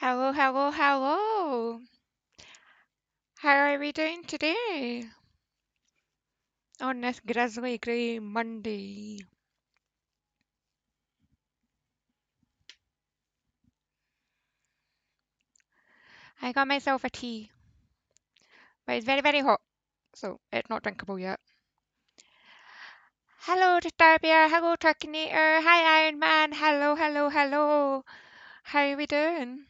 Hello, hello, hello. How are we doing today on this grizzly grey Monday? I got myself a tea, but it's very, very hot, so it's not drinkable yet. Hello, Disturbia. Hello, Turkinator. Hi, Iron Man. Hello, hello, hello. How are we doing?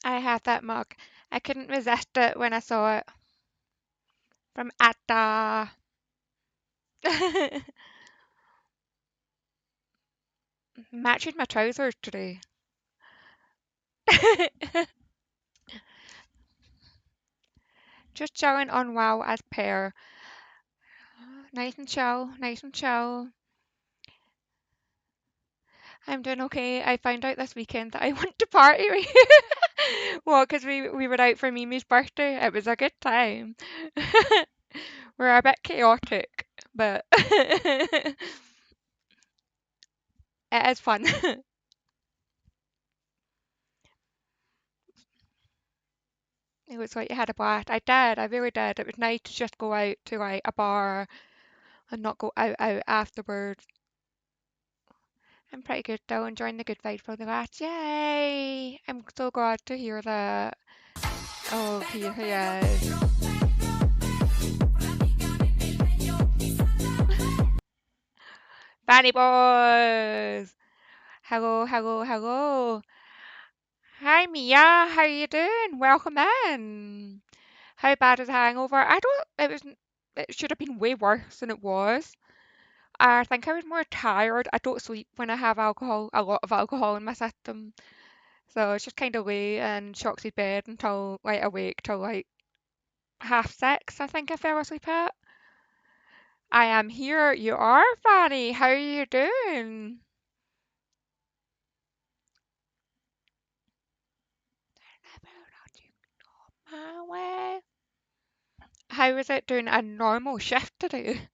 I have that mug. I couldn't resist it when I saw it from Atta. Matching my trousers today. Just chilling on WoW as per. Nice and chill, nice and chill. I'm doing okay. I found out this weekend that I want to party. Well, because we were out for Mimi's birthday. It was a good time. We're a bit chaotic, but it is fun. It was like you had a blast. I did. I really did. It was nice to just go out to like a bar and not go out afterwards. I'm pretty good though, enjoying the good vibes for the lads. Yay! I'm so glad to hear that. Oh, here he is. Fanny boys! Hello, hello, hello. Hi Mia, how you doing? Welcome in. How bad is the hangover? I don't, it was, it should have been way worse than it was. I think I was more tired. I don't sleep when I have alcohol, a lot of alcohol in my system. So it's just kind of late and Shoxy's bed until, like, awake till like 6:30, I think I fell asleep at. I am here. You are, Fanny. How are you doing? My way. How was it doing a normal shift today?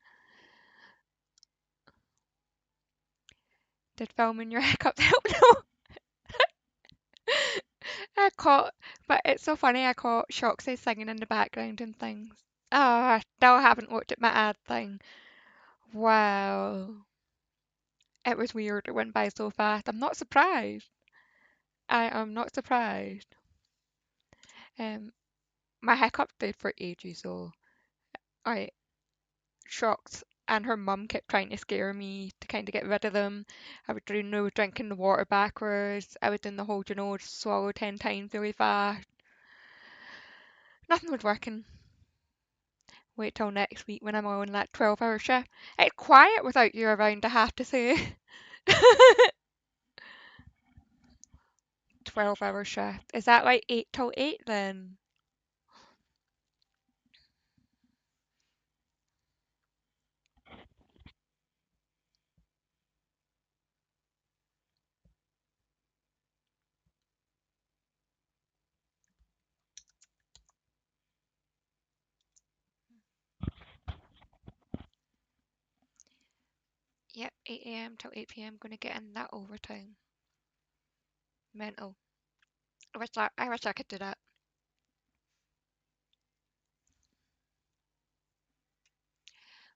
Did filming your hiccups help? No, I caught, but it's so funny. I caught Shoxy singing in the background and things. Oh, I still haven't looked at my ad thing. Wow. It was weird. It went by so fast. I'm not surprised. I am not surprised. Um, my hiccup did for ages, so I shocked. And her mum kept trying to scare me to kind of get rid of them. I would, drinking the water backwards. I would doing the whole, swallow 10 times really fast. Nothing was working. Wait till next week when I'm on that 12-hour shift. It's quiet without you around, I have to say. 12-hour shift. Is that like 8 till 8 then? Yep, 8 a.m. till 8 p.m. Gonna get in that overtime. Mental. I wish I could do that.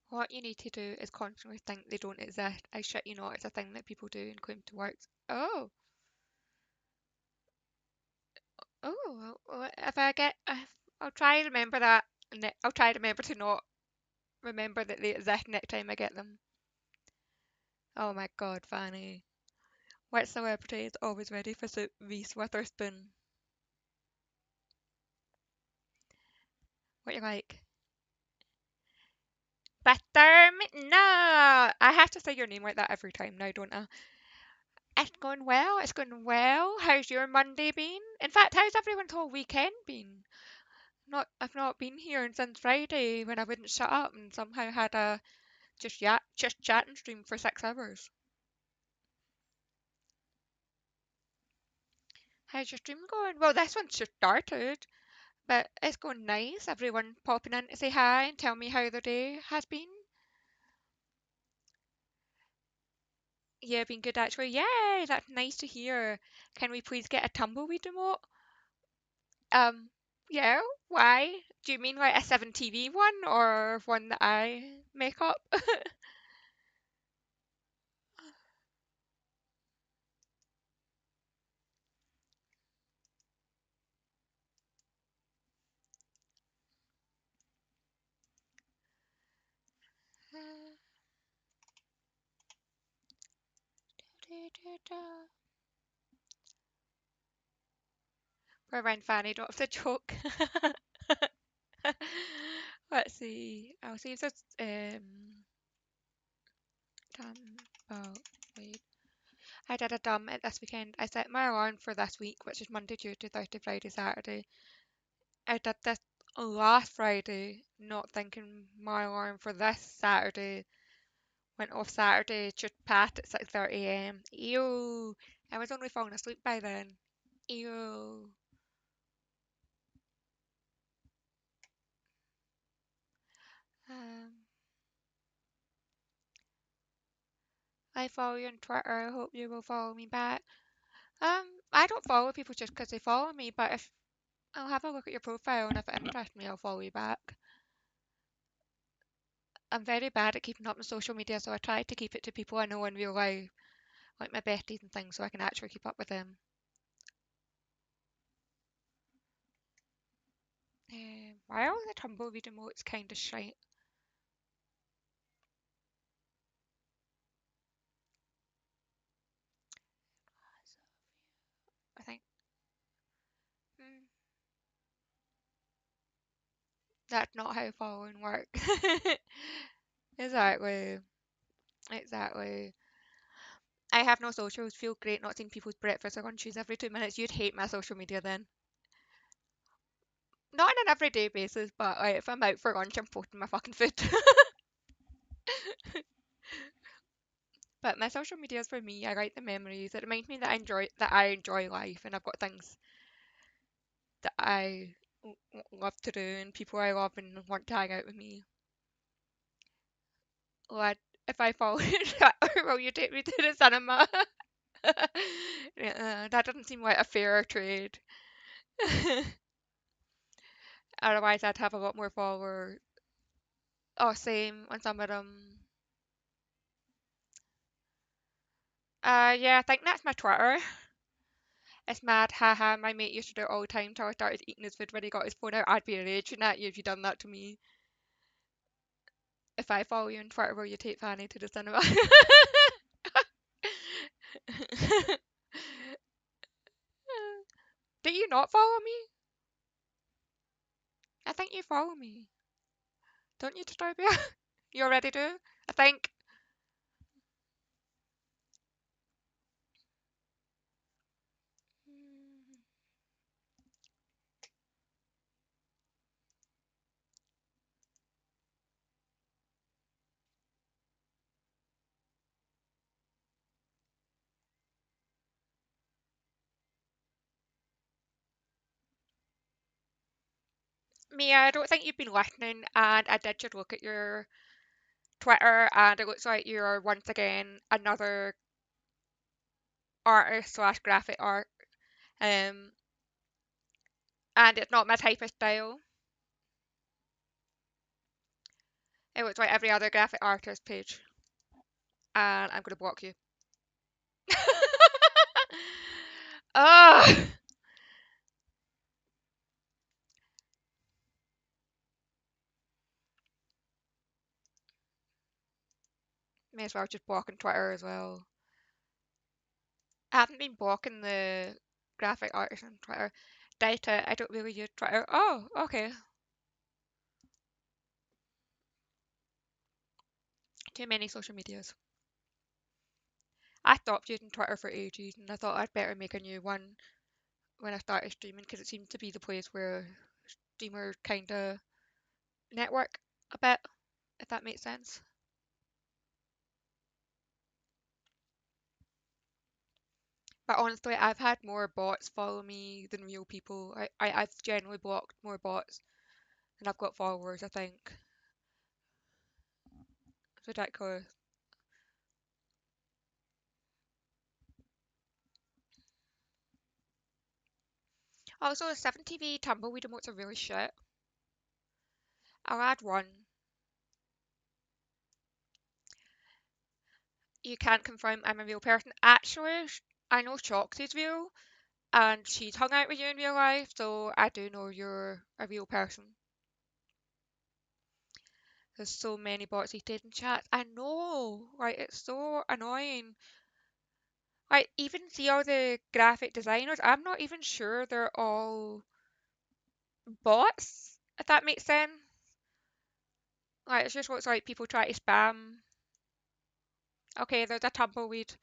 What you need to do is constantly think they don't exist. I shit you not, it's a thing that people do and claim to work. Oh, if I get, I'll try and remember that. I'll try to remember to not remember that they exist next time I get them. Oh my god, Fanny. What celebrity is always ready for Reese Witherspoon? What you like? Butter No! I have to say your name like that every time now, don't I? It's going well, it's going well. How's your Monday been? In fact, how's everyone's whole weekend been? I've not been here since Friday when I wouldn't shut up and somehow had a just chatting stream for 6 hours. How's your stream going? Well, this one's just started, but it's going nice. Everyone popping in to say hi and tell me how their day has been. Yeah, been good actually. Yay, that's nice to hear. Can we please get a tumbleweed remote? Um, yeah, why? Do you mean like a 7TV one or one that I make up? Rewind Fanny drops a joke. Let's see. I'll see if there's dumb. Oh, wait. I did a dumb it this weekend. I set my alarm for this week, which is Monday, Tuesday, Thursday, Friday, Saturday. I did this last Friday, not thinking my alarm for this Saturday went off Saturday, just past at 6:30 a.m. Ew. I was only falling asleep by then. Ew. Um, I follow you on Twitter. I hope you will follow me back. I don't follow people just because they follow me, but if I'll have a look at your profile and if it interests me, I'll follow you back. I'm very bad at keeping up with social media, so I try to keep it to people I know in real life, like my besties and things, so I can actually keep up with them. Why are the tumbleweed emotes kind of shite? I think mm, that's not how following works. Exactly. Exactly. I have no socials. Feel great not seeing people's breakfast or lunches every 2 minutes. You'd hate my social media then. Not on an everyday basis, but like, if I'm out for lunch, I'm posting my fucking food. But my social media is for me. I like the memories. It reminds me that I enjoy life, and I've got things that I love to do, and people I love and want to hang out with me. Like if I fall, will you take me to the cinema? Yeah, that doesn't seem like a fair trade. Otherwise, I'd have a lot more followers. Oh, same on some of them. Yeah, I think that's my Twitter. It's mad, haha. My mate used to do it all the time till I started eating his food when he got his phone out. I'd be raging at you if you done that to me. If I follow you on Twitter, will you take Fanny to the cinema? Do you not follow me? I think you follow me. Don't you, Disturbia? You already do? I think. Mia, I don't think you've been listening, and I did just look at your Twitter, and it looks like you're once again another artist slash graphic art. Um, and it's not my type of style. It looks like every other graphic artist page, and I'm gonna block you. Ugh! May as well just block on Twitter as well. I haven't been blocking the graphic artist on Twitter. Data, I don't really use Twitter. Oh, okay. Too many social medias. I stopped using Twitter for ages, and I thought I'd better make a new one when I started streaming because it seems to be the place where streamers kind of network a bit, if that makes sense. But honestly, I've had more bots follow me than real people. I've generally blocked more bots than I've got followers, I think. It's ridiculous. Also, the 7TV tumbleweed emotes are really shit. I'll add one. You can't confirm I'm a real person. Actually, I know Shox is real, and she's hung out with you in real life, so I do know you're a real person. There's so many bots these days in chat. I know, like, it's so annoying. Like, even see all the graphic designers, I'm not even sure they're all bots, if that makes sense. Like, it's just what's like people try to spam. Okay, there's a tumbleweed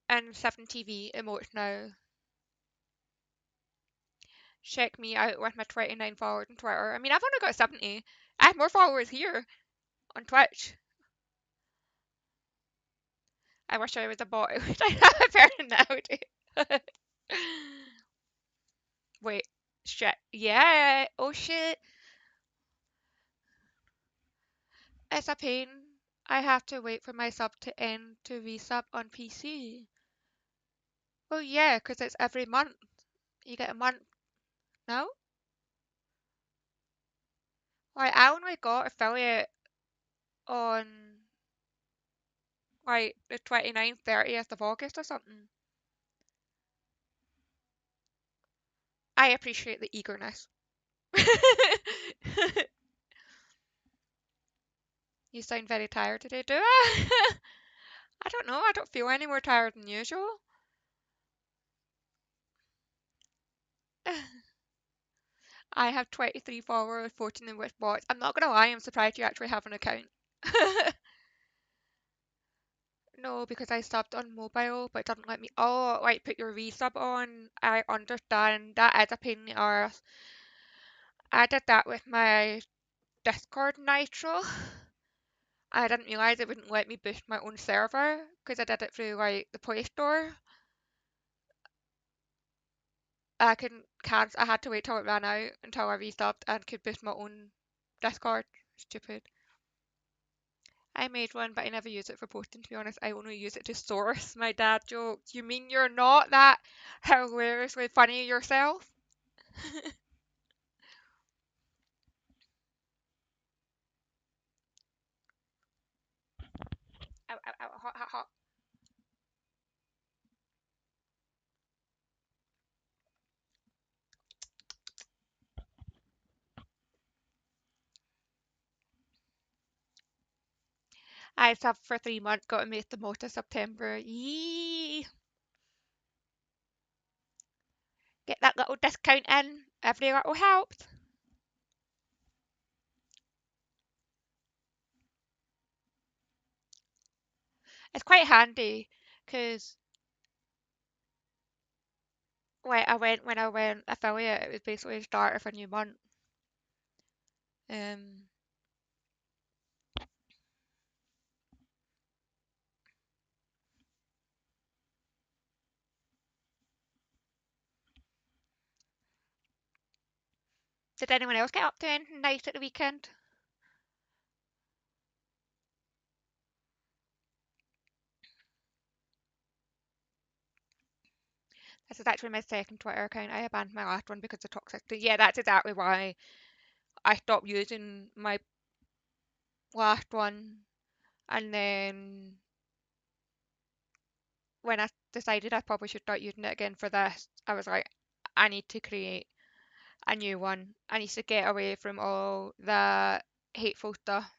and 7TV emote now. Check me out with my 29 followers on Twitter. I mean, I've only got 70. I have more followers here on Twitch. I wish I was a bot. I wish I had a personality. Wait, shit. Yeah. Oh shit. It's a pain. I have to wait for my sub to end to resub on PC. Well, yeah, 'cause it's every month. You get a month. No? Like, I only got affiliate on, like, the 29th, 30th of August or something. I appreciate the eagerness. You sound very tired today, do I? I don't know. I don't feel any more tired than usual. I have 23 followers, 14 in which bots. I'm not gonna lie, I'm surprised you actually have an account. No, because I subbed on mobile, but it doesn't let me. Oh, right, put your resub on. I understand. That is a pain in the arse. I did that with my Discord Nitro. I didn't realise it wouldn't let me boost my own server because I did it through like the Play Store. I had to wait till it ran out until I resubbed and could boost my own Discord. Stupid. I made one, but I never use it for posting, to be honest. I only use it to source my dad jokes. You mean you're not that hilariously funny yourself? Ow, ow, ow, hot, hot, hot. I subbed for 3 months, got to make the most of September. Yee! Get that little discount in. Every little helps. It's quite handy because when I went affiliate, it was basically the start of a new month. Um, did anyone else get up to anything nice at the weekend? This is actually my second Twitter account. I abandoned my last one because of toxicity. Yeah, that's exactly why I stopped using my last one. And then when I decided I probably should start using it again for this, I was like, I need to create a new one. I need to get away from all the hateful stuff.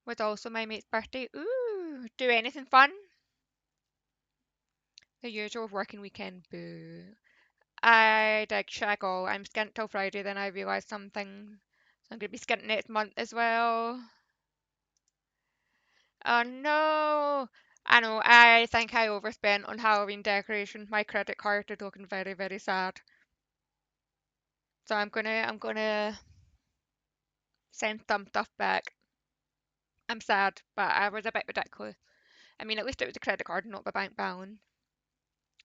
Was also my mate's birthday. Ooh, do anything fun? The usual working weekend. Boo. I did shaggle. I'm skint till Friday, then I realised something. So I'm going to be skint next month as well. Oh no! I know, I think I overspent on Halloween decorations. My credit card is looking very, very sad. So I'm gonna send some stuff back. I'm sad, but I was a bit ridiculous. I mean, at least it was a credit card, not my bank balance.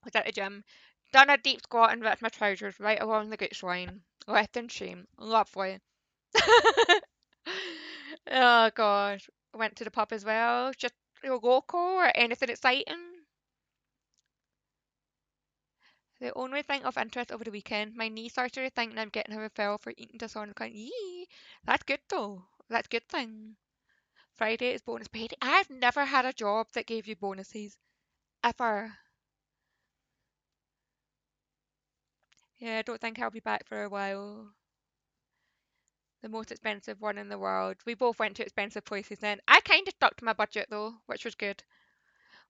I was at the gym, done a deep squat and ripped my trousers right along the gooch line. Left in shame. Lovely. Oh gosh. Went to the pub as well. Just local or anything exciting? The only thing of interest over the weekend, my niece started thinking I'm getting a referral for eating disorder. Yee, that's good though. That's a good thing. Friday is bonus payday. I've never had a job that gave you bonuses. Ever. Yeah, I don't think I'll be back for a while. The most expensive one in the world. We both went to expensive places then. I kind of stuck to my budget though, which was good.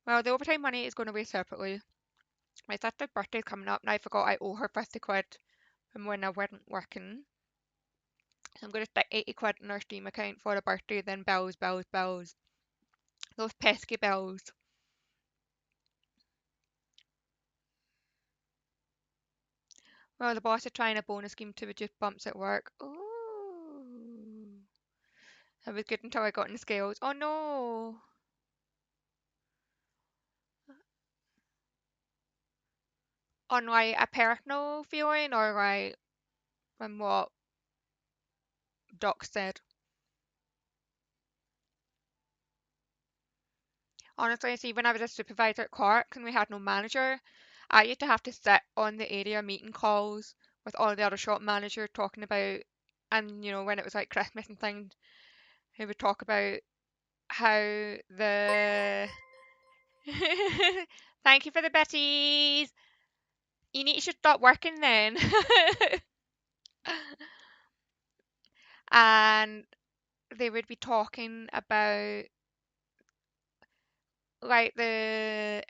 Well, the overtime money is going away separately. My sister's birthday's coming up and I forgot I owe her 50 quid from when I wasn't working. So I'm going to stick 80 quid in our Steam account for a birthday, then bills, bills, bills. Those pesky bills. Well, the boss is trying a bonus scheme to reduce bumps at work. Oh. It was good until I got in the scales. Oh no! On like a personal feeling or like from what Doc said. Honestly, see, when I was a supervisor at Cork and we had no manager, I used to have to sit on the area meeting calls with all the other shop managers talking about, and when it was like Christmas and things, he would talk about how the. Thank you for the bitties. You need to stop working then. And they would be talking about like the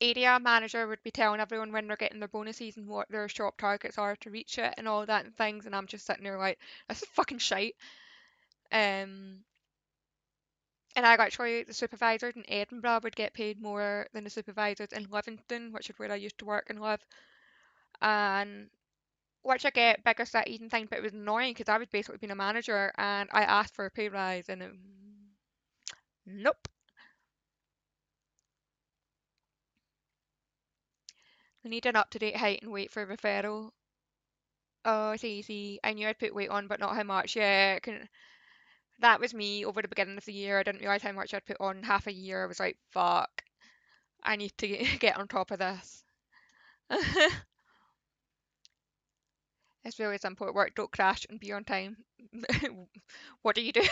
area manager would be telling everyone when they're getting their bonuses and what their shop targets are to reach it and all that and things, and I'm just sitting there like, this is fucking shite. Um, and I actually, the supervisors in Edinburgh would get paid more than the supervisors in Livingston, which is where I used to work and live, and which I get bigger cities and things, but it was annoying because I was basically being a manager and I asked for a pay rise and nope. I need an up-to-date height and weight for referral. Oh, it's easy. I knew I'd put weight on, but not how much. Yeah, that was me over the beginning of the year. I didn't realise how much I'd put on half a year. I was like, fuck, I need to get on top of this. It's really simple at work. Don't crash and be on time. What do you do?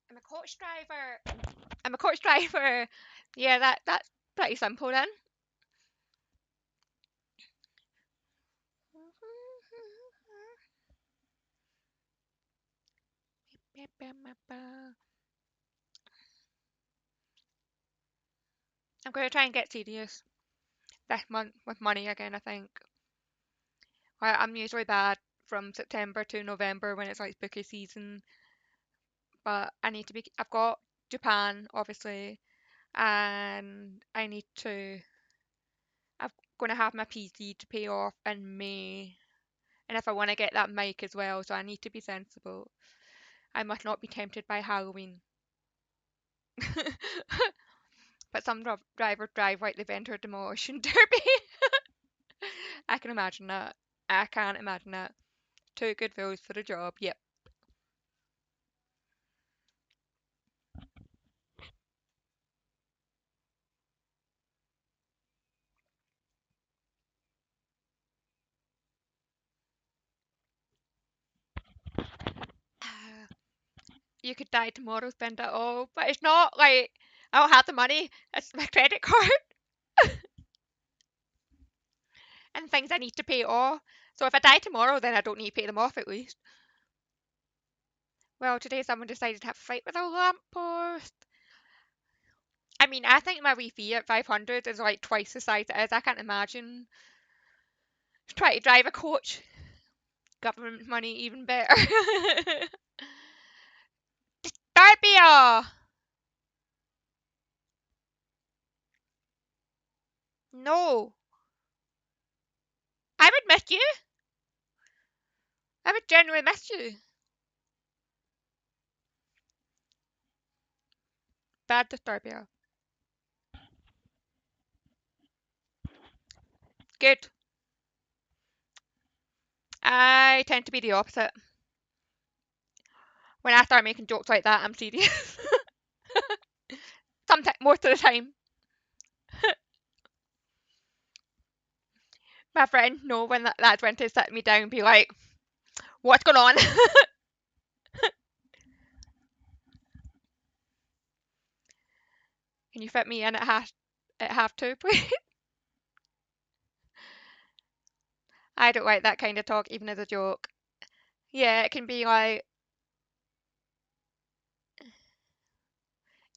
I'm a coach driver. I'm a coach driver. Yeah, that's pretty simple then. I'm going to try and get serious this month with money again, I think. I'm usually bad from September to November when it's like spooky season, but I need to be. I've got Japan, obviously, and I need to. I'm going to have my PC to pay off in May, and if I want to get that mic as well, so I need to be sensible. I must not be tempted by Halloween. But some drivers drive like they've entered demolition derby. I can imagine that. I can't imagine that. Two good villas for the job. Yep. You could die tomorrow, spend it all, but it's not like I don't have the money. It's my credit card and things I need to pay off. So if I die tomorrow, then I don't need to pay them off at least. Well, today someone decided to have a fight with a lamppost. I mean, I think my wee fee at 500 is like twice the size it is. I can't imagine trying to drive a coach. Government money, even better. Darbia! No. I would miss you. I would genuinely miss you. Bad Disturbia. Good. I tend to be the opposite. When I start making jokes like that, I'm serious. Sometimes, most of the time. My friend know when that's when to sit me down and be like, "What's going on?" Can you fit me in at half two, please? I don't like that kind of talk, even as a joke. Yeah, it can be like,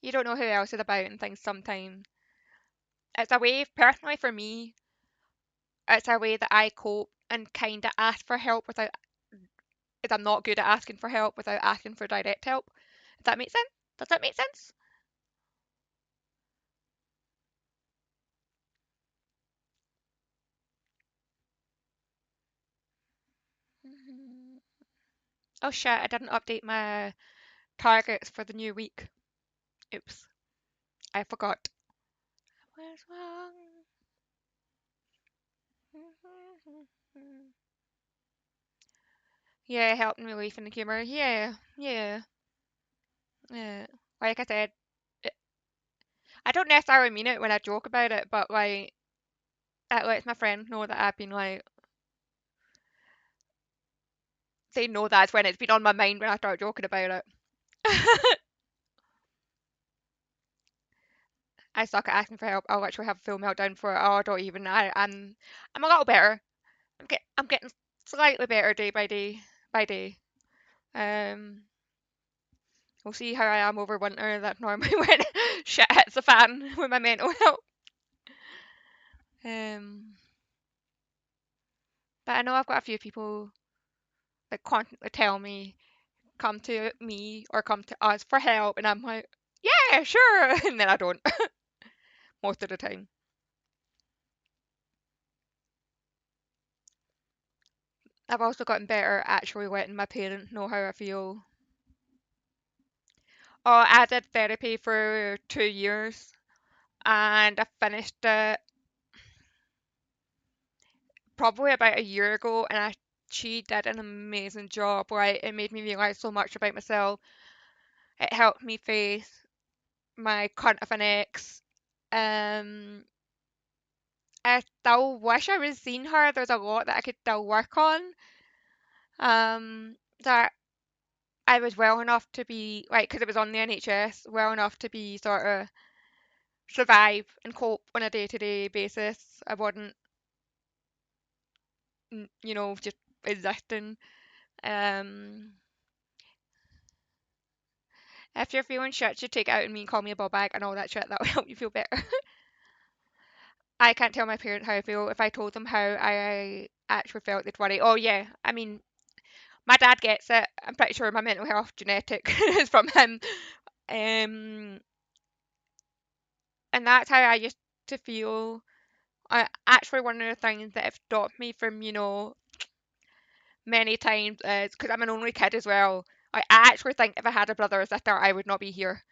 you don't know who else is about and things sometimes. It's a way, personally for me, it's a way that I cope and kind of ask for help without, if I'm not good at asking for help without asking for direct help. Does that make sense? Does that make sense? Mhm. Oh shit, I didn't update my targets for the new week. Oops, I forgot. What's wrong? Yeah, helping relief in the humor. Yeah, yeah, yeah. Like I said, I don't necessarily mean it when I joke about it, but like it lets my friends know that I've been like, they know that's when it's been on my mind when I start joking about it. I suck at asking for help. I'll literally have a full meltdown for it. Oh, I don't even. I'm a little better. I'm getting slightly better day by day by day. Um, we'll see how I am over winter. That's normally when shit hits the fan with my mental health. Um, but I know I've got a few people that constantly tell me come to me or come to us for help, and I'm like, yeah, sure, and then I don't most of the time. I've also gotten better at actually letting my parents know how I feel. Oh, I did therapy for 2 years and I finished it probably about a year ago, and she did an amazing job. Right, it made me realize so much about myself. It helped me face my cunt of an ex. Um, I still wish I was seeing her. There's a lot that I could still work on. That I was well enough to be like, because it was on the NHS, well enough to be sort of survive and cope on a day-to-day basis. I wasn't, just existing. Um, if you're feeling shit, you take it out on me and call me a ball bag and all that shit. That will help you feel better. I can't tell my parents how I feel. If I told them how I actually felt, they'd worry. Oh yeah, I mean, my dad gets it. I'm pretty sure my mental health genetic is from him. Um, and that's how I used to feel. Actually, one of the things that have stopped me from, many times is because I'm an only kid as well. I actually think if I had a brother or sister, I would not be here.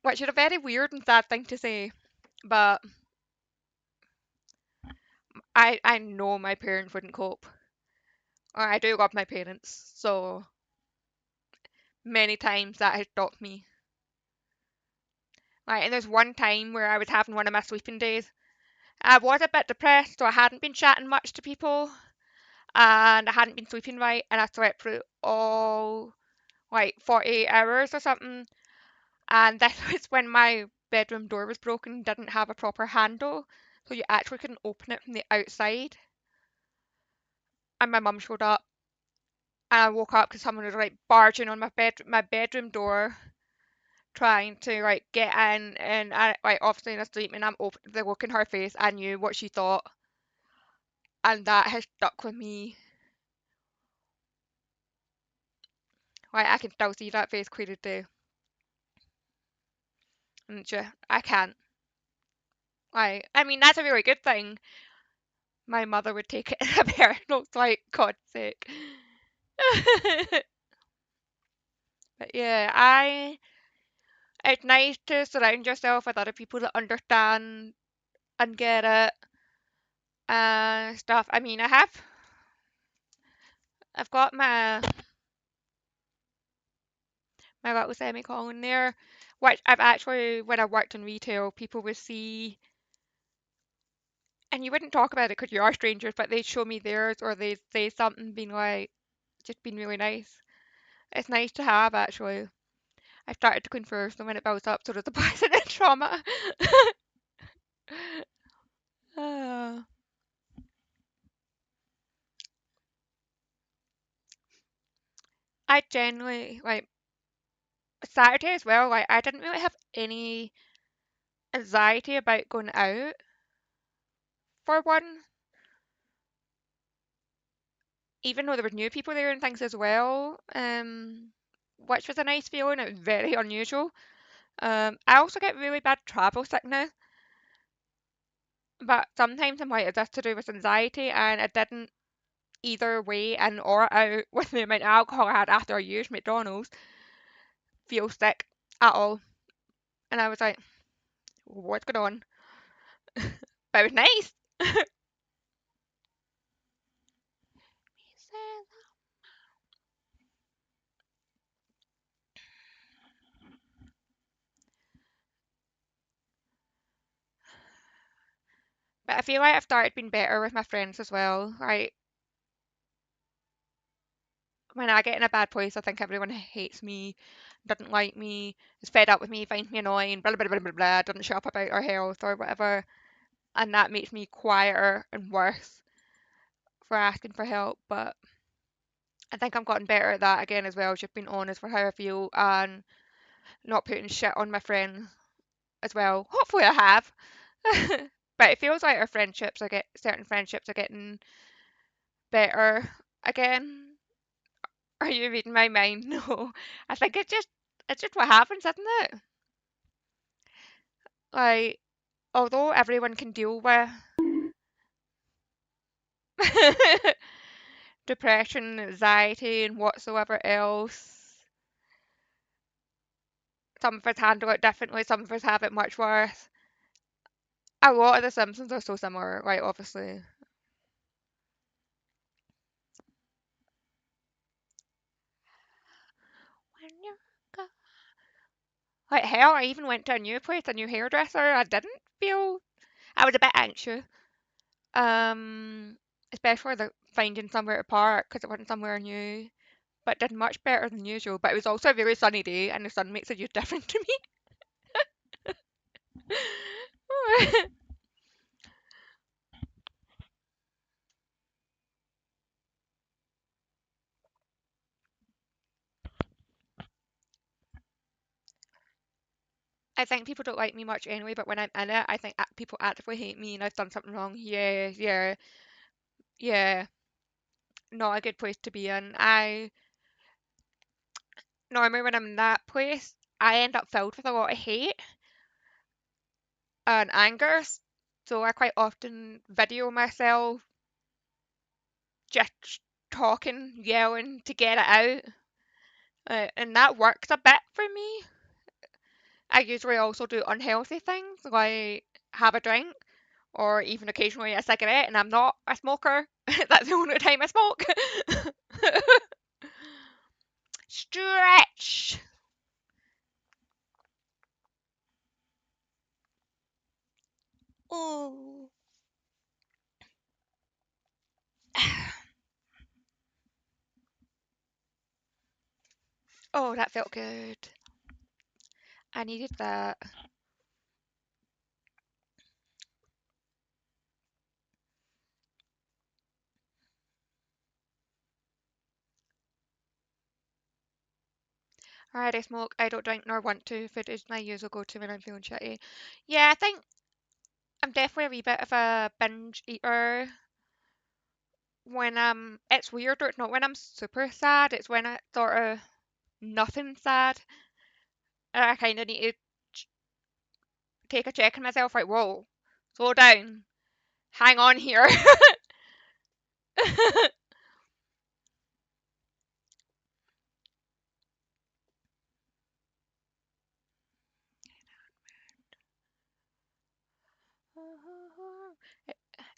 Which is a very weird and sad thing to say, but I know my parents wouldn't cope. I do love my parents, so many times that has stopped me. And there's one time where I was having one of my sleeping days. I was a bit depressed, so I hadn't been chatting much to people, and I hadn't been sleeping right, and I slept through all 48 hours or something. And this was when my bedroom door was broken and didn't have a proper handle, so you actually couldn't open it from the outside. And my mum showed up, and I woke up because someone was barging on my bedroom door, trying to get in, and I obviously in a sleep, and I'm open the look in her face. I knew what she thought, and that has stuck with me. I can still see that face clear as day, and just I can't. I mean that's a really good thing. My mother would take it in a personal, God's sake. But yeah, it's nice to surround yourself with other people that understand and get it and stuff. I mean, I've got my little semicolon there, which I've actually, when I worked in retail, people would see, and you wouldn't talk about it because you are strangers, but they'd show me theirs or they'd say something being like, just being really nice. It's nice to have, actually. I started to converse, and when it builds up, so does the person in trauma. Ah. I generally, like, Saturday as well, like, I didn't really have any anxiety about going out for one, even though there were new people there and things as well, which was a nice feeling. It was very unusual. I also get really bad travel sickness, but sometimes I'm like, is this to do with anxiety? And I didn't either way in or out with the amount of alcohol I had after I used McDonald's feel sick at all. And I was like, what's going on? But it was nice. But I feel like I've started being better with my friends as well. Like when I get in a bad place, I think everyone hates me, doesn't like me, is fed up with me, finds me annoying, blah blah blah blah blah, doesn't shut up about our health or whatever, and that makes me quieter and worse for asking for help. But I think I've gotten better at that again as well, just being honest for how I feel and not putting shit on my friends as well. Hopefully I have. But it feels like our friendships are get certain friendships are getting better again. Are you reading my mind? No. I think it's just what happens, isn't it? Like, although everyone can deal with depression, anxiety, and whatsoever else, some of us handle it differently, some of us have it much worse. A lot of the symptoms are so similar, like obviously. When you go- Like hell, I even went to a new place, a new hairdresser. I didn't feel. I was a bit anxious. Um, Especially the finding somewhere to park because it wasn't somewhere new. But did much better than usual. But it was also a very sunny day, and the sun makes a huge difference to me. I think people don't like me much anyway, but when I'm in it, I think people actively hate me and I've done something wrong. Yeah, yeah, yeah. Not a good place to be in. I normally when I'm in that place, I end up filled with a lot of hate and anger. So I quite often video myself just talking, yelling to get it out. And that works a bit for me. I usually also do unhealthy things like have a drink or even occasionally a cigarette, and I'm not a smoker. That's the only time I smoke. Stretch. Oh. Oh, that felt good. I needed that. Alright, I smoke, I don't drink nor want to. Food is my usual go-to when I'm feeling shitty. Yeah, I think I'm definitely a wee bit of a binge eater when it's weird, it's not when I'm super sad, it's when I sort of nothing sad. And I kind of need to take a check on myself, like, whoa, slow down, hang on here.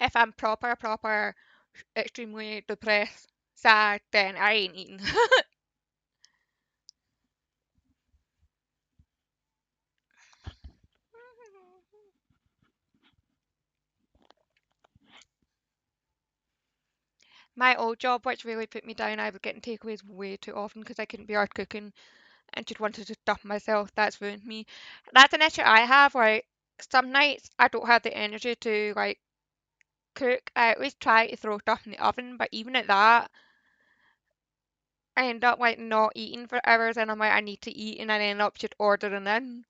If I'm proper, extremely depressed, So then I ain't eating. My old job, which really put me down, I was getting takeaways way too often because I couldn't be out cooking and just wanted to stuff myself. That's ruined me. That's an issue I have. Like some nights I don't have the energy to like cook. I always try to throw stuff in the oven, but even at that, I end up like not eating for hours, and I'm like, I need to eat, and I end up just ordering in.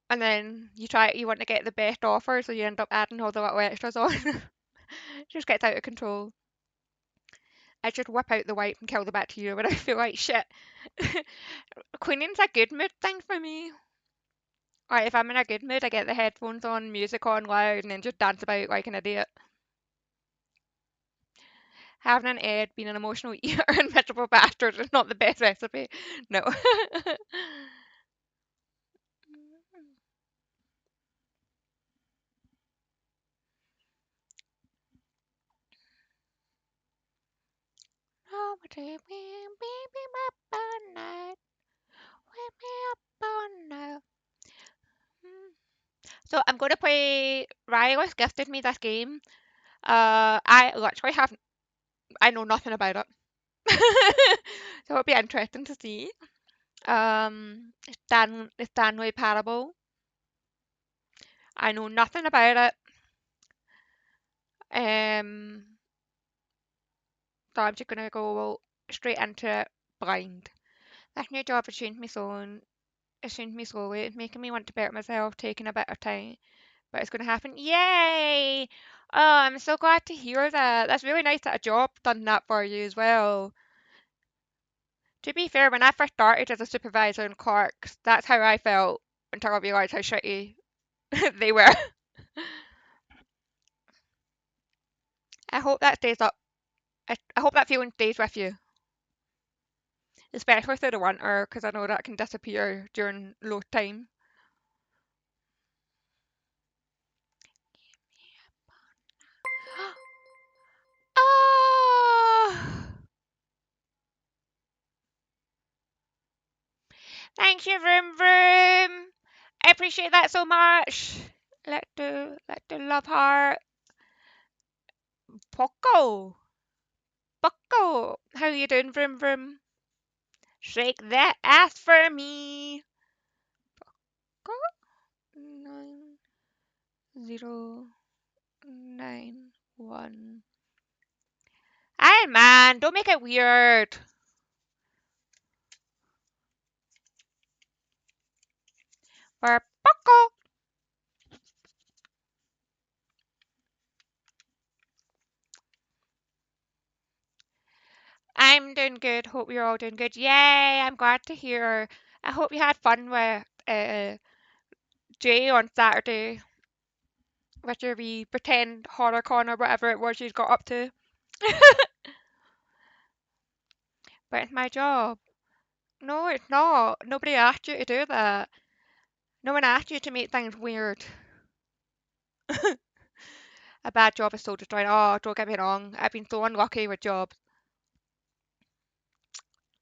And then you want to get the best offer, so you end up adding all the little extras on. It just gets out of control. I just whip out the wipe and kill the bacteria when I feel like shit. Cleaning's a good mood thing for me. Or if I'm in a good mood, I get the headphones on, music on loud, and then just dance about like an idiot. Having an Ed being an emotional eater and miserable bastard is not the best recipe. No. Oh, but baby, my bad night. Wake me up all night. Hmm. So I'm going to play. Riley gifted me this game. I literally have. I know nothing about it. So it'll be interesting to see. The Stanley Parable. I know nothing about it. So I'm just gonna go straight into it blind. This new job has changed me slowly. It's changed me slowly. It's making me want to better myself, taking a bit of time, but it's gonna happen. Yay! Oh, I'm so glad to hear that. That's really nice that a job done that for you as well. To be fair, when I first started as a supervisor in Clark's, that's how I felt until I realised how shitty they were. I hope that stays up. I hope that feeling stays with you, especially through the winter, because I know that can disappear during low time. Oh, thank you, Vroom Vroom. I appreciate that so much. Let the love heart. Poco. Poco. How you doing, Vroom Vroom? Shake that ass for me. Poco. 9091. Hey man, don't make it weird. For Poco. I'm doing good. Hope you're all doing good. Yay, I'm glad to hear. I hope you had fun with Jay on Saturday with your wee pretend horror con or whatever it was you got up to. But it's my job. No, it's not. Nobody asked you to do that. No one asked you to make things weird. A bad job is so destroying. Oh, don't get me wrong. I've been so unlucky with jobs.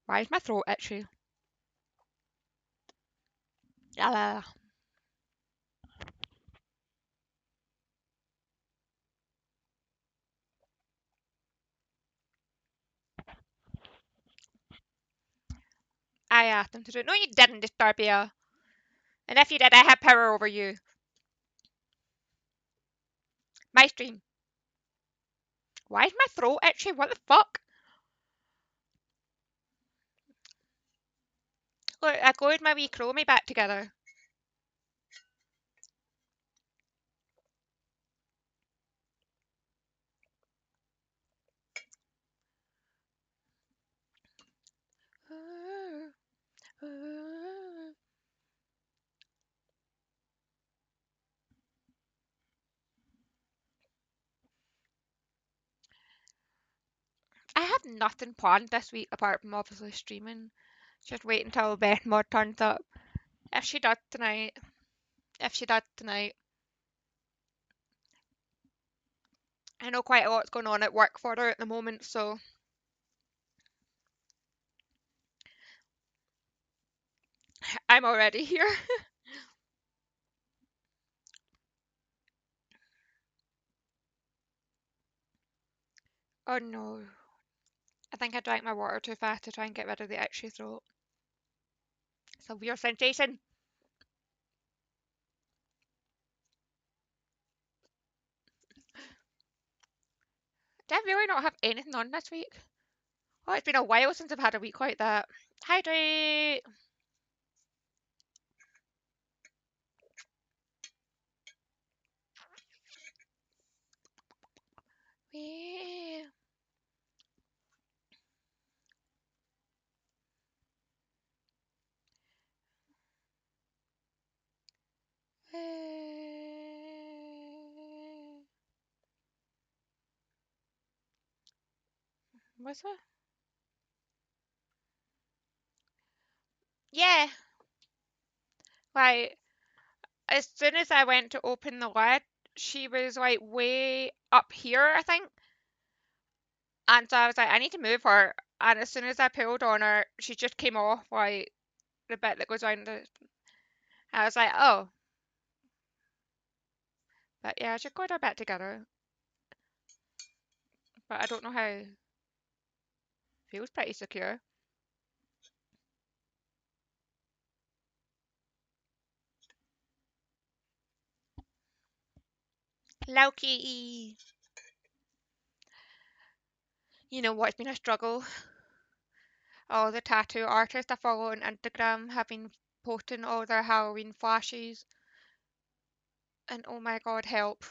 Why is my throat itchy? Ah, I asked them to do it. No, you didn't, Disturbia. And if you did, I had power over you. My stream. Why is my throat itchy? What the fuck? Look, I glued my wee chromie back together. I have nothing planned this week apart from obviously streaming. Just wait until Beth Mod turns up. If she does tonight. If she does tonight. I know quite a lot's going on at work for her at the moment, so I'm already here. Oh no. I think I drank my water too fast to try and get rid of the itchy throat. It's a weird sensation. Did I really not have anything on this week? Oh, it's been a while since I've had a week like that. Hydrate! Wee. What's that? Yeah. Like, as soon as I went to open the lid, she was like way up here, I think. And so I was like, I need to move her. And as soon as I pulled on her, she just came off like the bit that goes around the. I was like, oh. But yeah, I should go to bit together. But I don't know how. Feels pretty secure. Loki. You know what's been a struggle? All the tattoo artists I follow on Instagram have been posting all their Halloween flashes. And oh my god, help.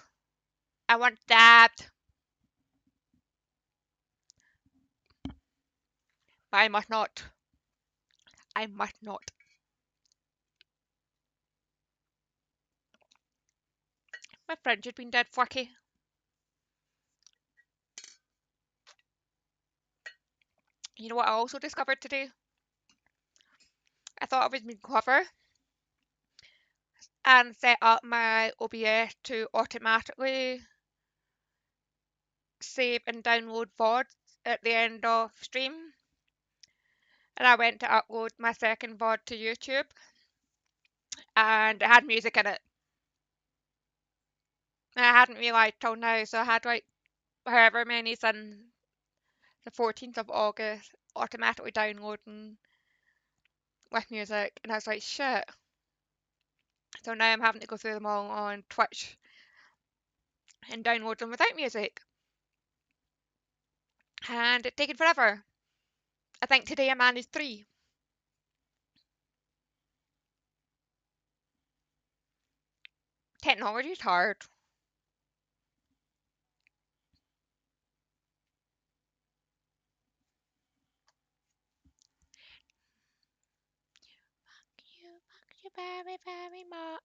I want that. But I must not. I must not. My fridge had been dead flaky. You know what I also discovered today? I thought I was being clever and set up my OBS to automatically save and download VODs at the end of stream. And I went to upload my second VOD to YouTube and it had music in it. And I hadn't realised till now, so I had like however many since the 14th of August automatically downloading with music. And I was like, shit. So now I'm having to go through them all on Twitch and download them without music. And it's taken forever. I think today I managed 3. Technology's hard. Fuck you very, very much.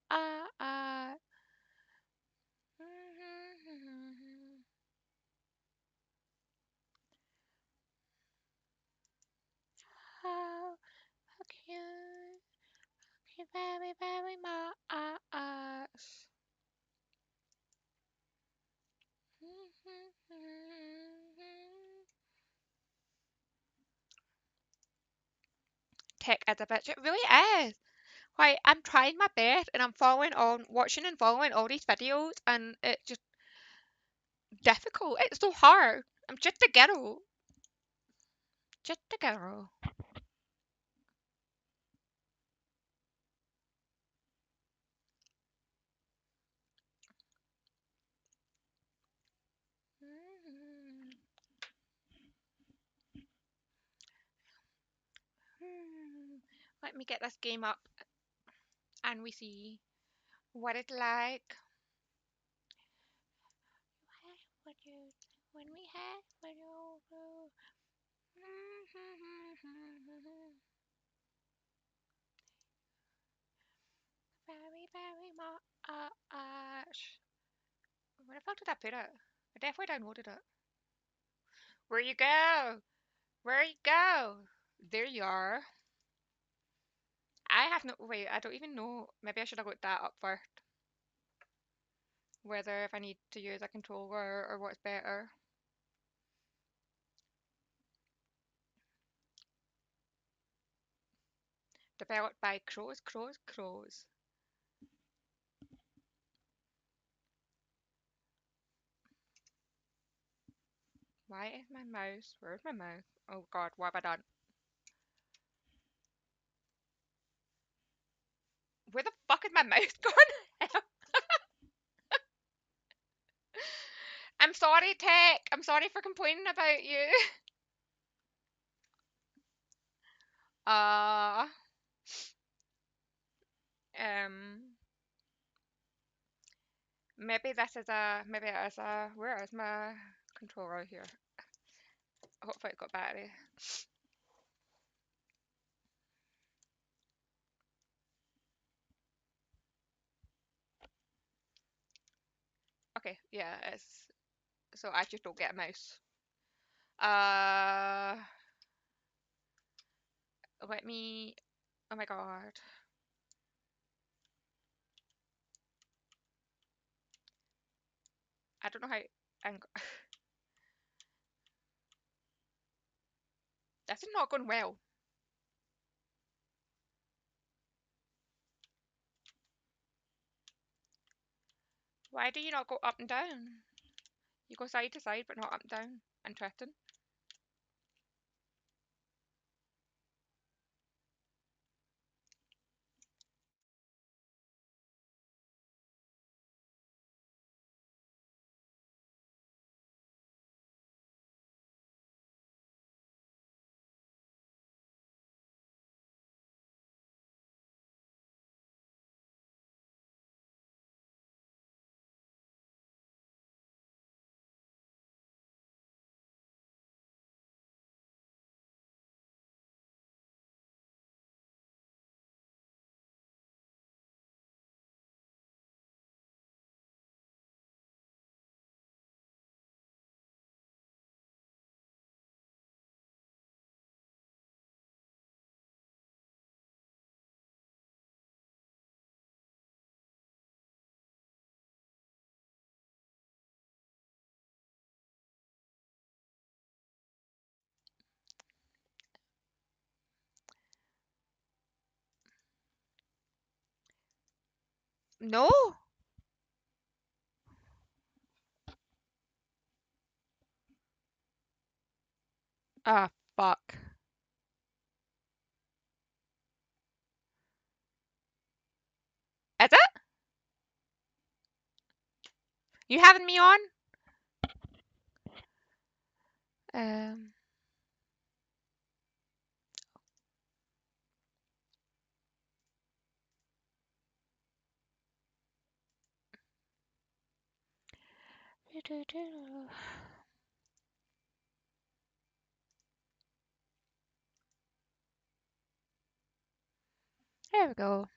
Oh, fuck you very, very much. Tech is a bitch. It really is. Like, I'm trying my best and I'm following on, watching and following all these videos, and it's just difficult. It's so hard. I'm just a girl. Just a girl. Let me get this game up and we see what it's like. When we had what you very, very much. Where the fuck did I put it? I definitely downloaded it. Where you go? Where you go? There you are. I have no. Wait, I don't even know. Maybe I should have looked that up first. Whether if I need to use a controller or what's better. Developed by Crows. Why is my mouse? Where's my mouse? Oh god, what have I done? Where the fuck is my mouse gone? I'm sorry, Tech. I'm sorry for complaining about you. Uh, um, maybe it is a, where is my controller here? Hopefully it got battery. Okay, yeah, so I just don't get a mouse. Uh, let me, oh my god. I don't know how, this is not going well. Why do you not go up and down? You go side to side, but not up and down. Interesting. No? Ah, fuck. Is it? You having me on? Um, there we go.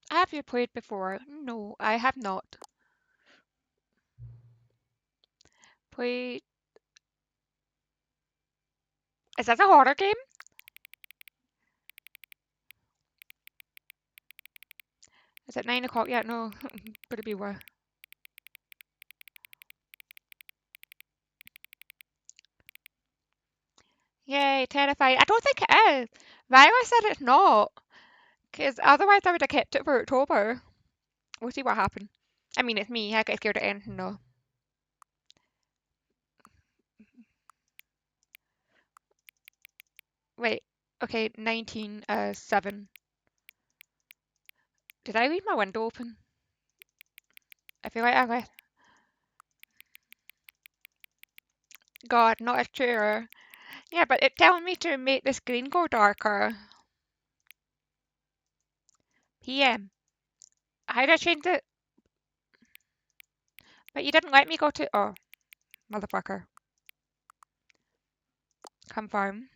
Have you played before? No, I have not. Played. Is that a horror game? Is it 9 o'clock yet? No. Better be worth. Yay, terrified. I don't think it is. Viola said it's not. Because otherwise I would have kept it for October. We'll see what happens. I mean, it's me. I get scared at anything, no. Wait. Okay, 19, 7. Did I leave my window open? I feel like I left. God, not a chair. Yeah, but it's telling me to make the screen go darker. PM. How did I change it? But you didn't let me go to. Oh, motherfucker. Confirm.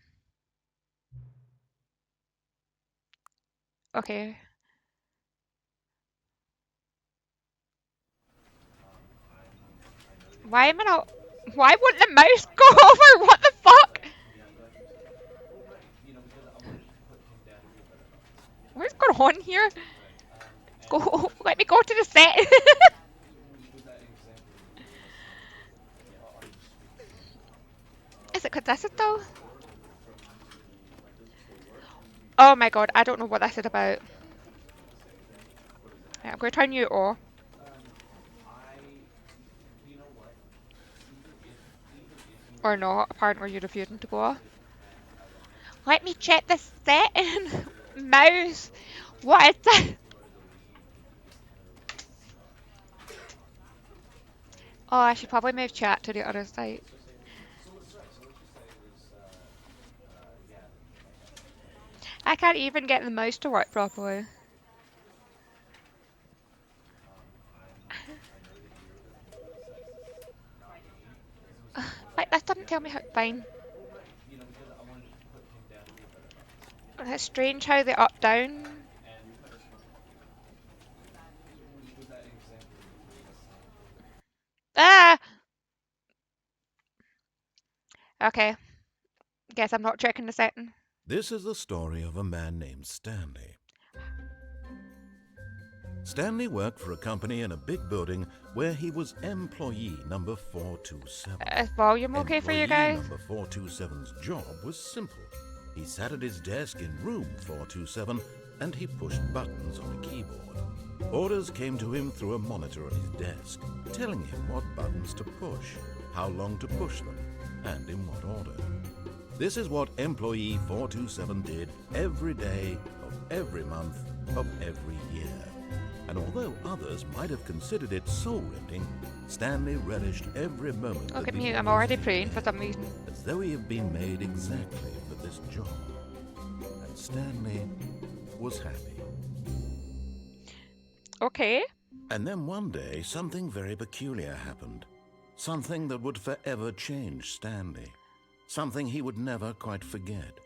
Okay. Why am I not. Why wouldn't the mouse go over? What the fuck? What's going on here? Go. Let me go to the set. Is it because this is though? Oh my god, I don't know what this is about. Right, I'm going to turn you off. Or not, apparently you're refusing to go off. Let me check the setting. Mouse. What is that? Oh, I should probably move chat to the other side. I can't even get the mouse to work properly. Like, that doesn't tell me how to find. It's strange how they up down. Ah! Okay. Guess I'm not checking the setting. This is the story of a man named Stanley. Stanley worked for a company in a big building where he was employee number 427. Is volume okay for you Employee guys? number 427's job was simple. He sat at his desk in room 427 and he pushed buttons on a keyboard. Orders came to him through a monitor on his desk, telling him what buttons to push, how long to push them, and in what order. This is what employee 427 did every day of every month of every year. And although others might have considered it soul-rending, Stanley relished every moment. Look at me, I'm already praying for some reason. As though he had been made exactly for this job. And Stanley was happy. Okay. And then one day, something very peculiar happened. Something that would forever change Stanley. Something he would never quite forget.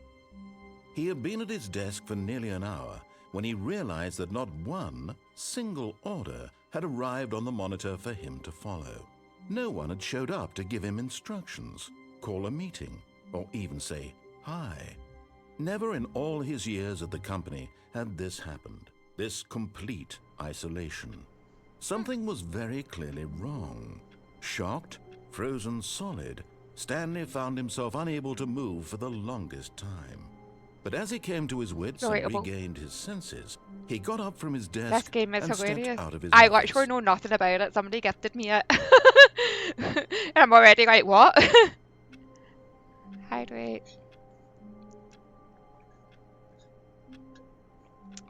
He had been at his desk for nearly an hour when he realized that not one single order had arrived on the monitor for him to follow. No one had showed up to give him instructions, call a meeting, or even say hi. Never in all his years at the company had this happened, this complete isolation. Something was very clearly wrong. Shocked, frozen solid, Stanley found himself unable to move for the longest time. But as he came to his wits and regained his senses, he got up from his desk this game is and hilarious. stepped out of his I office. literally know nothing about it. Somebody gifted me it. And I'm already like, what? Hydrate.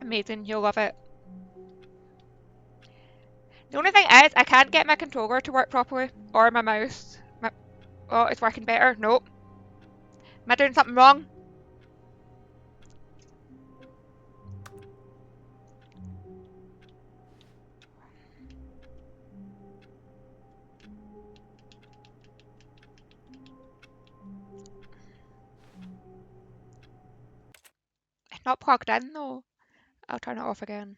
Amazing, you'll love it. The only thing is, I can't get my controller to work properly, or my mouse. Oh, it's working better. Nope. Am I doing something wrong? It's not plugged in though. I'll turn it off again.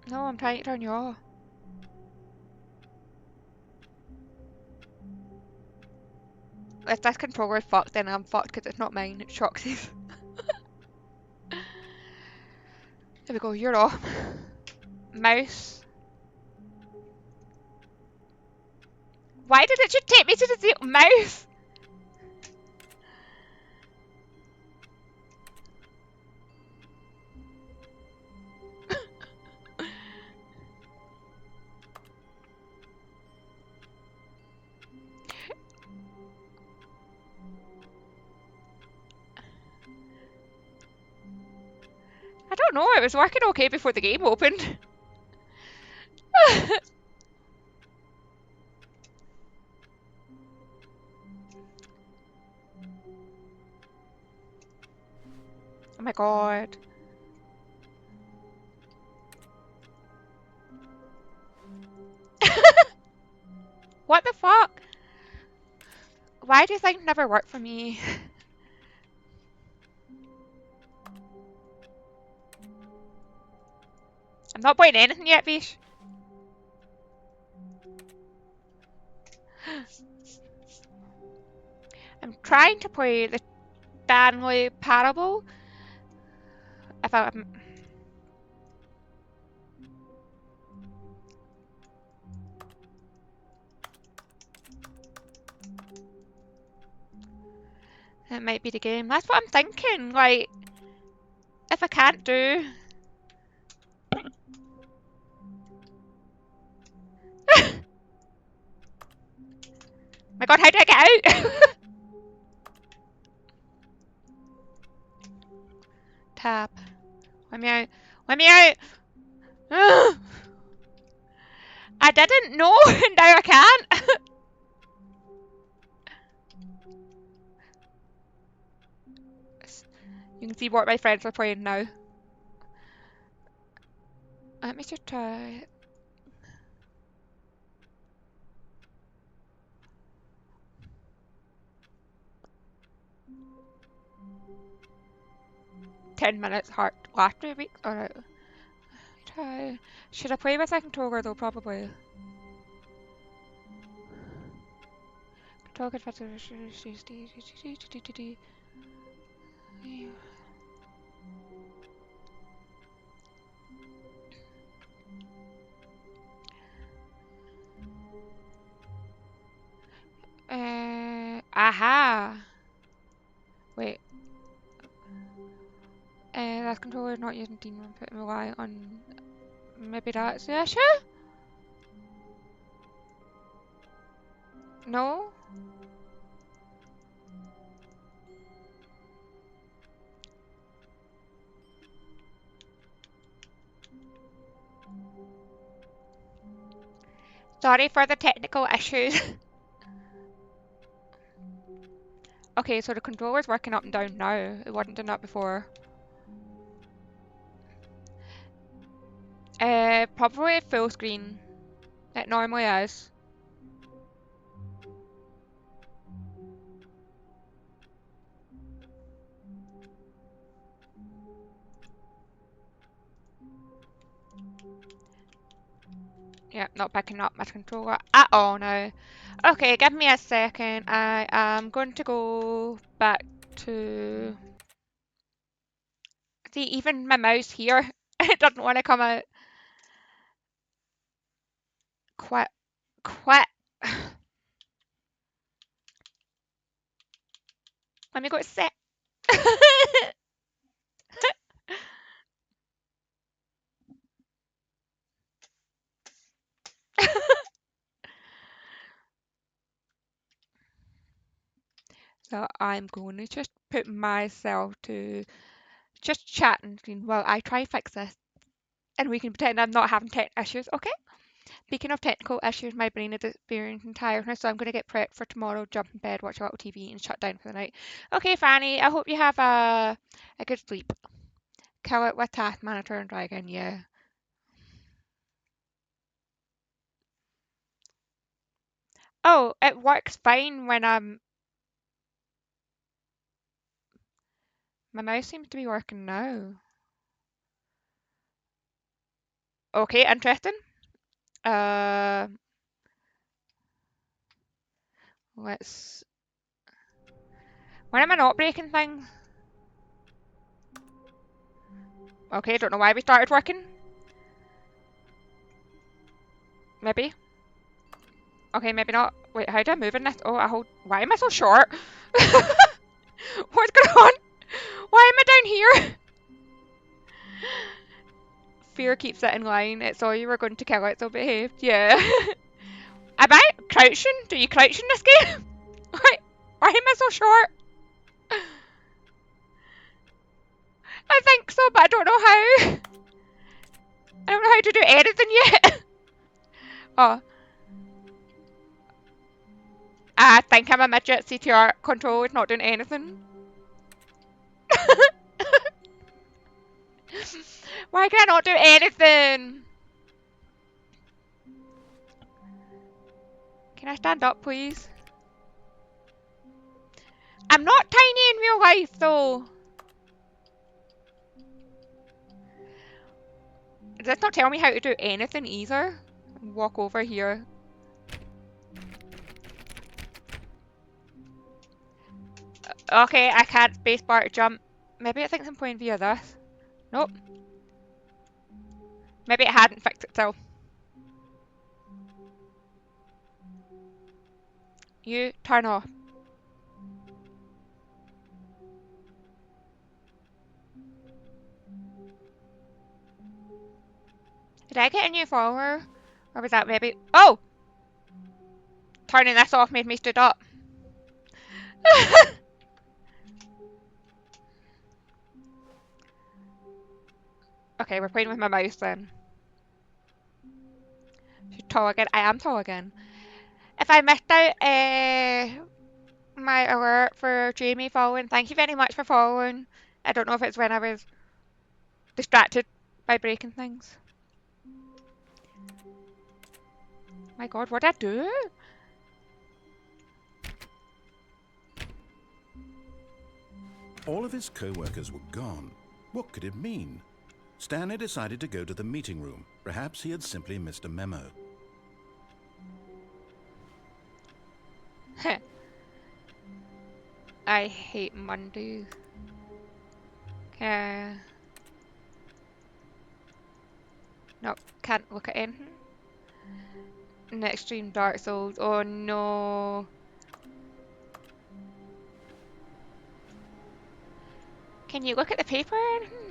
No, I'm trying to turn you off. If this controller is fucked, then I'm fucked because it's not mine, it's Shoxy's. There we go, you're off. Mouse. Why did it just take me to the mouse? I don't know, it was working okay before the game opened. Oh my god. What the fuck? Why do things never work for me? I'm not playing anything yet, Vish. I'm trying to play the Stanley Parable. If I'm... It might be the game. That's what I'm thinking. Like, if I can't do... My god, how do I get out? Tab. Let me out. Let me out! I didn't know, and now I can't. You can see what my friends are playing now. Let me just try. 10 minutes heart laughter week. Alright. Try. Should I play with a controller though? Probably. Controller aha. Wait. That controller is not using demon input and rely on. Maybe that's the issue? No? Sorry for the technical issues. Okay, so the controller's working up and down now. It wasn't doing that before. Probably full screen. It normally is. Yeah, not picking up my controller at all now. Okay, give me a second. I am going to go back to... See, even my mouse here, it doesn't want to come out. Quit. Quit. Let me go to set. So I'm going to just put myself to just chatting while I try fix this. And we can pretend I'm not having tech issues, okay? Speaking of technical issues, my brain is experiencing tiredness, so I'm going to get prepped for tomorrow, jump in bed, watch a little TV, and shut down for the night. Okay, Fanny, I hope you have a good sleep. Kill it with Task Manager and Dragon, yeah. Oh, it works fine when my mouse seems to be working now. Okay, interesting. Uh, let's... When am I not breaking things? Okay, don't know why we started working. Maybe. Okay, maybe not. Wait, how do I move in this? Oh, I hold... Why am I so short? What's going on? Why am I down here? Fear keeps it in line. It's all you were going to kill it, so behave. Yeah. Am I crouching? Do you crouch in this game? Why am I so short? I think so, but I don't know how. I don't know how to do anything yet. Oh. I think I'm a midget. CTR control is not doing anything. Why can I not do anything? Can I stand up, please? I'm not tiny in real life, though. Does this not tell me how to do anything either? Walk over here. Okay, I can't spacebar to jump. Maybe it thinks I'm playing via this. Nope. Maybe it hadn't fixed itself. You turn off. Did I get a new follower? Or was that maybe... Oh! Turning this off made me stood up. Okay, we're playing with my mouse then. She's tall again. I am tall again. If I missed out my alert for Jamie following, thank you very much for following. I don't know if it's when I was distracted by breaking things. My god, what did I do? All of his co-workers were gone. What could it mean? Stanley decided to go to the meeting room. Perhaps he had simply missed a memo. I hate Mondays. No, can't look at anything. Next stream Dark Souls. Oh no. Can you look at the paper?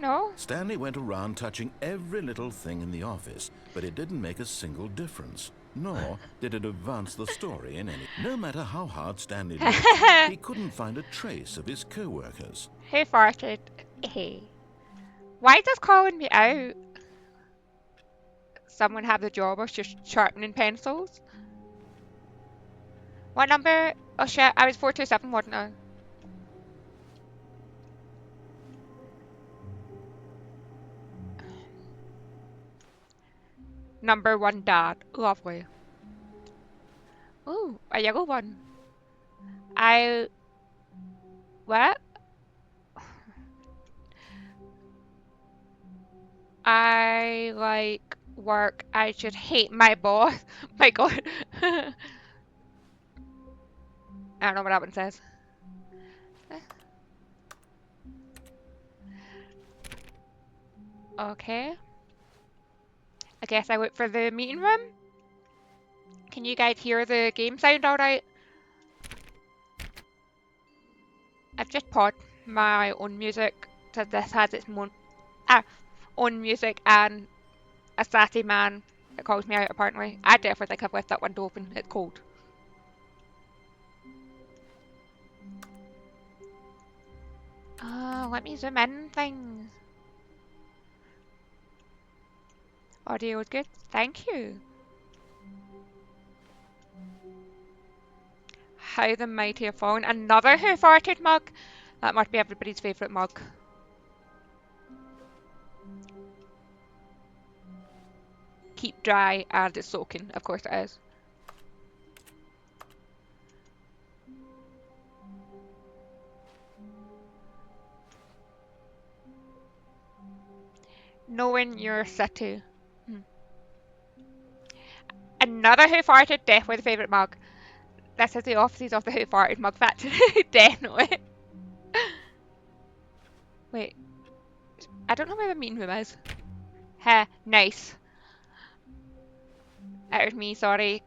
No. Stanley went around touching every little thing in the office, but it didn't make a single difference. Nor did it advance the story in any. No matter how hard Stanley looked, he couldn't find a trace of his co-workers. Who farted? Hey. Why does calling me out? Someone have the job of just sharpening pencils? What number? Oh shit, I was 427, wasn't I? Number 1 dad. Lovely. Ooh, a yellow one. What? I like work. I should hate my boss. My god. I don't know what that one says. Okay. I guess I wait for the meeting room. Can you guys hear the game sound alright? I've just paused my own music so this has its own music and a sassy man that calls me out apparently. I definitely think I've left that window open. It's cold. Oh, let me zoom in things. Audio is good. Thank you. How the mighty have fallen. Another Who Farted mug. That must be everybody's favourite mug. Keep dry and it's soaking. Of course it is. Knowing your city. Another Who Farted, definitely the favourite mug. This is the offices of the Who Farted mug factory. Definitely. Wait. I don't know where the meeting room is. Heh, nice. That was me, sorry.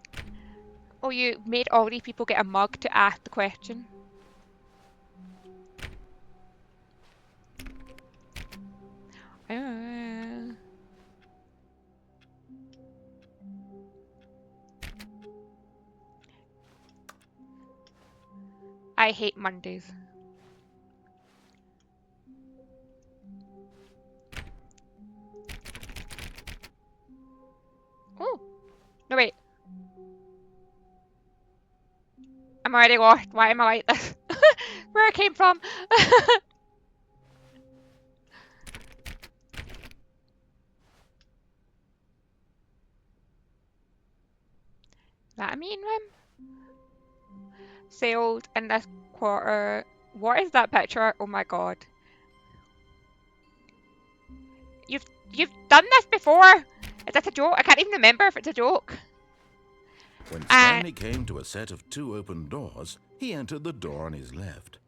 Oh, you made all these people get a mug to ask the question. I hate Mondays. Oh, no wait. I'm already lost. Why am I like this? Where I came from? That a meeting room? Sales in this quarter. What is that picture? Oh my god. You've done this before? Is that a joke? I can't even remember if it's a joke. When Stanley came to a set of 2 open doors, he entered the door on his left.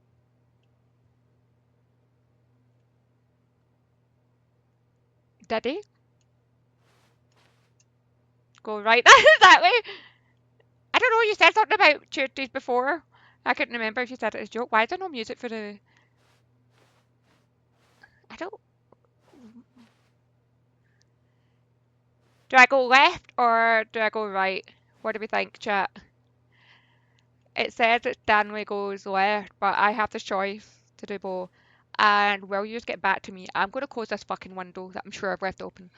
Did he? Go right that way. I don't know, you said something about Tuesdays before. I couldn't remember if you said it as a joke. Why is there no music for the... I don't... Do I go left or do I go right? What do we think, chat? It says that Stanley goes left, but I have the choice to do both. And will you just get back to me? I'm going to close this fucking window that I'm sure I've left open.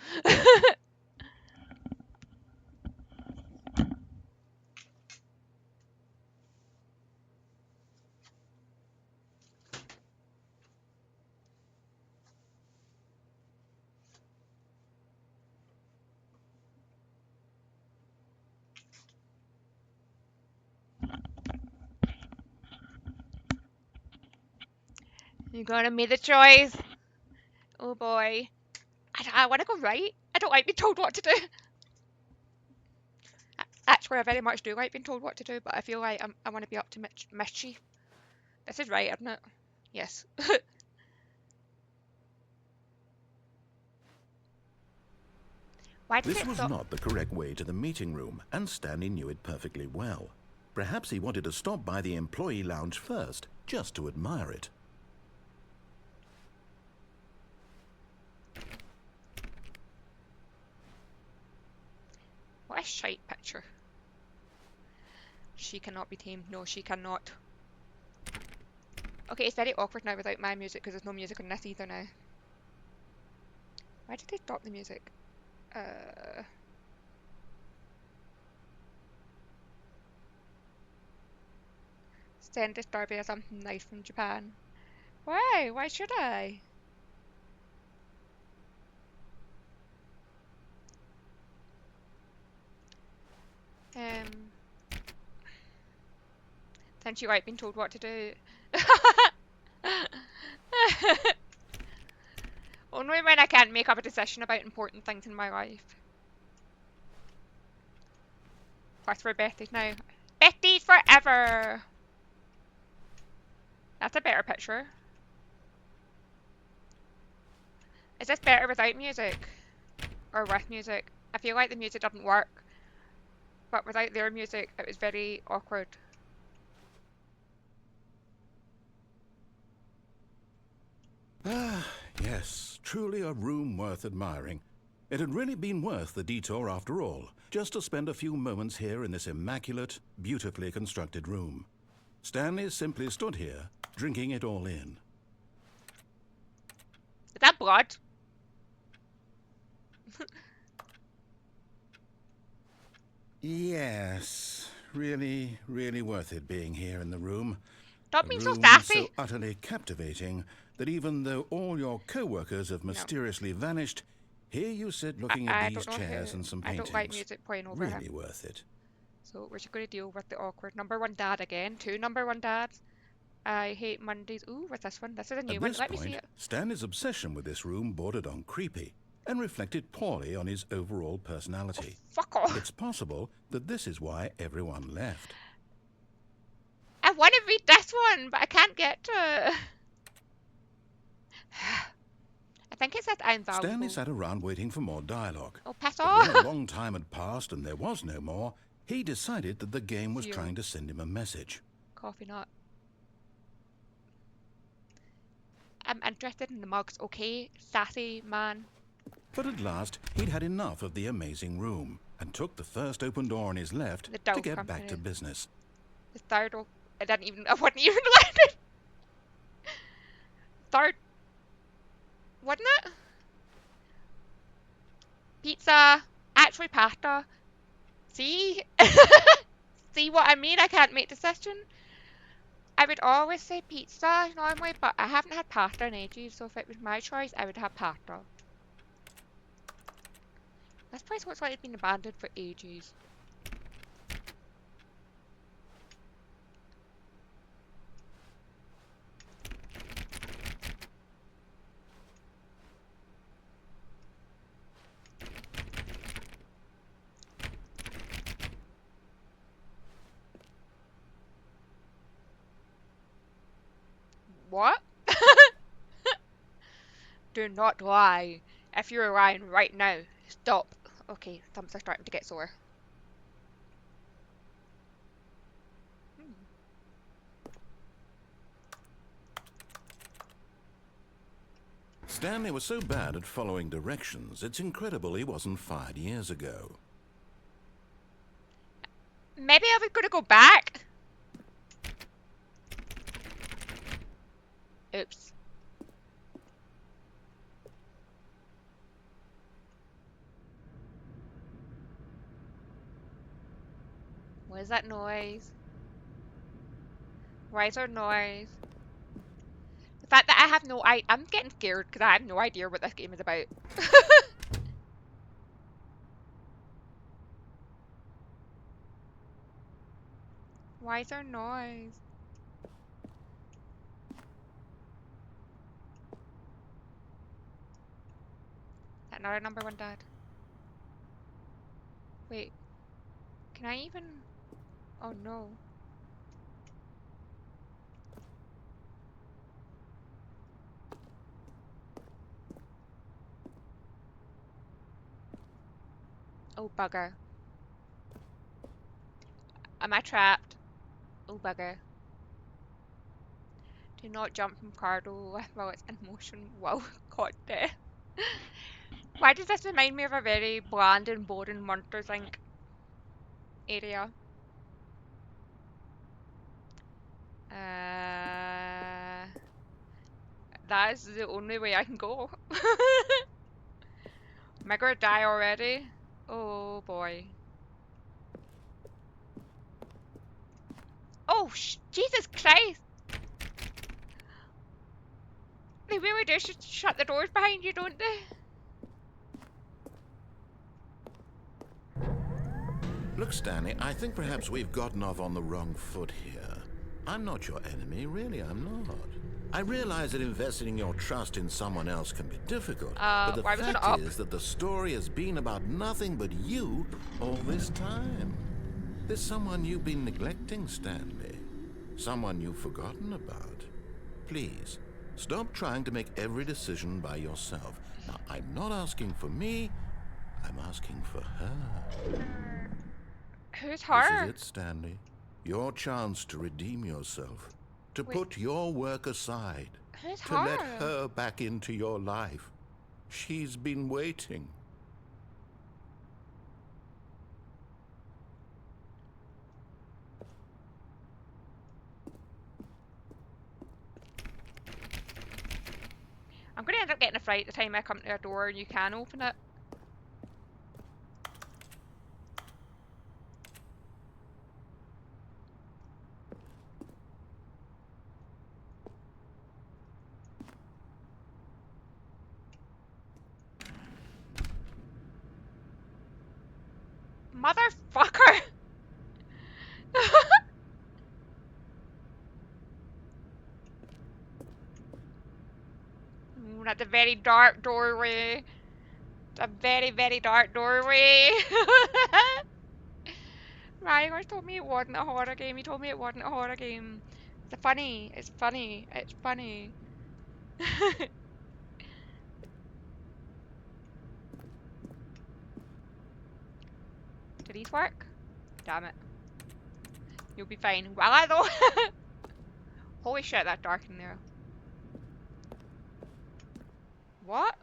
You're gonna make the choice. Oh boy. I want to go right. I don't like being told what to do. Actually, I very much do like being told what to do, but I feel like I want to be up to mischief. This is right, isn't it? Yes. Why did This it was stop? not the correct way to the meeting room, and Stanley knew it perfectly well. Perhaps he wanted to stop by the employee lounge first, just to admire it. What a shite picture. She cannot be tamed. No, she cannot. Okay, it's very awkward now without my music because there's no music on this either now. Why did they stop the music? Send this Darby something nice from Japan. Why? Why should I? Um, since you like being told what to do. Only when I can't make up a decision about important things in my life. Plus we're besties now. Besties forever! That's a better picture. Is this better without music? Or with music? I feel like the music doesn't work. But without their music, it was very awkward. Ah, yes, truly a room worth admiring. It had really been worth the detour after all, just to spend a few moments here in this immaculate, beautifully constructed room. Stanley simply stood here, drinking it all in. Is that blood? Yes, really, really worth it being here in the room. Stop A being so room so sassy! utterly captivating that even though all your co-workers have No. mysteriously vanished, here you sit looking at I these don't know chairs who. and some I don't like paintings. music playing over Really him. worth it. So we're just going to deal with the awkward number one dad again. Two number one dads. I hate Mondays. Ooh, what's this one? This is a new At one. this Let me see point, it. Stanley's obsession with this room bordered on creepy and reflected poorly on his overall Oh, personality. fuck off. It's possible that this is why everyone left. I want to read this one, but I can't get to it. I think it says I'm Stanley valuable. sat around waiting for more dialogue. Oh, piss But when a off. long time had passed and there was no more, he decided that the game was Zero. trying to send him a message. Coffee nut. I'm interested in the mugs, okay? Sassy man. But at last, he'd had enough of the amazing room and took the first open door on his left The to Dove get back to Company. business. The third. I wouldn't even let it. Third. Wouldn't it? Pizza. Actually, pasta. See? See what I mean? I can't make decision. I would always say pizza normally, but I haven't had pasta in ages, so if it was my choice, I would have pasta. This place looks like it's been abandoned for ages. What? Do not lie. If you're lying right now, stop. Okay, thumbs are starting to get sore. Hmm. Stanley was so bad at following directions, it's incredible he wasn't fired years ago. Maybe I was gonna go back. Oops. What is that noise? Why is there noise? The fact that I have no I'm getting scared because I have no idea what this game is about. Why is there noise? Is that another number one, Dad? Wait. Can I even... Oh no. Oh bugger. Am I trapped? Oh bugger. Do not jump from corridor while it's in motion. Wow, caught death. Why does this remind me of a very bland and boring Monsters Inc. area? That is the only way I can go. Am I gonna die already? Oh boy. Oh, Jesus Christ! They really do shut the doors behind you, don't they? Look, Stanley, I think perhaps we've gotten off on the wrong foot here. I'm not your enemy, really, I'm not. I realize that investing your trust in someone else can be difficult, but the Why was it fact up? is that the story has been about nothing but you all this time. There's someone you've been neglecting, Stanley. Someone you've forgotten about. Please, stop trying to make every decision by yourself. Now, I'm not asking for me, I'm asking for her. Who's This her? is it, Stanley. Your chance to redeem yourself. To Wait. put your work aside. Who's To let her? her back into your life. She's been waiting. I'm gonna end up getting a fright the time I come to a door and you can open it. Motherfucker! At the very dark doorway. A very, very dark doorway. Ryan told me it wasn't a horror game. He told me it wasn't a horror game. It's funny. It's funny. It's funny. Do these work? Damn it. You'll be fine. Will I though? Holy shit, that's dark in there. What?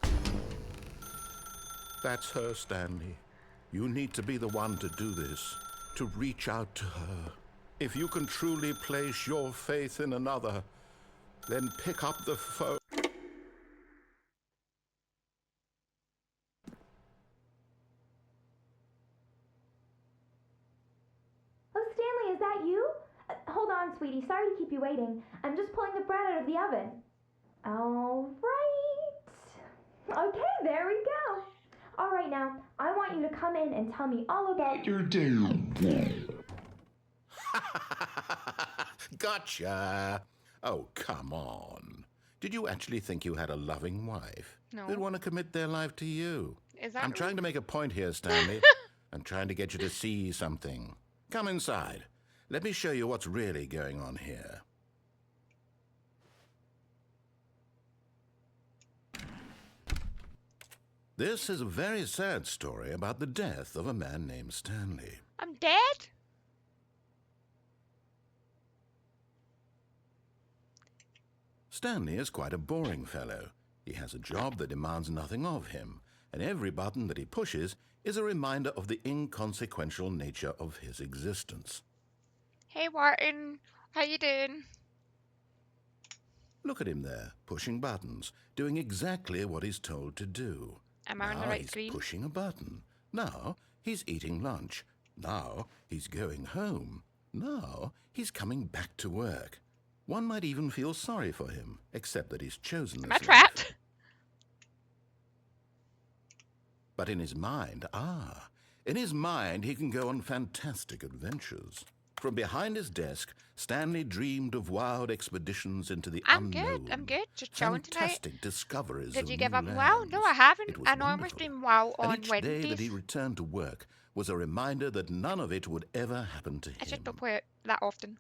That's her, Stanley. You need to be the one to do this. To reach out to her. If you can truly place your faith in another, then pick up the phone. Oh, Stanley, is that you? Hold on, sweetie. Sorry to keep you waiting. I'm just pulling the bread out of the oven. All right. Okay, there we go. All right, now, I want you to come in and tell me all about your day. Gotcha. Oh, come on. Did you actually think you had a loving wife? No. Who'd want to commit their life to you? Is that I'm trying to make a point here, Stanley. I'm trying to get you to see something. Come inside. Let me show you what's really going on here. This is a very sad story about the death of a man named Stanley. I'm dead? Stanley is quite a boring fellow. He has a job that demands nothing of him, and every button that he pushes is a reminder of the inconsequential nature of his existence. Hey, Martin. How you doing? Look at him there, pushing buttons, doing exactly what he's told to do. Am I on the Now right he's screen? pushing a button. Now he's eating lunch. Now he's going home. Now he's coming back to work. One might even feel sorry for him, except that he's chosen Am I this life. trapped? But in his mind, he can go on fantastic adventures. From behind his desk, Stanley dreamed of wild expeditions into the unknown. I'm good. Just chilling tonight. Fantastic discoveries Did of you new give up lands. WoW? No, I haven't. It was I normally wonderful. stream WoW And on each day that he Wednesdays. returned to work was a reminder that none of it would ever happen to I just him. don't play it that often.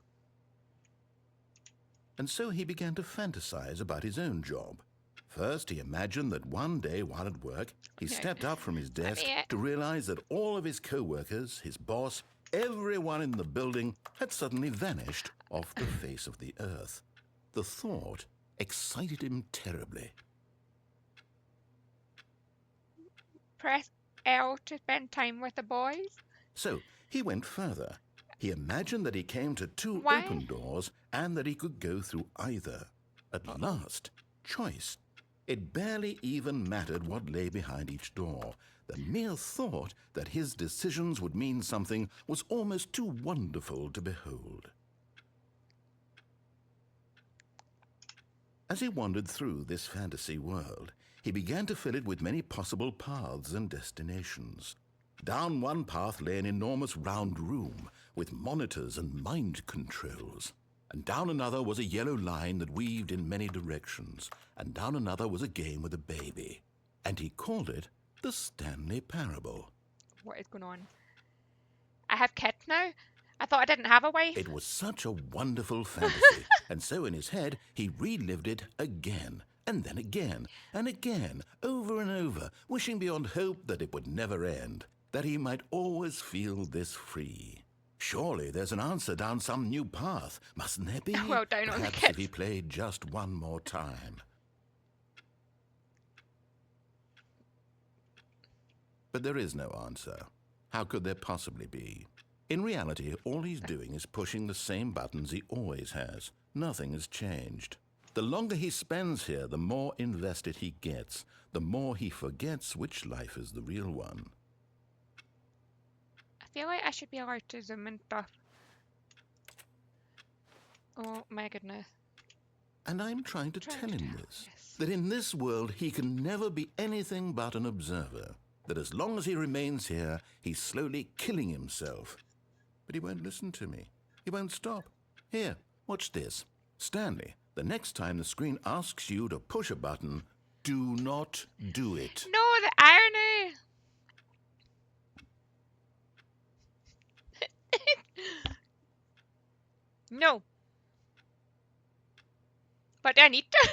And so he began to fantasize about his own job. First, he imagined that one day while at work, he Okay. stepped up from his desk me- to realize that all of his co-workers, his boss, everyone in the building had suddenly vanished off the face of the earth. The thought excited him terribly. Press L to spend time with the boys. So he went further. He imagined that he came to two Why? open doors and that he could go through either. At last, choice. It barely even mattered what lay behind each door. The mere thought that his decisions would mean something was almost too wonderful to behold. As he wandered through this fantasy world, he began to fill it with many possible paths and destinations. Down one path lay an enormous round room with monitors and mind controls. And down another was a yellow line that weaved in many directions. And down another was a game with a baby. And he called it the Stanley Parable. What is going on? I have kids now. I thought I didn't have a wife. It was such a wonderful fantasy. And so in his head, he relived it again, and then again, and again, over and over, wishing beyond hope that it would never end, that he might always feel this free. Surely there's an answer down some new path, mustn't there be? Well, down on the Perhaps kids. if he played just one more time. But there is no answer. How could there possibly be? In reality, all he's doing is pushing the same buttons he always has. Nothing has changed. The longer he spends here, the more invested he gets, the more he forgets which life is the real one. I feel like I should be allowed to zoom and stuff. Oh my goodness. And I'm trying to tell him this, Yes. that in this world he can never be anything but an observer, that as long as he remains here, he's slowly killing himself. But he won't listen to me. He won't stop. Here, watch this. Stanley, the next time the screen asks you to push a button, do not do it. No, the irony. No. But I need to.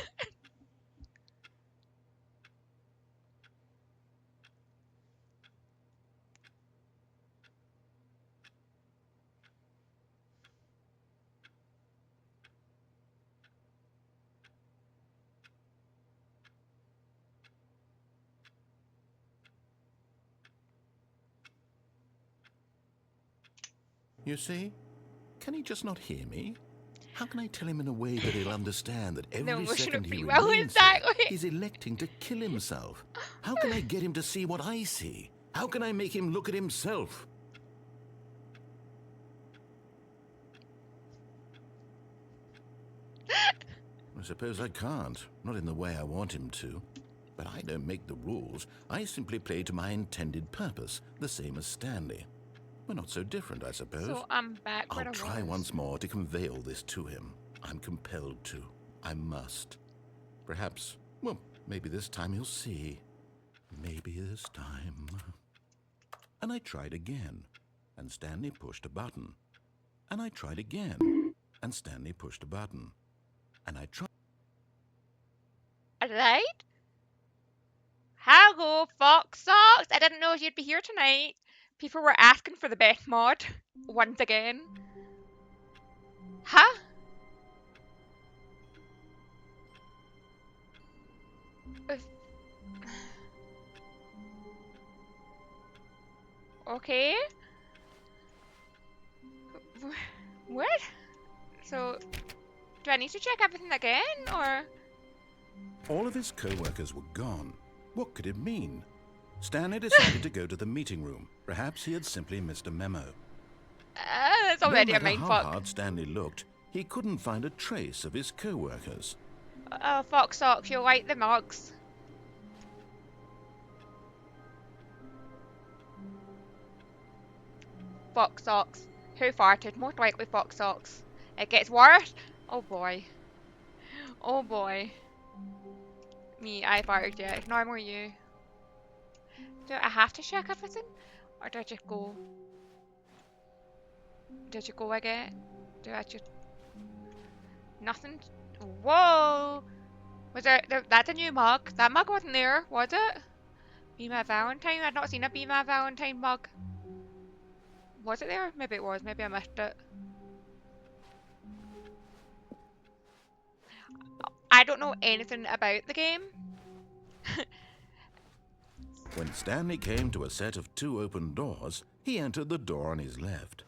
You see? Can he just not hear me? How can I tell him in a way that he'll understand that every emotion of second he free will, remains here, exactly. he's electing to kill himself? How can I get him to see what I see? How can I make him look at himself? I suppose I can't, not in the way I want him to. But I don't make the rules. I simply play to my intended purpose, the same as Stanley. We're not so different, I suppose. So I'm back where I'll I try was. once more to convey all this to him. I'm compelled to. I must. Perhaps, well, maybe this time he'll see. Maybe this time. And I tried again, and Stanley pushed a button. And I tried again, and Stanley pushed a button. And I tried. Alright. Hello, Fox Socks. I didn't know you'd be here tonight. People were asking for the best mod. Once again. Huh? Okay. What? So, do I need to check everything again, or? All of his co-workers were gone. What could it mean? Stanley decided to go to the meeting room. Perhaps he had simply missed a memo. It's No already a matter how mindfuck. hard Stanley looked, he couldn't find a trace of his co-workers. Oh, fuck socks, you like the mugs. Fox socks. Who farted? Most likely fox socks. It gets worse. Oh boy. Oh boy. Me, I farted, yeah. Ignore more you. Do I have to check everything? Or do I just go? Did you go again? Do I just... Nothing? Whoa! Was there... That's a new mug. That mug wasn't there, was it? Be My Valentine? I'd not seen a Be My Valentine mug. Was it there? Maybe it was. Maybe I missed it. I don't know anything about the game. When Stanley came to a set of 2 open doors, he entered the door on his left.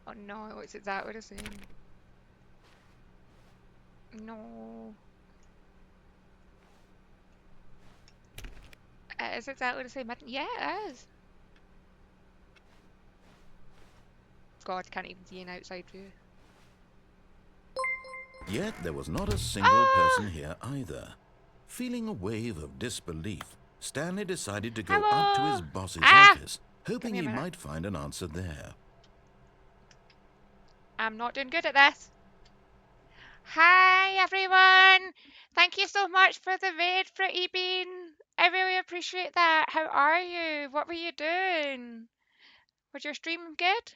Oh no, is it that what it's saying? No. Is it that what it's saying? Yeah, it is. God, can't even see an outside view. Yet there was not a single person here either. Feeling a wave of disbelief, Stanley decided to go up to Hello! his boss's Ah! office, hoping Give me he a minute. might find an answer there. I'm not doing good at this. Hi, everyone! Thank you so much for the raid, Pretty Bean. I really appreciate that. How are you? What were you doing? Was your stream good?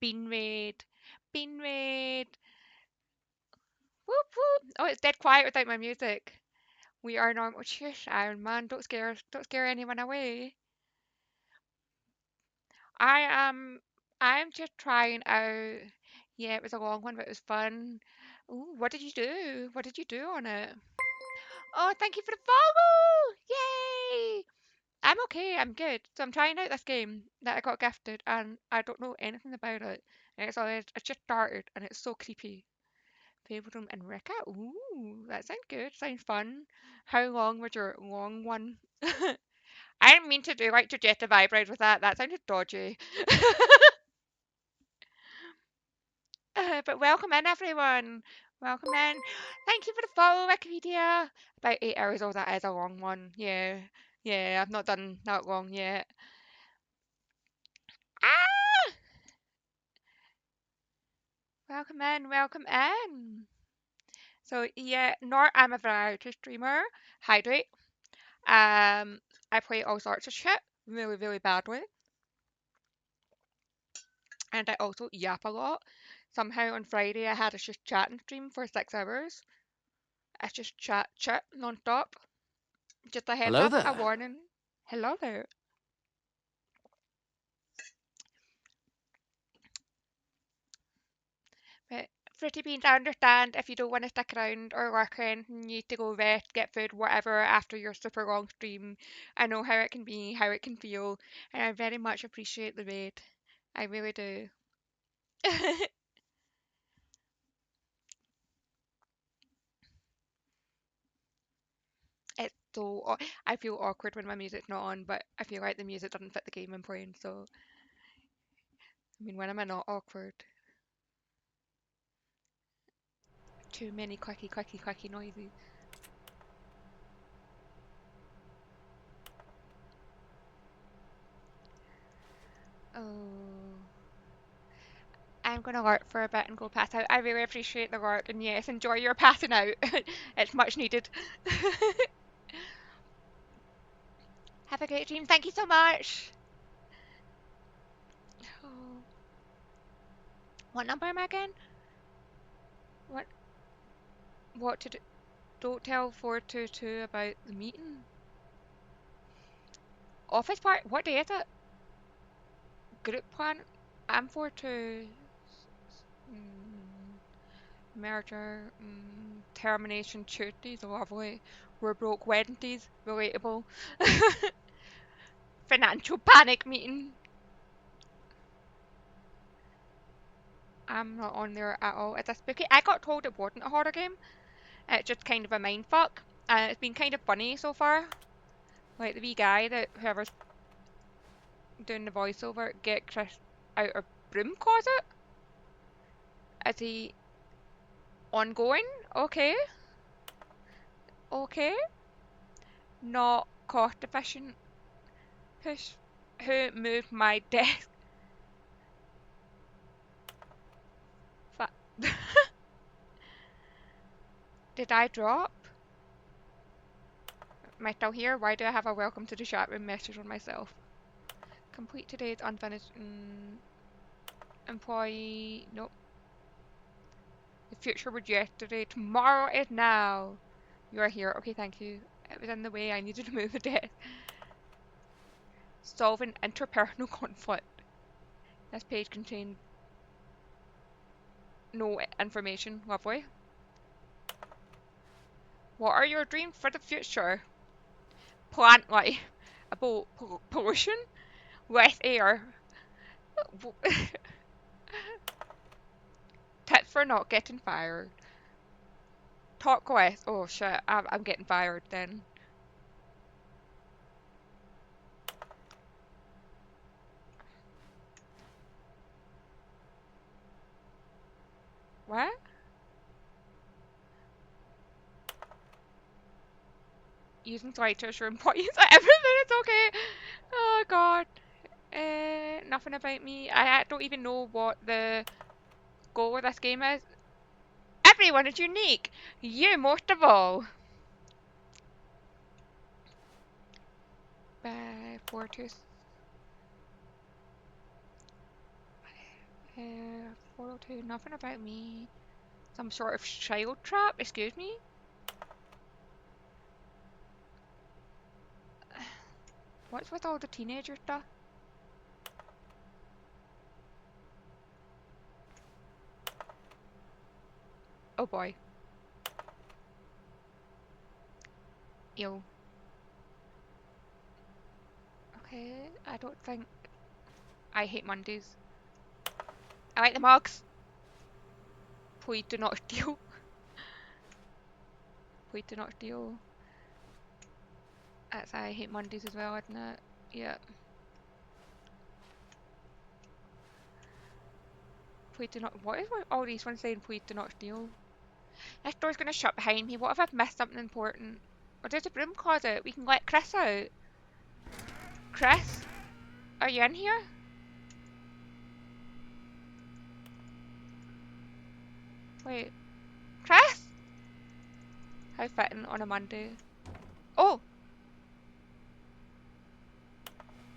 Bean raid. Bean raid. Whoop whoop. Oh, it's dead quiet without my music. We are normal. Shush, Iron Man. Don't scare anyone away. I am. I'm just trying out. Yeah, it was a long one, but it was fun. Ooh, what did you do? What did you do on it? Oh, thank you for the follow! Yay! I'm okay. I'm good. So I'm trying out this game that I got gifted, and I don't know anything about it. And it's just started, and it's so creepy. Favorite room and Rika. Ooh, that sounds good. Sounds fun. How long was your long one? I didn't mean to do like Jujeta eyebrows with that. That sounded dodgy. But welcome in, everyone. Welcome in. Thank you for the follow, Wikipedia. About 8 hours. Oh, that is a long one. Yeah. Yeah, I've not done that long yet. Ah! Welcome in. Welcome in. So, yeah, I'm a variety streamer. Hydrate. I play all sorts of shit really, really badly. And I also yap a lot. Somehow on Friday I had a just chatting stream for 6 hours. I just chat non-stop. Just a heads Hello up, a there. warning. Hello there. But Pretty Beans, I understand if you don't want to stick around or work or anything, you need to go rest, get food, whatever after your super long stream. I know how it can be, how it can feel, and I very much appreciate the raid. I really do. It's so I feel awkward when my music's not on, but I feel like the music doesn't fit the game I'm playing, so I mean, when am I not awkward? Too many clicky noises. Oh, I'm gonna lurk for a bit and go pass out. I really appreciate the lurk, and yes, enjoy your passing out. It's much needed. Have a great dream. Thank you so much. Oh, what number am I again? What? What to do? Don't tell 422 about the meeting. Office part? What day is it? Group plan? I'm for to mm, merger, termination Tuesdays, lovely. We're broke Wednesdays, relatable. Financial panic meeting. I'm not on there at all. It's a spooky. I got told it wasn't a horror game. It's just kind of a mindfuck. And it's been kind of funny so far. Like the wee guy that whoever's doing the voiceover get Chris out of broom closet. Is he ongoing? Okay. Okay. Not cost efficient. Push. Who moved my desk? Did I drop? Am I still here? Why do I have a welcome to the chat room message on myself? Complete today's unfinished employee. Nope. The future was yesterday. Tomorrow is now. You are here. Okay, thank you. It was in the way. I needed to move the desk. Solving interpersonal conflict. This page contained no information. Lovely. What are your dreams for the future? Plant life. About pollution? Less air. Tips for not getting fired. Talk less. Oh shit, I'm getting fired then. What? Using slide to assure employees that everything is okay. Oh god. Nothing about me. I don't even know what the goal of this game is. Everyone is unique. You most of all. 4 2. 402. Nothing about me. Some sort of child trap. Excuse me. What's with all the teenager stuff? Oh boy. Ew. Okay, I don't think... I hate Mondays. I like the mugs. Please do not steal. Please do not steal. That's I hate Mondays as well, isn't it? Yeah. Please do not... What is all these ones saying? Please do not steal. This door's gonna shut behind me. What if I've missed something important? Oh, there's a broom closet. We can let Chris out. Chris? Are you in here? Wait. Chris? How fitting on a Monday. Oh!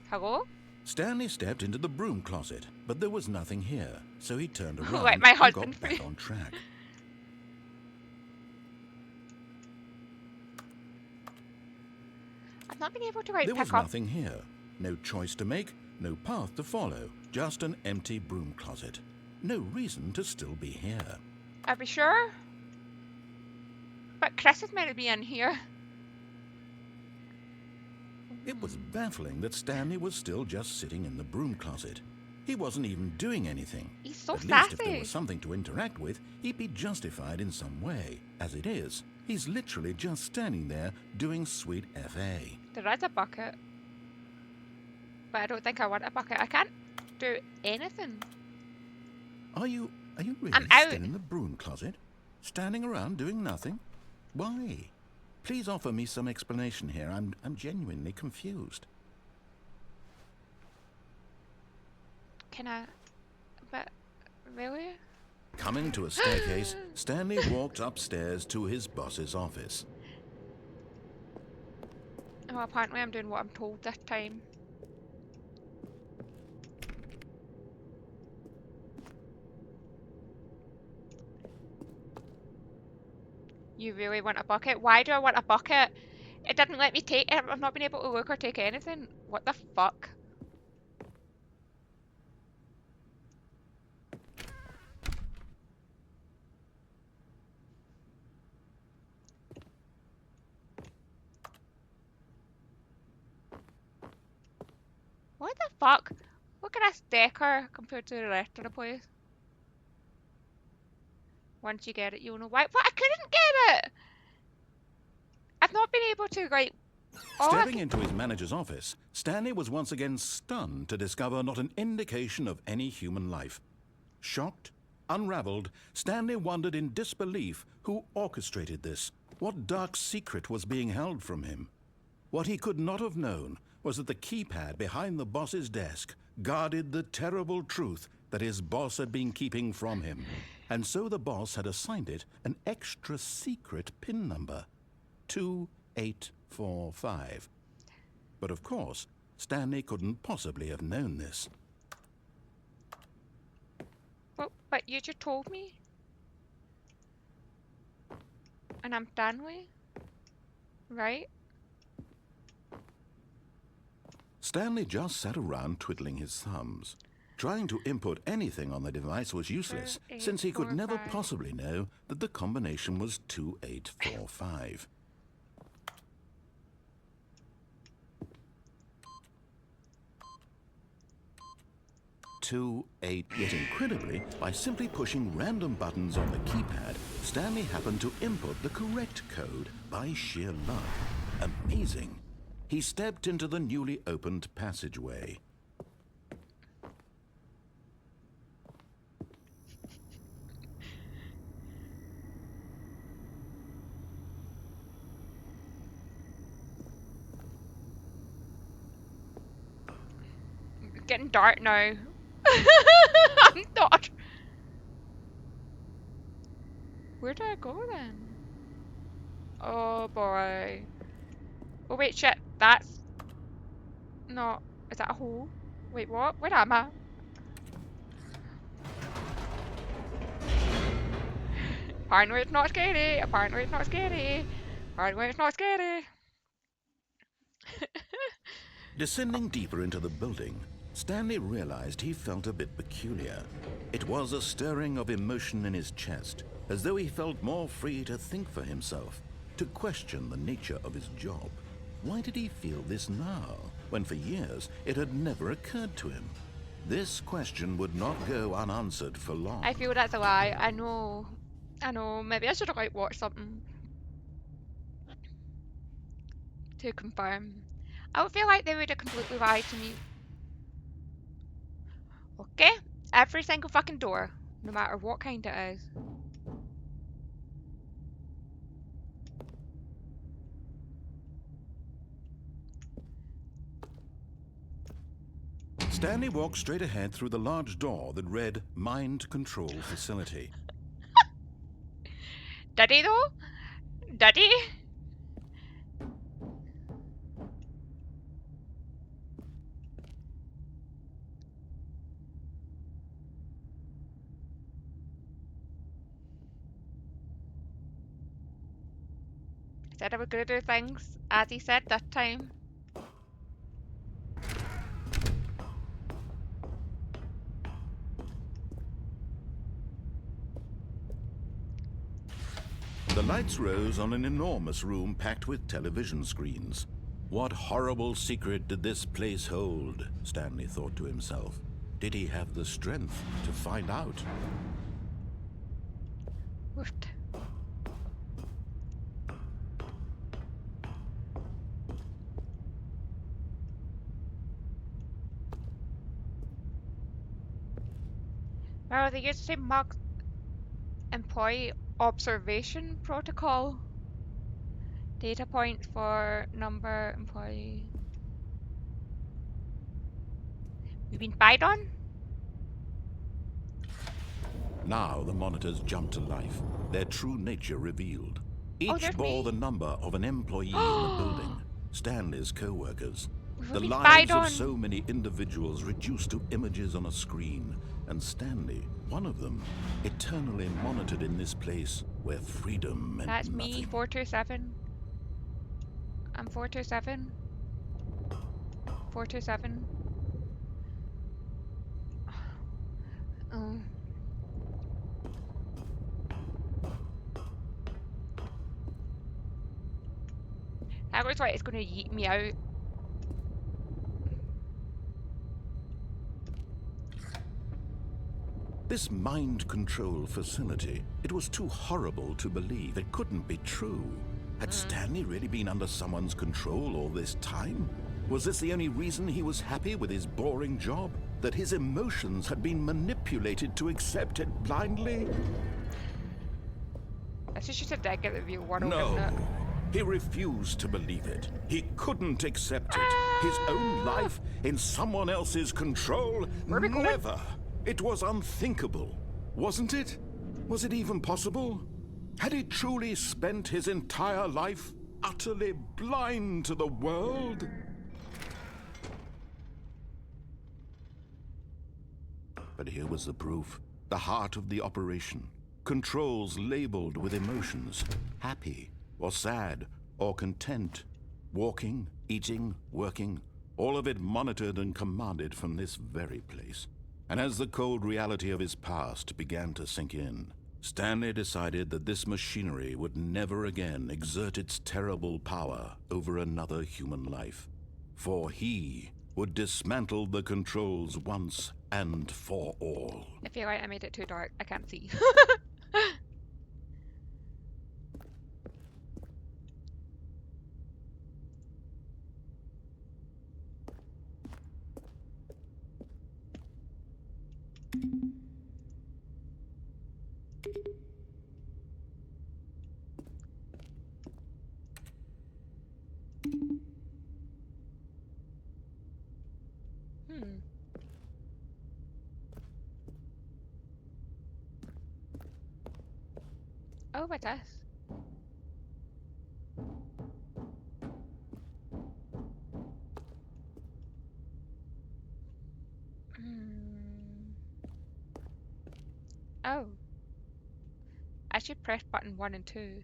Hello? Stanley stepped into the broom closet, but there was nothing here, so he turned around Like my and husband. got back on track. I've not been able to like There was pick up. nothing here. No choice to make, no path to follow, just an empty broom closet. No reason to still be here. Are we sure? But Chris is meant to be in here. It was baffling that Stanley was still just sitting in the broom closet. He wasn't even doing anything. He's so At least if there sassy. was something to interact with, he'd be justified in some way. As it is, he's literally just standing there doing sweet FA. There is a bucket. But I don't think I want a bucket. I can't do anything. Are you really I'm out. still in the broom closet? Standing around doing nothing? Why? Please offer me some explanation here. I'm genuinely confused. Can I? But really? Coming to a staircase, Stanley walked upstairs to his boss's office. Oh, apparently I'm doing what I'm told this time. You really want a bucket? Why do I want a bucket? It didn't let me take it. I've not been able to look or take anything. What the fuck? fuck? Look at this decor compared to the rest of the place. Once you get it, you'll know why. But I couldn't get it! I've not been able to, like... Stepping into his manager's office, Stanley was once again stunned to discover not an indication of any human life. Shocked, unraveled, Stanley wondered in disbelief who orchestrated this. What dark secret was being held from him? What he could not have known was that the keypad behind the boss's desk guarded the terrible truth that his boss had been keeping from him. And so the boss had assigned it an extra secret PIN number, 2845. But of course, Stanley couldn't possibly have known this. But you just told me. And I'm Stanley. Right? Stanley just sat around twiddling his thumbs. Trying to input anything on the device was useless, since he could never possibly know that the combination was 2845. Yet incredibly, by simply pushing random buttons on the keypad, Stanley happened to input the correct code by sheer luck. Amazing. He stepped into the newly opened passageway. It's getting dark now. I'm not. Where do I go then? Oh boy. Oh wait, shit. That's not. Is that a hole? Wait, what? Where am I? Apparently it's not scary. Apparently it's not scary. Apparently it's not scary. Descending deeper into the building, Stanley realized he felt a bit peculiar. It was a stirring of emotion in his chest, as though he felt more free to think for himself, to question the nature of his job. Why did he feel this now, when for years it had never occurred to him? This question would not go unanswered for long. I feel that's a lie. I know. Maybe I should have like watched something to confirm. I would feel like they would have completely lied to me. Okay? Every single fucking door, no matter what kind it is. Stanley walked straight ahead through the large door that read Mind Control Facility. Did he though? Did he? Said I was gonna do things as he said that time. The lights rose on an enormous room packed with television screens. What horrible secret did this place hold? Stanley thought to himself. Did he have the strength to find out? Woofed. Well, they used to say mock employee observation protocol. Data points for number employee. We've been spied on? Now the monitors jumped to life, their true nature revealed. Each there's bore me. the number of an employee in the building, Stanley's co-workers. We've The been lives spied of on. so many individuals reduced to images on a screen, and Stanley, one of them, eternally monitored in this place where freedom meant That's nothing. me, 427. I'm 427. 427. Oh. That looks like it's gonna yeet me out. This mind control facility, it was too horrible to believe. It couldn't be true. Had Stanley really been under someone's control all this time? Was this the only reason he was happy with his boring job? That his emotions had been manipulated to accept it blindly? This is just a dig at the real world, No. isn't it? He refused to believe it. He couldn't accept it. His own life in someone else's control? Where are we going? Never. It was unthinkable. Wasn't it? Was it even possible? Had he truly spent his entire life utterly blind to the world? But here was the proof. The heart of the operation. Controls labeled with emotions. Happy, or sad, or content. Walking, eating, working. All of it monitored and commanded from this very place. And as the cold reality of his past began to sink in, Stanley decided that this machinery would never again exert its terrible power over another human life. For he would dismantle the controls once and for all. I feel like I made it too dark. I can't see. Oh, what's this? Oh. I should press button 1 and 2.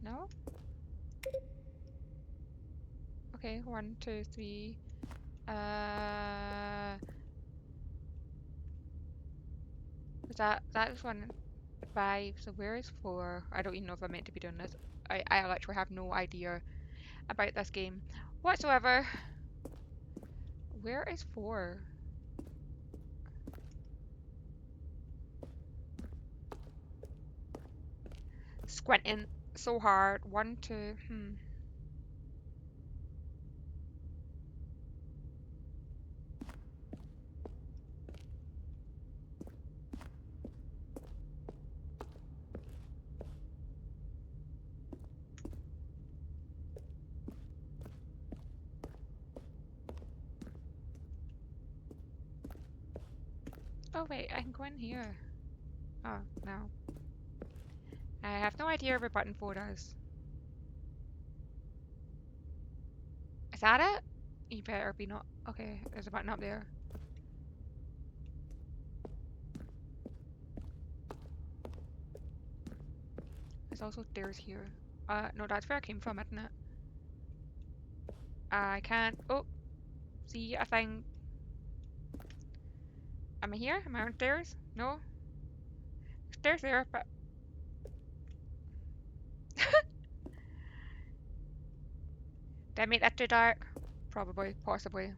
No? Okay, 1, 2, 3. That's 1, 5. So where is 4? I don't even know if I'm meant to be doing this. I literally have no idea about this game whatsoever. Where is 4? Squinting so hard. 1, 2. Oh wait, I can go in here. Oh, no. I have no idea where button 4 is. Is that it? You better be not. Okay, there's a button up there. There's also stairs here. No, that's where I came from, isn't it? I can't. Oh, see a thing. Am I here? Am I on stairs? No? Stairs there, but. Did I make that too dark? Probably, possibly.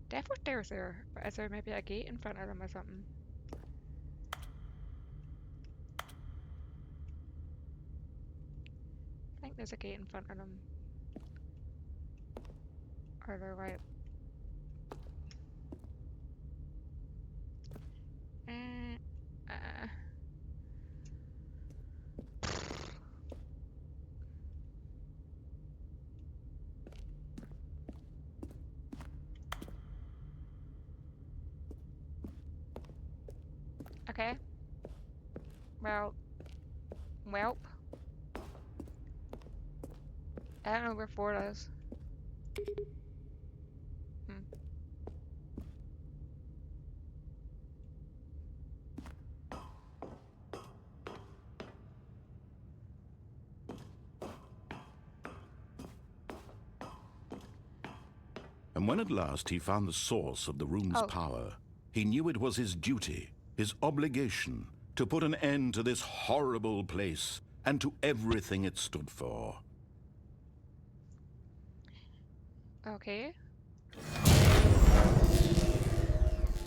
Definitely stairs there, but is there maybe a gate in front of them or something? I think there's a gate in front of them. Or they're right. Uh, okay. Well. Welp. I don't know where 4 is. And when at last he found the source of the room's Oh. power, He knew it was his duty, his obligation, to put an end to this horrible place and to everything it stood for. Okay.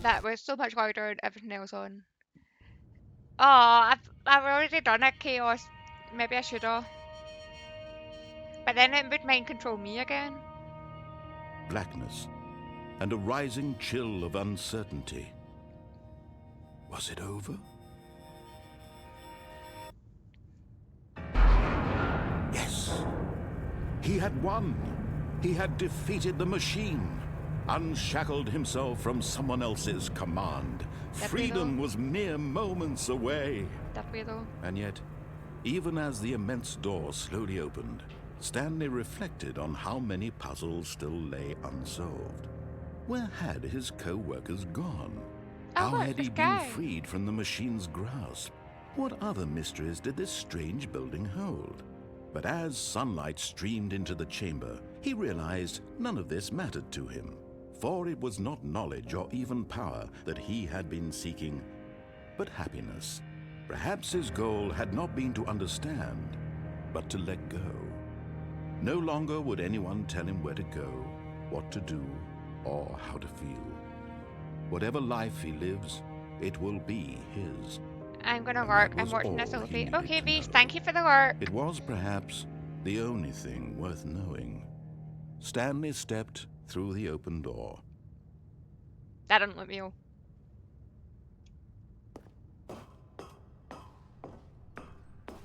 That was so much louder and everything else on. Oh, I've already done a chaos. Maybe I should have. But then it would mind control me again. Blackness and a rising chill of uncertainty. Was it over? Yes. He had won. He had defeated the machine, unshackled himself from someone else's command. Freedom was mere moments away. That way though. And yet, even as the immense door slowly opened, Stanley reflected on how many puzzles still lay unsolved. Where had his co-workers gone? How had he been freed from the machine's grasp? What other mysteries did this strange building hold? But as sunlight streamed into the chamber, he realized none of this mattered to him, for it was not knowledge or even power that he had been seeking, but happiness. Perhaps his goal had not been to understand, but to let go. No longer would anyone tell him where to go, what to do, or how to feel. Whatever life he lives, it will be his. I'm gonna work. I'm watching this movie. Okay, Beast, thank you for the work. It was perhaps the only thing worth knowing. Stanley stepped through the open door. That didn't look real.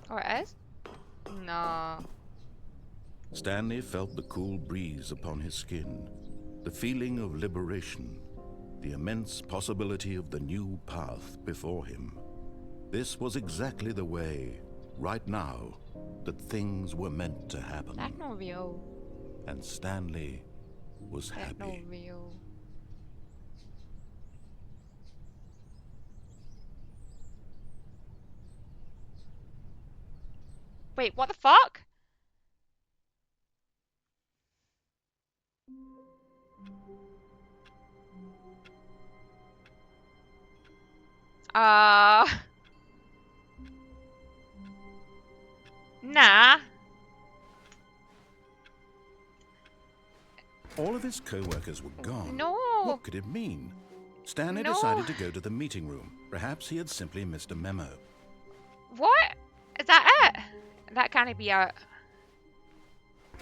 Oh, it is? No. Stanley felt the cool breeze upon his skin, the feeling of liberation, the immense possibility of the new path before him. This was exactly the way, right now, that things were meant to happen. That's not real. And Stanley was That's happy. not real. Wait, what the fuck? Nah. All of his co-workers were gone. No. What could it mean? Stanley decided to go to the meeting room. Perhaps he had simply missed a memo. What? Is that it? That can't be it.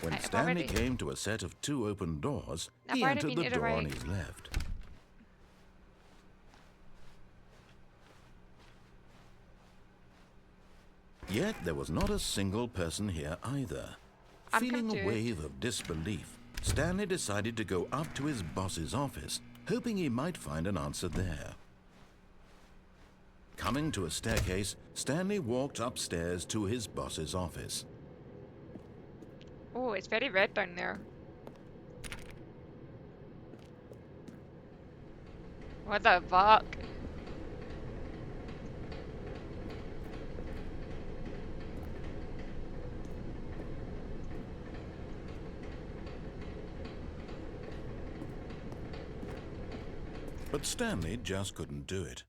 When Stanley came to a set of two open doors, he entered the door on his left. Yet there was not a single person here either. Feeling a wave of disbelief, Stanley decided to go up to his boss's office, hoping he might find an answer there. Coming to a staircase, Stanley walked upstairs to his boss's office. Oh, it's very red down there. What the fuck? But Stanley just couldn't do it.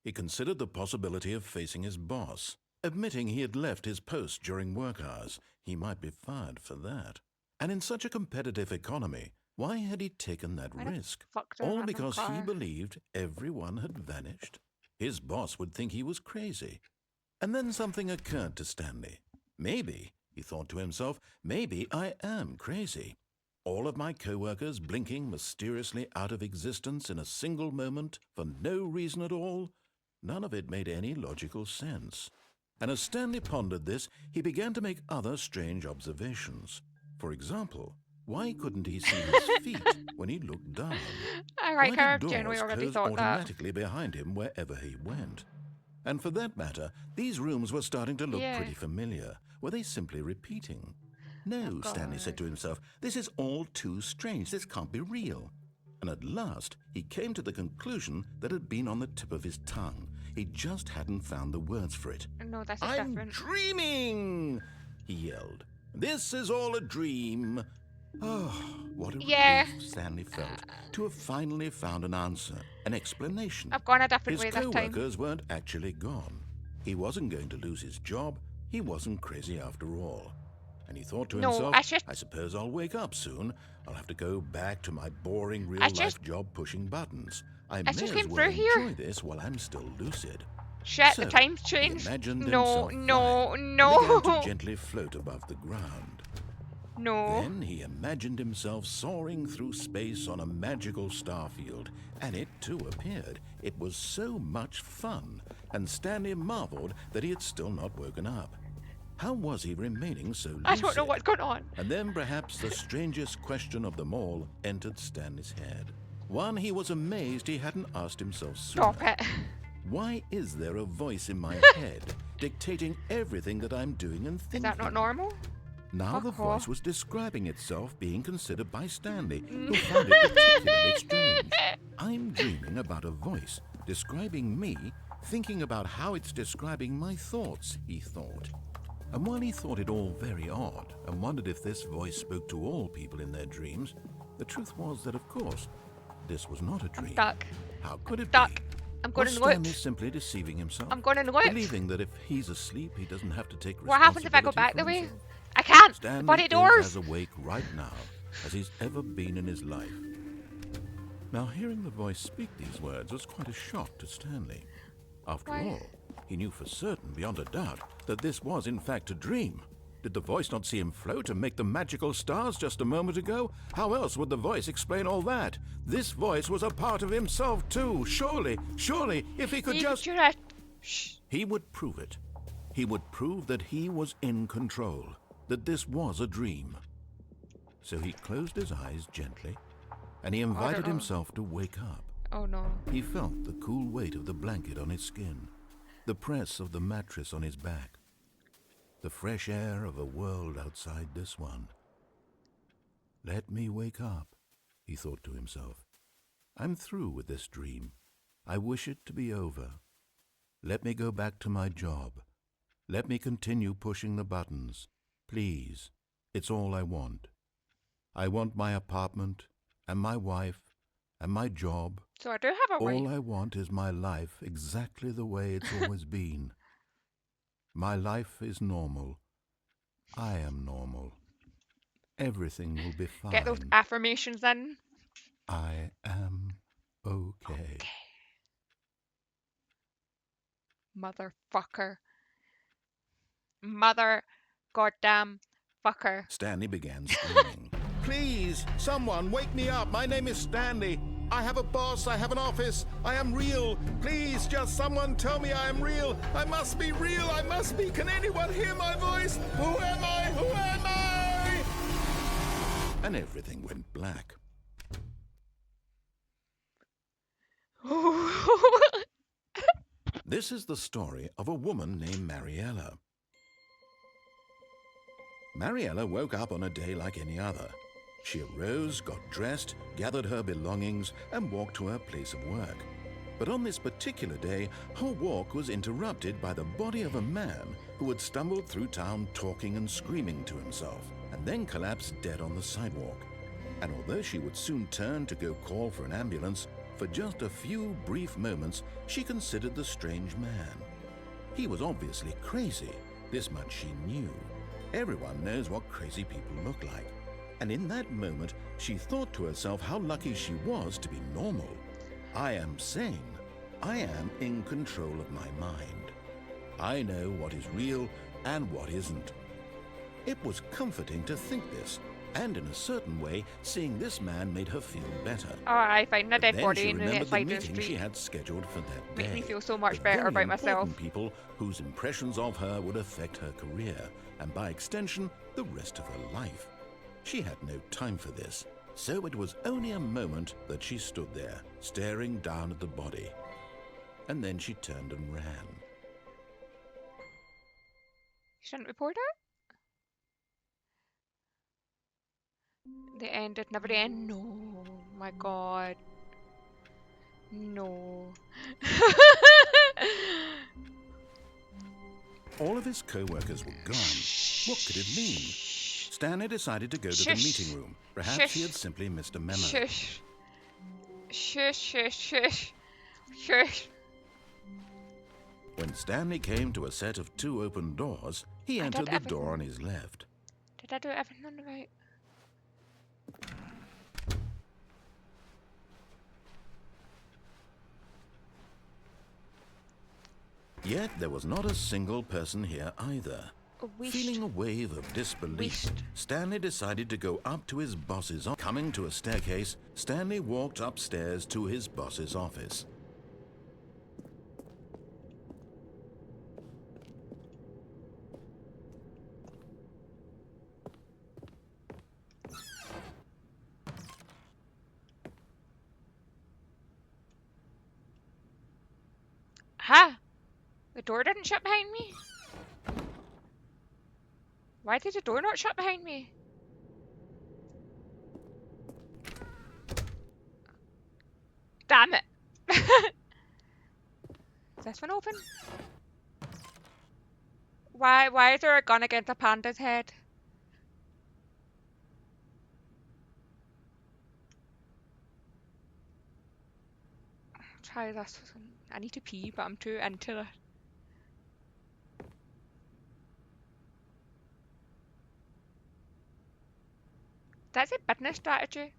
He considered the possibility of facing his boss. Admitting he had left his post during work hours, he might be fired for that. And in such a competitive economy, why had he taken that risk? All because he believed everyone had vanished? His boss would think he was crazy. And then something occurred to Stanley. Maybe, he thought to himself, maybe I am crazy. All of my co-workers blinking mysteriously out of existence in a single moment for no reason at all? None of it made any logical sense. And as Stanley pondered this, he began to make other strange observations. For example, why couldn't he see his feet when he looked down? Why did doors close automatically behind him wherever he went? And for that matter, these rooms were starting to look pretty familiar. Were they simply repeating? No, Stanley said to himself, this is all too strange. This can't be real. And at last, he came to the conclusion that had been on the tip of his tongue. He just hadn't found the words for it. No, that's I'm dreaming, he yelled. This is all a dream. Oh, what a Yeah, relief Stanley felt to have finally found an answer, an explanation. I've gone a different His way this time. co-workers weren't actually gone. He wasn't going to lose his job. He wasn't crazy after all. And he thought to No, himself, I suppose I'll wake up soon. I'll have to go back to my boring real-life job pushing buttons. I just may as came well through here. enjoy this while I'm still lucid. Shit, So, the time's he changed. imagined No, himself no, flying no. and began to gently float above the ground. No. Then he imagined himself soaring through space on a magical starfield, and it too appeared. It was so much fun, and Stanley marveled that he had still not woken up. How was he remaining so lucid? I don't know what's going on. And then perhaps the strangest question of them all entered Stanley's head. One he was amazed he hadn't asked himself sooner. Stop it. Why is there a voice in my head dictating everything that I'm doing and thinking? Is that not normal? Now the Fuck off. voice was describing itself being considered by Stanley, who found it particularly strange. I'm dreaming about a voice describing me, thinking about how it's describing my thoughts, he thought. And while he thought it all very odd and wondered if this voice spoke to all people in their dreams, the truth was that, of course, this was not a dream. Stuck. How could it Stuck. be? I'm going Was to look. Stanley simply deceiving himself? I'm going to look. Believing that if he's asleep, he doesn't have to take What happens if I go back responsibility the for way? himself? I can't. Stanley Bloody is doors. as awake right now as he's ever been in his life. Now, hearing the voice speak these words was quite a shock to Stanley. After Why? all, he knew for certain, beyond a doubt, that this was in fact a dream. Did the voice not see him float and make the magical stars just a moment ago? How else would the voice explain all that? This voice was a part of himself too. Surely, if he could just... Shh. He would prove it. He would prove that he was in control, that this was a dream. So he closed his eyes gently, and he invited know. himself to wake up. Oh no. He felt the cool weight of the blanket on his skin, the press of the mattress on his back, the fresh air of a world outside this one. Let me wake up, he thought to himself. I'm through with this dream. I wish it to be over. Let me go back to my job. Let me continue pushing the buttons. Please, it's all I want. I want my apartment, and my wife, and my job. So I do have a All wife. I want is my life exactly the way it's always been. My life is normal. I am normal. Everything will be fine. Get those affirmations in. I am okay. Motherfucker. Mother goddamn fucker. Stanley began screaming. Please, someone, wake me up. My name is Stanley. I have a boss. I have an office. I am real. Please, just someone tell me I am real. I must be real. I must be. Can anyone hear my voice? Who am I? Who am I? And everything went black. This is the story of a woman named Mariella. Mariella woke up on a day like any other. She arose, got dressed, gathered her belongings, and walked to her place of work. But on this particular day, her walk was interrupted by the body of a man who had stumbled through town talking and screaming to himself, and then collapsed dead on the sidewalk. And although she would soon turn to go call for an ambulance, for just a few brief moments she considered the strange man. He was obviously crazy, this much she knew. Everyone knows what crazy people look like. And in that moment, she thought to herself how lucky she was to be normal. I am sane. I am in control of my mind. I know what is real and what isn't. It was comforting to think this, and in a certain way, seeing this man made her feel better. Oh, I find a But dead then body she in the remembered the side of the meeting she street. had scheduled for that day. Makes me feel so much With better very about myself. important people whose impressions of her would affect her career, and by extension, the rest of her life. She had no time for this, so it was only a moment that she stood there, staring down at the body. And then she turned and ran. Shouldn't report it? The end did never end. No, my god. No. All of his co-workers were gone. What could it mean? Stanley decided to go to the meeting Shush. room. Perhaps he had Shush. simply missed a memo. Shush. Shush. Shush. Shush. Shush. When Stanley came to a set of 2 open doors, he I did entered the door everything. on his left. Did I do everything on the right? Yet there was not a single person here either. Feeling a wave of disbelief, Stanley decided to go up to his boss's office. Coming to a staircase, Stanley walked upstairs to his boss's office. Ha! The door didn't shut behind me? Why did the door not shut behind me? Damn it! Is this one open? Why is there a gun against a panda's head? Try this one. I need to pee, but I'm too into it. That's a business strategy.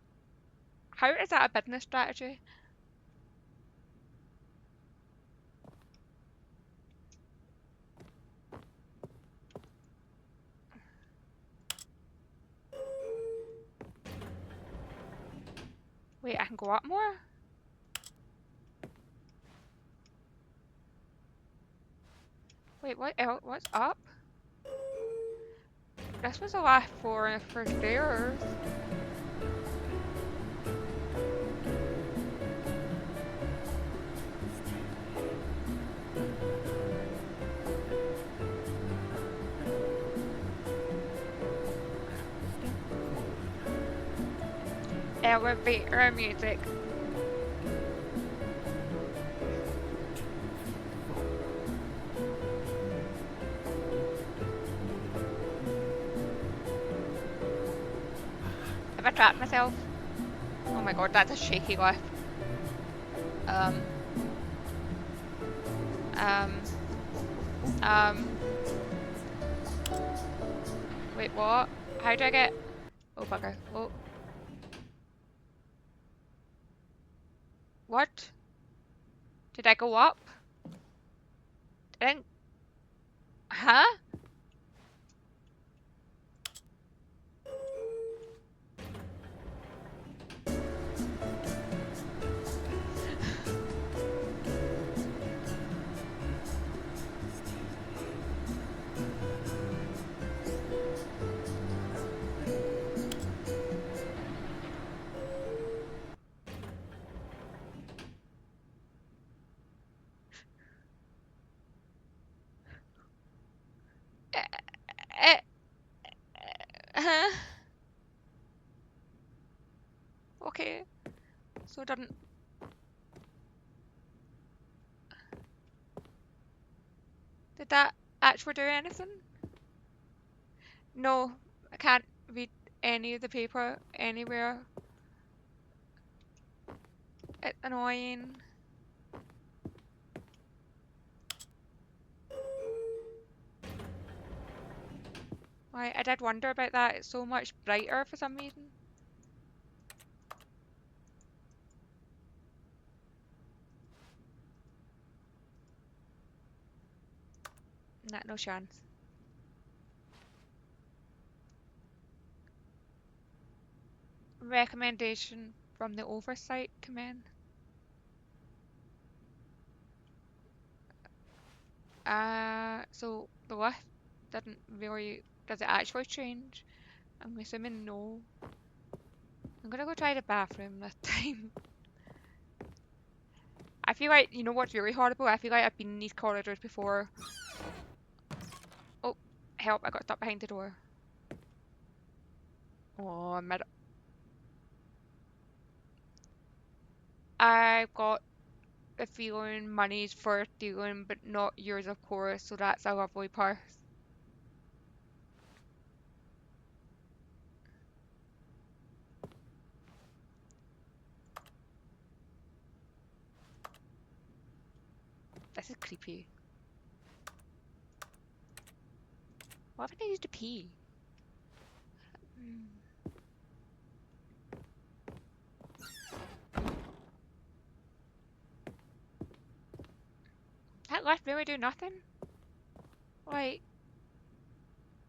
How is that a business strategy? Wait, I can go up more? Wait, what else? What's up? This was a lot for stairs. Elevator music. Have I trapped myself? Oh my god, that's a shaky lift. Um. Wait, what? How do I get? Oh bugger. Oh. What? Did I go up? Didn't. Huh? Eh, huh? Okay. So it doesn't. Did that actually do anything? No, I can't read any of the paper anywhere. It's annoying. Right, I did wonder about that. It's so much brighter for some reason. Nah, no chance. Recommendation from the oversight command. So the lift didn't really. Does it actually change? I'm assuming no. I'm gonna go try the bathroom this time. I feel like, you know what's really horrible? I feel like I've been in these corridors before. Oh, help, I got stuck behind the door. Oh, I've got a feeling money's for stealing, but not yours, of course, so that's a lovely purse. This is creepy. What if I needed to pee? That left really do nothing? Like,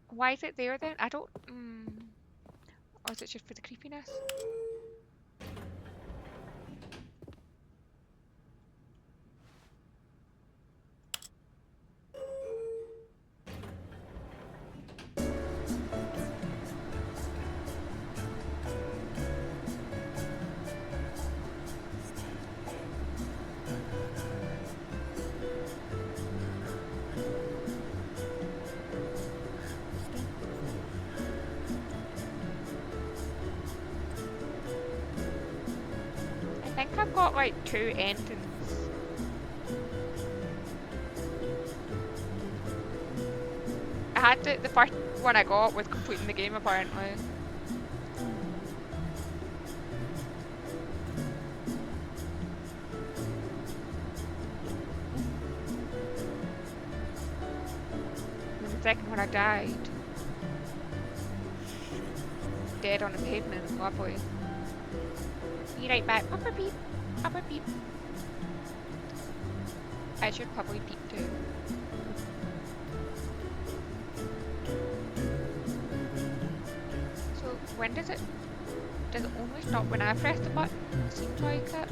why is it there then? I don't. Or is it just for the creepiness? I think I've got like 2 endings. I had to, the first one I got was completing the game apparently. And the second one I died. Dead on the pavement, lovely. Be right back. Upper beep. Upper beep. I should probably beep too. So when does it only stop when I press the button? It seems like it.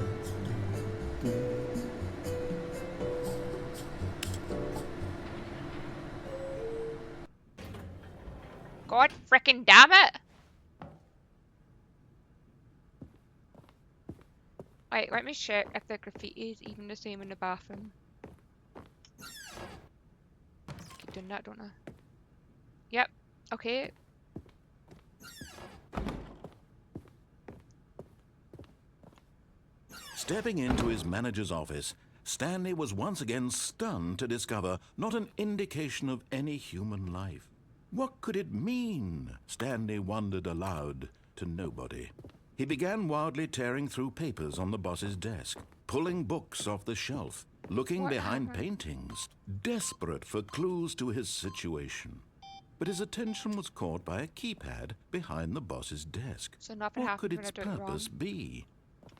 God frickin' damn it! Right, let me check if the graffiti is even the same in the bathroom. Keep doing that, don't I? Yep. Okay. Stepping into his manager's office, Stanley was once again stunned to discover not an indication of any human life. What could it mean? Stanley wondered aloud to nobody. He began wildly tearing through papers on the boss's desk, pulling books off the shelf, looking What behind happened? paintings, desperate for clues to his situation. But his attention was caught by a keypad behind the boss's desk. So nothing What could happened when its I did it wrong. purpose be?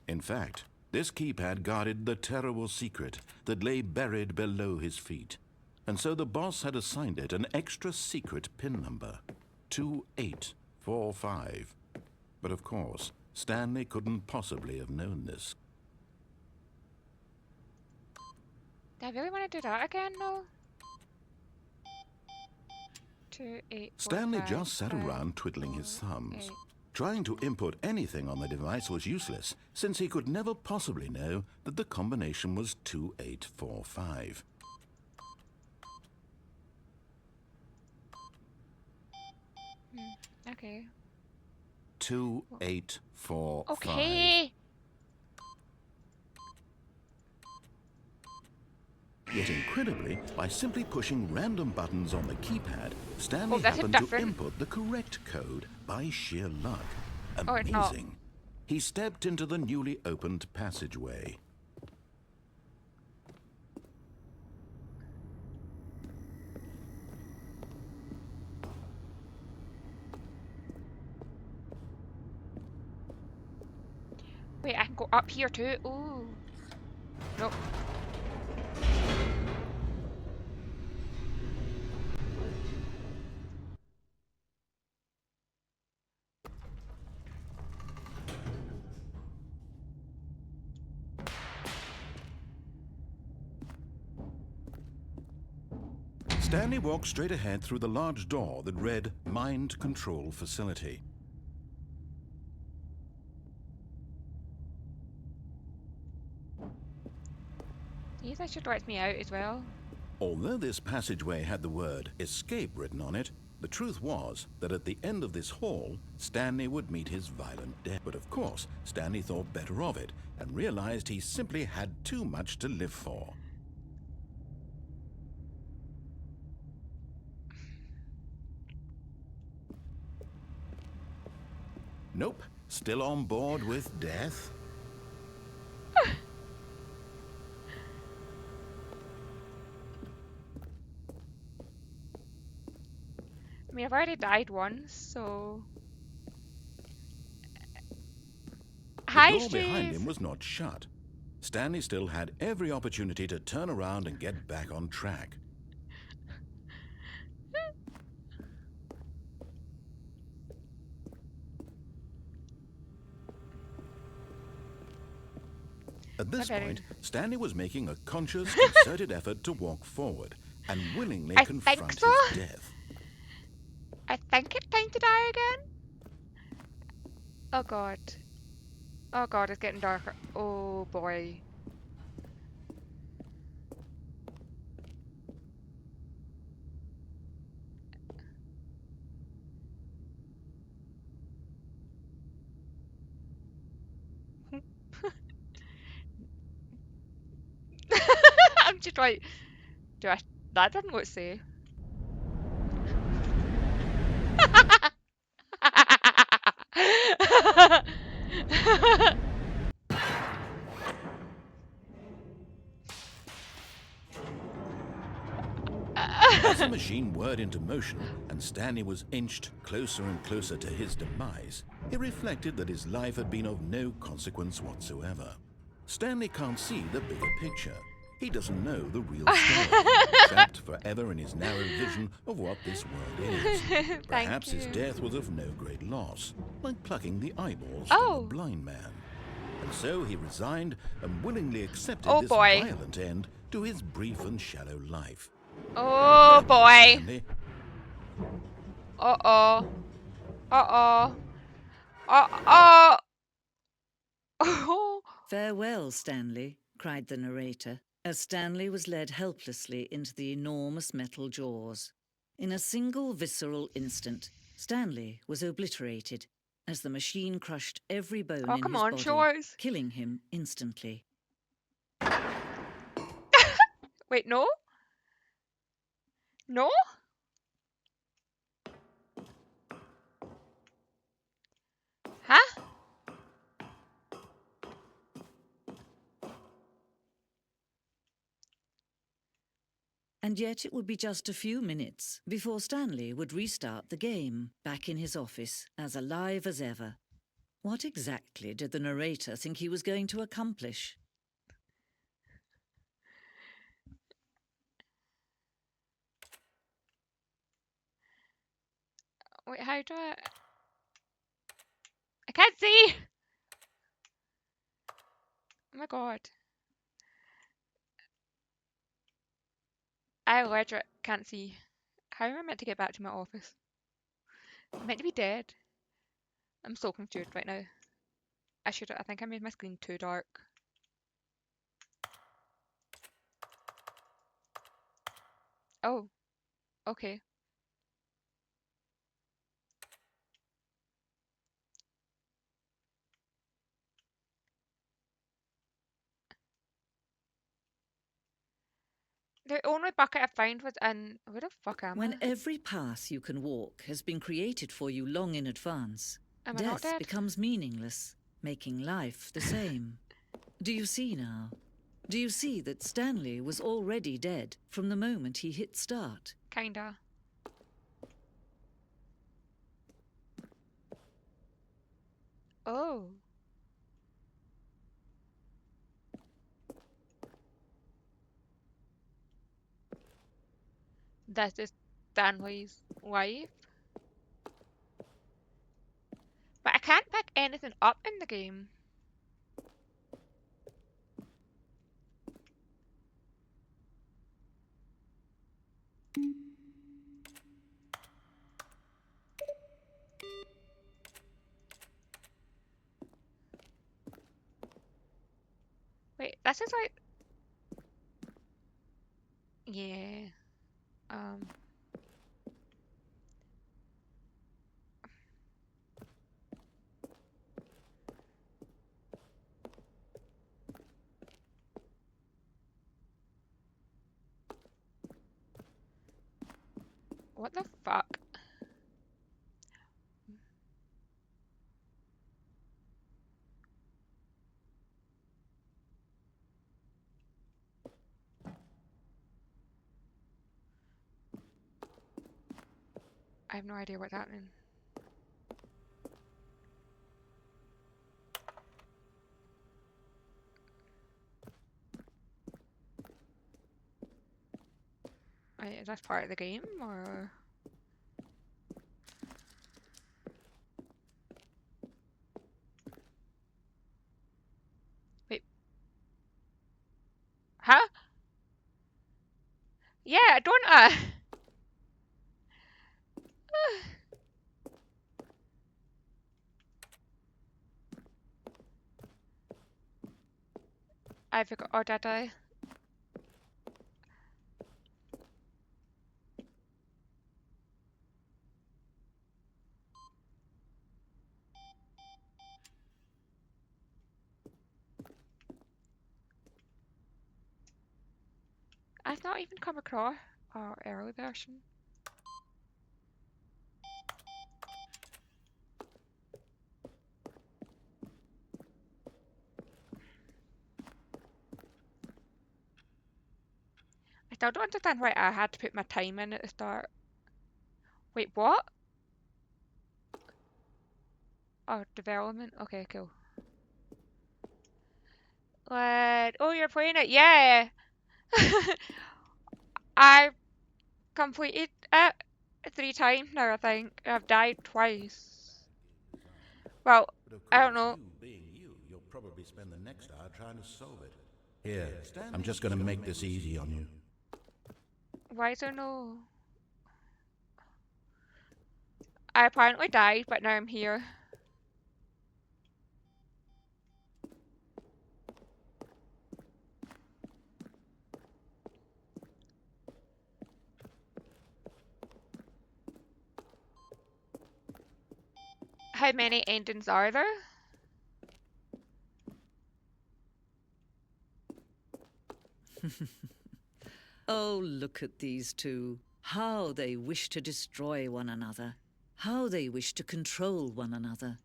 In fact, this keypad guarded the terrible secret that lay buried below his feet. And so the boss had assigned it an extra secret PIN number, 2845. But of course, Stanley couldn't possibly have known this. Do I really want to do that again, though? 2, 8, 4, Stanley 5, just sat 5, around twiddling his 4, thumbs. 8. Trying to input anything on the device was useless, since he could never possibly know that the combination was 2845. Okay. 2845. Okay! Yet incredibly, by simply pushing random buttons on the keypad, Stanley that's happened to different. input the correct code by sheer luck. Oh, it's not. Amazing. He stepped into the newly opened passageway. Wait, I can go up here too? Ooh. Nope. Stanley walked straight ahead through the large door that read Mind Control Facility. Yes, that should let me out as well. Although this passageway had the word escape written on it, the truth was that at the end of this hall, Stanley would meet his violent death. But of course, Stanley thought better of it and realized he simply had too much to live for. Nope, still on board with death. mean, I've already died once, so... The Hi, door behind Steve! him was not shut. Stanley still had every opportunity to turn around and get back on track. At this point, Stanley was making a conscious, concerted effort to walk forward and willingly I think confront so. his death. I think it's time to die again. Oh god. Oh god, it's getting darker. Oh boy. I'm just like, do I? That didn't what say. As the machine whirred into motion and Stanley was inched closer and closer to his demise, he reflected that his life had been of no consequence whatsoever. Stanley can't see the bigger picture. He doesn't know the real story, trapped forever in his narrow vision of what this world is. Thank Perhaps his you. death was of no great loss, like plucking the eyeballs from a Oh. blind man. And so he resigned and willingly accepted Oh this boy. violent end to his brief and shallow life. Oh boy. Stanley. Uh-oh. Uh-oh. Uh-oh. Oh. "Farewell, Stanley," cried the narrator, as Stanley was led helplessly into the enormous metal jaws. In a single visceral instant, Stanley was obliterated as the machine crushed every bone Oh, in come his on, body, Shores. killing him instantly. Wait, no? No? Huh? And yet it would be just a few minutes before Stanley would restart the game, back in his office, as alive as ever. What exactly did the narrator think he was going to accomplish? Wait, how do I can't see! Oh my god. I legit can't see. How am I meant to get back to my office? I'm meant to be dead. I'm so confused right now. I think I made my screen too dark. Oh, okay. The only bucket I found was in... Where the fuck am When I? every path you can walk has been created for you long in advance, Am I not death dead? becomes meaningless, making life the same. Do you see now? Do you see that Stanley was already dead from the moment he hit start? Kinda. Oh. That is Stanley's wife. But I can't pick anything up in the game. Wait, this is like... Yeah. Um... What the fuck? I have no idea what's happening. Is this part of the game, or...? Wait. Huh? Yeah, don't I? I forgot. Oh, did I? I've not even come across our early version. I still don't understand why I had to put my time in at the start. Wait, what? Oh, development? Okay, cool. What? Oh, you're playing it? Yeah! I completed it 3 times now, I think. I've died twice. Well, But of I don't course, know. you being you, you'll probably spend the next hour trying to solve it. Here, I'm just gonna make this easy on you. Why is there no... I apparently died, but now I'm here. How many endings are there? Oh, look at these two. How they wish to destroy one another. How they wish to control one another.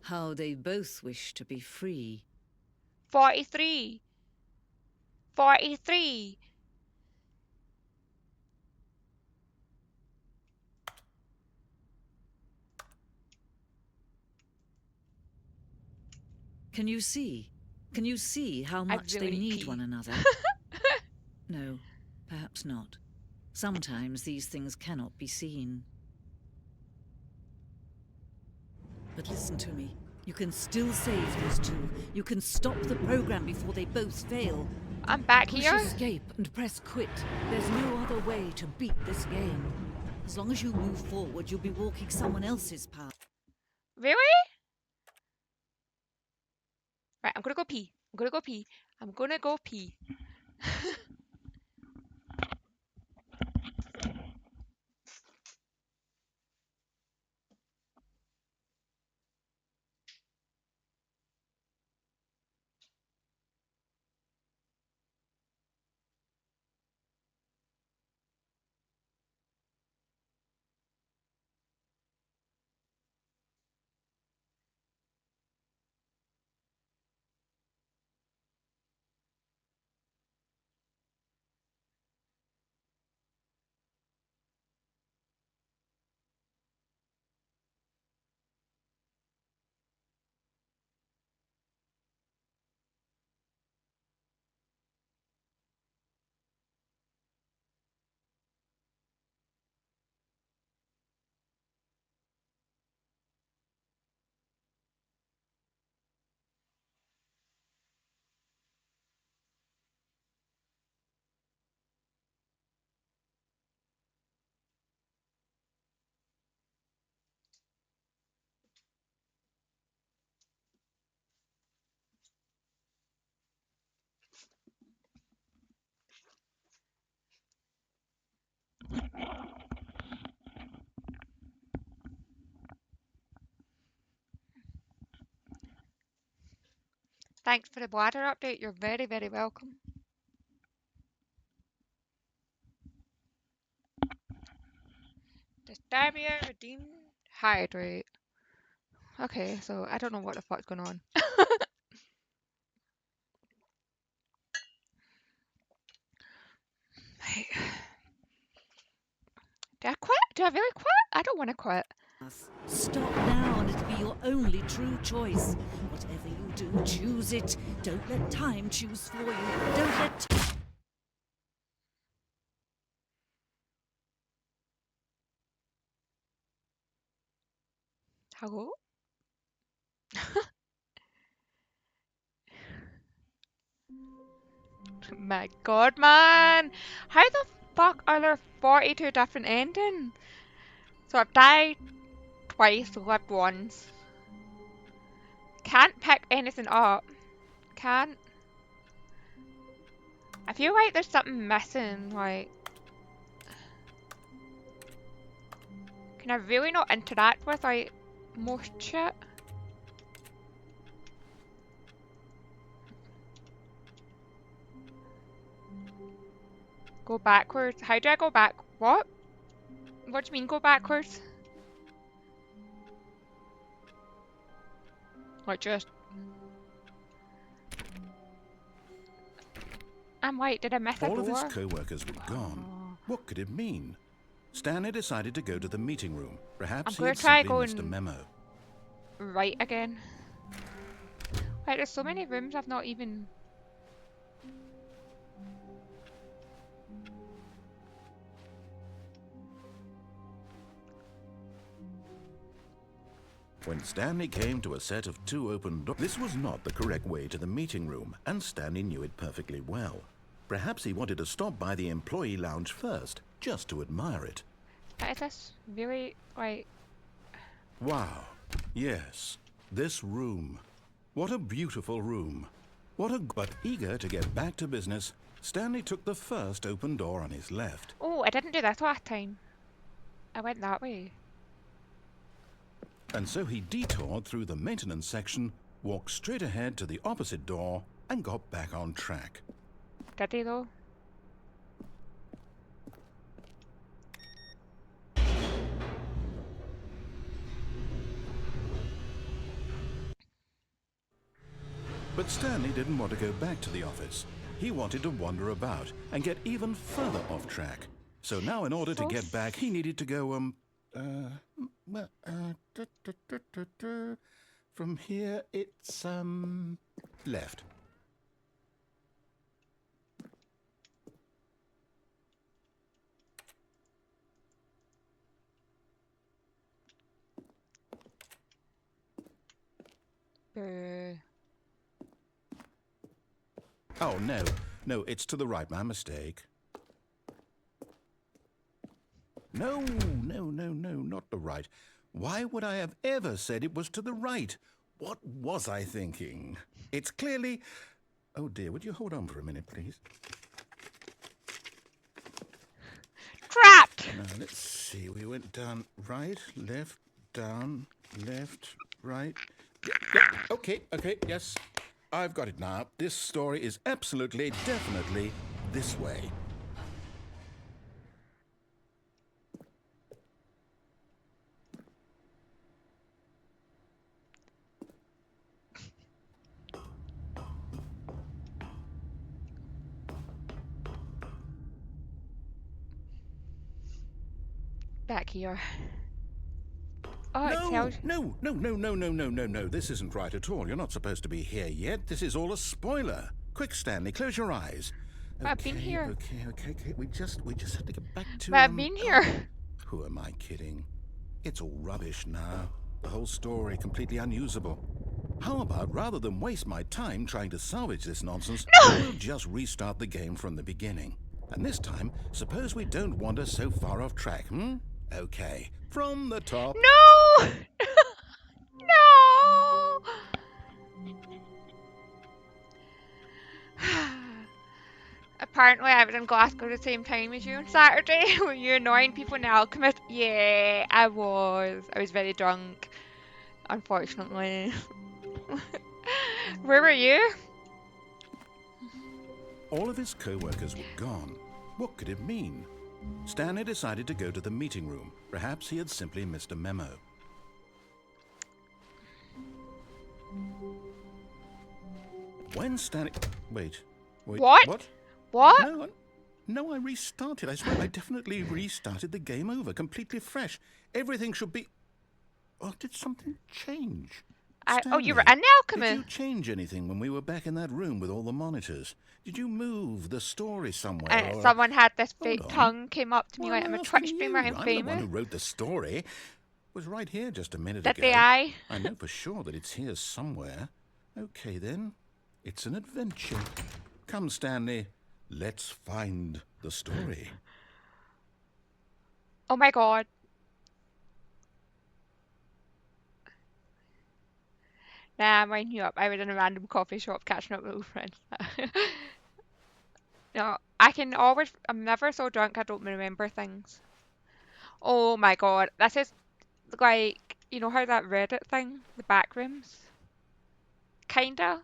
How they both wish to be free. 43. 43. Can you see? Can you see how I much really they need need pee. one another? No, perhaps not. Sometimes these things cannot be seen. But listen to me. You can still save these two. You can stop the program before they both fail. I'm back Push here. escape and press quit. There's no other way to beat this game. As long as you move forward, you'll be walking someone else's path. Really? Right, I'm gonna go pee. I'm gonna go pee. I'm gonna go pee. Thanks for the bladder update. You're very, very welcome. Disturbia redeemed. Hydrate. Okay, so I don't know what the fuck's going on. Hey. Did I quit? Did I really quit? I don't want to quit. Stop now and it'll be your only true choice. Whatever you do, choose it. Don't let time choose for you. Don't let... Hello? My god, man! How the fuck are there 42 different endings? So I've died twice, lived once. Can't pick anything up. Can't. I feel like there's something missing, like... Can I really not interact with, like, most shit? Go backwards? How do I go back? What? What do you mean go backwards? Like just... I'm like, did I miss a All of his door? co-workers were gone. What could it mean? Stanley decided to go to the meeting room. Perhaps he gonna had try simply missed a going- memo. Right again. Like, there's so many rooms I've not even... When Stanley came to a set of 2 open doors, this was not the correct way to the meeting room, and Stanley knew it perfectly well. Perhaps he wanted to stop by the employee lounge first, just to admire it. Is this really, like... Wow. Yes, this room. What a beautiful room. But eager to get back to business, Stanley took the first open door on his left. Oh, I didn't do this last time. I went that way. And so he detoured through the maintenance section, walked straight ahead to the opposite door, and got back on track. Did he though? But Stanley didn't want to go back to the office. He wanted to wander about and get even further off track. So now in order to get back, he needed to go, from here, it's, left. Oh, no. No, it's to the right. My mistake. No, not the right. Why would I have ever said it was to the right? What was I thinking? It's clearly... Oh, dear, would you hold on for a minute, please? Trapped! Now, let's see. We went down right, left, down, left, right. Yeah, okay, yes. I've got it now. This story is absolutely, definitely this way. Back here. Oh, it tells... No. This isn't right at all. You're not supposed to be here yet. This is all a spoiler. Quick, Stanley, close your eyes. But I've been here. Okay. We just have to get back to... But I've been here. Who am I kidding? It's all rubbish now. The whole story completely unusable. How about, rather than waste my time trying to salvage this nonsense, we'll just restart the game from the beginning. And this time, suppose we don't wander so far off track, Okay, from the top. No! No! Apparently I was in Glasgow the same time as you on Saturday. Were you annoying people in the Alchemist? Yeah, I was. I was very drunk, unfortunately. Where were you? All of his co-workers were gone. What could it mean? Stanley decided to go to the meeting room. Perhaps he had simply missed a memo. When Stanley... Wait. What? What? What? No, No, I restarted. I swear I definitely restarted the game over, completely fresh. Everything should be... Oh, did something change? Oh, you were Stanley, in the did alchemy. you change anything when we were back in that room with all the monitors? Did you move the story somewhere? And Or... someone had this Hold fake on. tongue came up to me Well, like I'm I'm a asking Twitch streamer. you. I'm I'm the one famous. who wrote the story. It was right here just a minute Did ago. they? I know for sure that it's here somewhere. Okay, then. It's an adventure. Come, Stanley. Let's find the story. Oh my god. Nah, I'm winding you up. I was in a random coffee shop catching up with old friends. No, I can always. I'm never so drunk I don't remember things. Oh my god. This is like, you know how that Reddit thing, the backrooms? Kinda.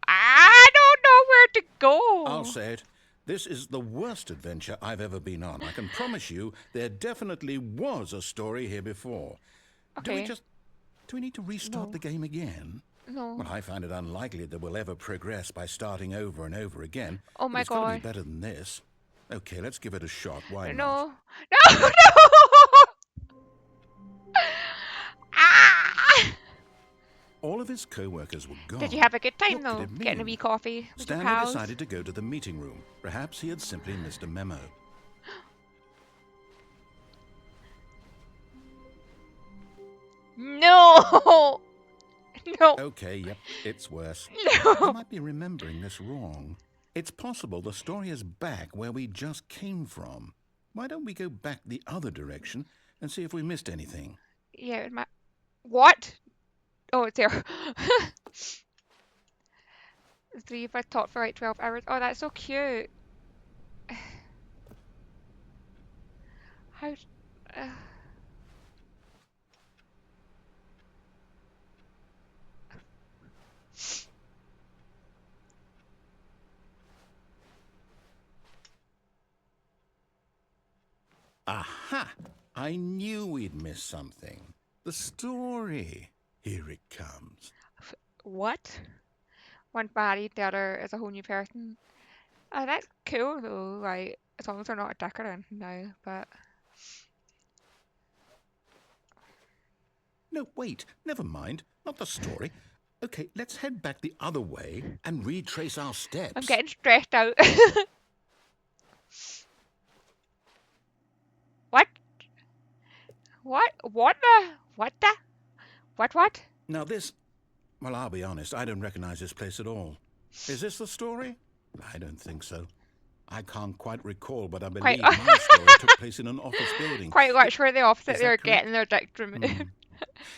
I don't know where to go. I'll say it. This is the worst adventure I've ever been on. I can promise you there definitely was a story here before. Okay. Do we need to restart No. the game again? No. Well, I find it unlikely that we'll ever progress by starting over and over again. Oh But my it's got to be god. better than this. Okay, let's give it a shot. Why not? No. No, no! Ah! All of his co-workers were gone. Did you have a good time What though? could it Getting a mean? wee coffee with your Stanley pals? decided to go to the meeting room. Perhaps he had simply missed a memo. No! No. Okay, yep, it's worse. No. I might be remembering this wrong. It's possible the story is back where we just came from. Why don't we go back the other direction and see if we missed anything? Yeah, it might. What? Oh, it's there. 3 if I taught for like 12 hours. Oh, that's so cute. How? Uh, Aha! I knew we'd miss something. The story. Here it comes. what? One married, the other is a whole new person. Oh, that's cool though. Like, as long as they're not a dick or anything now. But No, wait, never mind. Not the story. Okay, let's head back the other way and retrace our steps. I'm getting stressed out. What? What? What the? What the? What? Now this... Well, I'll be honest, I don't recognize this place at all. Is this the story? I don't think so. I can't quite recall, but I believe Quite- my story took place in an office building. Quite much for the opposite. Is They that were correct? getting their dicks removed.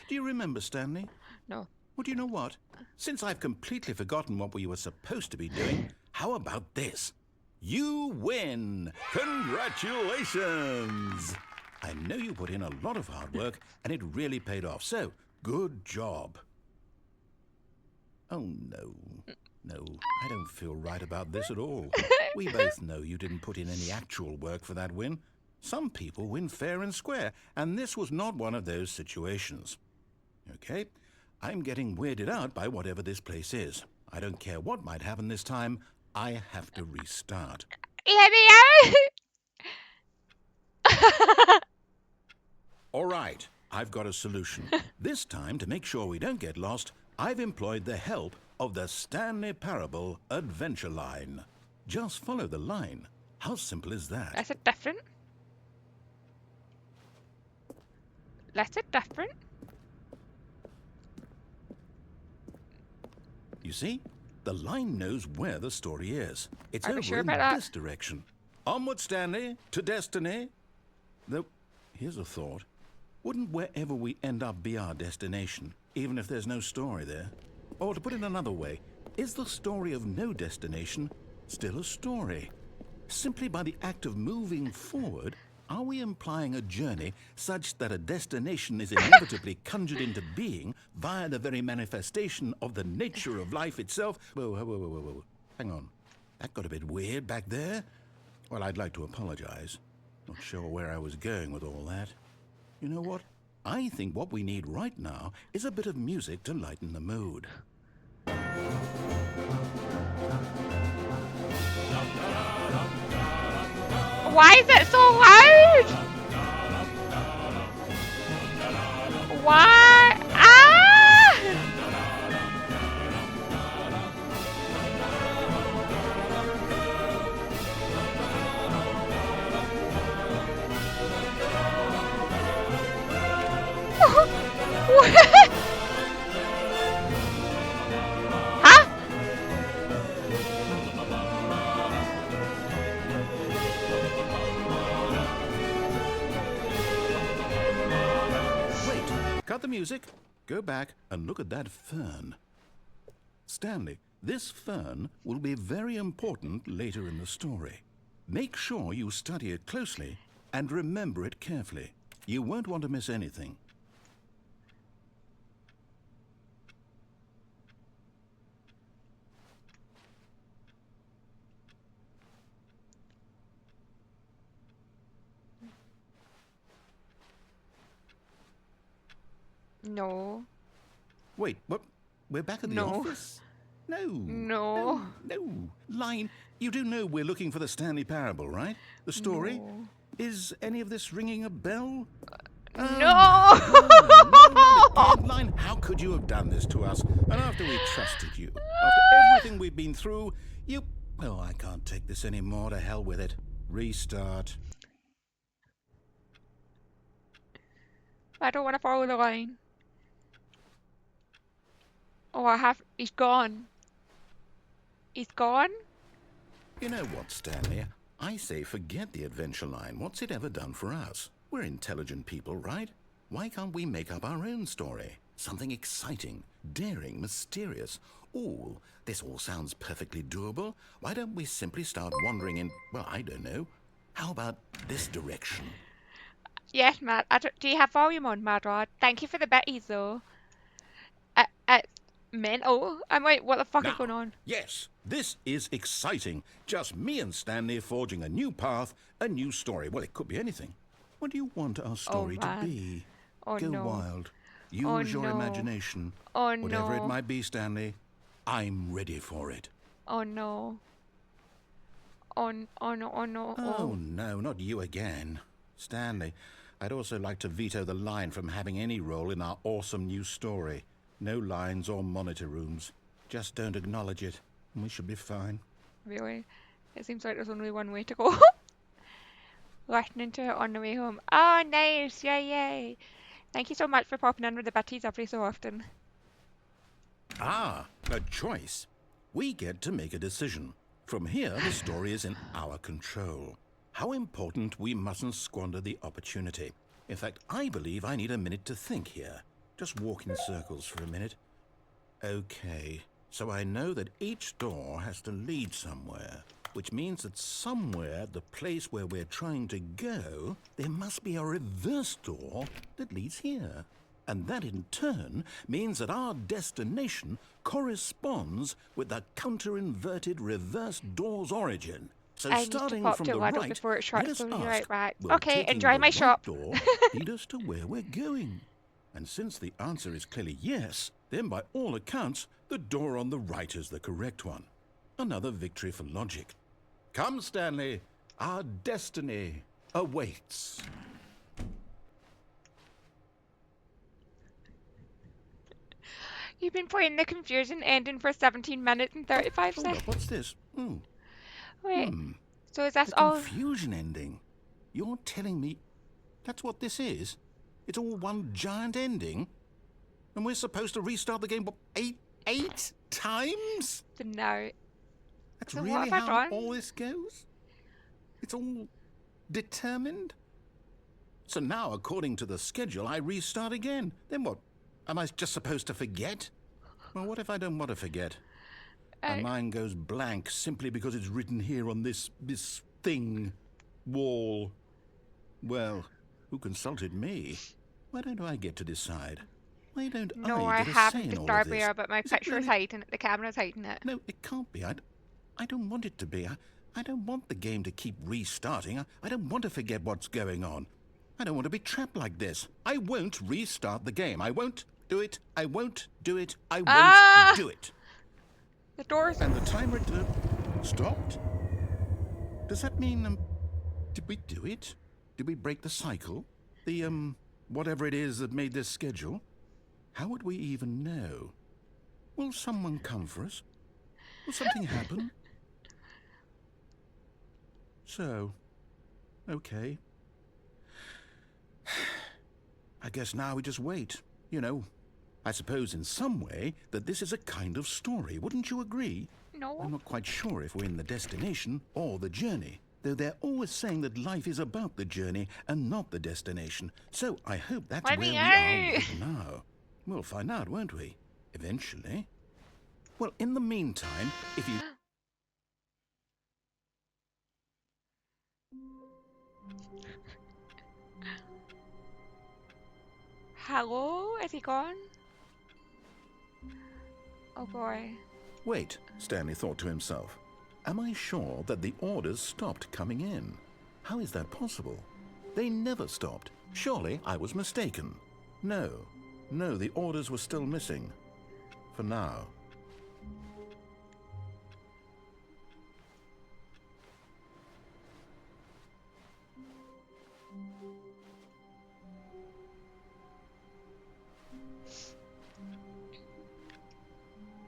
Do you remember, Stanley? No. Well, do you know what? Since I've completely forgotten what we were supposed to be doing, how about this? You win! Congratulations! I know you put in a lot of hard work, and it really paid off, so good job. Oh, no. No, I don't feel right about this at all. We both know you didn't put in any actual work for that win. Some people win fair and square, and this was not one of those situations. Okay, I'm getting weirded out by whatever this place is. I don't care what might happen this time. I have to restart. Let me out! All right, I've got a solution. This time, to make sure we don't get lost, I've employed the help of the Stanley Parable adventure line. Just follow the line. How simple is that? That's it different? That's it different? You see? The line knows where the story is. It's Are we over sure in about that? this direction. Onward, Stanley, to destiny. Though, here's a thought. Wouldn't wherever we end up be our destination, even if there's no story there? Or to put it another way, is the story of no destination still a story? Simply by the act of moving forward, are we implying a journey such that a destination is inevitably conjured into being via the very manifestation of the nature of life itself? Whoa. Hang on. That got a bit weird back there. Well, I'd like to apologize. Not sure where I was going with all that. You know what? I think what we need right now is a bit of music to lighten the mood. Why is it so loud? Why? Ah! What? Huh? Wait, cut the music. Go back and look at that fern. Stanley, this fern will be very important later in the story. Make sure you study it closely and remember it carefully. You won't want to miss anything. No. Wait, what? We're back at the No. office? No. No. No. Line, you do know we're looking for the Stanley Parable, right? The story? No. Is any of this ringing a bell? No. No, not again, Line. How could you have done this to us? And after we trusted you, after everything we've been through, you... Well, I can't take this anymore. To hell with it. Restart. I don't want to follow the line. Oh, I have. He's gone. He's gone? You know what, Stanley? I say forget the adventure line. What's it ever done for us? We're intelligent people, right? Why can't we make up our own story? Something exciting, daring, mysterious. Ooh, this all sounds perfectly doable. Why don't we simply start wandering in, well, I don't know. How about this direction? Yes, Matt. Do you have volume on, Mad Rod? Thank you for the betties, though. Mental. I'm like, what the fuck is Now, going on? yes, this is exciting. Just me and Stanley forging a new path, a new story. Well, it could be anything. What do you want our story to man. be? Oh, Go no. wild. Use Oh, your no. imagination. Oh, Whatever it no. might be, Stanley, I'm ready for it. Oh, no. Oh, oh no, oh no, Oh, no, not you again. Stanley, I'd also like to veto the line from having any role in our awesome new story. No lines or monitor rooms. Just don't acknowledge it, and we should be fine. Really? It seems like there's only one way to go. Listening to it on the way home. Oh, nice! Yay, yay! Thank you so much for popping in with the betties every so often. Ah, a choice. We get to make a decision. From here, the story is in our control. How important we mustn't squander the opportunity. In fact, I believe I need a minute to think here. Just walk in circles for a minute. Okay, so I know that each door has to lead somewhere, which means that somewhere, the place where we're trying to go, there must be a reverse door that leads here. And that in turn means that our destination corresponds with the counter-inverted reverse door's origin. So I need to starting pop from to the Lidl right, before it let shuts, us so we'll be ask, right back. will Okay, taking enjoy the my right shop. door lead us to where we're going? And since the answer is clearly yes, then by all accounts, the door on the right is the correct one. Another victory for logic. Come, Stanley, our destiny awaits. You've been playing the confusion ending for 17 minutes and 35 Hold up, seconds. what's this? Wait, so is this The all? confusion ending. You're telling me that's what this is? It's all one giant ending? And we're supposed to restart the game, what, eight times? No. That's So what really have I how done? all this goes? It's all determined? So now, according to the schedule, I restart again. Then what? Am I just supposed to forget? Well, what if I don't want to forget? My mind goes blank simply because it's written here on this thing, wall. Well, who consulted me? Why don't I get to decide? Why don't No, I I get a say haven't in the all of Starbury, this? but my Is it picture is really- hiding it. The camera's hiding it. No, it can't be. I don't want it to be. I don't want the game to keep restarting. I don't want to forget what's going on. I don't want to be trapped like this. I won't restart the game. I won't do it. I won't do it. I won't do it. The door's And the timer stopped? Does that mean Did we do it? Did we break the cycle? The, whatever it is that made this schedule? How would we even know? Will someone come for us? Will something happen? So, okay. I guess now we just wait. You know, I suppose in some way that this is a kind of story. Wouldn't you agree? No. I'm not quite sure if we're in the destination or the journey, though they're always saying that life is about the journey and not the destination. So I hope that's Let where me we out. are right now. We'll find out, won't we? Eventually. Well, in the meantime, if you... Hello? Is he gone? Oh boy. Wait, Stanley thought to himself. Am I sure that the orders stopped coming in? How is that possible? They never stopped. Surely I was mistaken. No, the orders were still missing. For now.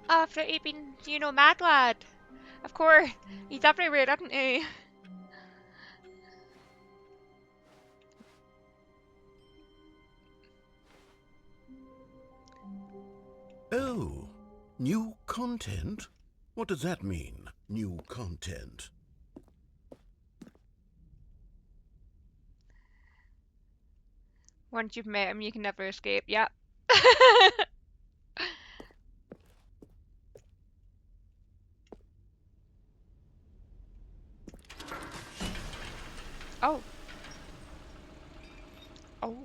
After he'd been, you know, mad lad. Of course. He's everywhere, isn't he? Oh, new content? What does that mean, new content? Once you've met him, you can never escape. Yep. Oh. Oh.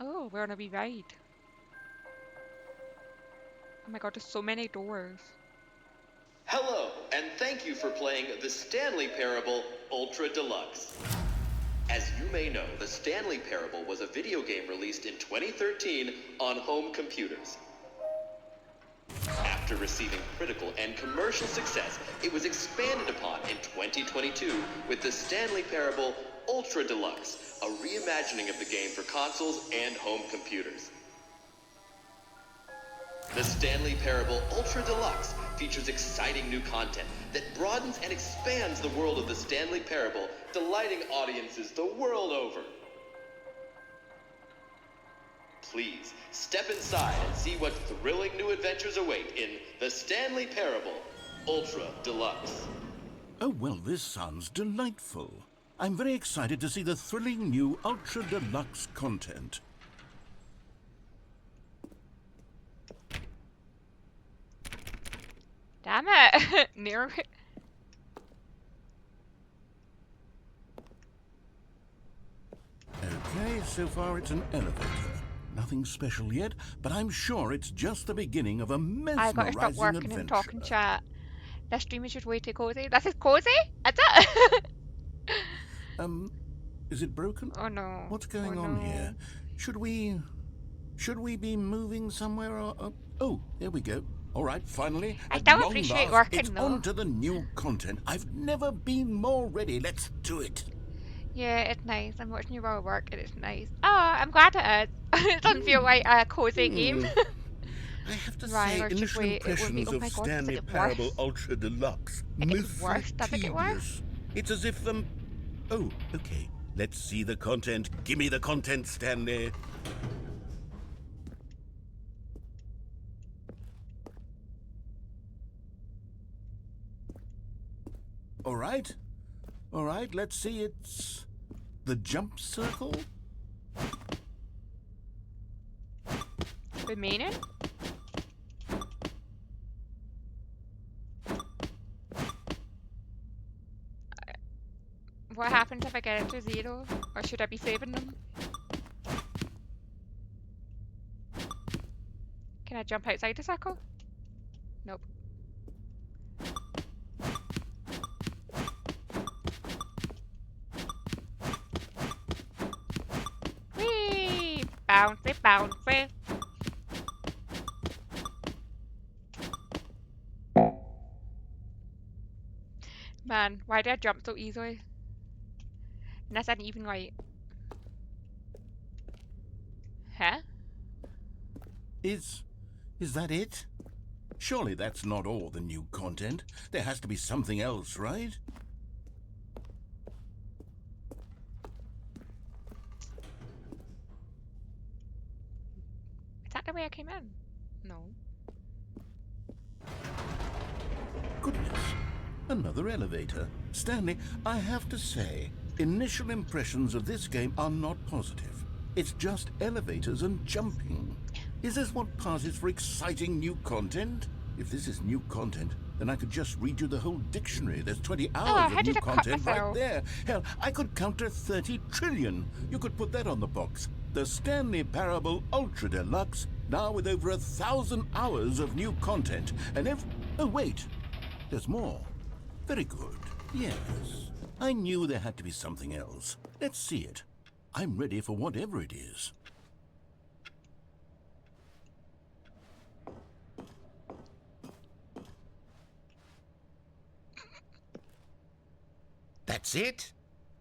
Oh, we're on a wee ride. Oh my god, there's so many doors. Hello, and thank you for playing the Stanley Parable Ultra Deluxe. As you may know, the Stanley Parable was a video game released in 2013 on home computers. After receiving critical and commercial success, it was expanded upon in 2022 with the Stanley Parable Ultra Deluxe, a reimagining of the game for consoles and home computers. The Stanley Parable Ultra Deluxe features exciting new content that broadens and expands the world of the Stanley Parable, delighting audiences the world over. Please, step inside and see what thrilling new adventures await in the Stanley Parable Ultra Deluxe. Oh, well, this sounds delightful. I'm very excited to see the thrilling new Ultra Deluxe content. Damn it! Near it. Okay, so far it's an elevator. Nothing special yet, but I'm sure it's just the beginning of a I gotta stop mesmerizing working adventure. and talking chat. This stream is just way too cozy. This is cozy? Is it? Is it broken? Oh no. What's going Oh, on no. here? Should we be moving somewhere or... oh, there we go. All right, finally. I at still long appreciate last, working, it's though. on to the new content. I've never been more ready. Let's do it. Yeah, it's nice. I'm watching you while I work and it's nice. Oh, I'm glad it is. It doesn't feel like a cozy game. I have to Right, say, or just initial wait, it will be- impressions oh my of God, does it Stanley get Parable worse? Ultra Deluxe. It gets worse. Does it get worse? Tedious. It's as if oh, okay. Let's see the content. Give me the content, Stanley. All right. All right, let's see. It's the jump circle. Remaining? What happens if I get it to 0? Or should I be saving them? Can I jump outside the circle? Nope. Whee! Bouncy, bouncy. Man, why did I jump so easily? And that's not even right. Huh? Is that it? Surely that's not all the new content. There has to be something else, right? Is that the way I came in? No. Goodness. Another elevator. Stanley, I have to say, initial impressions of this game are not positive. It's just elevators and jumping. Is this what passes for exciting new content? If this is new content, then I could just read you the whole dictionary. There's 20 Oh, hours how of new did I cut content right myself? there. Hell, I could count to 30 trillion. You could put that on the box. The Stanley Parable Ultra Deluxe, now with over 1,000 hours of new content. And oh, wait. There's more. Very good. Yes. I knew there had to be something else. Let's see it. I'm ready for whatever it is. That's it?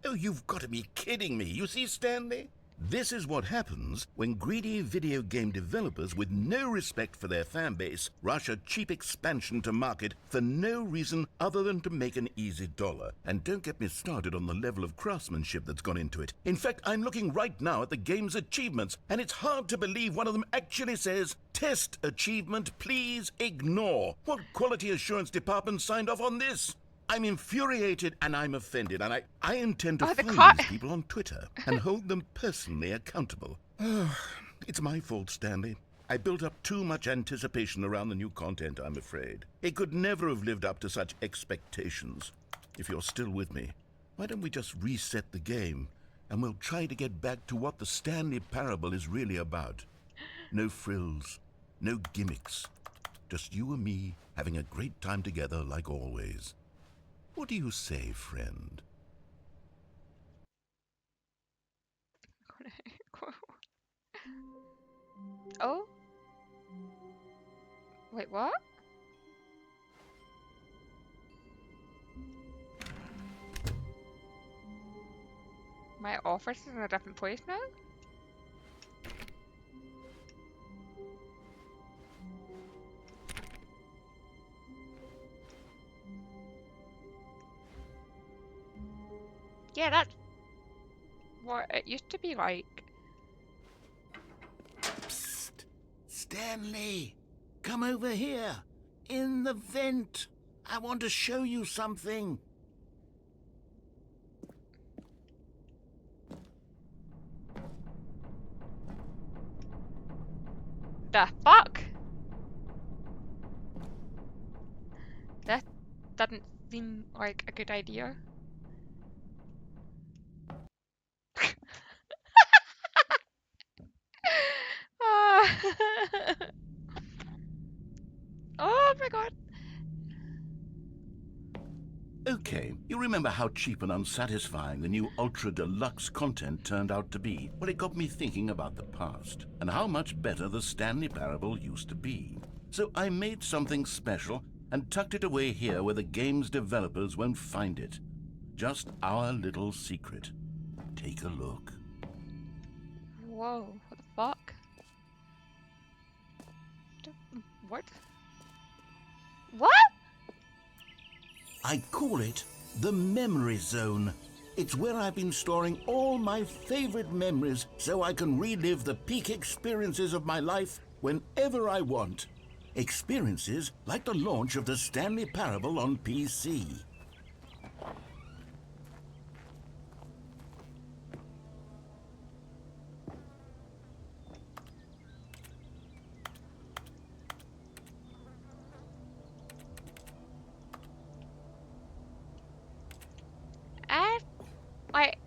Oh, you've got to be kidding me. You see, Stanley? This is what happens when greedy video game developers with no respect for their fan base rush a cheap expansion to market for no reason other than to make an easy dollar. And don't get me started on the level of craftsmanship that's gone into it. In fact, I'm looking right now at the game's achievements, and it's hard to believe one of them actually says, "Test achievement, please ignore." What quality assurance department signed off on this? I'm infuriated and I'm offended, and I intend to Oh, the find car. these people on Twitter and hold them personally accountable. It's my fault, Stanley. I built up too much anticipation around the new content, I'm afraid. It could never have lived up to such expectations. If you're still with me, why don't we just reset the game and we'll try to get back to what the Stanley Parable is really about. No frills, no gimmicks. Just you and me having a great time together like always. What do you say, friend? Oh? Wait, what? My office is in a different place now? Yeah, that's what it used to be like. Psst! Stanley! Come over here! In the vent! I want to show you something! The fuck? That doesn't seem like a good idea. Ah. Oh my god. Okay, you remember how cheap and unsatisfying the new Ultra Deluxe content turned out to be? Well, it got me thinking about the past and how much better the Stanley Parable used to be. So I made something special and tucked it away here where the game's developers won't find it. Just our little secret. Take a look. Whoa, what the fuck? What? What? I call it the Memory Zone. It's where I've been storing all my favorite memories so I can relive the peak experiences of my life whenever I want. Experiences like the launch of the Stanley Parable on PC. I like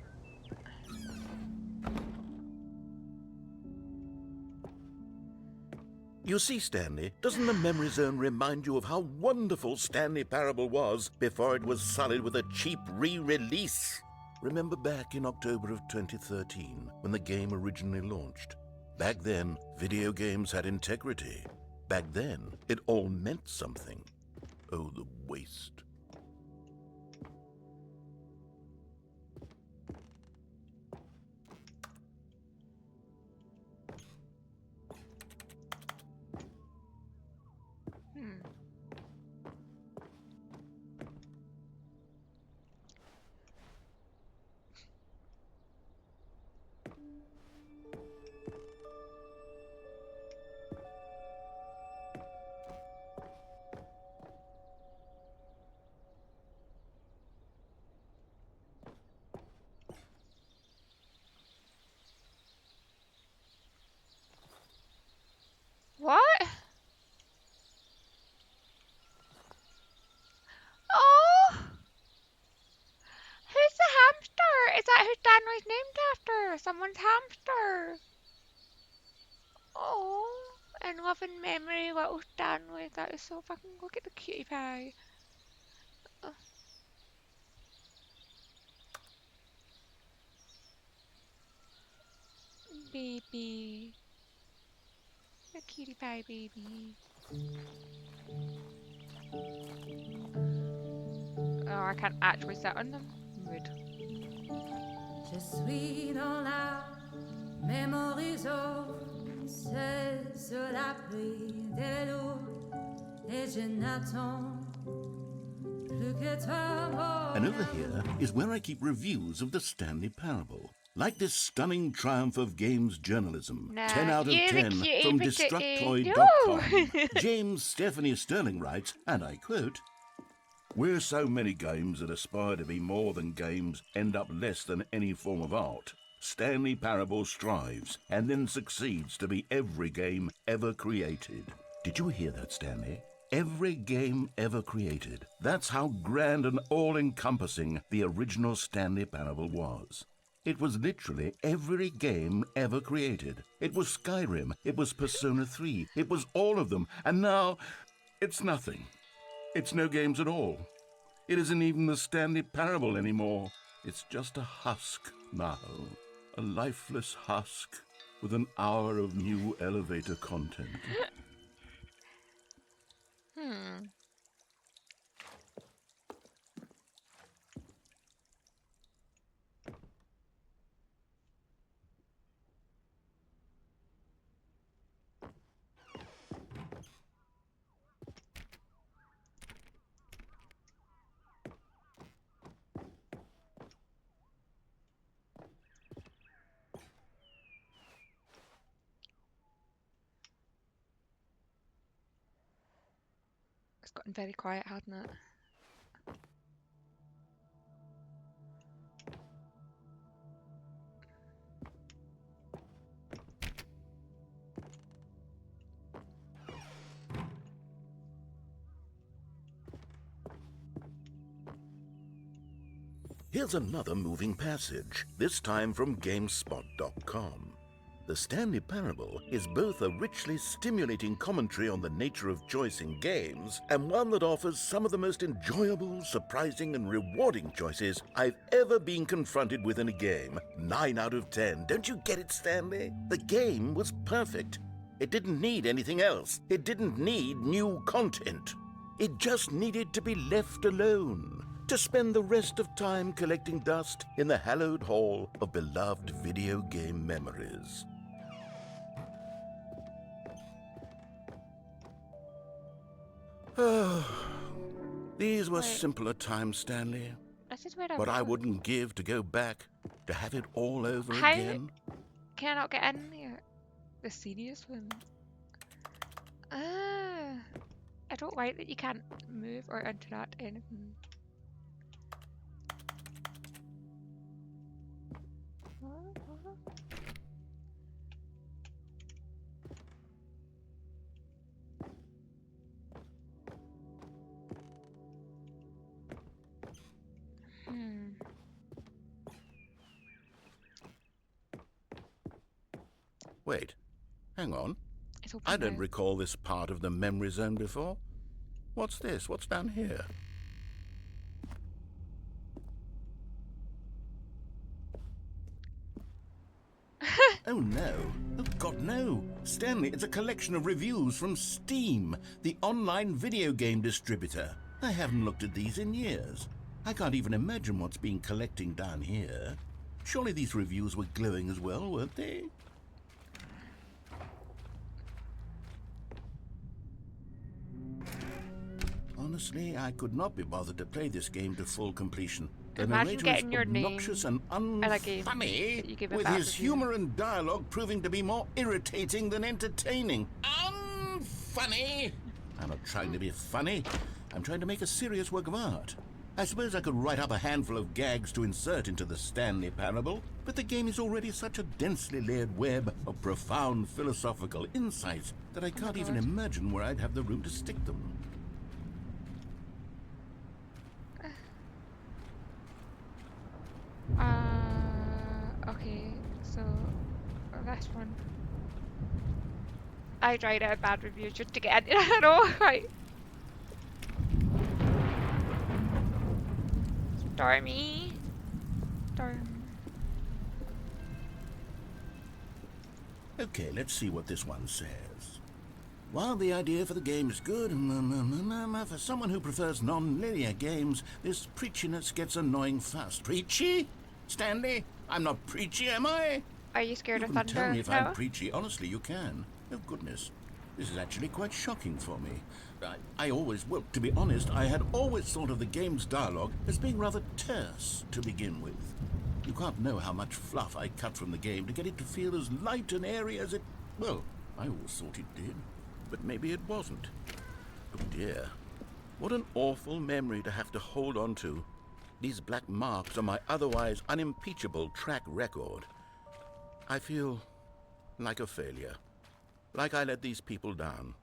You see, Stanley, doesn't the Memory Zone remind you of how wonderful Stanley Parable was before it was sullied with a cheap re-release? Remember back in October of 2013, when the game originally launched? Back then, video games had integrity. Back then, it all meant something. Oh, the waste. someone's hamster. Oh, and loving memory, little Stanley. That is so fucking. Look at the cutie pie. Oh, baby. The cutie pie baby. Oh, I can't actually sit on them. Rude. Je suis dans la mémorisation, seul sur l'abri des loups, et je n'attends plus que toi, mon And over here is where I keep reviews of the Stanley Parable. Like this stunning triumph of games journalism. Nah, 10 out of you're the 10 cutie from patootie. Destructoid.com. No! James Stephanie Sterling writes, and I quote, "Where so many games that aspire to be more than games end up less than any form of art, Stanley Parable strives and then succeeds to be every game ever created." Did you hear that, Stanley? Every game ever created. That's how grand and all-encompassing the original Stanley Parable was. It was literally every game ever created. It was Skyrim, it was Persona 3, it was all of them, and now it's nothing. It's no games at all. It isn't even the Stanley Parable anymore. It's just a husk now. A lifeless husk with an hour of new elevator content. It's gotten very quiet, hasn't it? Here's another moving passage, this time from GameSpot.com. The Stanley Parable is both a richly stimulating commentary on the nature of choice in games and one that offers some of the most enjoyable, surprising, and rewarding choices I've ever been confronted with in a game. 9 out of 10. Don't you get it, Stanley? The game was perfect. It didn't need anything else. It didn't need new content. It just needed to be left alone, to spend the rest of time collecting dust in the hallowed hall of beloved video game memories. These were Wait. simpler times, Stanley. This is where What I was. wouldn't give to go back, to have it all over How again. can I not get in there? The serious one. Ah, I don't like that you can't move or interact anything. Wait, hang on. It's open I don't now. recall this part of the memory zone before. What's this? What's down here? Oh no. Oh God, no. Stanley, it's a collection of reviews from Steam, the online video game distributor. I haven't looked at these in years. I can't even imagine what's been collecting down here. Surely these reviews were glowing as well, weren't they? Honestly, I could not be bothered to play this game to full completion. The Imagine narrator getting is your name obnoxious and a game that you unfunny, give a with bad his review. humour and dialogue proving to be more irritating than entertaining. Unfunny! I'm not trying to be funny. I'm trying to make a serious work of art. I suppose I could write up a handful of gags to insert into the Stanley Parable, but the game is already such a densely layered web of profound philosophical insights that I can't even God. imagine where I'd have the room to stick them. Okay, so this one. I tried out bad reviews just to get into it. All right. Stormy. Storm. Okay, let's see what this one says. While the idea for the game is good, for someone who prefers non-linear games, this preachiness gets annoying fast. Preachy? Stanley? I'm not preachy, am I? Are you scared You of can thunder? tell me if No. I'm preachy. Honestly, you can. Oh, goodness. This is actually quite shocking for me. Well, to be honest, I had always thought of the game's dialogue as being rather terse to begin with. You can't know how much fluff I cut from the game to get it to feel as light and airy as it... Well, I always thought it did. But maybe it wasn't. Oh dear. What an awful memory to have to hold on to. These black marks on my otherwise unimpeachable track record. I feel like a failure. Like I let these people down.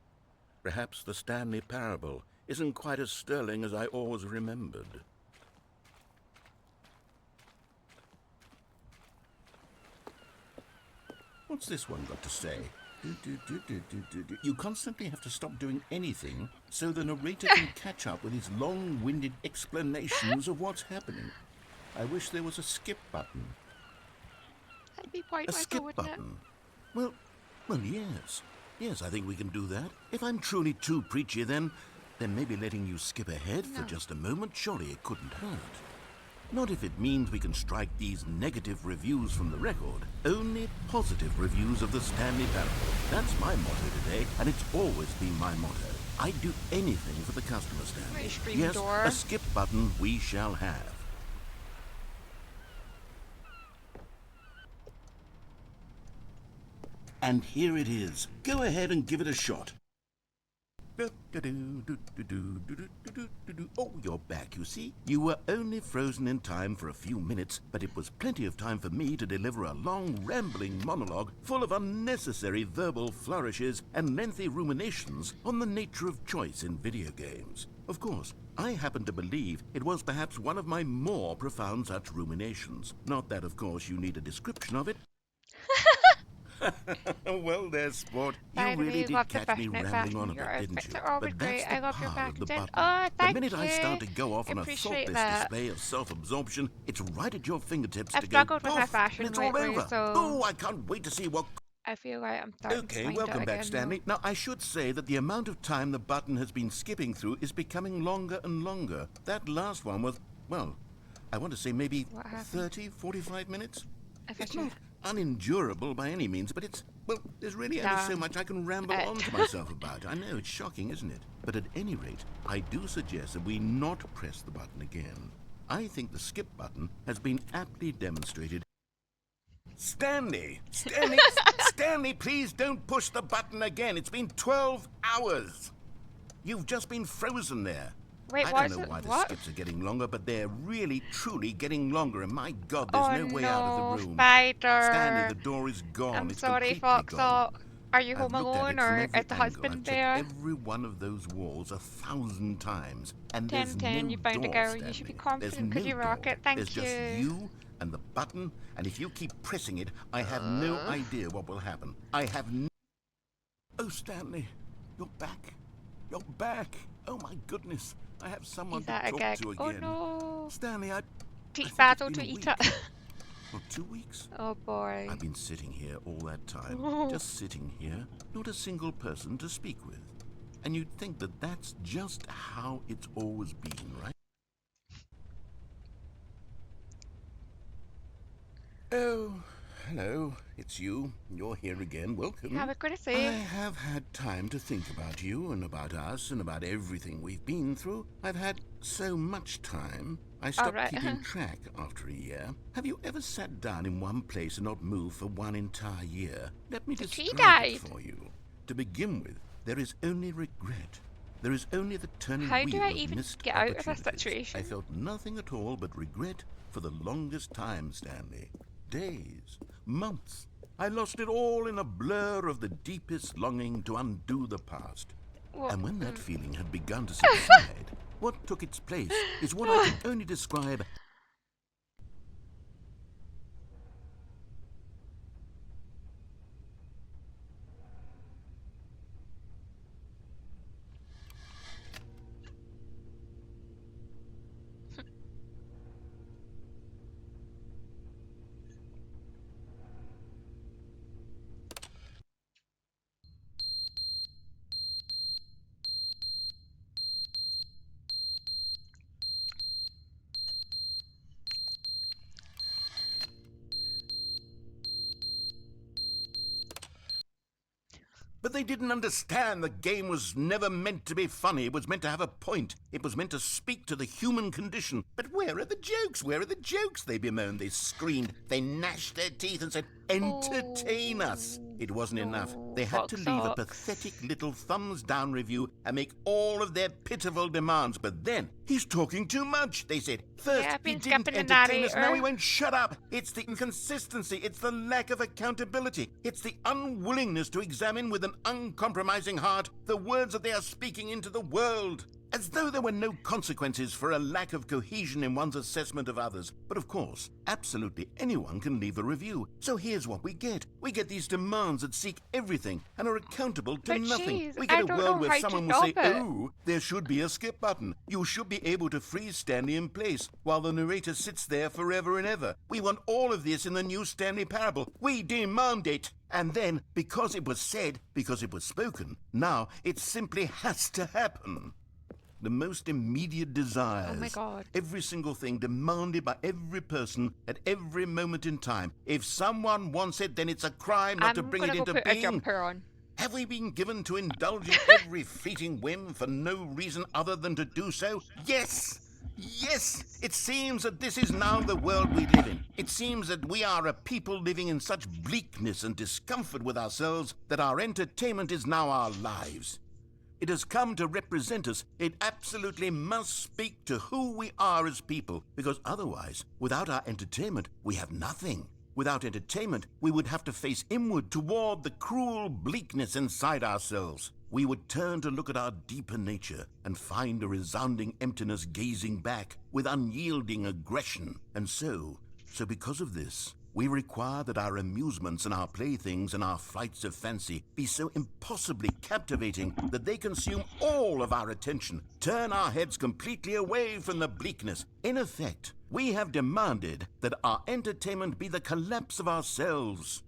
Perhaps the Stanley Parable isn't quite as sterling as I always remembered. What's this one got to say? You constantly have to stop doing anything so the narrator can catch up with his long-winded explanations of what's happening. I wish there was a skip button. That'd be A pointless, skip wouldn't it? button? Well, yes. Yes, I think we can do that. If I'm truly too preachy, then maybe letting you skip ahead for No. just a moment, surely it couldn't hurt. Not if it means we can strike these negative reviews from the record. Only positive reviews of the Stanley Parable. That's my motto today, and it's always been my motto. I'd do anything for the customer, Stanley. Right, screen Yes, door. a skip button we shall have. And here it is. Go ahead and give it a shot. Oh, you're back, you see. You were only frozen in time for a few minutes, but it was plenty of time for me to deliver a long, rambling monologue full of unnecessary verbal flourishes and lengthy ruminations on the nature of choice in video games. Of course, I happen to believe it was perhaps one of my more profound such ruminations. Not that, of course, you need a description of it. Well, there's sport. You By the way, really did love the catch me fishnet rambling on a pattern. Your bit, didn't outfits you? are always But great. that's I the love your power of the packaging. button. Oh, thank The minute I start you. to go off on a Appreciate thoughtless that. display of self-absorption, it's right at your fingertips I've to go struggled with my poof, fashion and it's all lately, over. so- Oh, I can't wait to see what... I feel like I'm starting to Okay, find welcome it back, again, Stanley. Now, I should say that the amount of time the button has been skipping through is becoming longer and longer. That last one was, well, I want to say maybe What happened? 30, 45 minutes. If I It's try- not unendurable by any means, but it's, well, there's really only so Damn much I can ramble it. on to myself about. I know, it's shocking, isn't it? But at any rate, I do suggest that we not press the button again. I think the skip button has been aptly demonstrated. Stanley! Stanley, please don't push the button again. It's been 12 hours. You've just been frozen there. Wait, I what don't is know it? why the What? skips are getting longer, but they're really, truly getting longer, and my God, there's Oh no way out of no, the room. Spider. Stanley, the door is gone. I'm it's sorry, completely gone. Foxhole. Are you I've home looked at alone it from or every is the angle. husband I've there? checked every one of those walls 1,000 times, and 10, there's 10, no you found a door, girl. You should be Stanley. confident because There's you no rock door. it. Thank There's just you and the button, and if you keep pressing it, I have no idea what will happen. I have no... Oh, Stanley, you're back. You're back. Oh, my goodness. I have someone Is to that a talk gag? to Oh again. no. Stanley, I Teach think battle it's to been a eat week. it. Or 2 weeks. Oh boy. I've been sitting here all that time, Oh. just sitting here, not a single person to speak with. And you'd think that that's just how it's always been, right? Oh, hello, it's you. You're here again. Welcome. I was going to I say, have had time to think about you and about us and about everything we've been through. I've had so much time. I stopped right. keeping track after a year. Have you ever sat down in one place and not moved for one entire year? Let me The tree describe it died. for you. To begin with, there is only regret. There is only the turning How wheel do I of even missed get out of this opportunities. situation? I felt nothing at all but regret for the longest time, Stanley. Days, months. I lost it all in a blur of the deepest longing to undo the past. Well, And when that feeling had begun to subside, what took its place is what I can only describe But they didn't understand the game was never meant to be funny. It was meant to have a point. It was meant to speak to the human condition. But where are the jokes? Where are the jokes? They bemoaned, they screamed, they gnashed their teeth and said, entertain us. It wasn't enough. They had to Box leave a socks. pathetic little thumbs-down review and make all of their pitiful demands. But then, he's talking too much, they said. First, Yeah, I've he been didn't skipping the entertain us, now he narrator. won't shut up. It's the inconsistency, it's the lack of accountability, it's the unwillingness to examine with an uncompromising heart the words that they are speaking into the world. As though there were no consequences for a lack of cohesion in one's assessment of others. But of course, absolutely anyone can leave a review. So here's what we get. We get these demands that seek everything and are accountable to But nothing. jeez, We get I a don't world know where how to someone will say, stop it. oh, there should be a skip button. You should be able to freeze Stanley in place while the narrator sits there forever and ever. We want all of this in the new Stanley Parable. We demand it. And then, because it was said, because it was spoken, now it simply has to happen. The most immediate desires. Oh my God. Every single thing demanded by every person at every moment in time. If someone wants it, then it's a crime not to I'm bring gonna it go into put a being. jumper on. Have we been given to indulge in every fleeting whim for no reason other than to do so? Yes! Yes! It seems that this is now the world we live in. It seems that we are a people living in such bleakness and discomfort with ourselves that our entertainment is now our lives. It has come to represent us. It absolutely must speak to who we are as people, because otherwise, without our entertainment, we have nothing. Without entertainment, we would have to face inward toward the cruel bleakness inside ourselves. We would turn to look at our deeper nature and find a resounding emptiness gazing back with unyielding aggression. And so because of this, we require that our amusements and our playthings and our flights of fancy be so impossibly captivating that they consume all of our attention, turn our heads completely away from the bleakness. In effect, we have demanded that our entertainment be the collapse of ourselves.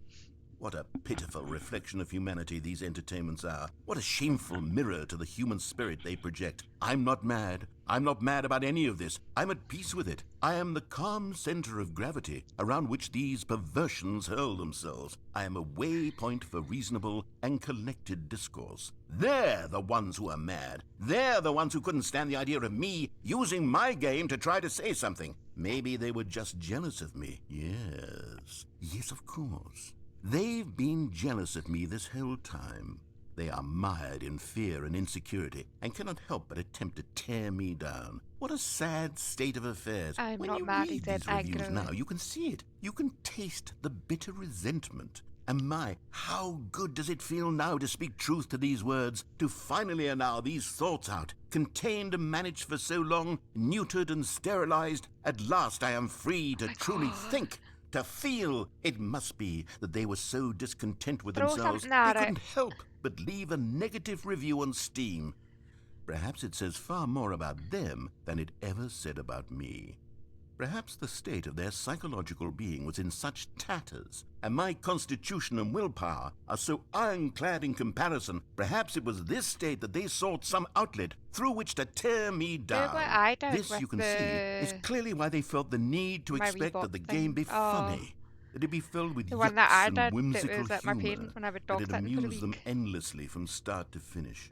What a pitiful reflection of humanity these entertainments are. What a shameful mirror to the human spirit they project. I'm not mad. I'm not mad about any of this. I'm at peace with it. I am the calm center of gravity around which these perversions hurl themselves. I am a waypoint for reasonable and collected discourse. They're the ones who are mad. They're the ones who couldn't stand the idea of me using my game to try to say something. Maybe they were just jealous of me. Yes, of course. They've been jealous of me this whole time. They are mired in fear and insecurity and cannot help but attempt to tear me down. What a sad state of affairs. I'm When not you mad, he read said these reviews angrily. now, you can see it. You can taste the bitter resentment. And my, how good does it feel now to speak truth to these words, to finally allow these thoughts out, contained and managed for so long, neutered and sterilized. At last I am free to truly think. To feel. It must be that they were so discontent with Throw themselves something they at it. couldn't help but leave a negative review on Steam. Perhaps it says far more about them than it ever said about me. Perhaps the state of their psychological being was in such tatters, and my constitution and willpower are so ironclad in comparison. Perhaps it was this state that they sought some outlet through which to tear me down. what I did This, with you can see, is clearly why they felt the need to my expect that the Reebok game be thing. Oh. funny, that it be filled with The one that I yucks and did, whimsical it was at my humor, parents when I was that dog it sitting for the amused them week. endlessly from start to finish.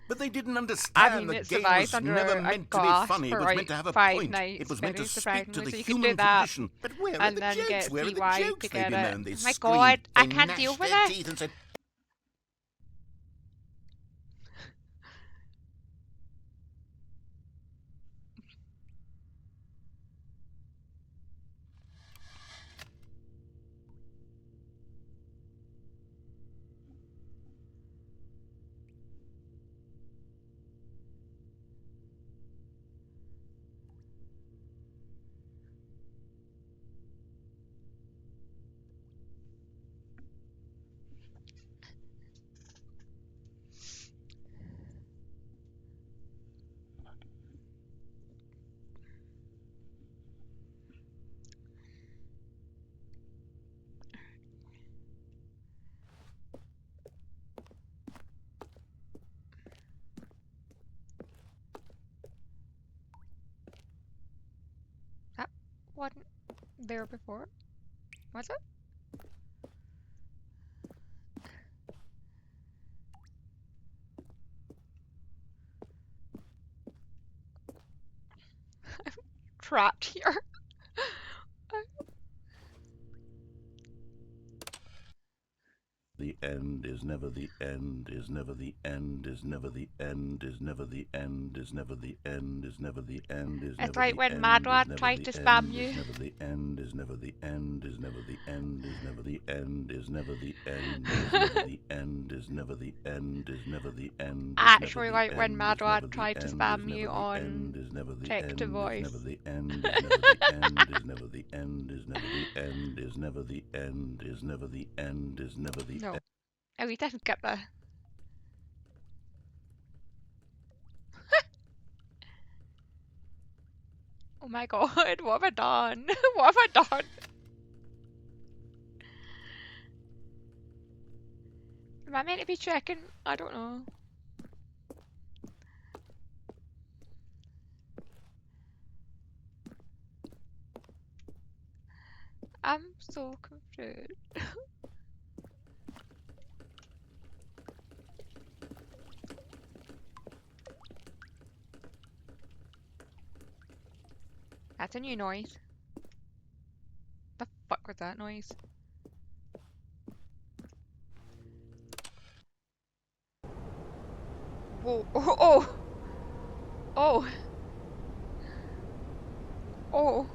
But they didn't I understand mean, the it game survived was under never a meant to be glass funny. It for was like meant to have a 5 point. nights. It was meant to It speak survived to me, the so you could human do that. condition. But where are And the then jokes? get Where are the CY jokes? to They get it. bemoaned, they Oh my screamed, God, I they can't deal gnashed with their this. teeth and said, That wasn't there before, was it? trapped here. The end is never the end, is never the end, is never the end, is never the end, is never the end, is never the end, is It's never like the when end, is Madwad never tried the to spam end, is you. never the end, is never the end, is never the end, is never the end, is never the end, is never the end, is never the end, is never the end, is never Actually, the like when end, is never Madwad the tried to end, is spam you never the on end, is never the text to end, is voice. never the end, is never the end, is never the end, is never the end, is never the end, is never the end, is never the No. end. Oh, he didn't get the. Oh my god, what have I done? What have I done? Am I meant to be checking? I don't know. I'm so confused. That's a new noise. The fuck was that noise? Whoa. Oh, oh! Oh! Oh!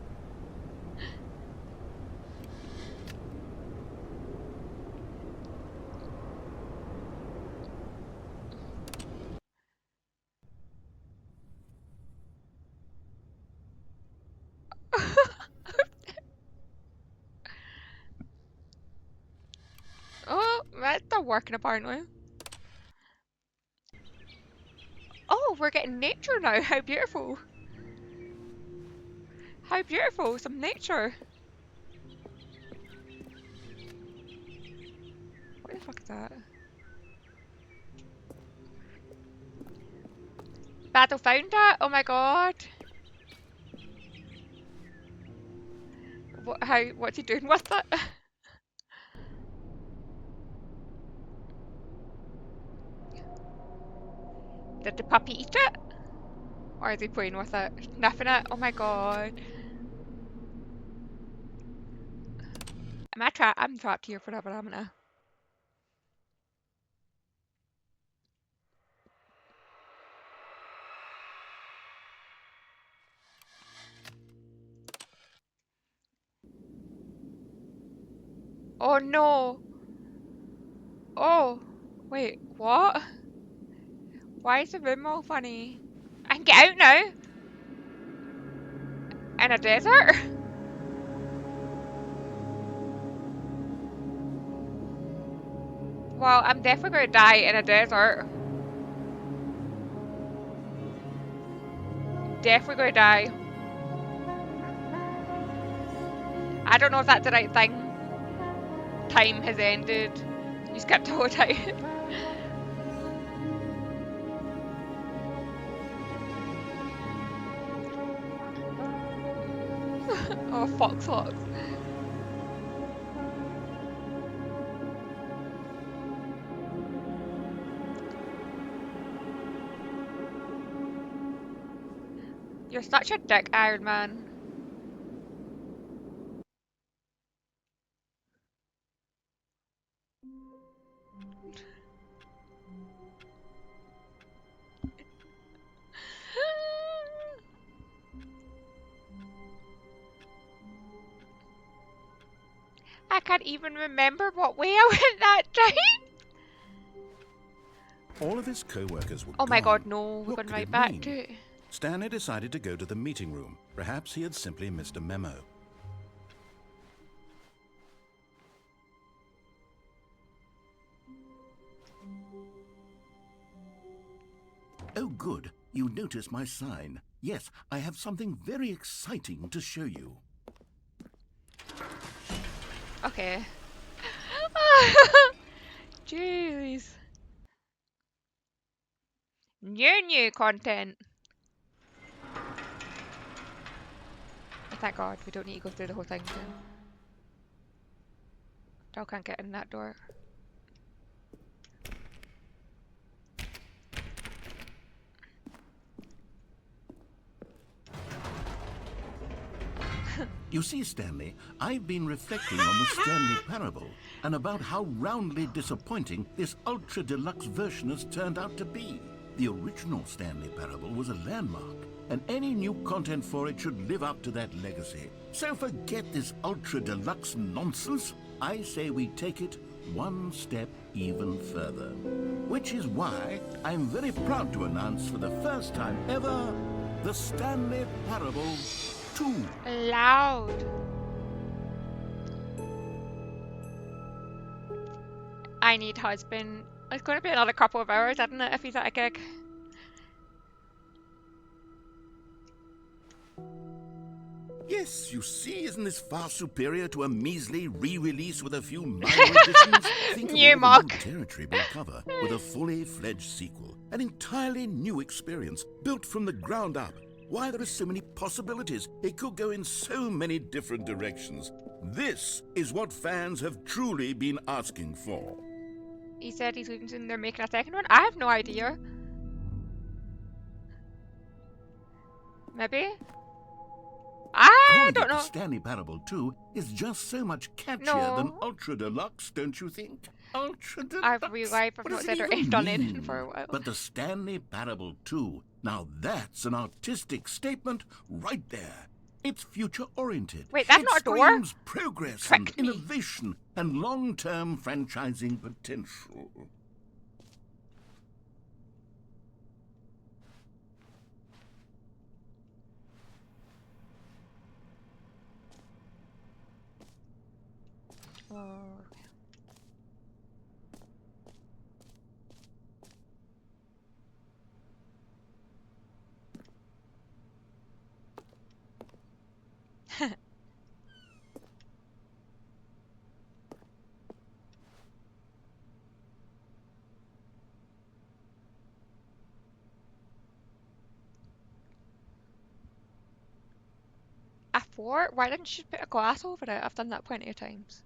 Oh, that's not working apparently. Oh, we're getting nature now. How beautiful. How beautiful. Some nature. What the fuck is that? Battle found that? Oh my god. What's he doing with it? Did the puppy eat it? Or is he playing with it? Sniffing it? Oh my god. I'm trapped here forever, am I? Oh no! Oh! Wait, what? Why is the room all funny? I can get out now! In a desert? Well, I'm definitely gonna die in a desert. Definitely gonna die. I don't know if that's the right thing. Time has ended. You skipped the whole time. Oh, fox. You're such a dick, Iron Man. I can't even remember what way I went that time. All of his co-workers were Oh my gone. god, no, we're What going could right it back mean? to it. Stanley decided to go to the meeting room. Perhaps he had simply missed a memo. Oh, good. You notice my sign. Yes, I have something very exciting to show you. Okay. Jeez. New content. Thank god, we don't need to go through the whole thing again. Still can't get in that door. You see, Stanley, I've been reflecting on the Stanley Parable and about how roundly disappointing this ultra deluxe version has turned out to be. The original Stanley Parable was a landmark, and any new content for it should live up to that legacy. So forget this ultra deluxe nonsense. I say we take it one step even further. Which is why I'm very proud to announce for the first time ever, the Stanley Parable 2. Loud. I need husband. It's going to be another couple of hours, isn't it, if he's at a gig? Yes, you see, isn't this far superior to a measly re-release with a few minor additions? Think New of all the Mark. new territory we'll cover with a fully fledged sequel. An entirely new experience, built from the ground up. Why, there are so many possibilities. It could go in so many different directions. This is what fans have truly been asking for. He said he's thinking they're making a second one. I have no idea. Maybe? I Calling don't it the know. Stanley Parable 2 is just so much catchier No. than Ultra Deluxe, don't you think? Ultra Deluxe? I've realized I've What not does said it or even done anything mean? for a while. But the Stanley Parable 2, now that's an artistic statement right there. It's future-oriented. Wait, that's it not a door? screams progress and Tricked me. innovation and long-term franchising potential. Oh. A fort? Why didn't she put a glass over it? I've done that plenty of times.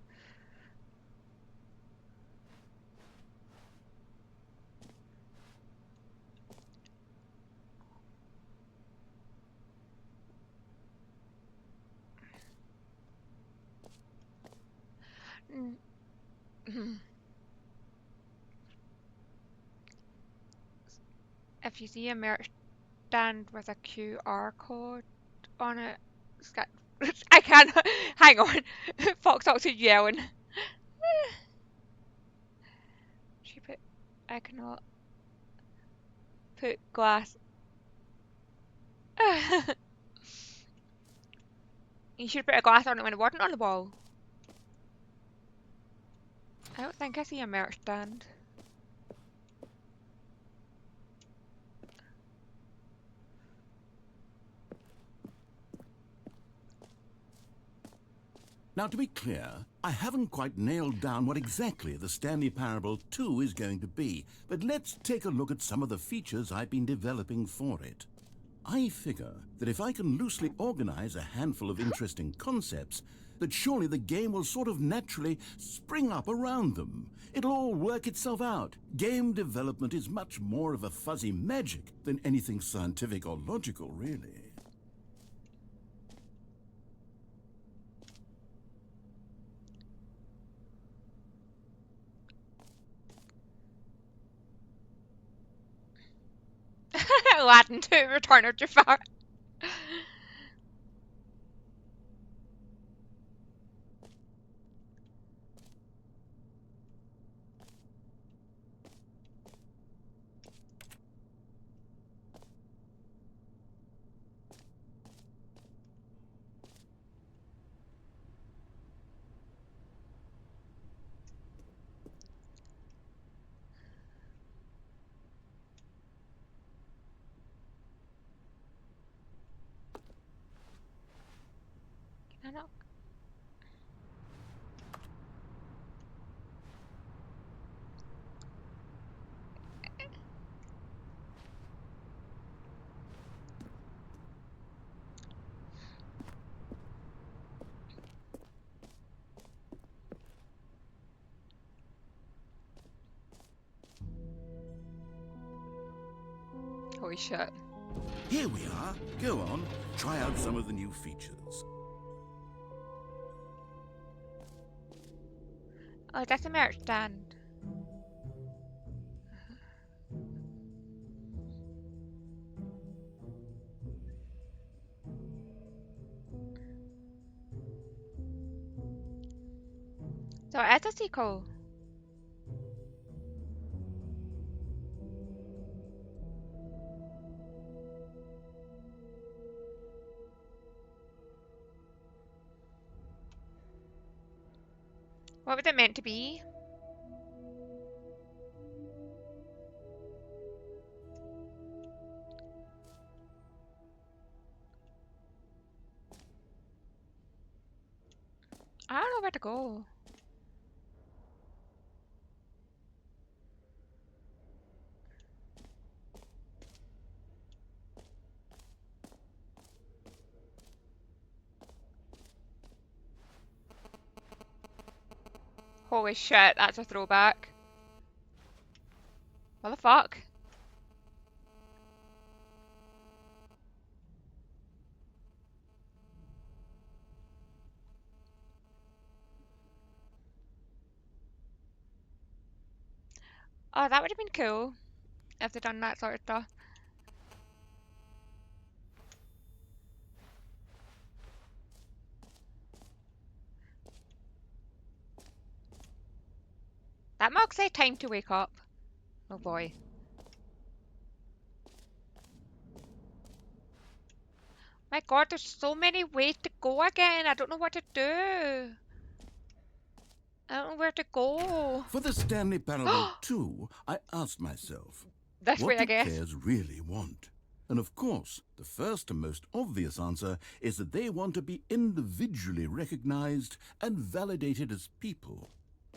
If you see a merch stand with a QR code on it, Scott, I can't. Hang on. Fox is yelling. She put. I cannot put glass. You should put a glass on it when it wasn't on the wall. I don't think I see a merch stand. Now, to be clear, I haven't quite nailed down what exactly the Stanley Parable 2 is going to be, but let's take a look at some of the features I've been developing for it. I figure that if I can loosely organize a handful of interesting concepts, that surely the game will sort of naturally spring up around them. It'll all work itself out. Game development is much more of a fuzzy magic than anything scientific or logical, really. Aladdin 2, Return of Jafar. Can I not? Holy shit. Here we are. Go on, try out some of the new features. Oh, that's a merch stand. So it is a sequel. What was it meant to be? I don't know where to go. Holy shit, that's a throwback. What the fuck? Oh, that would have been cool if they'd done that sort of stuff. That mug said time to wake up. Oh boy. My god, there's so many ways to go again. I don't know what to do. I don't know where to go. For the Stanley Parable 2, I asked myself, This what way, I do guess. players really want? And of course, the first and most obvious answer is that they want to be individually recognized and validated as people.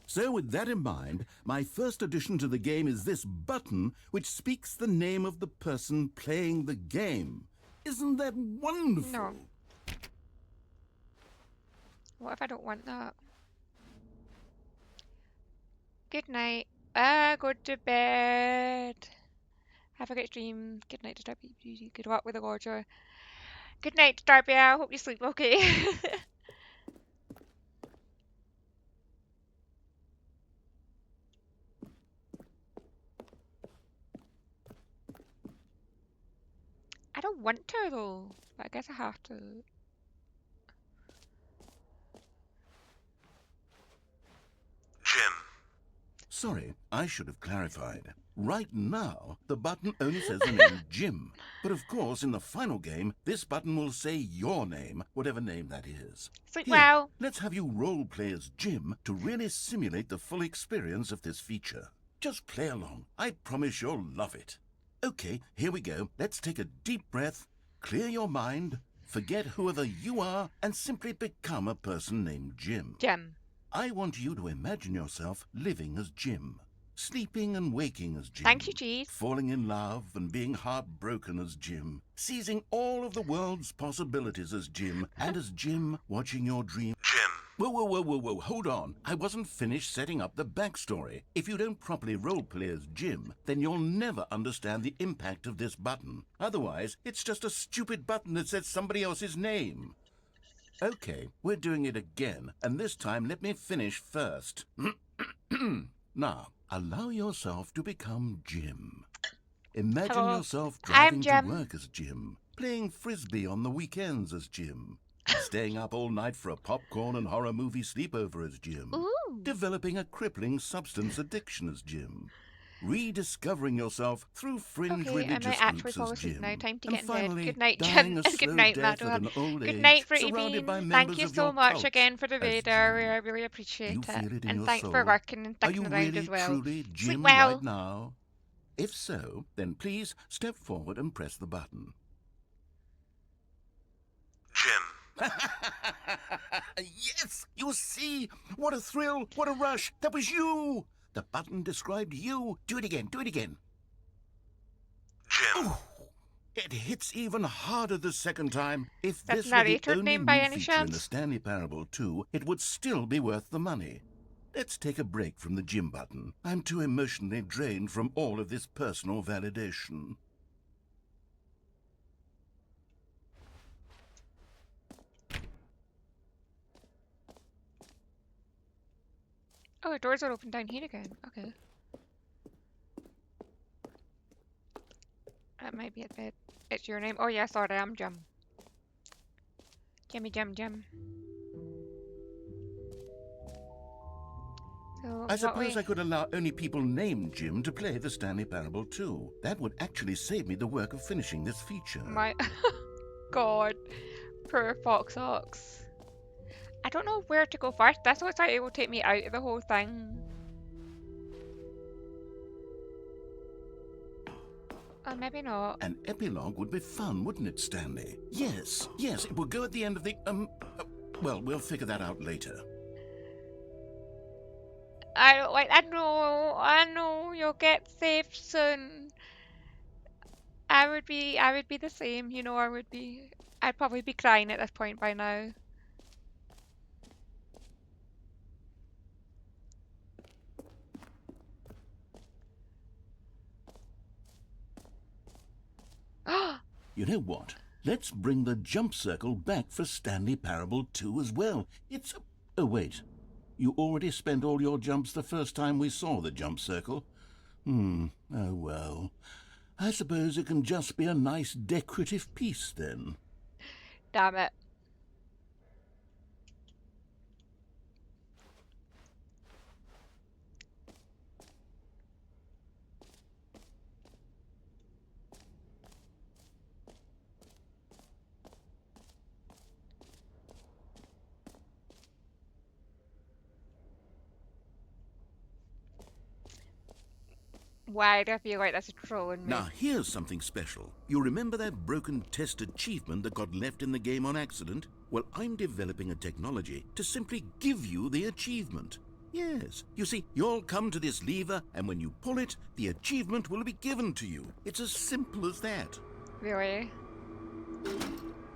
So with that in mind, my first addition to the game is this button which speaks the name of the person playing the game. Isn't that wonderful? No. What if I don't want that? Good night. Go to bed. Have a great dream. Good night to Darby. Good luck with the Roger. Good night, Darby. I hope you sleep okay. I don't want to though, but I guess I have to. Jim. Sorry, I should have clarified. Right now, the button only says the name Jim. But of course, in the final game, this button will say your name, whatever name that is. Sleep Here, well. let's have you role play as Jim to really simulate the full experience of this feature. Just play along. I promise you'll love it. Okay, here we go. Let's take a deep breath, clear your mind, forget whoever you are, and simply become a person named Jim. Jim. I want you to imagine yourself living as Jim, sleeping and waking as Jim. Thank you, Cheese. Falling in love and being heartbroken as Jim, seizing all of the world's possibilities as Jim, and as Jim watching your dream. Jim. Whoa, hold on. I wasn't finished setting up the backstory. If you don't properly roleplay as Jim, then you'll never understand the impact of this button. Otherwise, it's just a stupid button that says somebody else's name. Okay, we're doing it again, and this time let me finish first. Now, allow yourself to become Jim. Imagine Hello. yourself I'm driving to Jim. work as Jim, playing frisbee on the weekends as Jim, staying up all night for a popcorn and horror movie sleepover as Jim, Ooh. developing a crippling substance addiction as Jim, rediscovering yourself through fringe Okay, I religious might actually groups fall as asleep Jim, now. Time to and get in bed. finally Good night, dying Jim. a Good slow night, death at Madeline. an old Good age, night, Fruity surrounded by Bean. members Thank you of so your much cult again for the as video. Jim. I really appreciate You it. feel it in And your thanks for soul? working and Are sticking you around really as well. truly Sleep Jim well. right now? If so, then please step forward and press the button. Jim. Yes! You see? What a thrill! What a rush! That was you! The button described you. Do it again. Do it again. Jim. It hits even harder the second time. If That's this were the narrator only name by new any feature in the chance? Stanley Parable 2, it would still be worth the money. Let's take a break from the Jim button. I'm too emotionally drained from all of this personal validation. Oh, the doors are open down here again. Okay. That might be it. It's your name. Oh, yeah, sorry, I'm Jim. Jimmy Jim Jim. So, I what suppose way? I could allow only people named Jim to play the Stanley Parable too. That would actually save me the work of finishing this feature. My God. Poor Fox Ox. I don't know where to go first. This looks like it will take me out of the whole thing. Or maybe not. An epilogue would be fun, wouldn't it, Stanley? Yes, it would go at the end of the, well, we'll figure that out later. I don't like. I know. You'll get safe soon. I would be the same. You know, I'd probably be crying at this point by now. You know what? Let's bring the jump circle back for Stanley Parable 2 as well. It's... Oh, wait. You already spent all your jumps the first time we saw the jump circle. Oh, well. I suppose it can just be a nice decorative piece, then. Damn it. Why do I feel like that's trolling me? Now, here's something special. You remember that broken test achievement that got left in the game on accident? Well, I'm developing a technology to simply give you the achievement. Yes. You see, you'll come to this lever, and when you pull it, the achievement will be given to you. It's as simple as that. Really?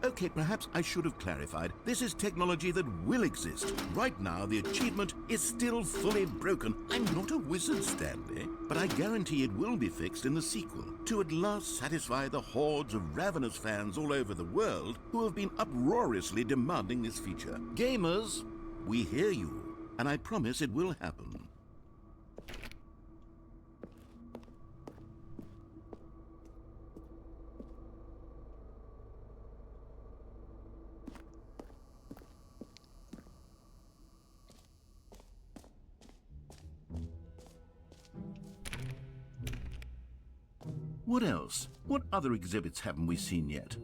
Okay, perhaps I should have clarified. This is technology that will exist. Right now, the achievement is still fully broken. I'm not a wizard, Stanley, but I guarantee it will be fixed in the sequel to at last satisfy the hordes of ravenous fans all over the world who have been uproariously demanding this feature. Gamers, we hear you, and I promise it will happen. What else? What other exhibits haven't we seen yet?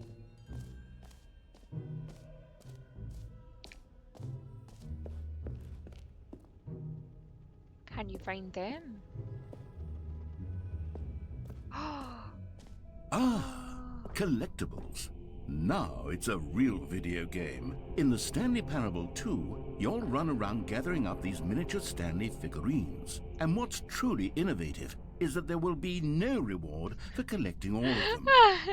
Can you find them? Collectibles. Now it's a real video game. In the Stanley Parable 2, you'll run around gathering up these miniature Stanley figurines. And what's truly innovative is that there will be no reward for collecting all of them.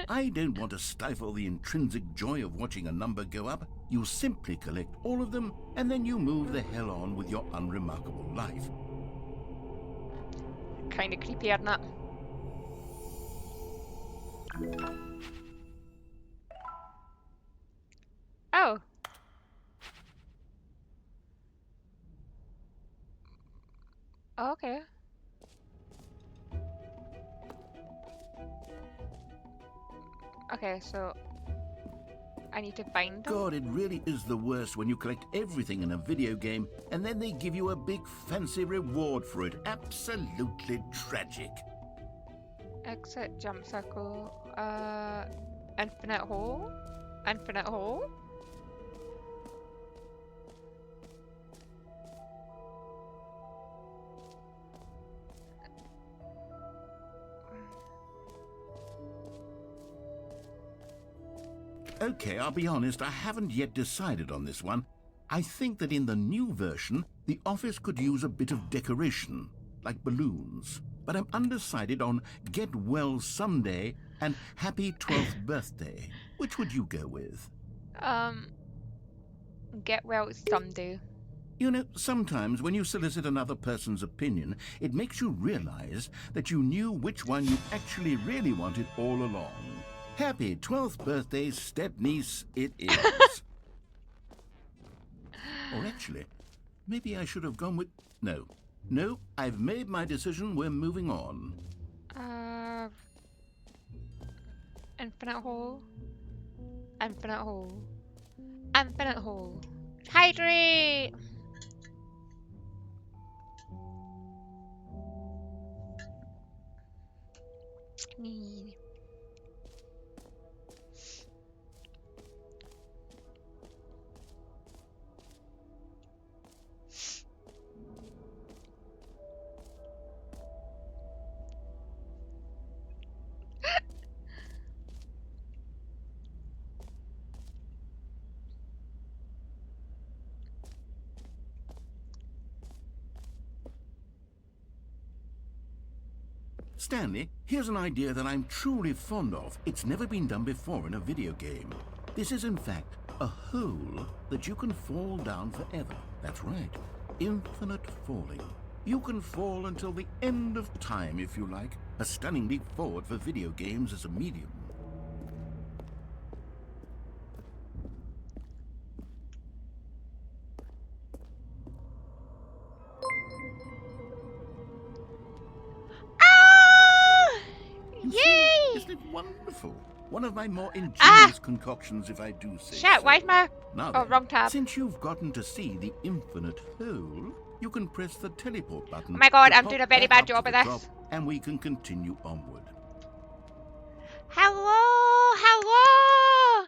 I don't want to stifle the intrinsic joy of watching a number go up. You simply collect all of them, and then you move the hell on with your unremarkable life. Kinda creepy, isn't it? Oh. Okay. Okay, so I need to find them? God, it really is the worst when you collect everything in a video game and then they give you a big fancy reward for it. Absolutely tragic. Exit, jump circle, infinite hole? Infinite hole? Okay, I'll be honest, I haven't yet decided on this one. I think that in the new version, the office could use a bit of decoration, like balloons. But I'm undecided on Get Well Someday and Happy 12th Birthday. Which would you go with? Get well someday. You know, sometimes when you solicit another person's opinion, it makes you realize that you knew which one you actually really wanted all along. Happy 12th birthday, step-niece, it is. Or actually, Maybe I should have gone with... No. No, I've made my decision. We're moving on. Uh, infinite hole. Infinite hole. Infinite hole. Hydrate! Stanley, here's an idea that I'm truly fond of. It's never been done before in a video game. This is, in fact, a hole that you can fall down forever. That's right. Infinite falling. You can fall until the end of time, if you like. A stunning leap forward for video games as a medium. Ah! You see, Yay! isn't it wonderful? One of my more Ah! ingenious concoctions, if I do say Shit, so. why's my... Now Oh, then, wrong tab. since you've gotten to see the infinite hole, you can press the teleport button. Oh my god, to I'm pop doing a very back bad up to job the of top, this. and we can continue onward. Hello, hello!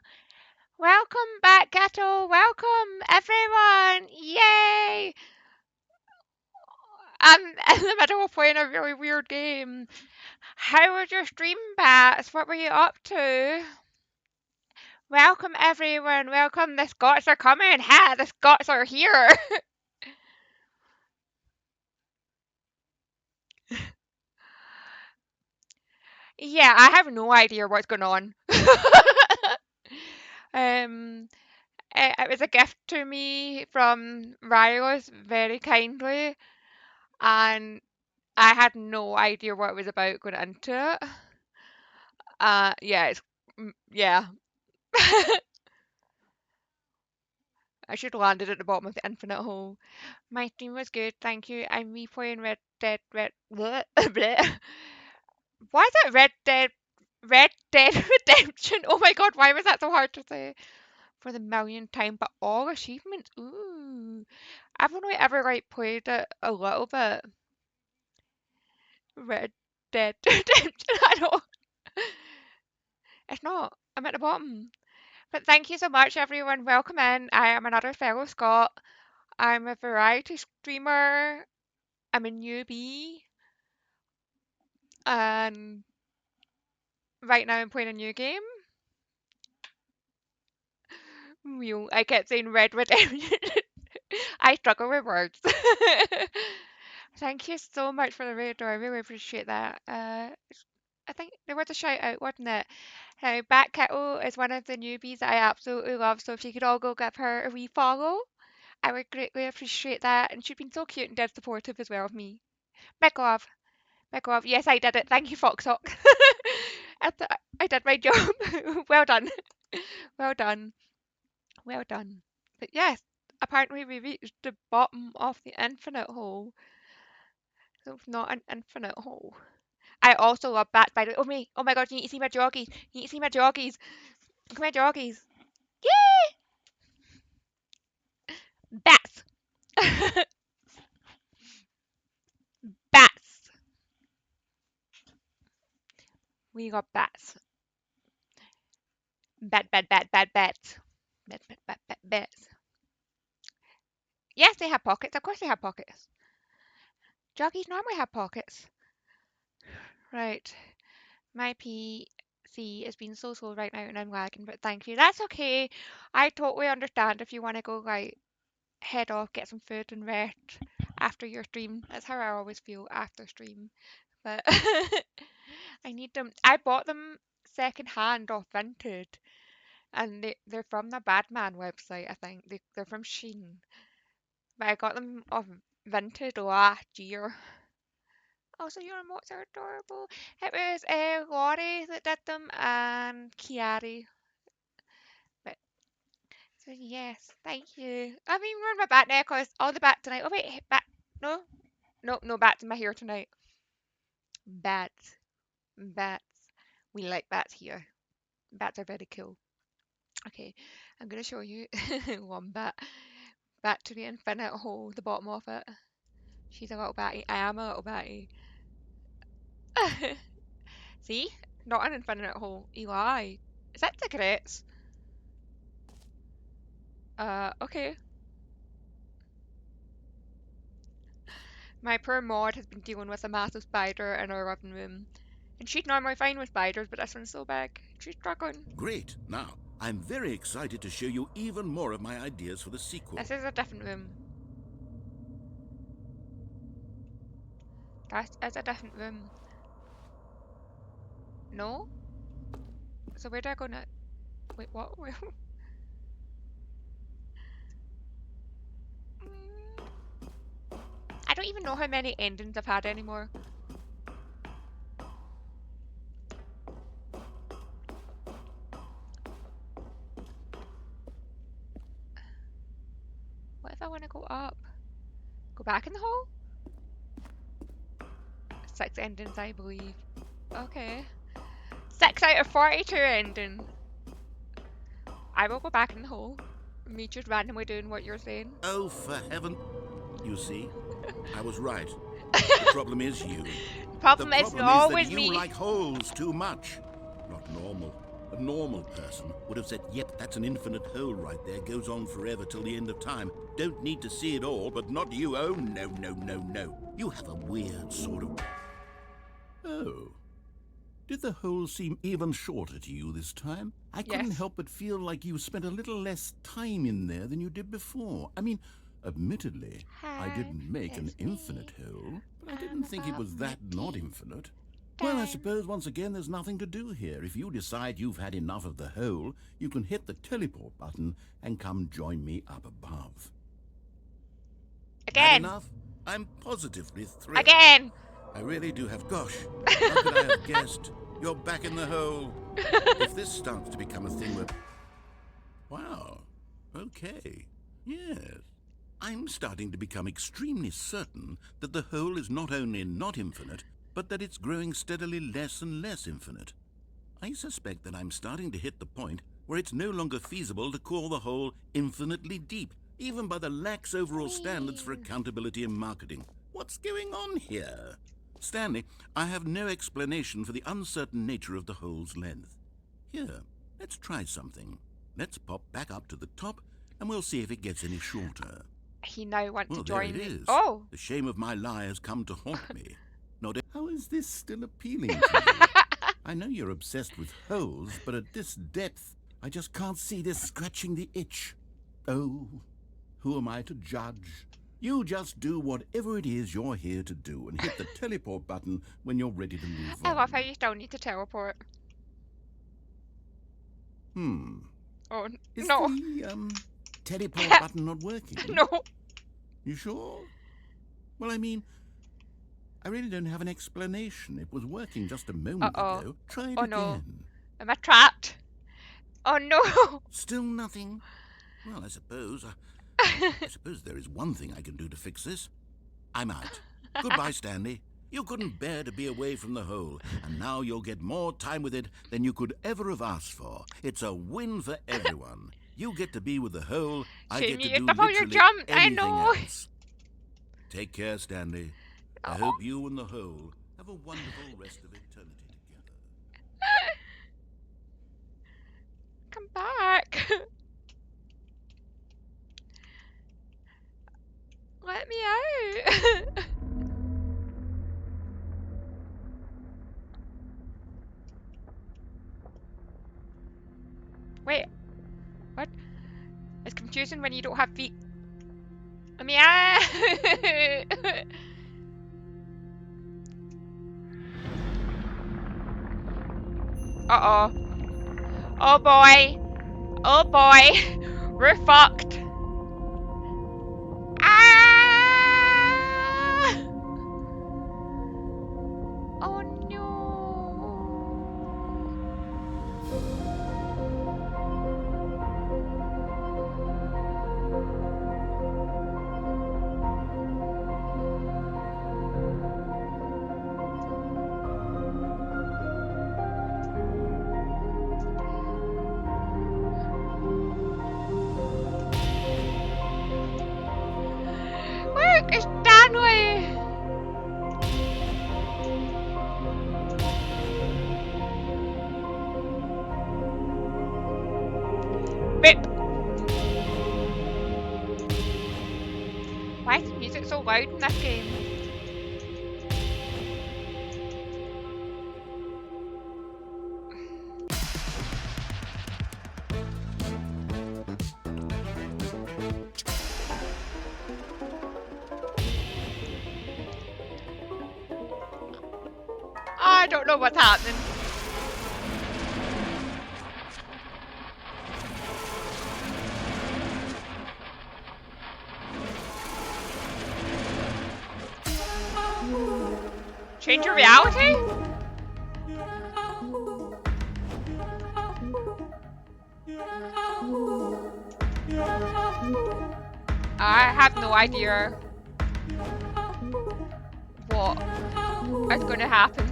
Welcome back, Ghetto. Welcome, everyone. Yay! I'm in the middle of playing a really weird game. How was your stream, Bats? What were you up to? Welcome, everyone. Welcome. The Scots are coming. Ha! The Scots are here. Yeah, I have no idea what's going on. um, it was a gift to me from Rios very kindly, and I had no idea what it was about going into it. Yeah, yeah. I should have landed at the bottom of the infinite hole. My stream was good, thank you. I'm replaying Red Dead bleh, bleh. Why is it Red Dead Redemption? Oh my god, why was that so hard to say? For the millionth time, but all achievements. Ooh. I've only ever like played it a little bit. Red Dead Redemption. I know. It's not. I'm at the bottom. But thank you so much, everyone. Welcome in. I am another fellow Scot. I'm a variety streamer. I'm a newbie. And right now I'm playing a new game. I kept saying Red Redemption. I struggle with words. Thank you so much for the radio. I really appreciate that. I think there was a shout out, wasn't it? Now, Bat Kettle is one of the newbies that I absolutely love, so if you could all go give her a wee follow, I would greatly appreciate that. And she's been so cute and dead supportive as well of me. Big love. Big love. Yes, I did it. Thank you, Foxhawk. I did my job. Well done. Well done. Well done. But yes, apparently we reached the bottom of the infinite hole. So it's not an infinite hole. I also love bats, by the way. Oh my god, you need to see my joggies. You need to see my joggies. Look at my joggies. Yay! Bats. Bats. We got bats. Bats. Bats. Yes, they have pockets. Of course they have pockets. Joggies normally have pockets. Right. My PC has been so slow right now and I'm lagging, but thank you. That's okay. I totally understand if you want to go like head off, get some food and rest after your stream. That's how I always feel after stream. But I need them. I bought them second hand off Vinted, and they're from the Badman website. I think they're from Shein, but I got them off Vinted last year. Also, your remotes are adorable. It was Laurie that did them and Kiari. But So yes, thank you. I've been wearing my bat necklace all the bat tonight. Oh wait, bat. No, no bats in my hair tonight. Bats, bats. We like bats here. Bats are very cool. Okay, I'm gonna show you one bat. Bat to the infinite hole, the bottom of it. She's a little batty. I am a little batty. See? Not an infinite hole. Eli. Is that cigarettes? Okay. My poor Maud has been dealing with a massive spider in our living room. And she's normally fine with spiders, but this one's so big. She's struggling. Great. Now, I'm very excited to show you even more of my ideas for the sequel. This is a different room. This is a different room. No? So where do I go now? Wait, what? I don't even know how many endings I've had anymore. What if I want to go up? Go back in the hole? 6 endings, I believe. Okay. 6 out of 42 endings. I will go back in the hole. Me just randomly doing what you're saying. Oh, for heaven. You see, I was right. The problem is you. Problem is always that me. You like holes too much. Not normal. A normal person would have said, yep, that's an infinite hole right there. Goes on forever till the end of time. Don't need to see it all, but not you. Oh, no, no, no, no. You have a weird sort of... Oh. Did the hole seem even shorter to you this time? I couldn't Yes. help but feel like you spent a little less time in there than you did before. I mean, admittedly, I didn't make an infinite hole, but I didn't think it was that not infinite. Well, I suppose once again there's nothing to do here. If you decide you've had enough of the hole, you can hit the teleport button and come join me up above. Had Again. enough? I'm positively thrilled. Again. I really do have... Gosh, how could I have guessed? You're back in the hole. If this starts to become a thing where... Wow. Okay. Yes. I'm starting to become extremely certain that the hole is not only not infinite, but that it's growing steadily less and less infinite. I suspect that I'm starting to hit the point where it's no longer feasible to call the hole infinitely deep, even by the lax overall standards for accountability and marketing. What's going on here? Stanley, I have no explanation for the uncertain nature of the hole's length. Here, let's try something. Let's pop back up to the top, and we'll see if it gets any shorter. He now wants Well, to there join it me. is. Oh. The shame of my lie has come to haunt me. How is this still appealing to you? I know you're obsessed with holes, but at this depth, I just can't see this scratching the itch. Oh, who am I to judge? You just do whatever it is you're here to do and hit the teleport button when you're ready to move on. I love how you still need to teleport. Oh, Is no. the teleport button not working? No. You sure? Well, I mean, I really don't have an explanation. It was working just a moment ago. Try it Oh, again. no. Am I trapped? Oh, no. Still nothing? Well, I suppose there is one thing I can do to fix this. I'm out. Goodbye, Stanley. You couldn't bear to be away from the hole, and now you'll get more time with it than you could ever have asked for. It's a win for everyone. You get to be with the hole. I get to do literally anything else. Take care, Stanley. I hope you and the hole have a wonderful rest of eternity together. Come back. Let me out. Wait. What? It's confusing when you don't have feet. Let me out. Uh-oh. Oh boy. Oh boy. We're fucked. Ah! Oh no. Wait. Why is the music so loud in this game? I don't know what's happening. Change your reality? I have no idea what is going to happen.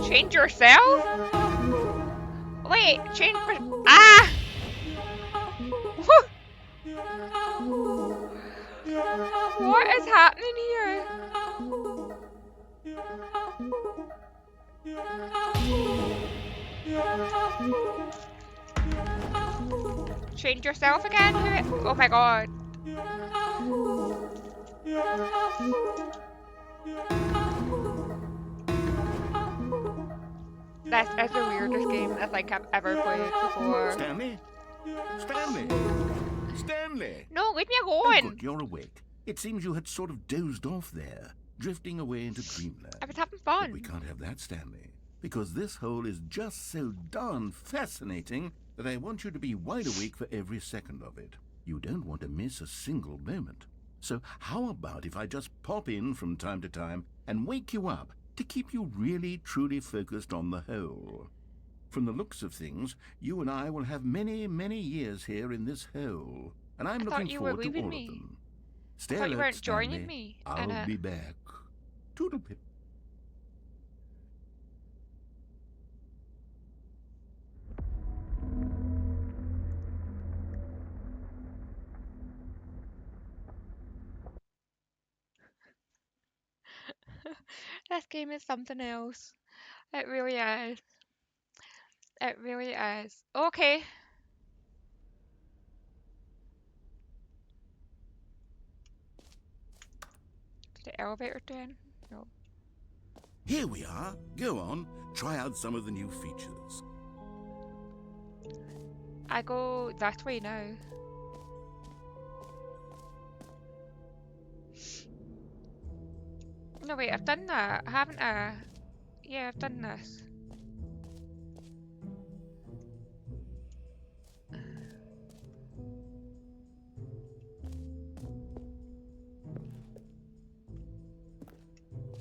Change yourself? Wait, change. Ah! What is happening here? Change yourself again? Oh my god. This is the weirdest game I think I've ever played before. Stanley? Stanley? Stanley! No, leave me Oh, alone. good, you're awake. It seems you had sort of dozed off there, drifting away into dreamland. I was having But we fun. can't have that, Stanley, because this hole is just so darn fascinating that I want you to be wide awake for every second of it. You don't want to miss a single moment. So how about if I just pop in from time to time and wake you up to keep you really, truly focused on the hole? From the looks of things, you and I will have many, many years here in this hole, and I'm I thought looking you were forward to leaving all me. of them. I Stay thought you alert, weren't joining Stanley. me. I'll be back. Toodlepip. This game is something else. It really is. It really is. Okay. Did the elevator turn? No. Here we are. Go on. Try out some of the new features. I go that way now. No, wait, I've done that, haven't I? Yeah, I've done this.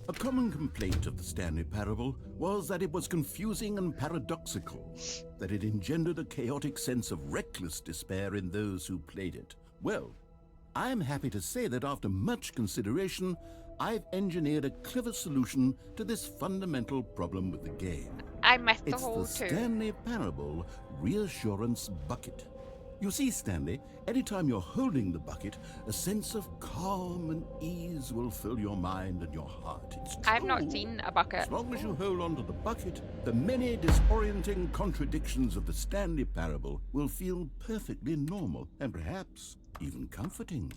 A common complaint of the Stanley Parable was that it was confusing and paradoxical, that it engendered a chaotic sense of reckless despair in those who played it. Well, I'm happy to say that after much consideration, I've engineered a clever solution to this fundamental problem with the game. I missed the It's whole the two. Stanley Parable Reassurance Bucket. You see, Stanley, anytime you're holding the bucket, a sense of calm and ease will fill your mind and your heart. It's true. I've not seen a bucket. As long as you hold on to the bucket, the many disorienting contradictions of the Stanley Parable will feel perfectly normal and perhaps even comforting.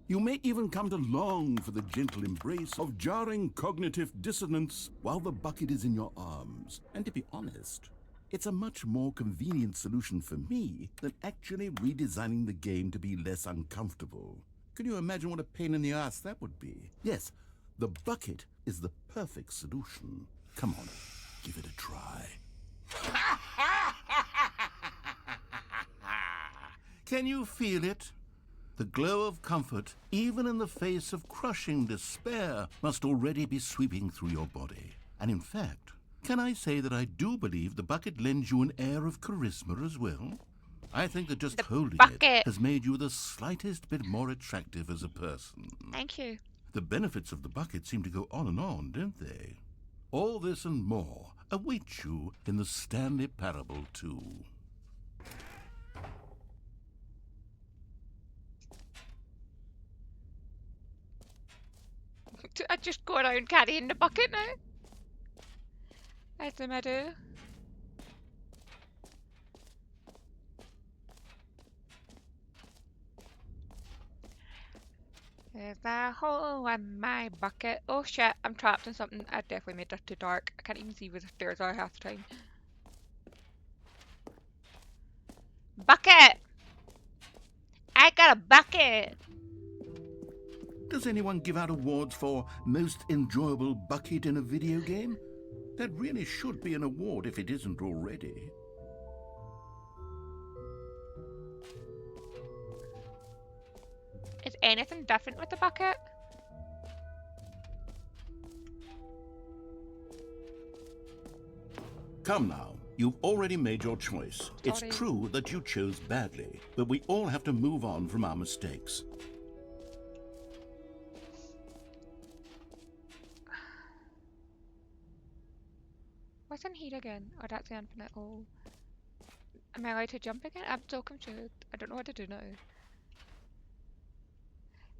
You may even come to long for the gentle embrace of jarring cognitive dissonance while the bucket is in your arms. And to be honest, it's a much more convenient solution for me than actually redesigning the game to be less uncomfortable. Can you imagine what a pain in the ass that would be? Yes, the bucket is the perfect solution. Come on, give it a try. Can you feel it? The glow of comfort, even in the face of crushing despair, must already be sweeping through your body. And in fact, can I say that I do believe the bucket lends you an air of charisma as well? I think that just The holding bucket. it has made you the slightest bit more attractive as a person. Thank you. The benefits of the bucket seem to go on, don't they? All this and more await you in the Stanley Parable 2. I just go around carrying the bucket now. I assume I do. There's a hole in my bucket. Oh shit, I'm trapped in something. I definitely made it too dark. I can't even see where the stairs are half the time. Bucket! I got a bucket! Does anyone give out awards for most enjoyable bucket in a video game? That really should be an award if it isn't already. Is anything different with the bucket? Come now, you've already made your choice. It's Sorry. true that you chose badly, but we all have to move on from our mistakes. What's in here again? Oh, that's the infinite hole. Am I allowed to jump again? I'm so confused. I don't know what to do now.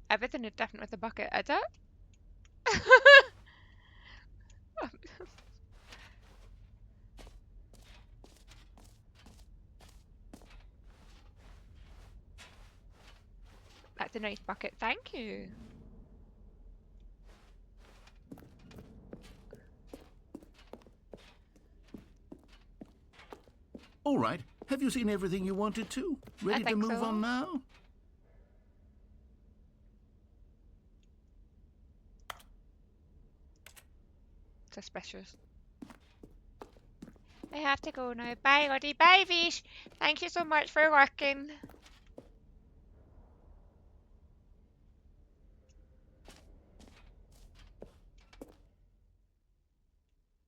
Everything is different with the bucket, is it? That's a nice bucket, thank you. All right, have you seen everything you wanted to? Ready to think move so. on now? Suspicious. I have to go now. Bye, Lottie. Bye, Vish. Thank you so much for working.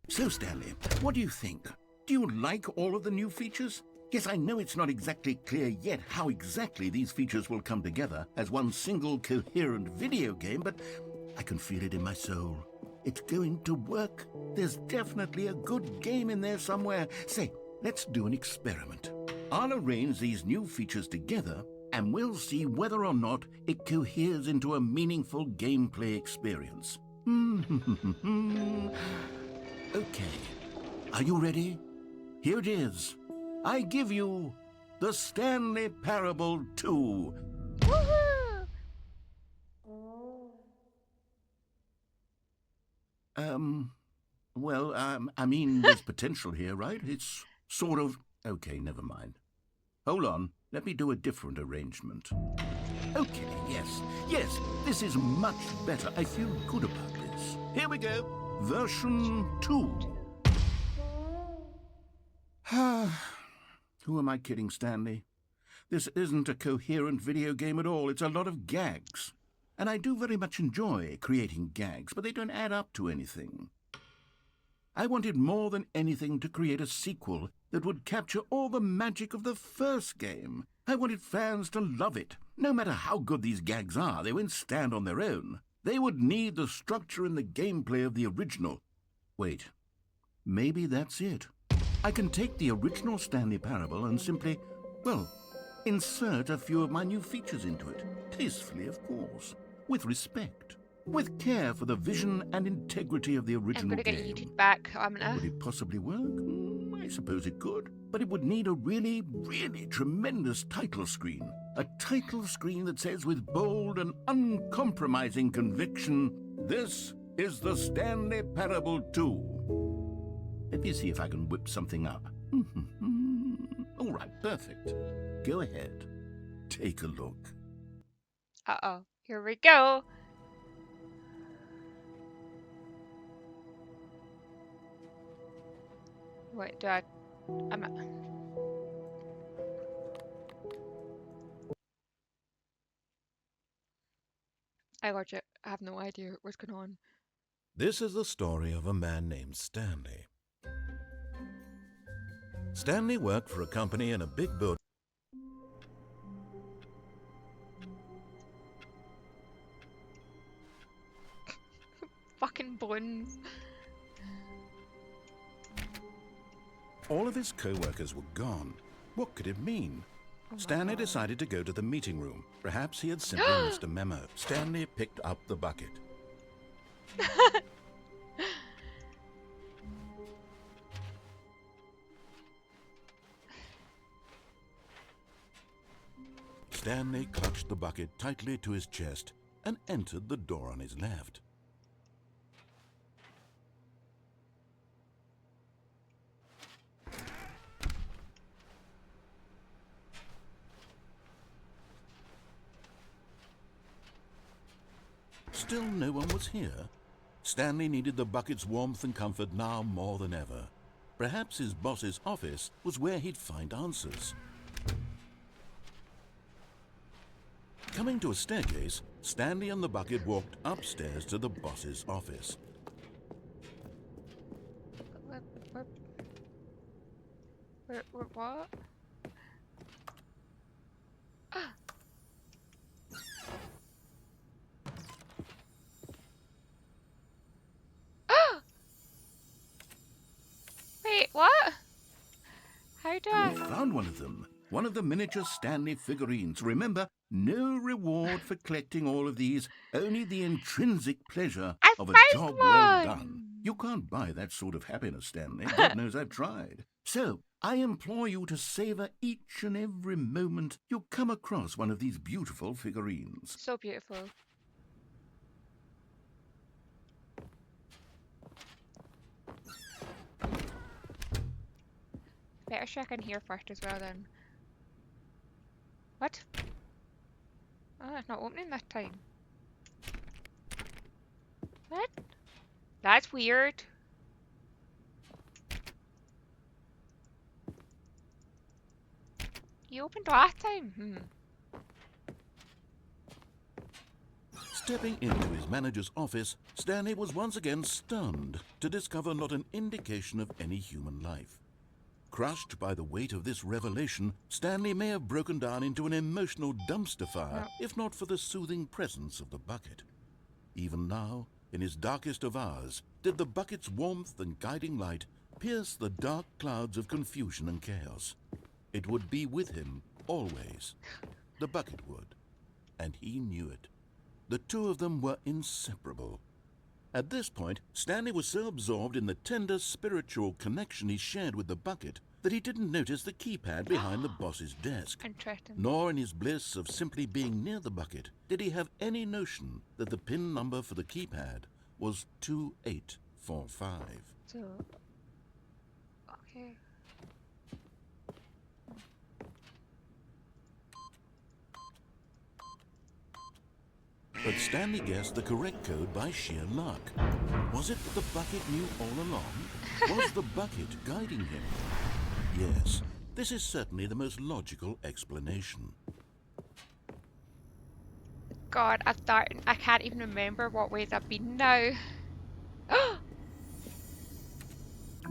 So, Stanley, what do you think? Do you like all of the new features? Yes, I know it's not exactly clear yet how exactly these features will come together as one single coherent video game, but I can feel it in my soul. It's going to work. There's definitely a good game in there somewhere. Say, let's do an experiment. I'll arrange these new features together, and we'll see whether or not it coheres into a meaningful gameplay experience. Okay, are you ready? Here it is. I give you the Stanley Parable 2. Woohoo! I mean, there's potential here, right? It's sort of... Okay, never mind. Hold on, let me do a different arrangement. Okay, yes, this is much better. I feel good about this. Here we go. Version 2. Who am I kidding, Stanley? This isn't a coherent video game at all. It's a lot of gags. And I do very much enjoy creating gags, but they don't add up to anything. I wanted more than anything to create a sequel that would capture all the magic of the first game. I wanted fans to love it. No matter how good these gags are, they won't stand on their own. They would need the structure and the gameplay of the original. Wait, maybe that's it. I can take the original Stanley Parable and simply, well, insert a few of my new features into it. Tastefully, of course. With respect. With care for the vision and integrity of the I'm original gonna get game. yeeted back. Would it possibly work? I suppose it could. But it would need a really, really tremendous title screen. A title screen that says with bold and uncompromising conviction, "This is the Stanley Parable 2." Let me see if I can whip something up. All right, perfect. Go ahead. Take a look. Uh-oh. Here we go. Wait, do I... I watch it. I have no idea what's going on. This is the story of a man named Stanley. Stanley worked for a company in a big building. Fucking buns. All of his co-workers were gone. What could it mean? Oh my Stanley God. decided to go to the meeting room. Perhaps he had simply missed a memo. Stanley picked up the bucket. Stanley clutched the bucket tightly to his chest and entered the door on his left. Still no one was here. Stanley needed the bucket's warmth and comfort now more than ever. Perhaps his boss's office was where he'd find answers. Coming to a staircase, Stanley and the bucket walked upstairs to the boss's office. What? Wait, what? How do We I? found one of them. One of the miniature Stanley figurines. Remember, no reward for collecting all of these, only the intrinsic pleasure I of a found job well one! done. You can't buy that sort of happiness, Stanley. God knows I've tried. So, I implore you to savor each and every moment you come across one of these beautiful figurines. So beautiful. Better check in here first as well then. What? Oh, it's not opening this time. What? That's weird. You opened last time. Stepping into his manager's office, Stanley was once again stunned to discover not an indication of any human life. Crushed by the weight of this revelation, Stanley may have broken down into an emotional dumpster fire, if not for the soothing presence of the bucket. Even now, in his darkest of hours, did the bucket's warmth and guiding light pierce the dark clouds of confusion and chaos. It would be with him always. The bucket would. And he knew it. The two of them were inseparable. At this point, Stanley was so absorbed in the tender spiritual connection he shared with the bucket that he didn't notice the keypad behind the boss's desk. Interesting. Nor in his bliss of simply being near the bucket did he have any notion that the PIN number for the keypad was 2845. So, okay. But Stanley guessed the correct code by sheer luck. Was it that the bucket knew all along? Was the bucket guiding him? Yes, this is certainly the most logical explanation. God, I can't even remember what ways I've been now.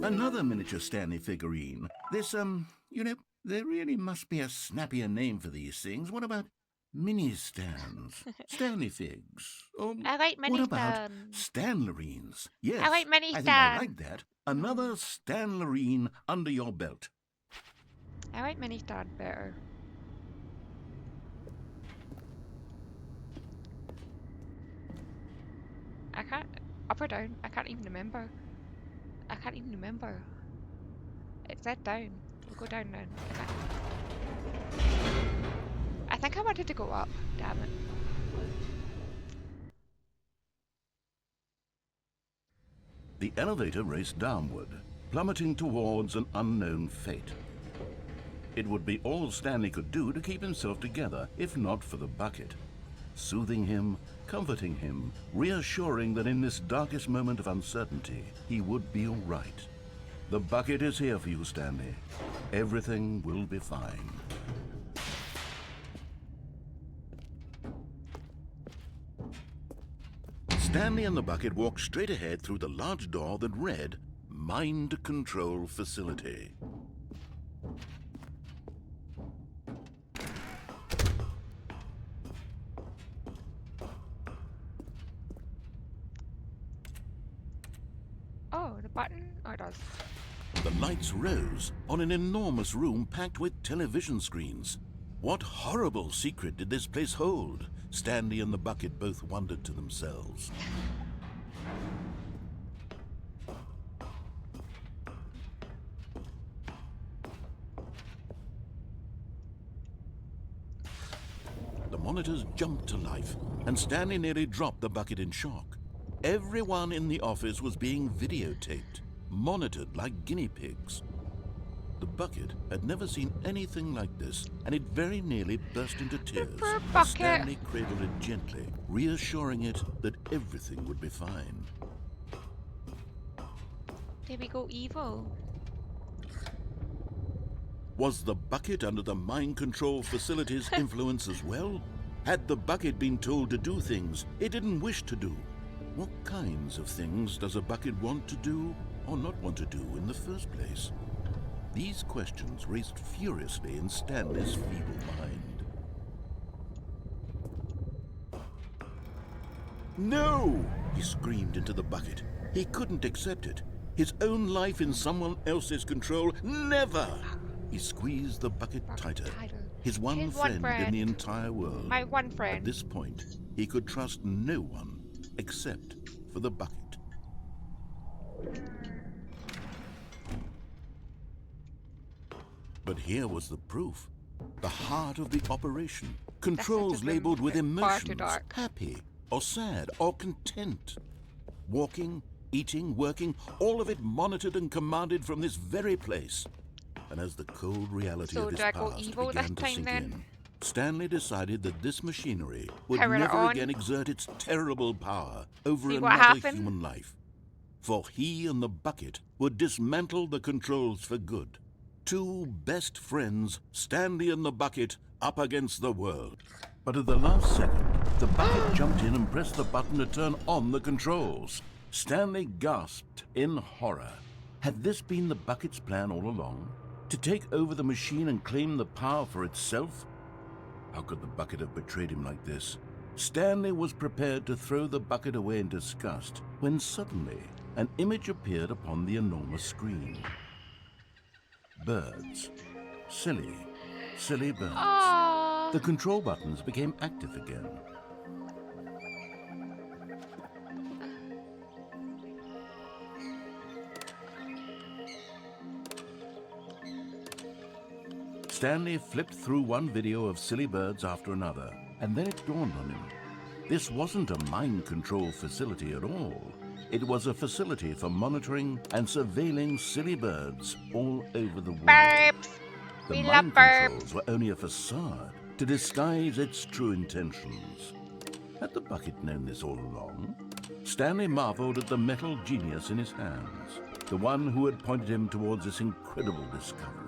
Another miniature Stanley figurine. This, there really must be a snappier name for these things. What about mini stands? Stanley figs? Or I like mini what about stands. Stanlerines? Yes, I like mini I think stands. I like that. Another Stanlerine under your belt. I like mini stand better. I can't. Up or down? I can't even remember. I can't even remember. It said down. We'll go down now. I think I wanted to go up. Damn it. The elevator raced downward, plummeting towards an unknown fate. It would be all Stanley could do to keep himself together, if not for the bucket. Soothing him, comforting him, reassuring that in this darkest moment of uncertainty, he would be all right. The bucket is here for you, Stanley. Everything will be fine. Stanley and the bucket walked straight ahead through the large door that read, Mind Control Facility. Oh, the button? Oh, it does. The lights rose on an enormous room packed with television screens. What horrible secret did this place hold? Stanley and the bucket both wondered to themselves. the monitors jumped to life, and Stanley nearly dropped the bucket in shock. Everyone in the office was being videotaped, monitored like guinea pigs. The bucket had never seen anything like this, and it very nearly burst into tears Poor as bucket. Stanley cradled it gently, reassuring it that everything would be fine. Did we go evil? Was the bucket under the mind control facility's influence as well? Had the bucket been told to do things it didn't wish to do? What kinds of things does a bucket want to do or not want to do in the first place? These questions raced furiously in Stanley's feeble mind. No! He screamed into the bucket. He couldn't accept it. His own life in someone else's control, never! He squeezed the bucket tighter. His one friend in the entire world. My one At friend. this point, he could trust no one except for the bucket. But here was the proof. The heart of the operation. Controls labeled with emotions. Happy or sad or content. Walking, eating, working, all of it monitored and commanded from this very place. And as the cold reality of his past began to sink in, Stanley decided that this machinery would never again exert its terrible power over another human life. For he and the bucket would dismantle the controls for good. Two best friends, Stanley and the bucket, up against the world. But at the last second, the bucket jumped in and pressed the button to turn on the controls. Stanley gasped in horror. Had this been the bucket's plan all along? To take over the machine and claim the power for itself? How could the bucket have betrayed him like this? Stanley was prepared to throw the bucket away in disgust when suddenly an image appeared upon the enormous screen. Birds. Silly, silly birds. Aww. The control buttons became active again. Stanley flipped through one video of silly birds after another, and then it dawned on him. This wasn't a mind control facility at all. It was a facility for monitoring and surveilling silly birds all over the world. Burps. The We mind love burps. controls were only a facade to disguise its true intentions. Had the bucket known this all along? Stanley marveled at the metal genius in his hands, the one who had pointed him towards this incredible discovery.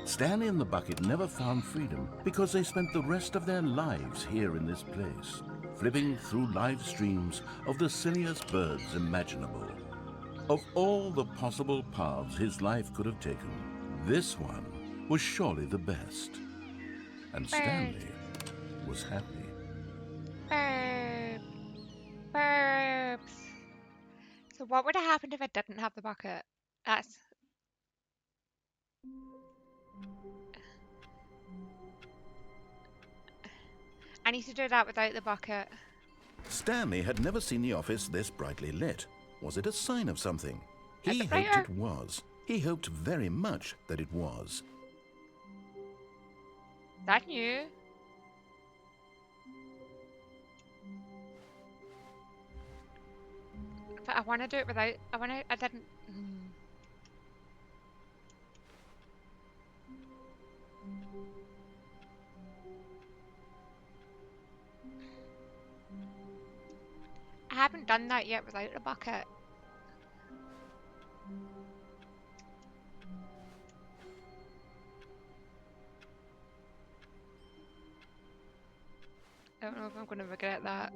Stanley and the bucket never found freedom because they spent the rest of their lives here in this place, flipping through live streams of the silliest birds imaginable. Of all the possible paths his life could have taken, this one was surely the best. And Stanley was happy. Burps. Burps. So what would have happened if I didn't have the bucket? That's... I need to do that without the bucket. Stanley had never seen the office this brightly lit. Was it a sign of something? He It's hoped brighter. it was. He hoped very much that it was. That new. But I want to do it without... I didn't... I haven't done that yet without the bucket. I don't know if I'm going to regret that.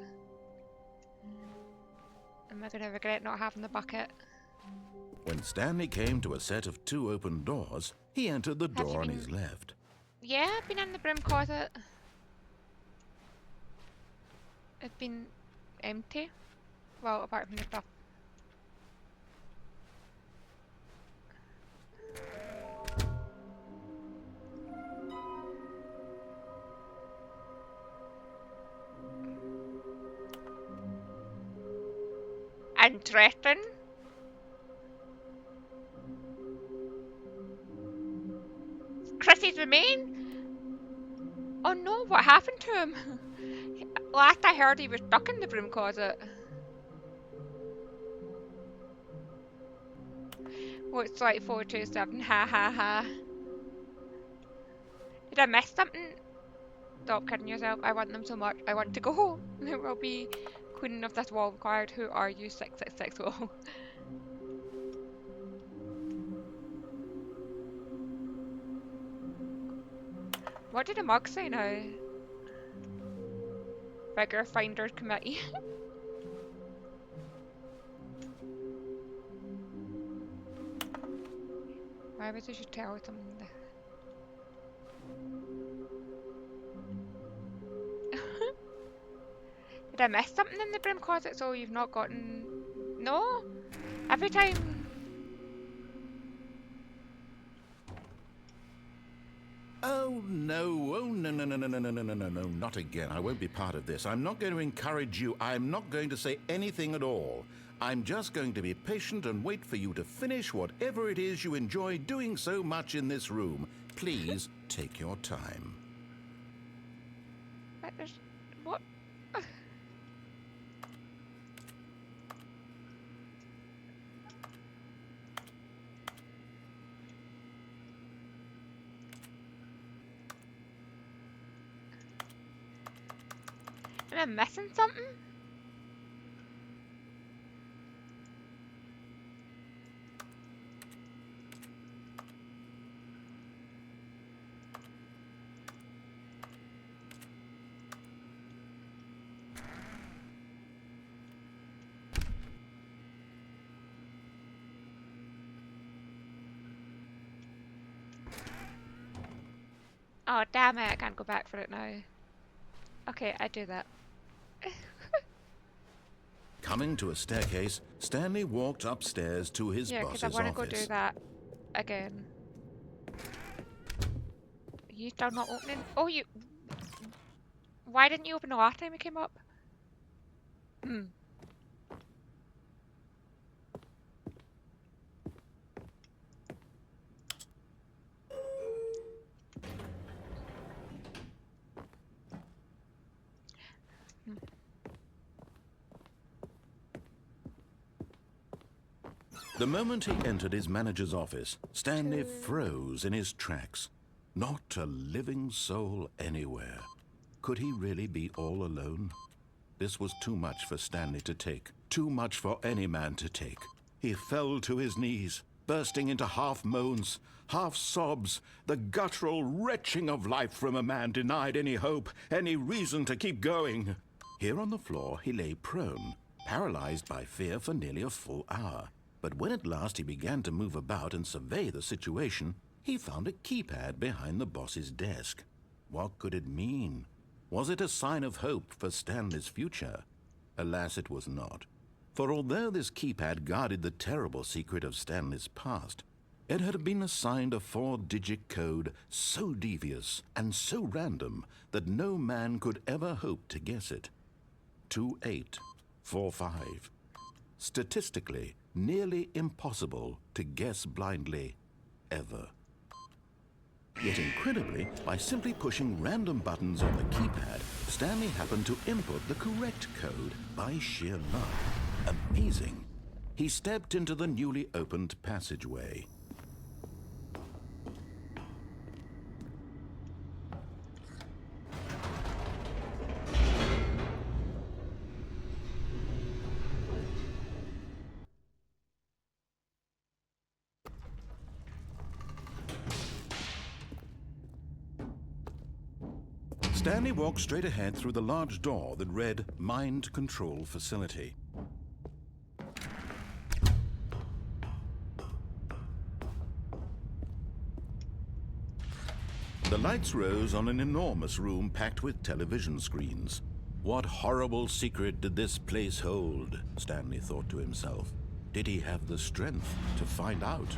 Am I going to regret not having the bucket? When Stanley came to a set of two open doors, he entered the Have you door on been- his left. Yeah, I've been in the broom closet. It's been empty. Well, apart from the stuff. Interesting. Chrissy's remain? Oh no, what happened to him? Last I heard he was stuck in the broom closet. Looks like 427, ha ha ha. Did I miss something? Stop kidding yourself, I want them so much. I want to go home. There will be queen of this wall required. Who are you? 666 wall. What did a mug say now? Figure Finder Committee. Why would you should tell them this? Did I miss something in the broom closet so you've not gotten... No? Every time... Oh, no. Oh, no, no, no, no, no, no, no, no, no, no, not again. I won't be part of this. I'm not going to encourage you. I'm not going to say anything at all. I'm just going to be patient and wait for you to finish whatever it is you enjoy doing so much in this room. Please take your time. What? Am I missing something? Oh damn it, I can't go back for it now. Okay, I do that. Coming to a staircase, Stanley walked upstairs to his Yeah, because I boss's want to go office. do that again. Are you still not opening? Oh, you... Why didn't you open the last time we came up? Hmm. The moment he entered his manager's office, Stanley froze in his tracks. Not a living soul anywhere. Could he really be all alone? This was too much for Stanley to take. Too much for any man to take. He fell to his knees, bursting into half moans, half sobs, the guttural retching of life from a man denied any hope, any reason to keep going. Here on the floor he lay prone, paralyzed by fear for nearly a full hour. But when at last he began to move about and survey the situation, he found a keypad behind the boss's desk. What could it mean? Was it a sign of hope for Stanley's future? Alas, it was not. For although this keypad guarded the terrible secret of Stanley's past, it had been assigned a 4-digit code so devious and so random that no man could ever hope to guess it. 2845. Statistically, nearly impossible to guess blindly, ever. Yet incredibly, by simply pushing random buttons on the keypad, Stanley happened to input the correct code by sheer luck. Amazing. He stepped into the newly opened passageway. Stanley walked straight ahead through the large door that read Mind Control Facility. The lights rose on an enormous room packed with television screens. What horrible secret did this place hold? Stanley thought to himself. Did he have the strength to find out?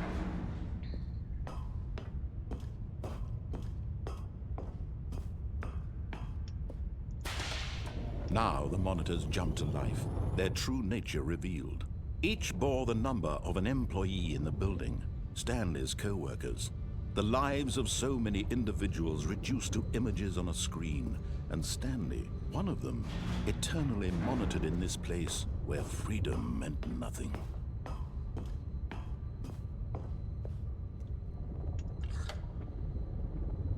Now the monitors jumped to life, their true nature revealed. Each bore the number of an employee in the building, Stanley's co-workers. The lives of so many individuals reduced to images on a screen, and Stanley, one of them, eternally monitored in this place where freedom meant nothing.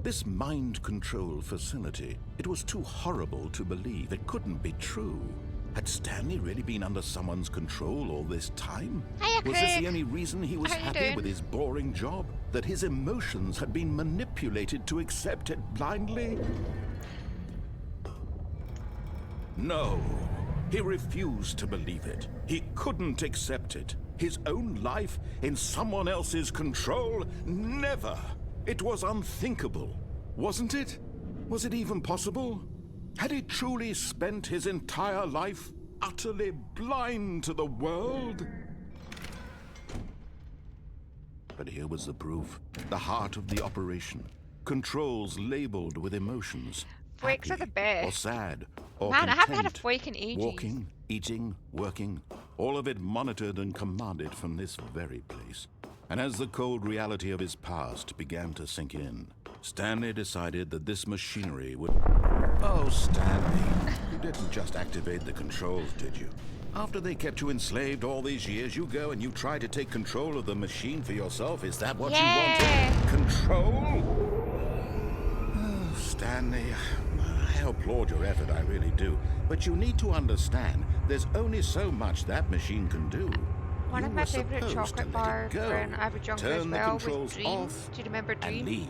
This mind control facility, it was too horrible to believe. It couldn't be true. Had Stanley really been under someone's control all this time? Hiya, Was this Craig. the only reason he was How you happy doing? with his boring job? That his emotions had been manipulated to accept it blindly? No, he refused to believe it. He couldn't accept it. His own life in someone else's control? Never! It was unthinkable, wasn't it? Was it even possible? Had he truly spent his entire life utterly blind to the world? But here was the proof. The heart of the operation. Controls labeled with emotions. Breaks are the Happy, or best. sad, or Man, I haven't had a content. break in ages. Walking, eating, working, all of it monitored and commanded from this very place. And as the cold reality of his past began to sink in, Stanley decided that this machinery would... Oh, Stanley, you didn't just activate the controls, did you? After they kept you enslaved all these years, you go and you try to take control of the machine for yourself? Is that what you wanted? Control? Oh, Stanley, I applaud your effort, I really do. But you need to understand, there's only so much that machine can do. One of You my were favourite supposed to chocolate let it bars go. when I was younger as Turn the well was controls Dreams. off Do you remember and Dreams? leave.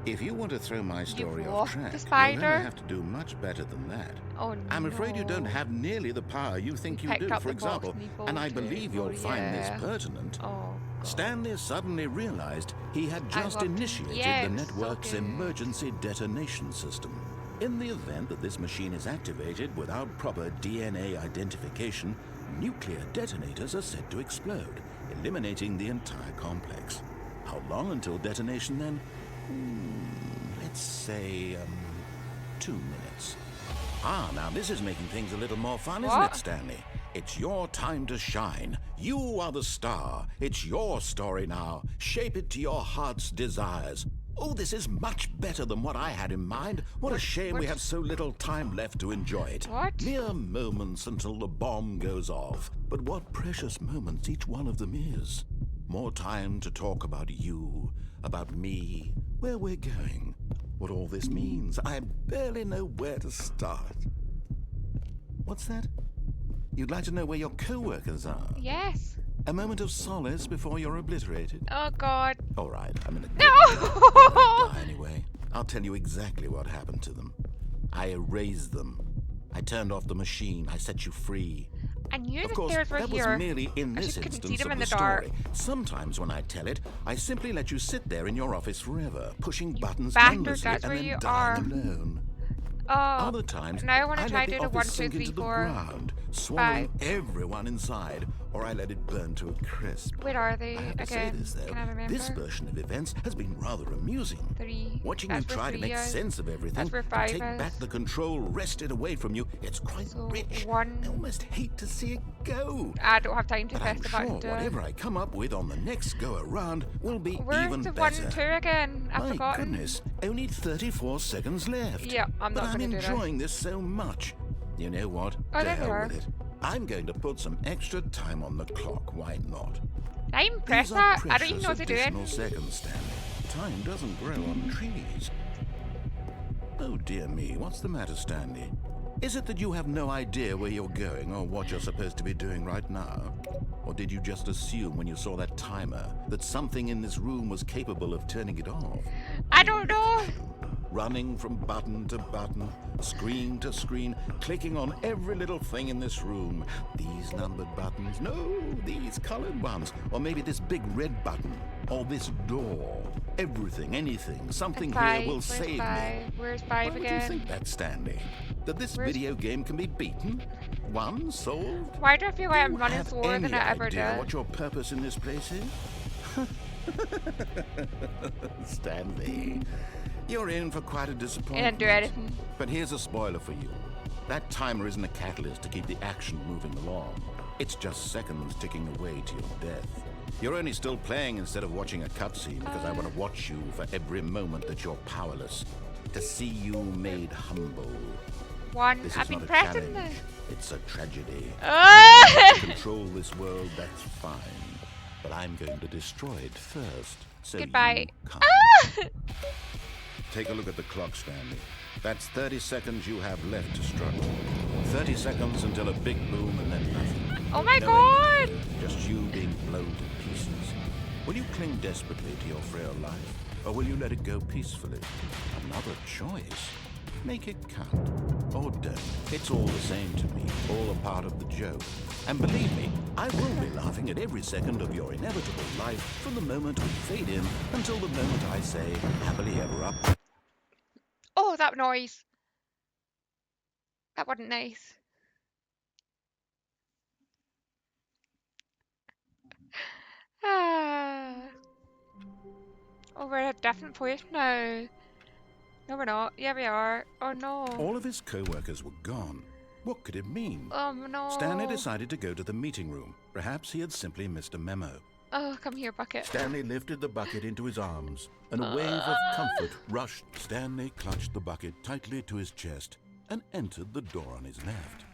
If you want to throw my story off walked track, the you're spider? going to have to do much better than that. Oh, I'm afraid you don't no. have nearly the power you think you picked do, up for the box example, and he and I bolted. believe you'll Oh, find this yeah. pertinent. Oh, God. Stanley suddenly realized he had just loved it. initiated Yeah, the it was so network's good. emergency detonation system. In the event that this machine is activated without proper DNA identification, nuclear detonators are said to explode, eliminating the entire complex. How long until detonation then? Let's say, 2 minutes. Ah, now this is making things a little more fun, isn't it, What? Stanley? It's your time to shine. You are the star. It's your story now. Shape it to your heart's desires. Oh, this is much better than what I had in mind. What a shame we what- have so little time left to enjoy it. What? Mere moments until the bomb goes off. But what precious moments each one of them is. More time to talk about you, about me, where we're going, what all this means. I barely know where to start. What's that? You'd like to know where your co-workers are? Yes. A moment of solace before you're obliterated? Oh, God. All right, I'm in a No! Anyway, I'll tell you exactly what happened to them. I erased them. I turned off the machine. I set you free. I knew Of the course, stairs were that here. was merely in I this just couldn't see instance them of in the the dark. story. Sometimes when I tell it, I simply let you sit there in your office forever, pushing buttons bastard, endlessly that's and where then you dying are. alone. Oh, Other times, now I want to try let to the do the 1, office 2, sink 3, into the 4. ground, swallowing 5. everyone inside, or I let it burn to a crisp. Where are they I have to say again? this, though, Can I remember? this version of events has been rather amusing. 3. Watching you That's where try to 3 make is. sense of everything That's where and 5 take is. back the control wrested away from you, it's quite So, rich. 1. I almost hate to see it go. I don't have time to But press I'm the sure button to whatever I come up with on the next go around will be Where's even the better. 1, 2 again? I've My forgotten. goodness, only 34 seconds left. Yeah, I'm but not I'm gonna do this. enjoying this so much. You know what? Oh, To there hell we are. with it. I'm going to put some extra time on the clock. Why not? I even press These are that. I don't even know what precious to do. additional seconds, Stanley. Time doesn't grow on trees. Oh dear me, what's the matter, Stanley? Is it that you have no idea where you're going or what you're supposed to be doing right now? Or did you just assume when you saw that timer that something in this room was capable of turning it off? I don't know. Running from button to button, screen to screen, clicking on every little thing in this room. These numbered buttons, no, these colored ones. Or maybe this big red button, or this door. Everything, anything, something here 5. will Where's save 5? me. Where's Why 5 would you again? think that, Stanley? That this Where's- video game can be beaten? Won? Solved? Why do I feel like I'm Do you running have slower than any I ever idea did? what your purpose in this place is? Stanley, you're in for quite a disappointment. I didn't do anything. But here's a spoiler for you. That timer isn't a catalyst to keep the action moving along. It's just seconds ticking away to your death. You're only still playing instead of watching a cutscene because I want to watch you for every moment that you're powerless. To see you made humble. This I've is been not a pressing challenge. It's a tragedy. Ah! You want to control this world, that's fine. But I'm going to destroy it first, so Goodbye. you can't. Ah! Take a look at the clock, Stanley. That's 30 seconds you have left to struggle. 30 seconds until a big boom and then nothing. Oh my No god! end, just you being blown to pieces. Will you cling desperately to your frail life, or will you let it go peacefully? Another choice. Make it count. Or don't. It's all the same to me, all a part of the joke. And believe me, I will be laughing at every second of your inevitable life from the moment we fade in until the moment I say, happily ever after. Oh, that noise. That wasn't nice. Ah. Oh, we're at a different place now. No, we're not. Yeah, we are. Oh no. All of his co-workers were gone. What could it mean? Oh no. Stanley decided to go to the meeting room. Perhaps he had simply missed a memo. Oh, come here, bucket. Stanley lifted the bucket into his arms, and a wave of comfort rushed. Stanley clutched the bucket tightly to his chest and entered the door on his left.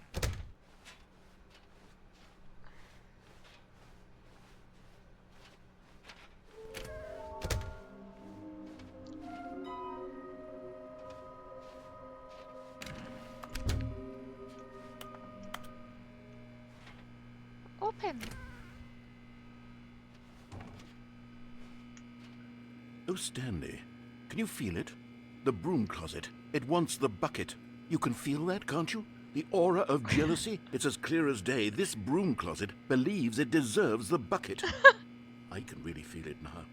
Open. Oh, Stanley, can you feel it? The broom closet. It wants the bucket. You can feel that, can't you? The aura of jealousy. It's as clear as day. This broom closet believes it deserves the bucket. I can really feel it now.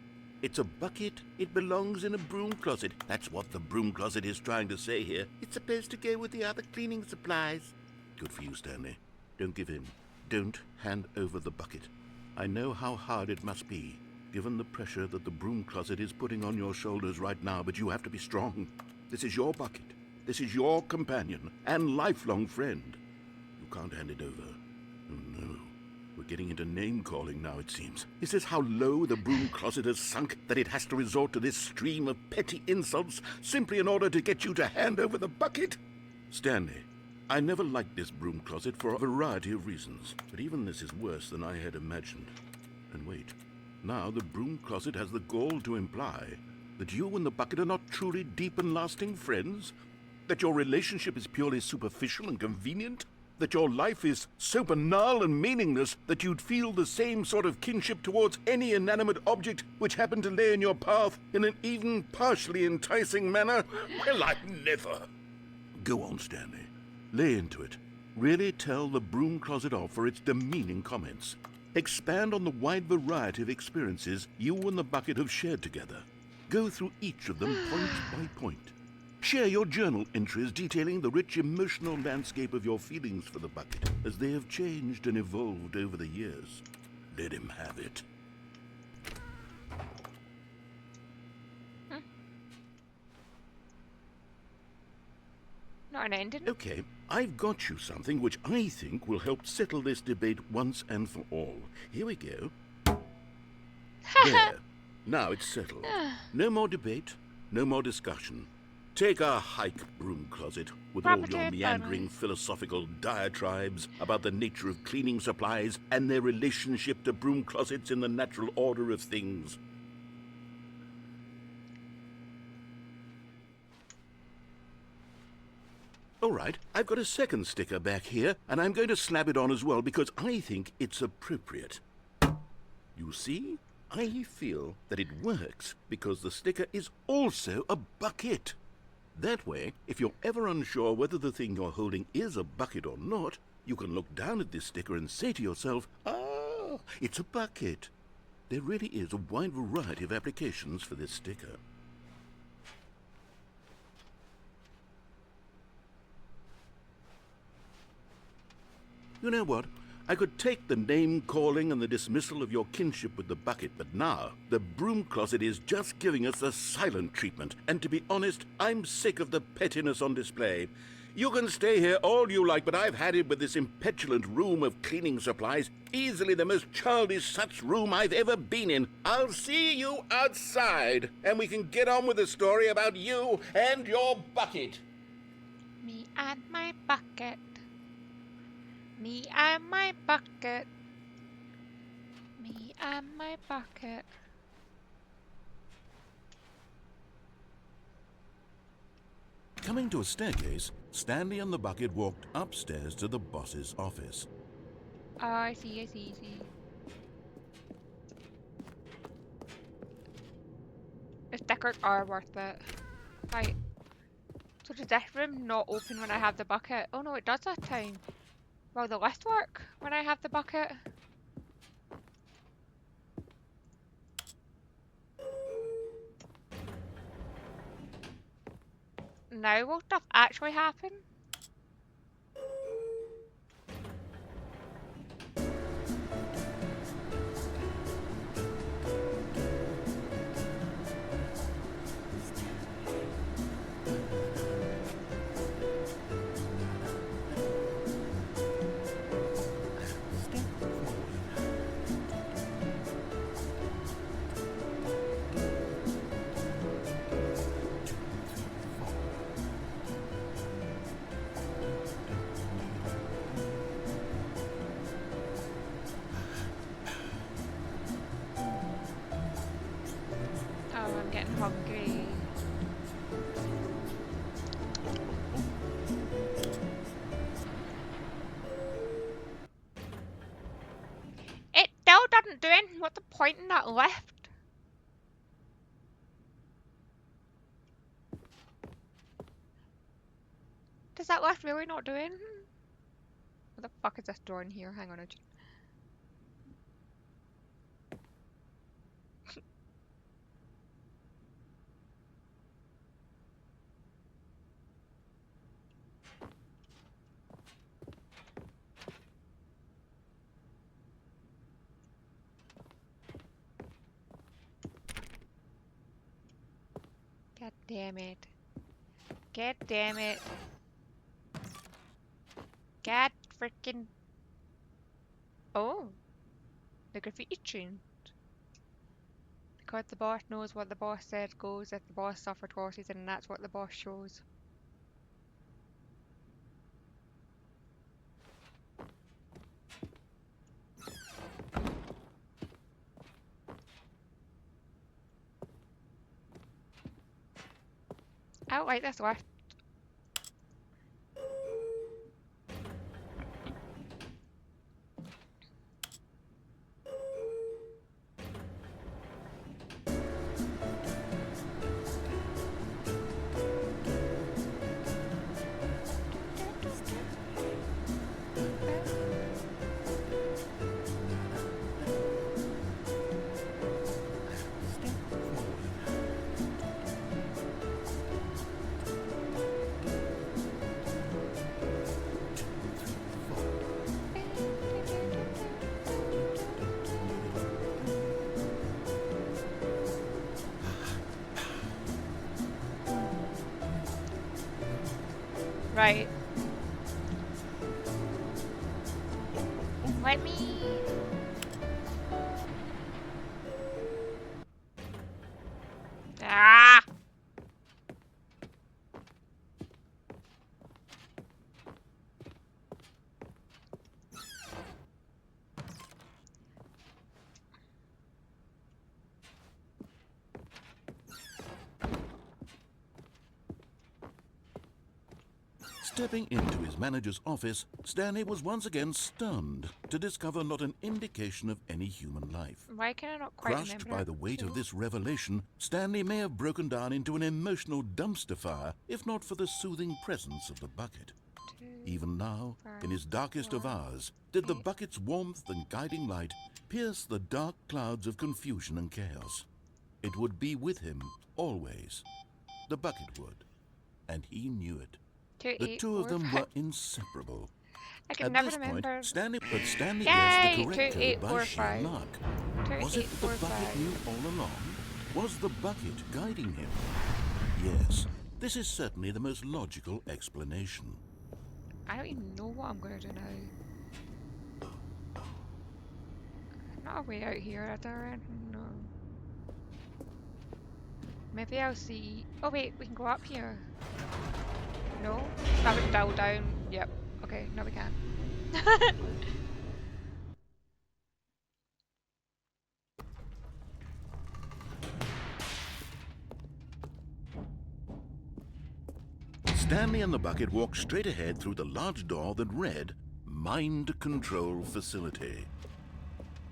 It's a bucket. It belongs in a broom closet. That's what the broom closet is trying to say here. It's supposed to go with the other cleaning supplies. Good for you, Stanley. Don't give in. Don't hand over the bucket. I know how hard it must be, given the pressure that the broom closet is putting on your shoulders right now, but you have to be strong. This is your bucket. This is your companion and lifelong friend. You can't hand it over. Oh no. We're getting into name-calling now, it seems. Is this how low the broom closet has sunk, that it has to resort to this stream of petty insults simply in order to get you to hand over the bucket? Stanley, I never liked this broom closet for a variety of reasons, but even this is worse than I had imagined. And wait, now the broom closet has the gall to imply that you and the bucket are not truly deep and lasting friends? That your relationship is purely superficial and convenient? That your life is so banal and meaningless that you'd feel the same sort of kinship towards any inanimate object which happened to lay in your path in an even partially enticing manner? Well, I never. Go on, Stanley. Lay into it. Really tell the broom closet off for its demeaning comments. Expand on the wide variety of experiences you and the bucket have shared together. Go through each of them point by point. Share your journal entries detailing the rich emotional landscape of your feelings for the bucket as they have changed and evolved over the years. Let him have it. Not an ending. Okay, I've got you something which I think will help settle this debate once and for all. Here we go. There. Now it's settled. No more debate, no more discussion. Take a hike, broom closet, with all your meandering philosophical diatribes about the nature of cleaning supplies and their relationship to broom closets in the natural order of things. All right, I've got a second sticker back here, and I'm going to slap it on as well because I think it's appropriate. You see? I feel that it works because the sticker is also a bucket. That way, if you're ever unsure whether the thing you're holding is a bucket or not, you can look down at this sticker and say to yourself, ah, it's a bucket. There really is a wide variety of applications for this sticker. You know what? I could take the name-calling and the dismissal of your kinship with the bucket, but now the broom closet is just giving us the silent treatment. And to be honest, I'm sick of the pettiness on display. You can stay here all you like, but I've had it with this impetulant room of cleaning supplies. Easily the most childish such room I've ever been in. I'll see you outside, and we can get on with the story about you and your bucket. Me and my bucket. Me and my bucket. Me and my bucket. Coming to a staircase, Stanley and the bucket walked upstairs to the boss's office. Oh, I see, I see, I see. The stickers are worth it. Right. So does this room not open when I have the bucket? Oh no, it does that time. Will the lift work when I have the bucket? Now will stuff actually happen? Oh, I'm getting hungry. It still doesn't do anything. What's the point in that lift? Does that lift really not do anything? What the fuck is this door in here? Hang on a God damn it. God damn it. God freaking. Oh. The graffiti changed. Because the boss knows what the boss said goes if the boss suffered horses, and that's what the boss shows. I don't like this lift. Right. Let me. Ah! Stepping into his manager's office, Stanley was once again stunned to discover not an indication of any human life. Why can I not quite Crushed remember by it? the weight of this revelation, Stanley may have broken down into an emotional dumpster fire if not for the soothing presence of the bucket. Even now, in his darkest of hours, did the bucket's warmth and guiding light pierce the dark clouds of confusion and chaos. It would be with him always. The bucket would, and he knew it. The two of them were inseparable. I can At never this remember. point, Stanley guessed the Yay! correct code by sheer 2845. luck. Was it that the bucket knew all along? Was the bucket guiding him? Yes, this is certainly the most logical explanation. I don't even know what I'm gonna do now. Not a way out here, are there anything? No. Maybe I'll see. Oh wait, we can go up here. No? That would dial down. Yep. Okay, no we can. Stanley and the bucket walked straight ahead through the large door that read, Mind Control Facility.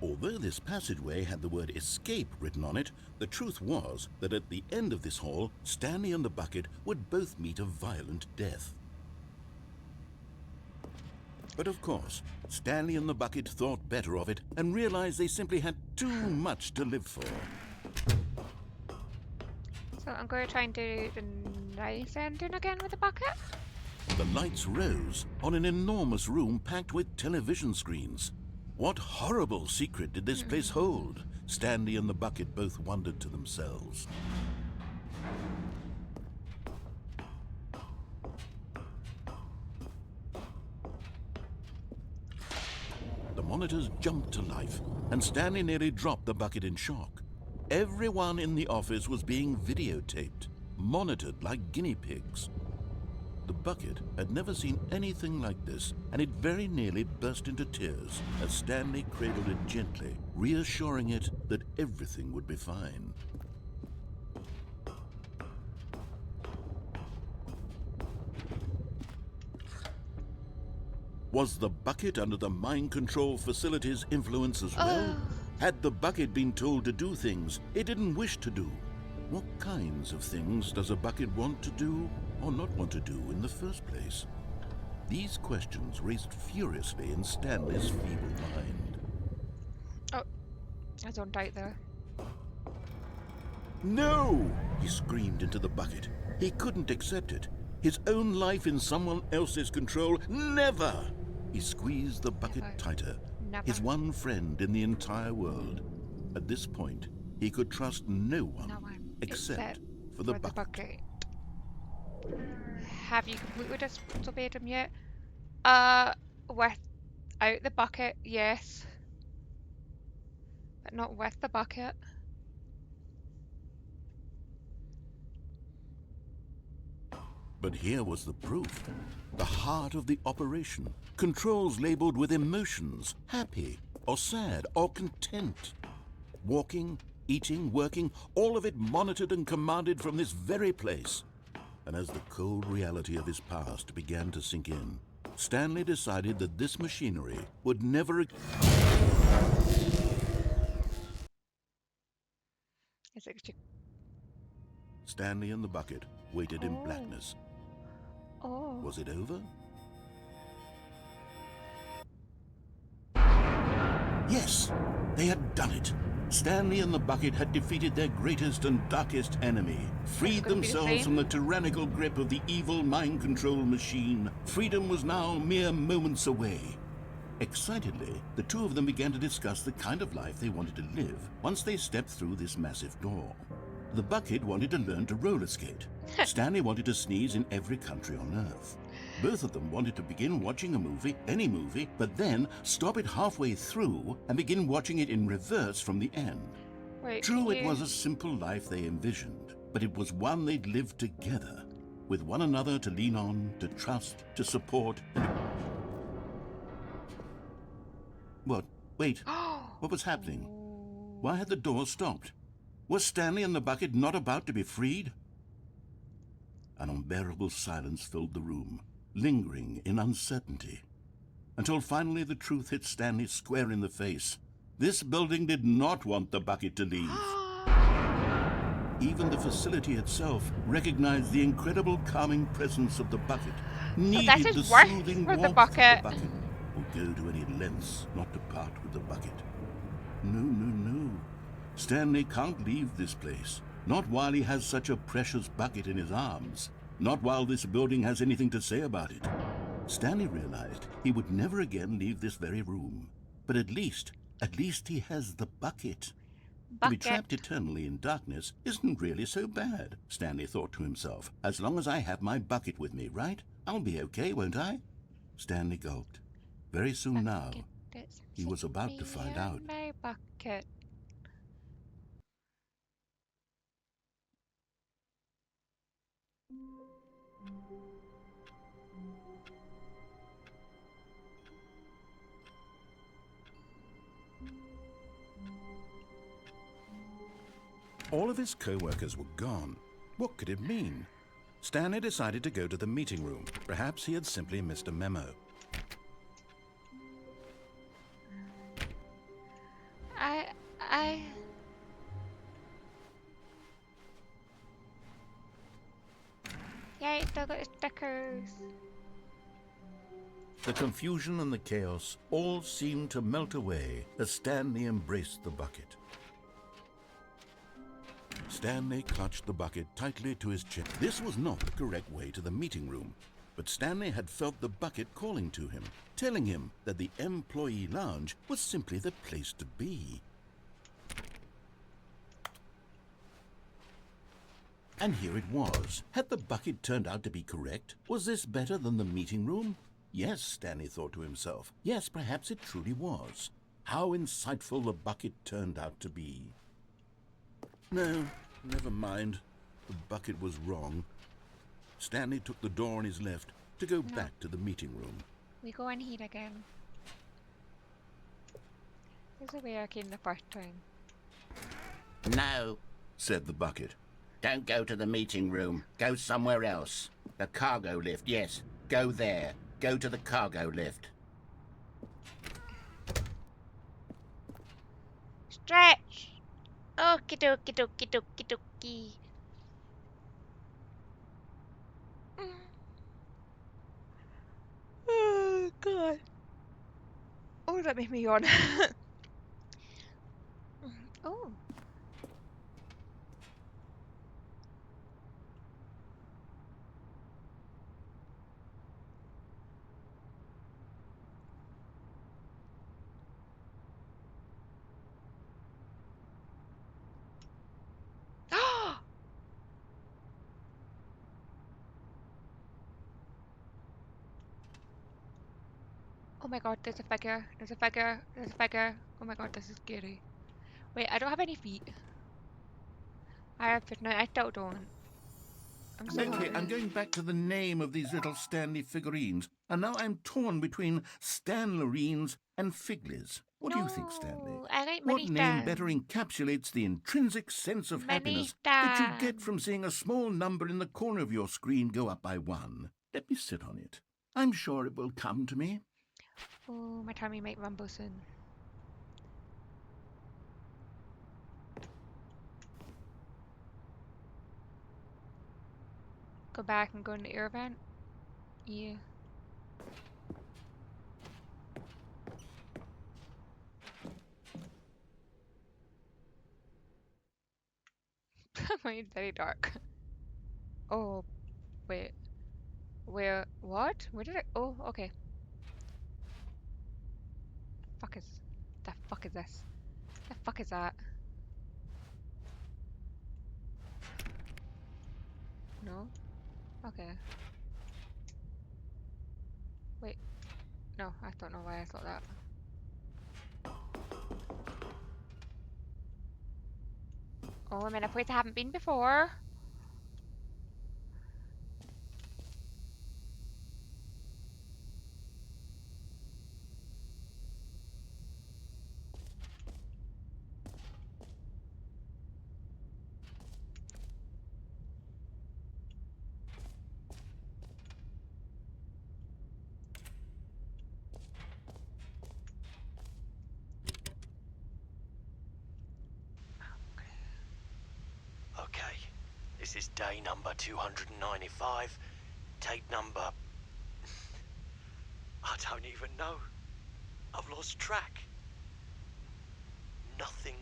Although this passageway had the word escape written on it, the truth was that at the end of this hall, Stanley and the bucket would both meet a violent death. But of course, Stanley and the bucket thought better of it and realized they simply had too much to live for. So I'm going to try and do the nice ending again with the bucket. The lights rose on an enormous room packed with television screens. What horrible secret did this place hold? Stanley and the bucket both wondered to themselves. The monitors jumped to life, and Stanley nearly dropped the bucket in shock. Everyone in the office was being videotaped, monitored like guinea pigs. The bucket had never seen anything like this, and it very nearly burst into tears as Stanley cradled it gently, reassuring it that everything would be fine. Was the bucket under the mind control facility's influence as well? Had the bucket been told to do things it didn't wish to do? What kinds of things does a bucket want to do or not want to do in the first place? These questions raced furiously in Stanley's feeble mind. Oh, I zoned out there. No! He screamed into the bucket. He couldn't accept it. His own life in someone else's control, never! He squeezed the bucket tighter. Never. His one friend in the entire world. At this point, he could trust no one, No one except for the bucket. Have you completely disobeyed him yet? Without the bucket, yes. But not with the bucket. But here was the proof. The heart of the operation. Controls labeled with emotions, happy or sad or content. Walking, eating, working, all of it monitored and commanded from this very place. And as the cold reality of his past began to sink in, Stanley decided that this machinery would never... Is it Stanley and the bucket waited in blackness. Oh. Was it over? Yes, they had done it. Stanley and the bucket had defeated their greatest and darkest enemy, freed themselves from the tyrannical grip of the evil mind control machine. Freedom was now mere moments away. Excitedly, the two of them began to discuss the kind of life they wanted to live once they stepped through this massive door. The bucket wanted to learn to roller skate. Stanley wanted to sneeze in every country on Earth. Both of them wanted to begin watching a movie, any movie, but then stop it halfway through and begin watching it in reverse from the end. Wait, True, it was a simple life they envisioned, but it was one they'd lived together, with one another to lean on, to trust, to support, and... What? Wait. What was happening? Why had the door stopped? Was Stanley and the bucket not about to be freed? An unbearable silence filled the room, lingering in uncertainty, until finally the truth hit Stanley square in the face. This building did not want the bucket to leave. Even the facility itself recognized the incredible calming presence of the bucket, needed the soothing warmth of the bucket, would go to any lengths not to part with the bucket. No, no, no. Stanley can't leave this place. Not while he has such a precious bucket in his arms. Not while this building has anything to say about it. Stanley realized he would never again leave this very room. But at least he has the bucket. To be trapped eternally in darkness isn't really so bad, Stanley thought to himself. As long as I have my bucket with me, right? I'll be okay, won't I? Stanley gulped. Very soon now, Bucket that's he was about to me find in out. my bucket. All of his co-workers were gone. What could it mean? Stanley decided to go to the meeting room. Perhaps he had simply missed a memo. I... Yay, still got the stickers. The confusion and the chaos all seemed to melt away as Stanley embraced the bucket. Stanley clutched the bucket tightly to his chest. This was not the correct way to the meeting room, but Stanley had felt the bucket calling to him, telling him that the employee lounge was simply the place to be. And here it was. Had the bucket turned out to be correct? Was this better than the meeting room? Yes, Stanley thought to himself. Yes, perhaps it truly was. How insightful the bucket turned out to be. No, never mind. The bucket was wrong. Stanley took the door on his left to go back to the meeting room. We go in here again. This is where I came the first time. No, Said the bucket. don't go to the meeting room. Go somewhere else. The cargo lift, yes. Go there. Go to the cargo lift. Stretch! Okie dokie dokie dokie dokie. Oh, God. Oh, that made me yawn. Oh. Oh my god, there's a figure. There's a figure. There's a figure. Oh my god, this is scary. Wait, I don't have any feet. I have feet now. I still don't. I'm so Okay, I'm going back to the name of these little Stanley figurines, and now I'm torn between Stanlerines and Figlies. What do you think, Stanley? No, I like What mini name stands. better encapsulates the intrinsic sense of Mini happiness that you get stand. from seeing a small number in the corner of your screen go up by 1? Let me sit on it. I'm sure it will come to me. Oh, my tummy might rumble soon. Go back and go in the air vent? Yeah. Mine's very dark. Oh, wait. Where? What? Where did I? Oh, okay. Fuck is. The fuck is this? The fuck is that? No? Okay. Wait. No, I don't know why I thought that. Oh, I'm in a place I haven't been before. Okay, this is day number 295. Tape number... I don't even know. I've lost track. Nothing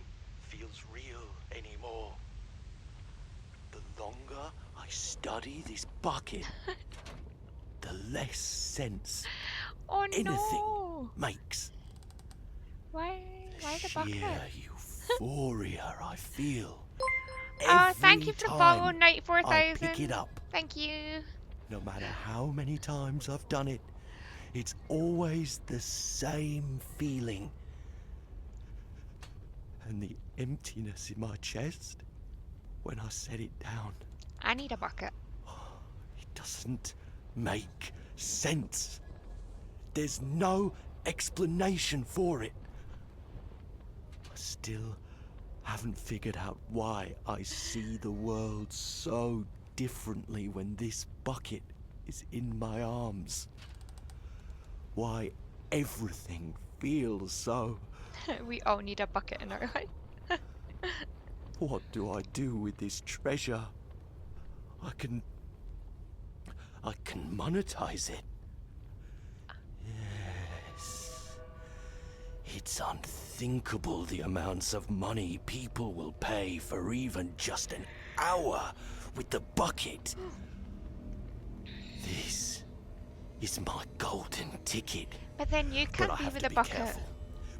feels real anymore. The longer I study this bucket, the less sense Oh anything no! makes. Why the bucket? Sheer euphoria I feel. Oh, thank you every for the time follow, Night I 4000. pick it up. Thank you. No matter how many times I've done it, It's always the same feeling. And the emptiness in my chest when I set it down. I need a bucket. It doesn't make sense. There's no explanation for it. I still haven't figured out why I see the world so differently when this bucket is in my arms. Why everything feels so. We all need a bucket in our life. What do I do with this treasure? I can monetize it. Yes. It's unthinkable the amounts of money people will pay for even just an hour with the bucket. This is my golden ticket. But then you But can't I be have with to a be bucket. careful,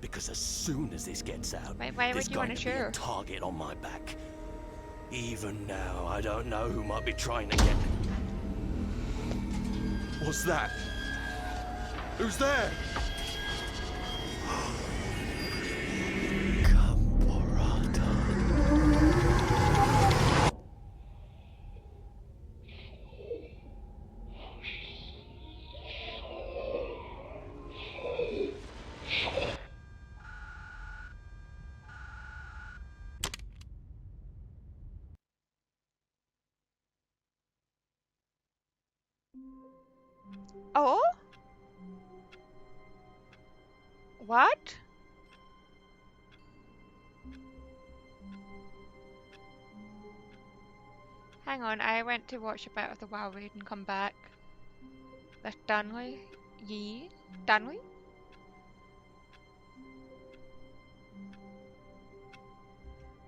because as soon as this gets out, Why there's would you want going to to be a share? target on my back. Even now, I don't know who might be trying to get... What's that? Who's there? Oh? What? Hang on, I went to watch a bit of the WoW raid and come back. There's Stanley. Stanley?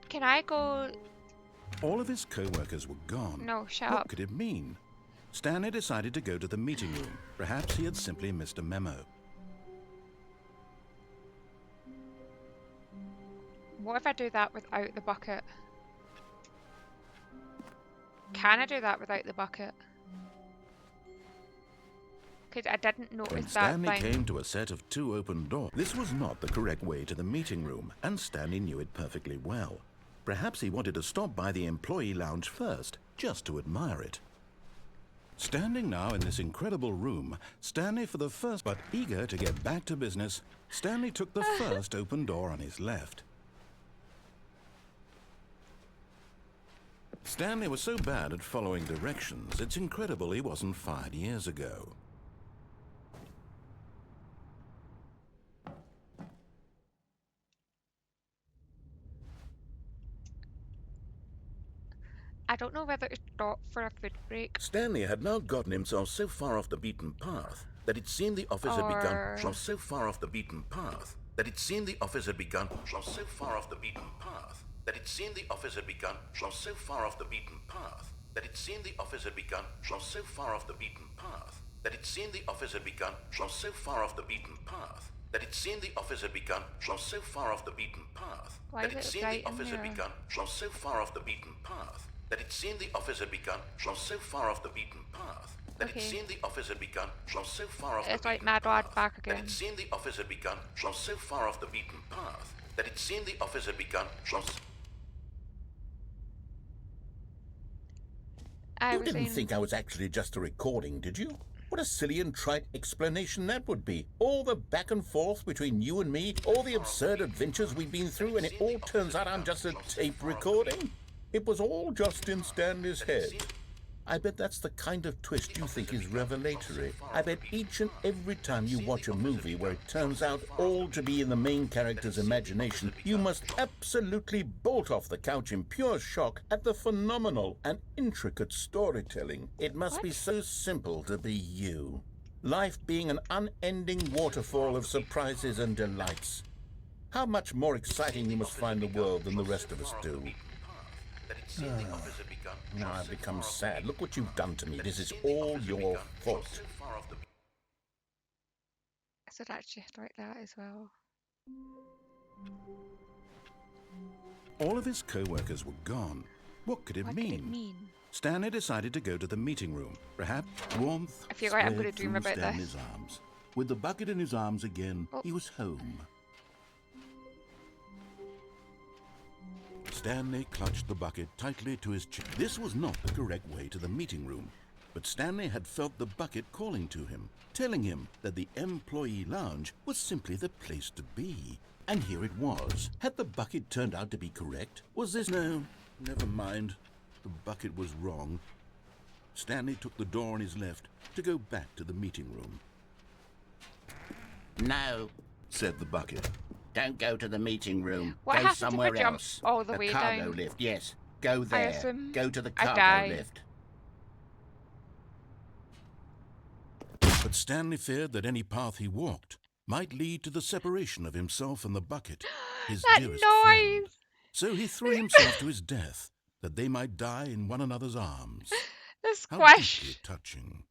Can I go? All of his co-workers were gone. No, shut What up. could it mean? Stanley decided to go to the meeting room. Perhaps he had simply missed a memo. What if I do that without the bucket? Can I do that without the bucket? Because I didn't When notice that Stanley thing. came to a set of 2 open doors, this was not the correct way to the meeting room, and Stanley knew it perfectly well. Perhaps he wanted to stop by the employee lounge first, just to admire it. Standing now in this incredible room, Stanley for the first, but eager to get back to business, Stanley took the first open door on his left. Stanley was so bad at following directions, it's incredible he wasn't fired years ago. I don't know whether to stop for a food break Stanley had now gotten himself so far off the beaten path that it seemed the office had begun or... from so far off the beaten path that it seemed the office had begun from so far off the beaten path that it seemed the office had begun from so far off the beaten path that it seemed the office had begun from so far off the beaten path that it seemed the office had begun from so far off the beaten path that it seemed the office had begun from so far off the beaten path Why that is it it seemed bright the in office had there? begun from so far off the beaten path that it seemed the office had begun from so far off the beaten path that Okay. it seemed the office had begun from so far off It's the like beaten Mad Lad path back that again. it seemed the office had begun from so far off the beaten path that it seemed the office had begun from I You was didn't in... think I was actually just a recording, did you? What a silly and trite explanation that would be. All the back and forth between you and me, all the absurd adventures we've been through, and it all turns out I'm just a tape recording? It was all just in Stanley's head. I bet that's the kind of twist you think is revelatory. I bet each and every time you watch a movie where it turns out all to be in the main character's imagination, you must absolutely bolt off the couch in pure shock at the phenomenal and intricate storytelling. It must be so simple to be you. Life being an unending waterfall of surprises and delights. How much more exciting you must find the world than the rest of us do. Now I've become sad. Look what you've done to me. This is all your fault. So that's just like that as well. All of his co-workers were gone. What could it What mean? could it mean? Stanley decided to go to the meeting room. Perhaps warmth I feel like I'm spread gonna dream through about this. Stanley's arms. With the bucket in his arms again, Oh. he was home. Stanley clutched the bucket tightly to his chest. This was not the correct way to the meeting room, but Stanley had felt the bucket calling to him, telling him that the employee lounge was simply the place to be. And here it was. Had the bucket turned out to be correct? Was this... No, never mind. The bucket was wrong. Stanley took the door on his left to go back to the meeting room. No, Said the bucket. don't go to the meeting room. What Go happens if somewhere I jump else. all the way cargo down? lift, yes. Go there. assume Go to the I cargo die. lift. But Stanley feared that any path he walked might lead to the separation of himself and the bucket, his That dearest friend. noise! So he threw himself to his death, that they might die in one another's arms. The How squish! deeply touching.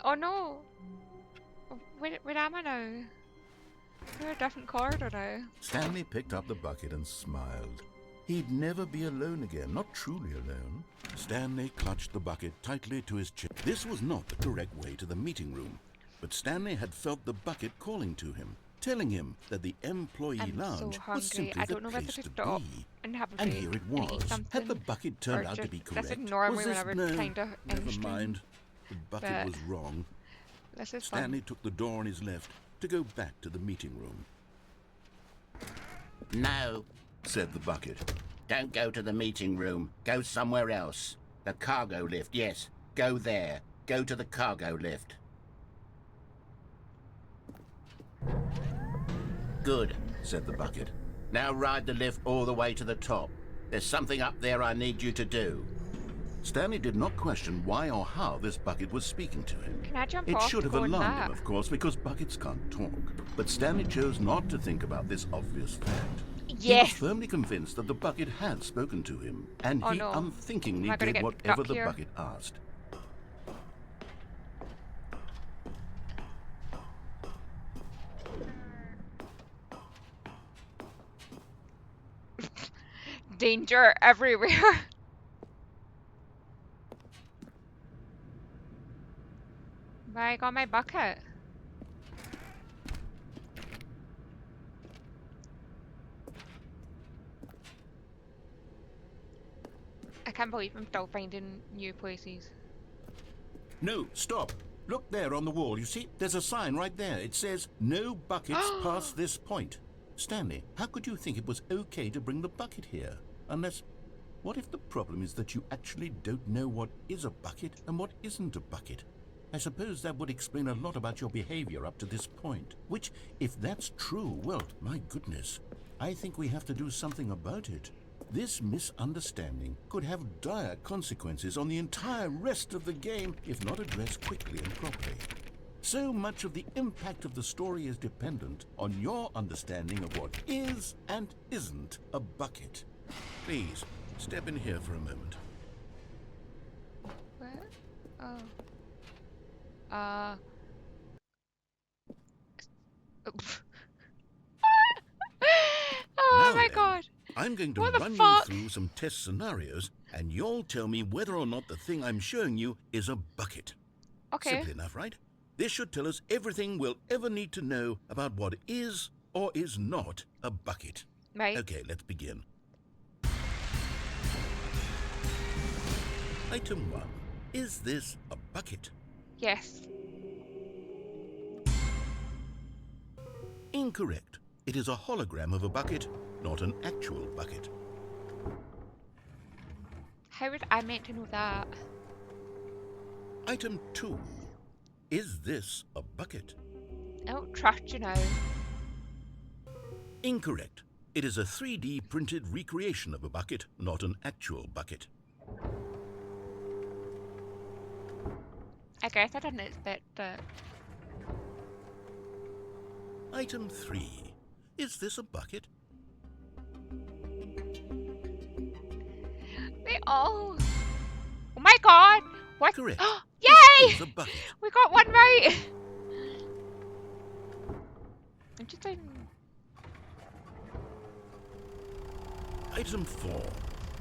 Oh no! Where am I now? We're a different corridor now. Stanley picked up the bucket and smiled. He'd never be alone again, not truly alone. Stanley clutched the bucket tightly to his chest. This was not the correct way to the meeting room, but Stanley had felt the bucket calling to him, telling him that the employee I'm lounge so was hungry. simply I the don't know whether place to to stop be. and have a And break here it and eat was. something. Had the bucket turned or out to just be correct? This ignore me was this whenever no? kind of Never mind. The bucket but was wrong. This is Stanley fun. took the door on his left to go back to the meeting room. No, Said the bucket. don't go to the meeting room. Go somewhere else. The cargo lift, yes. Go there. Go to the cargo lift. Good, Said the bucket. now ride the lift all the way to the top. There's something up there I need you to do. Stanley did not question why or how this bucket was speaking to him. Can I jump It off should and have go in alarmed that? him, of course, because buckets can't talk. But Stanley chose not to think about this obvious fact. He was Yes! firmly convinced that the bucket had spoken to him, and Oh he no. unthinkingly Am I gonna did get whatever stuck the here? bucket asked. Danger everywhere! But I got my bucket. I can't believe I'm still finding new places. No, stop. Look there on the wall. You see, there's a sign right there. It says, "No buckets past this point." Stanley, how could you think it was okay to bring the bucket here? Unless, what if the problem is that you actually don't know what is a bucket and what isn't a bucket? I suppose that would explain a lot about your behavior up to this point. Which, if that's true, well, my goodness, I think we have to do something about it. This misunderstanding could have dire consequences on the entire rest of the game if not addressed quickly and properly. So much of the impact of the story is dependent on your understanding of what is and isn't a bucket. Please, step in here for a moment. Where? Oh. Oh Now my then, god! I'm going to What the run you fuck? through some test scenarios, and you'll tell me whether or not the thing I'm showing you is a bucket. Okay. Simple enough, right? This should tell us everything we'll ever need to know about what is or is not a bucket. Right. Okay, let's begin. Item 1. Is this a bucket? Yes. Incorrect. It is a hologram of a bucket, not an actual bucket. How would I meant to know that? Item 2. Is this a bucket? I don't trust you now. Incorrect. It is a 3D printed recreation of a bucket, not an actual bucket. I guess I didn't expect that. Item 3. Is this a bucket? They all. Oh my god! What? Correct. Yay! This is a bucket. We got one right! I'm just saying. Item 4.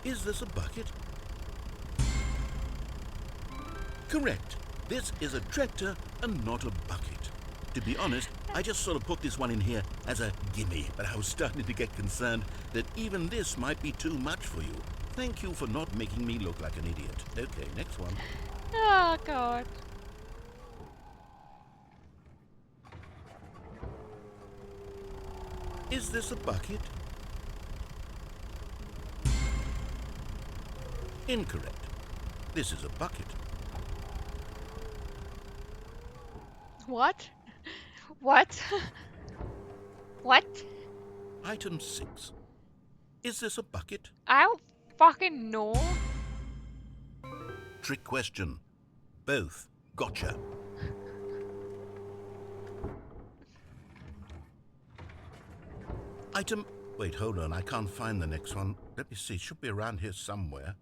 Is this a bucket? Correct. This is a tractor and not a bucket. To be honest, I just sort of put this one in here as a gimme, but I was starting to get concerned that even this might be too much for you. Thank you for not making me look like an idiot. Okay, next one. Oh, God. Is this a bucket? Incorrect. This is a bucket. What? What? What? Item 6. Is this a bucket? I don't fucking know. Trick question. Both. Gotcha. Item... Wait, hold on. I can't find the next one. Let me see. It should be around here somewhere.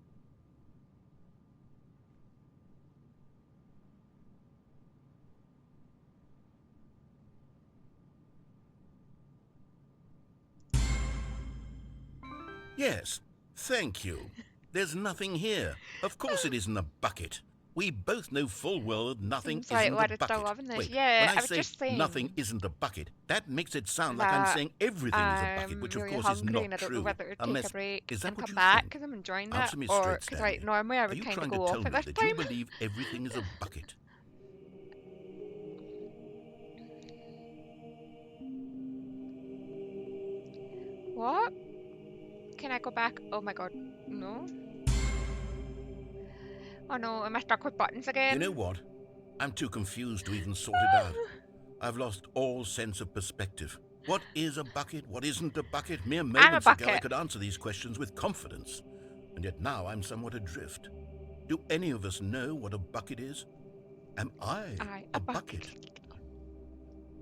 Yes. Thank you. There's nothing here. Of course it isn't a bucket. We both know full well that nothing Seems like isn't what a it's still bucket. loving this. Wait, Yeah, when I was say just saying nothing isn't a bucket, that makes it sound like I'm that saying everything is a bucket, which of really course is hungry not and I don't true. know whether to take Unless, a break is that and what come you back think? because I'm enjoying it, Answer me or straight, because Stanley. normally I Are would you kind of trying go to tell off me at this that you time. believe everything is a bucket? What? Can I go back? Oh my god, no. Oh no, am I stuck with buttons again? You know what? I'm too confused to even sort it out. I've lost all sense of perspective. What is a bucket? What isn't a bucket? Mere I'm a moments ago I bucket. could answer these questions with confidence. And yet now I'm somewhat adrift. Do any of us know what a bucket is? Am I a bucket?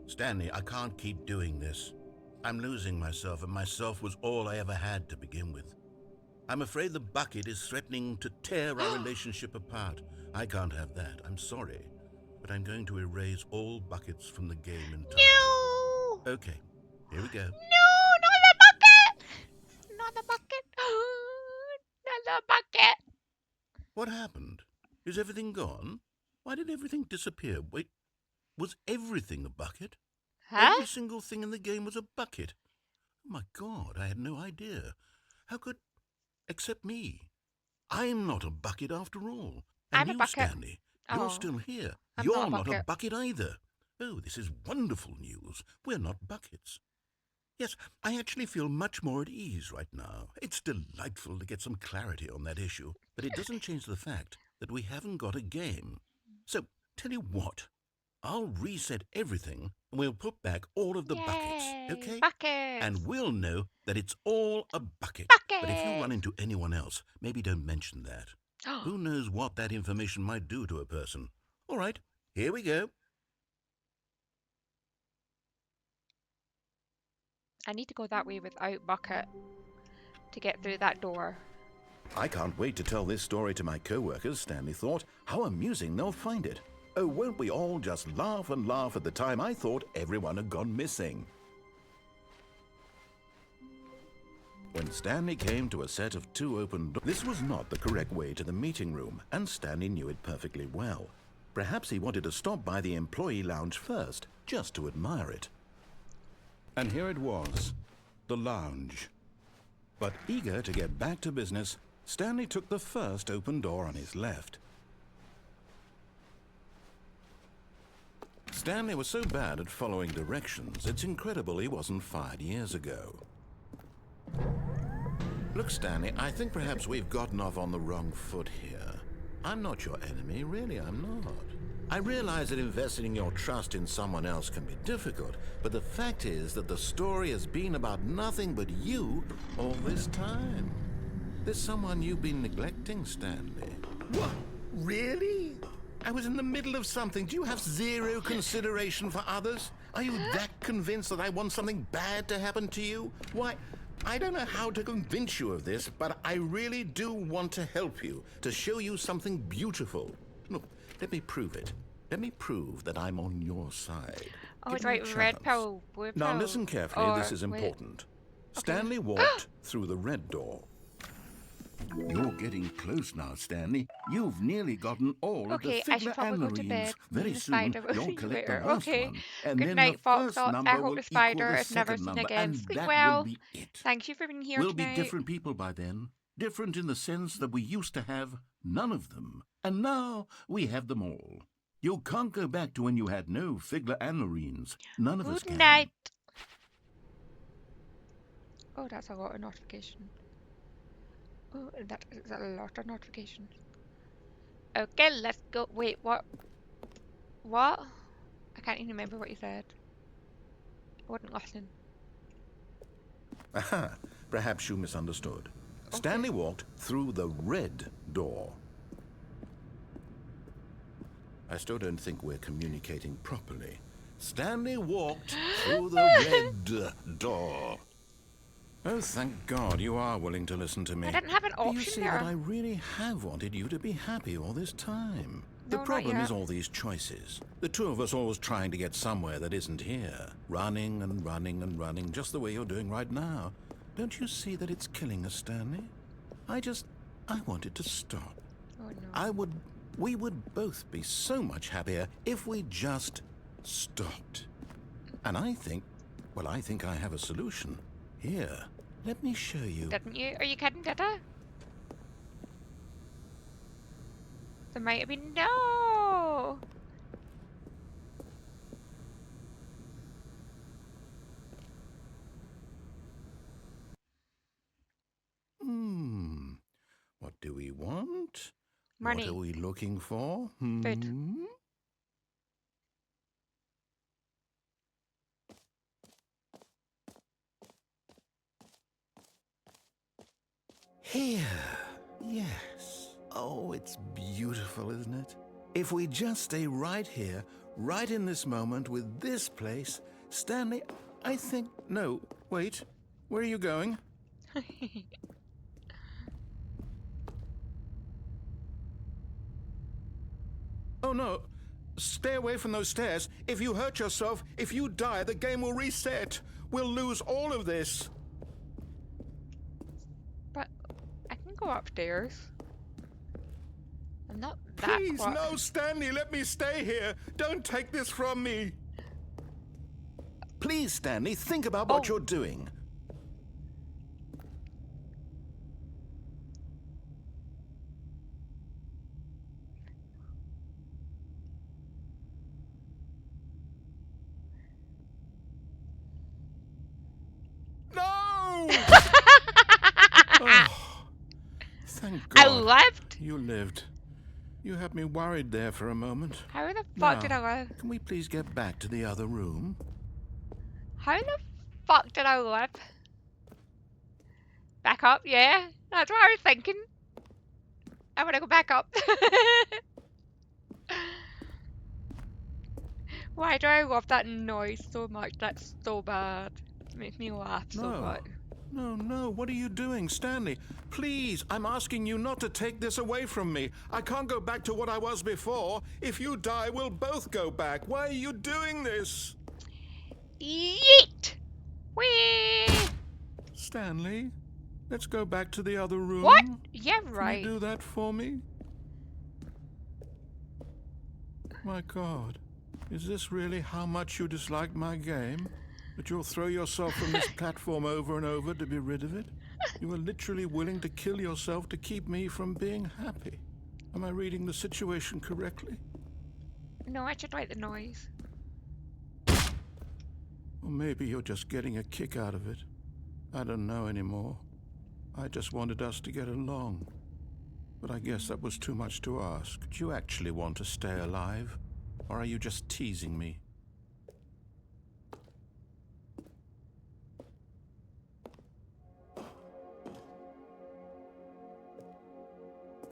Stanley, I can't keep doing this. I'm losing myself, and myself was all I ever had to begin with. I'm afraid the bucket is threatening to tear our relationship apart. I can't have that. I'm sorry. But I'm going to erase all buckets from the game entirely. No! Okay, here we go. No, not the bucket! Not the bucket! Not the bucket! What happened? Is everything gone? Why did everything disappear? Wait, was everything a bucket? Huh? Every single thing in the game was a bucket. Oh my God, I had no idea. How could... Except me. I'm not a bucket after all. And I'm a you, bucket. Stanley, you're Oh, still here. I'm You're not a not a bucket. bucket either. Oh, this is wonderful news. We're not buckets. Yes, I actually feel much more at ease right now. It's delightful to get some clarity on that issue, but it doesn't change the fact that we haven't got a game. So, tell you what, I'll reset everything and we'll put back all of the buckets, Yay, okay? buckets! And we'll know that it's all a bucket. But if you run Buckets! into anyone else, maybe don't mention that. Who knows what that information might do to a person? All right, here we go. I need to go that way without bucket to get through that door. I can't wait to tell this story to my co-workers, Stanley thought. How amusing they'll find it. Oh, won't we all just laugh and laugh at the time I thought everyone had gone missing. When Stanley came to a set of 2 open doors, this was not the correct way to the meeting room, and Stanley knew it perfectly well. Perhaps he wanted to stop by the employee lounge first, just to admire it. And here it was, the lounge. But eager to get back to business, Stanley took the first open door on his left. Stanley was so bad at following directions, it's incredible he wasn't fired years ago. Look, Stanley, I think perhaps we've gotten off on the wrong foot here. I'm not your enemy, really, I'm not. I realize that investing your trust in someone else can be difficult, but the fact is that the story has been about nothing but you all this time. There's someone you've been neglecting, Stanley. What? Really? I was in the middle of something. Do you have zero consideration for others? Are you that convinced that I want something bad to happen to you? Why, I don't know how to convince you of this, but I really do want to help you, to show you something beautiful. Look, let me prove it. Let me prove that I'm on your side. Oh, Give it's me a right, red chance. pill, blue pill. Now listen carefully, or, this is wait. important. Stanley walked through the red door. You're getting close now, Stanley. You've nearly gotten all of the Okay, I should figure probably go to bed. anarines. Very The soon, spider will you'll see you collect the later. last Okay. one, and Good then the night, Fox first Thoughts. I number hope will the equal spider the is never second seen number, again. and Sleep that will well. be it. Thank you for being here We'll be tonight. different people by then. Different in the sense that we used to have none of them, and now we have them all. You can't go back to when you had no figure anarines. None of us Good can. night. Oh, that's a lot of notifications. Oh, that is a lot of notifications. Okay, let's go. Wait, what? What? I can't even remember what you said. I wasn't listening. Aha, perhaps you misunderstood. Okay. Stanley walked through the red door. I still don't think we're communicating properly. Stanley walked through the red door. Oh, thank God you are willing to listen to me. I didn't have an Do you option see there. that I really have wanted you to be happy all this time? No, The not problem yet. is all these choices. The two of us always trying to get somewhere that isn't here. Running and running and running, just the way you're doing right now. Don't you see that it's killing us, Stanley? I want it to stop. Oh no. We would both be so much happier if we just stopped. And I think I have a solution. Here, let me show you. Didn't you? Are you kidding, did I? There might have been no. What do we want? Money. What are we looking for? Food. Here. Yes. Oh, it's beautiful, isn't it? If we just stay right here, right in this moment with this place, Stanley, I think... No, wait. Where are you going? Oh, no. Stay away from those stairs. If you hurt yourself, if you die, the game will reset. We'll lose all of this. But I can go upstairs. I'm not that Please, close. no, Stanley, let me stay here. Don't take this from me. Please, Stanley, think about what you're doing. No! Oh, thank God. I lived? You lived. You had me worried there for a moment. How the fuck did Now, I live? can we please get back to the other room? How the fuck did I live? Back up, yeah? That's what I was thinking. I want to go back up. Why do I love that noise so much? That's so bad. It makes me laugh so much. No, what are you doing, Stanley? Please, I'm asking you not to take this away from me. I can't go back to what I was before. If you die, we'll both go back. Why are you doing this? Yeet! Whee! Stanley, let's go back to the other room. What? Yeah, right. Can you do that for me? My God, is this really how much you dislike my game? That you'll throw yourself from this platform over and over to be rid of it? You are literally willing to kill yourself to keep me from being happy. Am I reading the situation correctly? No, I should like the noise. Or maybe you're just getting a kick out of it. I don't know anymore. I just wanted us to get along. But I guess that was too much to ask. Do you actually want to stay alive? Or are you just teasing me?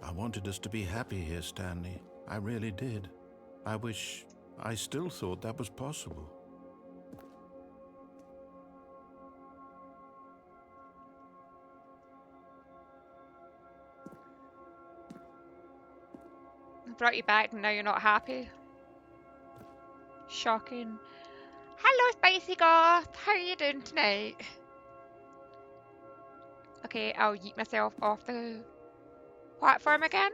I wanted us to be happy here, Stanley. I really did. I still thought that was possible. I brought you back and now you're not happy. Shocking. Hello, Spicy Goth. How are you doing tonight? Okay, I'll yeet myself off the platform again?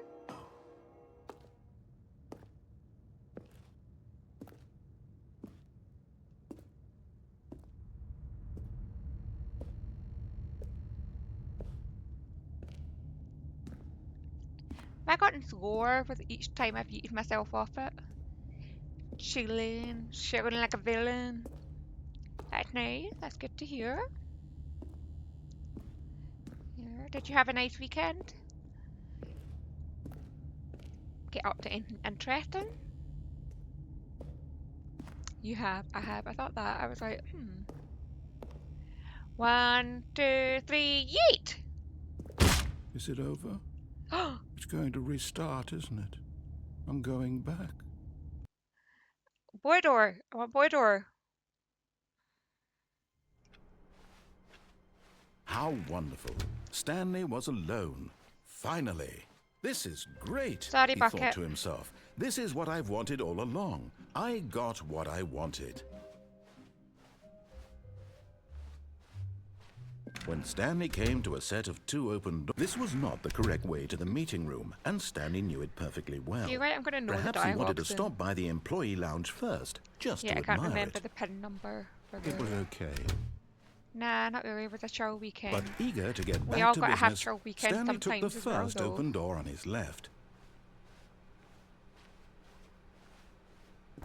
Have I gotten slower with each time I've yeeted myself off it? Chilling like a villain. That's nice. That's good to hear. Yeah. Did you have a nice weekend? Get up to anything interesting? You have. I have. I thought that. I was like, 1, 2, 3, yeet! Is it over? It's going to restart, isn't it? I'm going back. Boy door. I want boy door. How wonderful. Stanley was alone. Finally. This is great, Sorry, he thought Bucket. to himself. This is what I've wanted all along. I got what I wanted. When Stanley came to a set of 2 open doors, this was not the correct way to the meeting room, and Stanley knew it perfectly well. You're right, I'm gonna know the Perhaps he wanted to dialogue soon. stop by the employee lounge first, just Yeah, to I can't admire remember it. the pin number. For It the... was okay. Nah, not really. It was a chill weekend. But eager to get We back all to gotta have business, chill weekends Stanley took the sometimes as well, first though. open door on his left.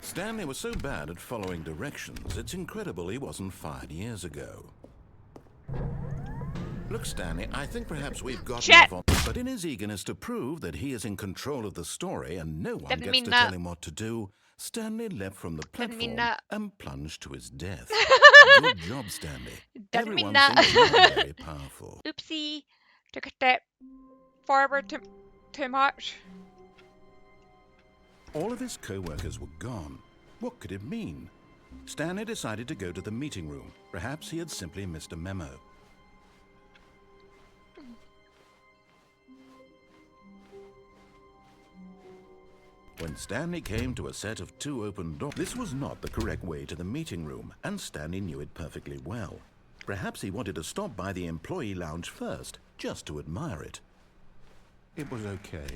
Stanley was so bad at following directions, it's incredible he wasn't fired years ago. Look, Stanley, I think perhaps we've gotten Shit! off on... But in his eagerness to prove that he is in control of the story and no one Didn't gets mean to that. tell him what to do, Stanley leapt from the Didn't mean platform that. and plunged to his death. Good job, Stanley. Didn't mean Everyone that. thinks you're very powerful. Oopsie. Took a step forward too much. All of his co-workers were gone. What could it mean? Stanley decided to go to the meeting room. Perhaps he had simply missed a memo. When Stanley came to a set of 2 open doors, this was not the correct way to the meeting room, and Stanley knew it perfectly well. Perhaps he wanted to stop by the employee lounge first, just to admire it. It was okay.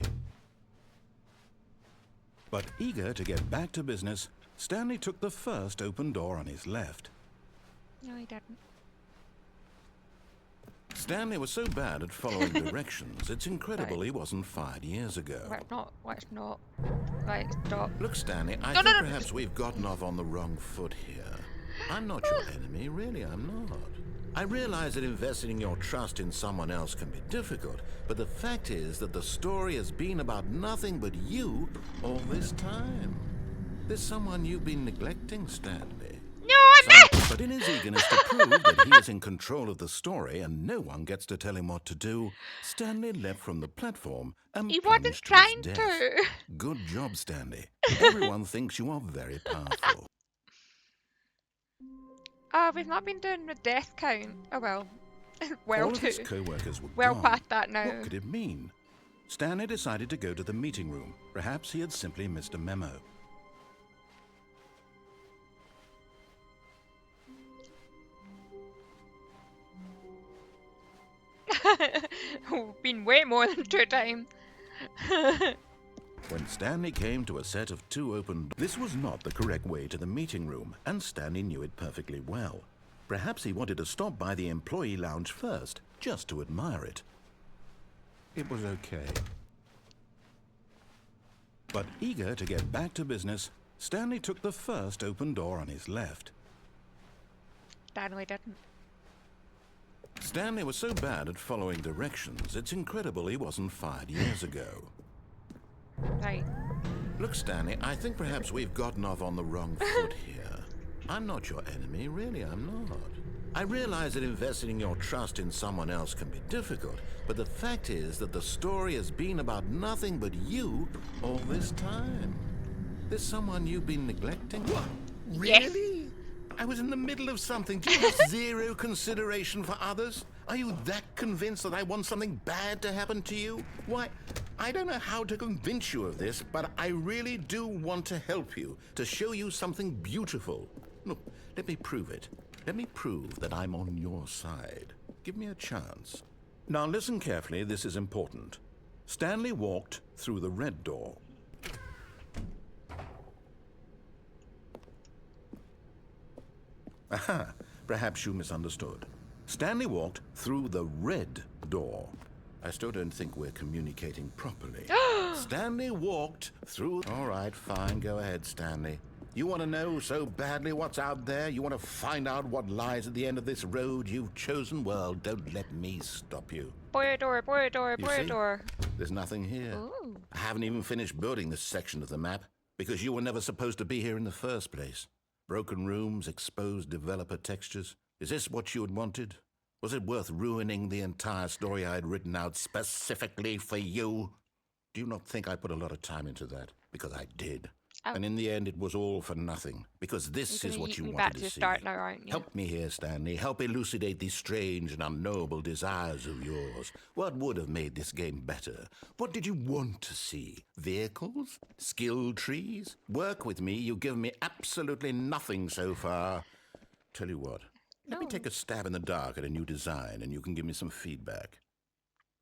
But eager to get back to business, Stanley took the first open door on his left. No, he didn't. Stanley was so bad at following directions, it's incredible he wasn't fired years ago. Let's not. Let's not. Right, stop. Look, Stanley, I No, think no, no. perhaps we've gotten off on the wrong foot here. I'm not your enemy, really, I'm not. I realize that investing your trust in someone else can be difficult, but the fact is that the story has been about nothing but you all this time. There's someone you've been neglecting, Stanley. No, I'm not! But in his eagerness to prove that he is in control of the story and no one gets to tell him what to do, Stanley leapt from the platform and He wasn't plunged trying to his to. death. Good job, Stanley. Everyone thinks you are very powerful. Oh, we've not been doing the death count. Oh well. Well, All of his too. co-workers were Well gone. past that now. What could it mean? Stanley decided to go to the meeting room. Perhaps he had simply missed a memo. Been way more than 2 times. When Stanley came to a set of 2 open doors, this was not the correct way to the meeting room, and Stanley knew it perfectly well. Perhaps he wanted to stop by the employee lounge first, just to admire it. It was okay. But eager to get back to business, Stanley took the first open door on his left. Stanley didn't. Stanley was so bad at following directions, it's incredible he wasn't fired years ago. Right. Look, Stanley, I think perhaps we've gotten off on the wrong foot here. I'm not your enemy, really, I'm not. I realize that investing your trust in someone else can be difficult, but the fact is that the story has been about nothing but you all this time. There's someone you've been neglecting. What? Yes. Really? I was in the middle of something. Do you have zero consideration for others? Are you that convinced that I want something bad to happen to you? Why, I don't know how to convince you of this, but I really do want to help you, to show you something beautiful. Look, let me prove it. Let me prove that I'm on your side. Give me a chance. Now listen carefully, this is important. Stanley walked through the red door. Aha, perhaps you misunderstood. Stanley walked through the red door. I still don't think we're communicating properly. Stanley walked through... All right, fine, go ahead, Stanley. You want to know so badly what's out there? You want to find out what lies at the end of this road you've chosen? Well, don't let me stop you. Boyador, Boyador, You see? Boyador. There's nothing here. Ooh. I haven't even finished building this section of the map because you were never supposed to be here in the first place. Broken rooms, exposed developer textures. Is this what you had wanted? Was it worth ruining the entire story I had written out specifically for you? Do you not think I put a lot of time into that? Because I did. Oh. And in the end, it was all for nothing. Because this You're is gonna what yeet you me wanted back to to see. start now, aren't you? Help me here, Stanley. Help elucidate these strange and unknowable desires of yours. What would have made this game better? What did you want to see? Vehicles? Skill trees? Work with me. You've given me absolutely nothing so far. Tell you what. Let me No. take a stab in the dark at a new design, and you can give me some feedback.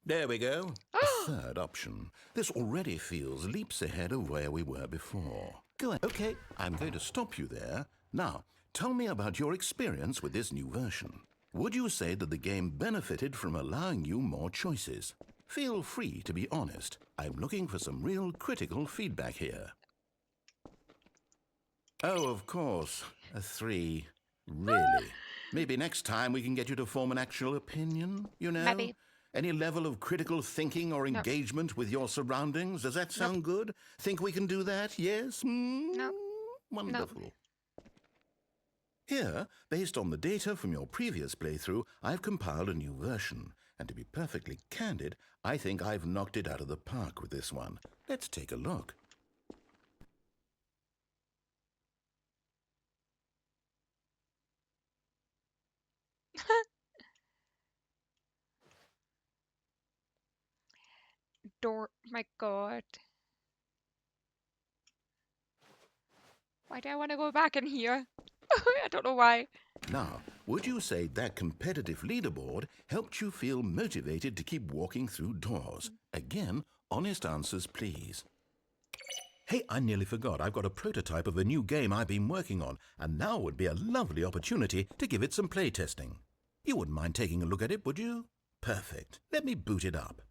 There we go. A third option. This already feels leaps ahead of where we were before. Go ahead. Okay, I'm going to stop you there. Now, tell me about your experience with this new version. Would you say that the game benefited from allowing you more choices? Feel free to be honest. I'm looking for some real critical feedback here. Oh, of course. A 3. Really? Maybe next time we can get you to form an actual opinion, you know? Maybe. Any level of critical thinking or engagement with your surroundings? Does that sound good? Think we can do that? Yes? No. Wonderful. Here, based on the data from your previous playthrough, I've compiled a new version. And to be perfectly candid, I think I've knocked it out of the park with this one. Let's take a look. My God. Why do I want to go back in here? I don't know why. Now, would you say that competitive leaderboard helped you feel motivated to keep walking through doors? Again, honest answers, please. Hey, I nearly forgot. I've got a prototype of a new game I've been working on, and now would be a lovely opportunity to give it some playtesting. You wouldn't mind taking a look at it, would you? Perfect. Let me boot it up.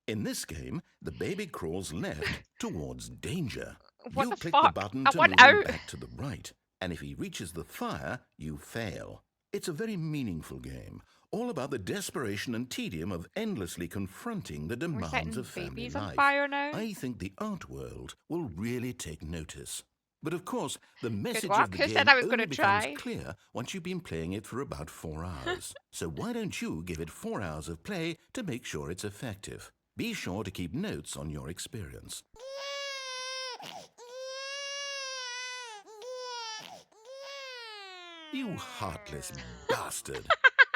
In this game, the baby crawls left towards danger. What You the click fuck? the button I to want move him out. back to the right, and if he reaches the fire, you fail. It's a very meaningful game, all about the desperation and tedium of endlessly confronting the We're demands setting of family babies on life. fire now. I think the art world will really take notice. But of course, the message luck. of the Who game said I was only gonna becomes try? clear once you've been playing it for about 4 hours. So why don't you give it 4 hours of play to make sure it's effective? Be sure to keep notes on your experience. You heartless bastard.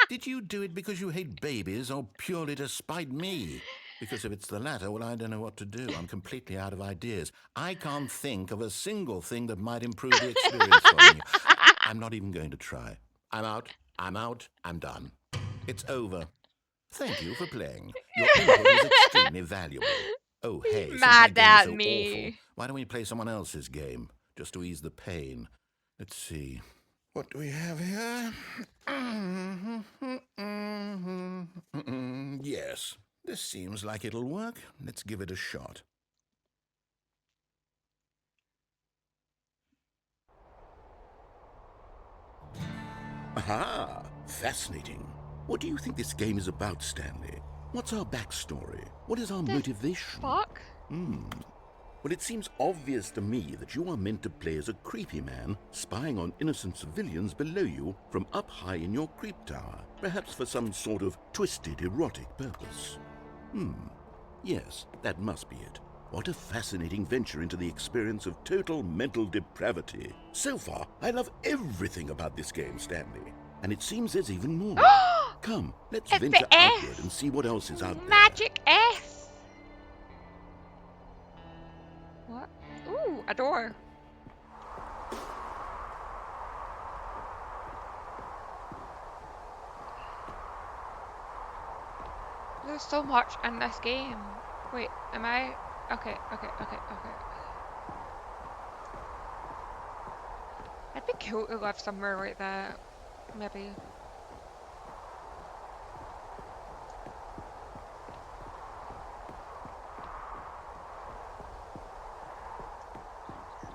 Did you do it because you hate babies or purely to spite me? Because if it's the latter, well, I don't know what to do. I'm completely out of ideas. I can't think of a single thing that might improve the experience for me. I'm not even going to try. I'm out. I'm done. It's over. Thank you for playing. Your input was extremely valuable. Oh, hey, since my Mad game is at so me. awful, why don't we play someone else's game, just to ease the pain? Let's see. What do we have here? Yes, this seems like it'll work. Let's give it a shot. Aha! Fascinating. What do you think this game is about, Stanley? What's our backstory? What is our motivation? Fuck. Well, it seems obvious to me that you are meant to play as a creepy man spying on innocent civilians below you from up high in your creep tower, perhaps for some sort of twisted erotic purpose. Yes, that must be it. What a fascinating venture into the experience of total mental depravity. So far, I love everything about this game, Stanley. And it seems there's even more. Come, let's It's venture the S. outward and see what else is out there. Magic S. What? Ooh, a door. There's so much in this game. Wait, am I? Okay. It'd be cool to live somewhere like that. Maybe.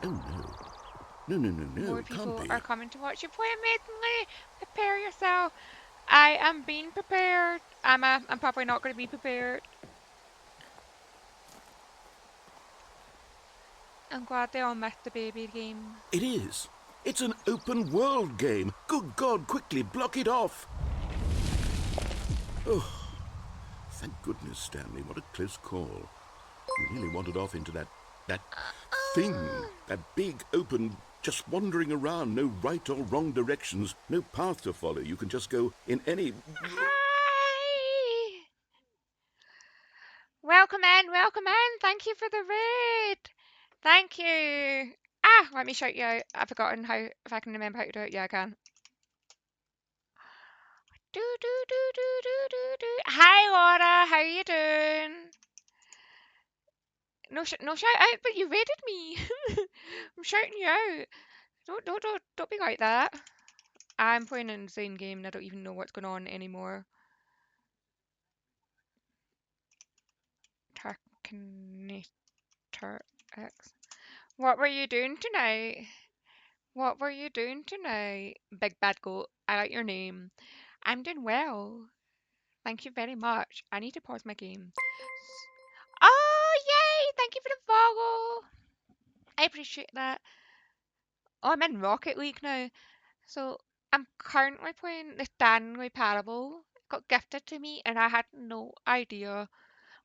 Oh no. No, More it can't people be. are coming to watch you play amazingly. Prepare yourself. I am being prepared. I'm probably not going to be prepared. I'm glad they all missed the baby game. It is. It's an open world game. Good God, quickly block it off. Oh, thank goodness, Stanley. What a close call. You nearly wandered off into that thing. That big, open, just wandering around. No right or wrong directions. No path to follow. You can just go in any... Hi! Welcome in, welcome in. Thank you for the raid. Thank you. Ah, let me shout you out. I've forgotten how, if I can remember how to do it. Yeah, I can. Do do do do do do do. Hi Laura, how you doing? No, no shout out, but you raided me. I'm shouting you out. Don't be like that. I'm playing an insane game and I don't even know what's going on anymore. Terminator X. What were you doing tonight? What were you doing tonight? Big Bad Goat, I like your name. I'm doing well. Thank you very much. I need to pause my game. Oh, yay! Thank you for the follow. I appreciate that. Oh, I'm in Rocket League now. So I'm currently playing the Stanley Parable. It got gifted to me and I had no idea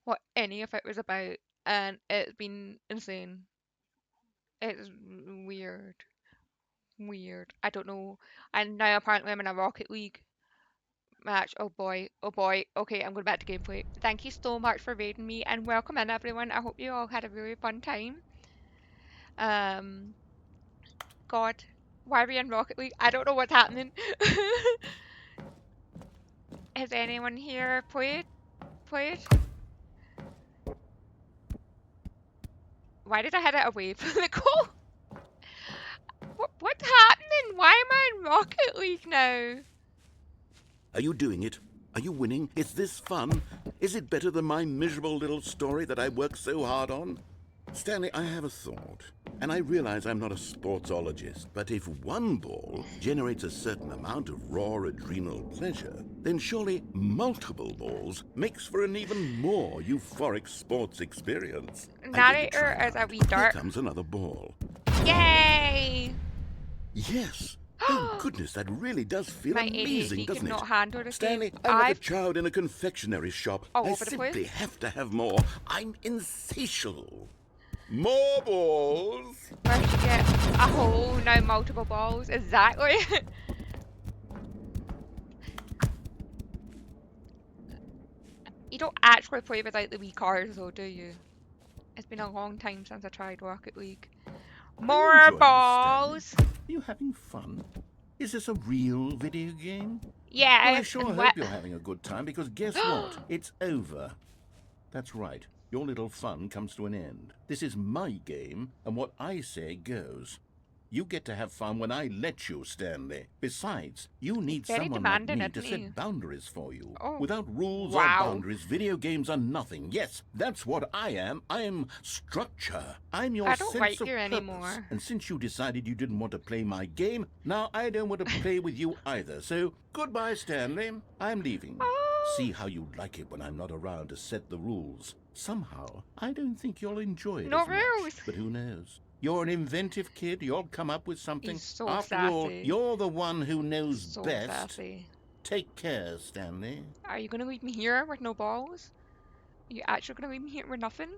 what any of it was about. And it's been insane. It's weird. Weird. I don't know. And now apparently I'm in a Rocket League match. Oh boy. Oh boy. Okay, I'm going back to gameplay. Thank you so much for raiding me and welcome in everyone. I hope you all had a really fun time. God. Why are we in Rocket League? I don't know what's happening. Has anyone here played? Why did I hit it away from the goal? What's happening? Why am I in Rocket League now? Are you doing it? Are you winning? Is this fun? Is it better than my miserable little story that I worked so hard on? Stanley, I have a thought. And I realize I'm not a sportsologist, but if one ball generates a certain amount of raw adrenal pleasure, then surely multiple balls makes for an even more euphoric sports experience. Narrator is a wee Here dart. comes another ball. Yay! Yes. Oh, goodness, that really does feel My amazing, ADHD doesn't cannot it? handle this Stanley, game. I'm like a I've child in a confectionery shop. all I over the place. simply have to have more. I'm insatiable. More balls. Where did you get a hole, now multiple balls? Exactly. You don't actually play without the wee cars though, do you? It's been a long time since I tried Rocket League. More enjoying this, balls! Stanley? Are you having fun? Is this a real video game? Yeah, Well, I sure and hope you're having a good time, because guess what? It's over. That's right. Your little fun comes to an end. This is my game, and what I say goes. You get to have fun when I let you, Stanley. Besides, you need very someone like demanding, me to isn't he? set boundaries for you. Oh, Without rules wow. or boundaries, video games are nothing. Yes, that's what I am. I am structure. I'm your I don't sense like of you purpose. anymore. And since you decided you didn't want to play my game, now I don't want to play with you either. So, goodbye, Stanley. I'm leaving. Oh. See how you like it when I'm not around to set the rules. Somehow, I don't think you'll enjoy it No as much. rules. But who knows? You're an inventive kid. You'll come up with something. He's so After all, sassy. you're the one who knows So best. sassy. Take care, Stanley. Are you gonna leave me here with no balls? Are you actually gonna leave me here with nothing?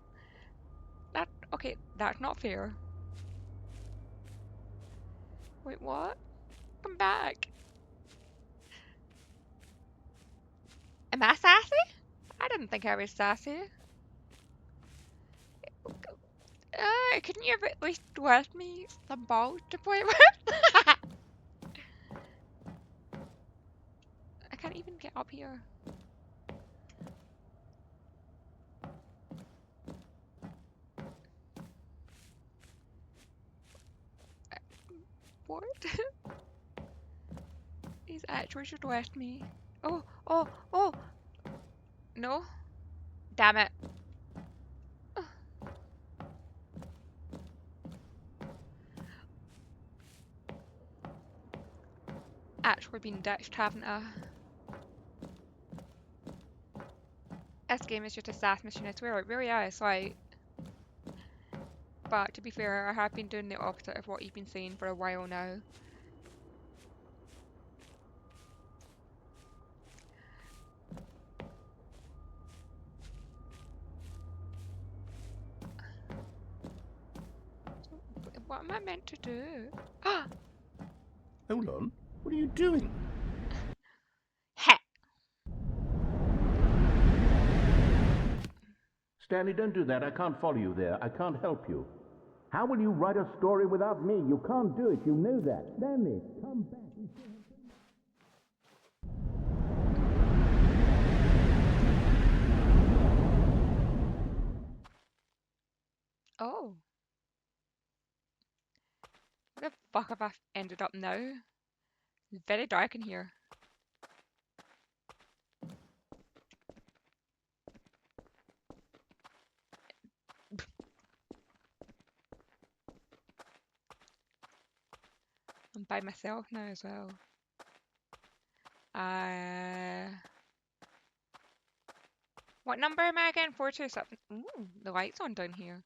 Okay, that's not fair. Wait, what? Come back. Am I sassy? I didn't think I was sassy. Couldn't you have at least left me some balls to play with? I can't even get up here. wish you'd left me. Oh, oh, oh! No? Damn it. Ugh. Actually been ditched, haven't I? This game is just a sass mission, I swear, it really is, like... But to be fair, I have been doing the opposite of what you've been saying for a while now. What am I meant to do? Ah! Hold on. What are you doing? Heh! Stanley, don't do that. I can't follow you there. I can't help you. How will you write a story without me? You can't do it. You know that. Stanley, come back. Oh. Where the fuck have I ended up now? It's very dark in here. I'm by myself now as well. What number am I again? 427. Ooh, the light's on down here.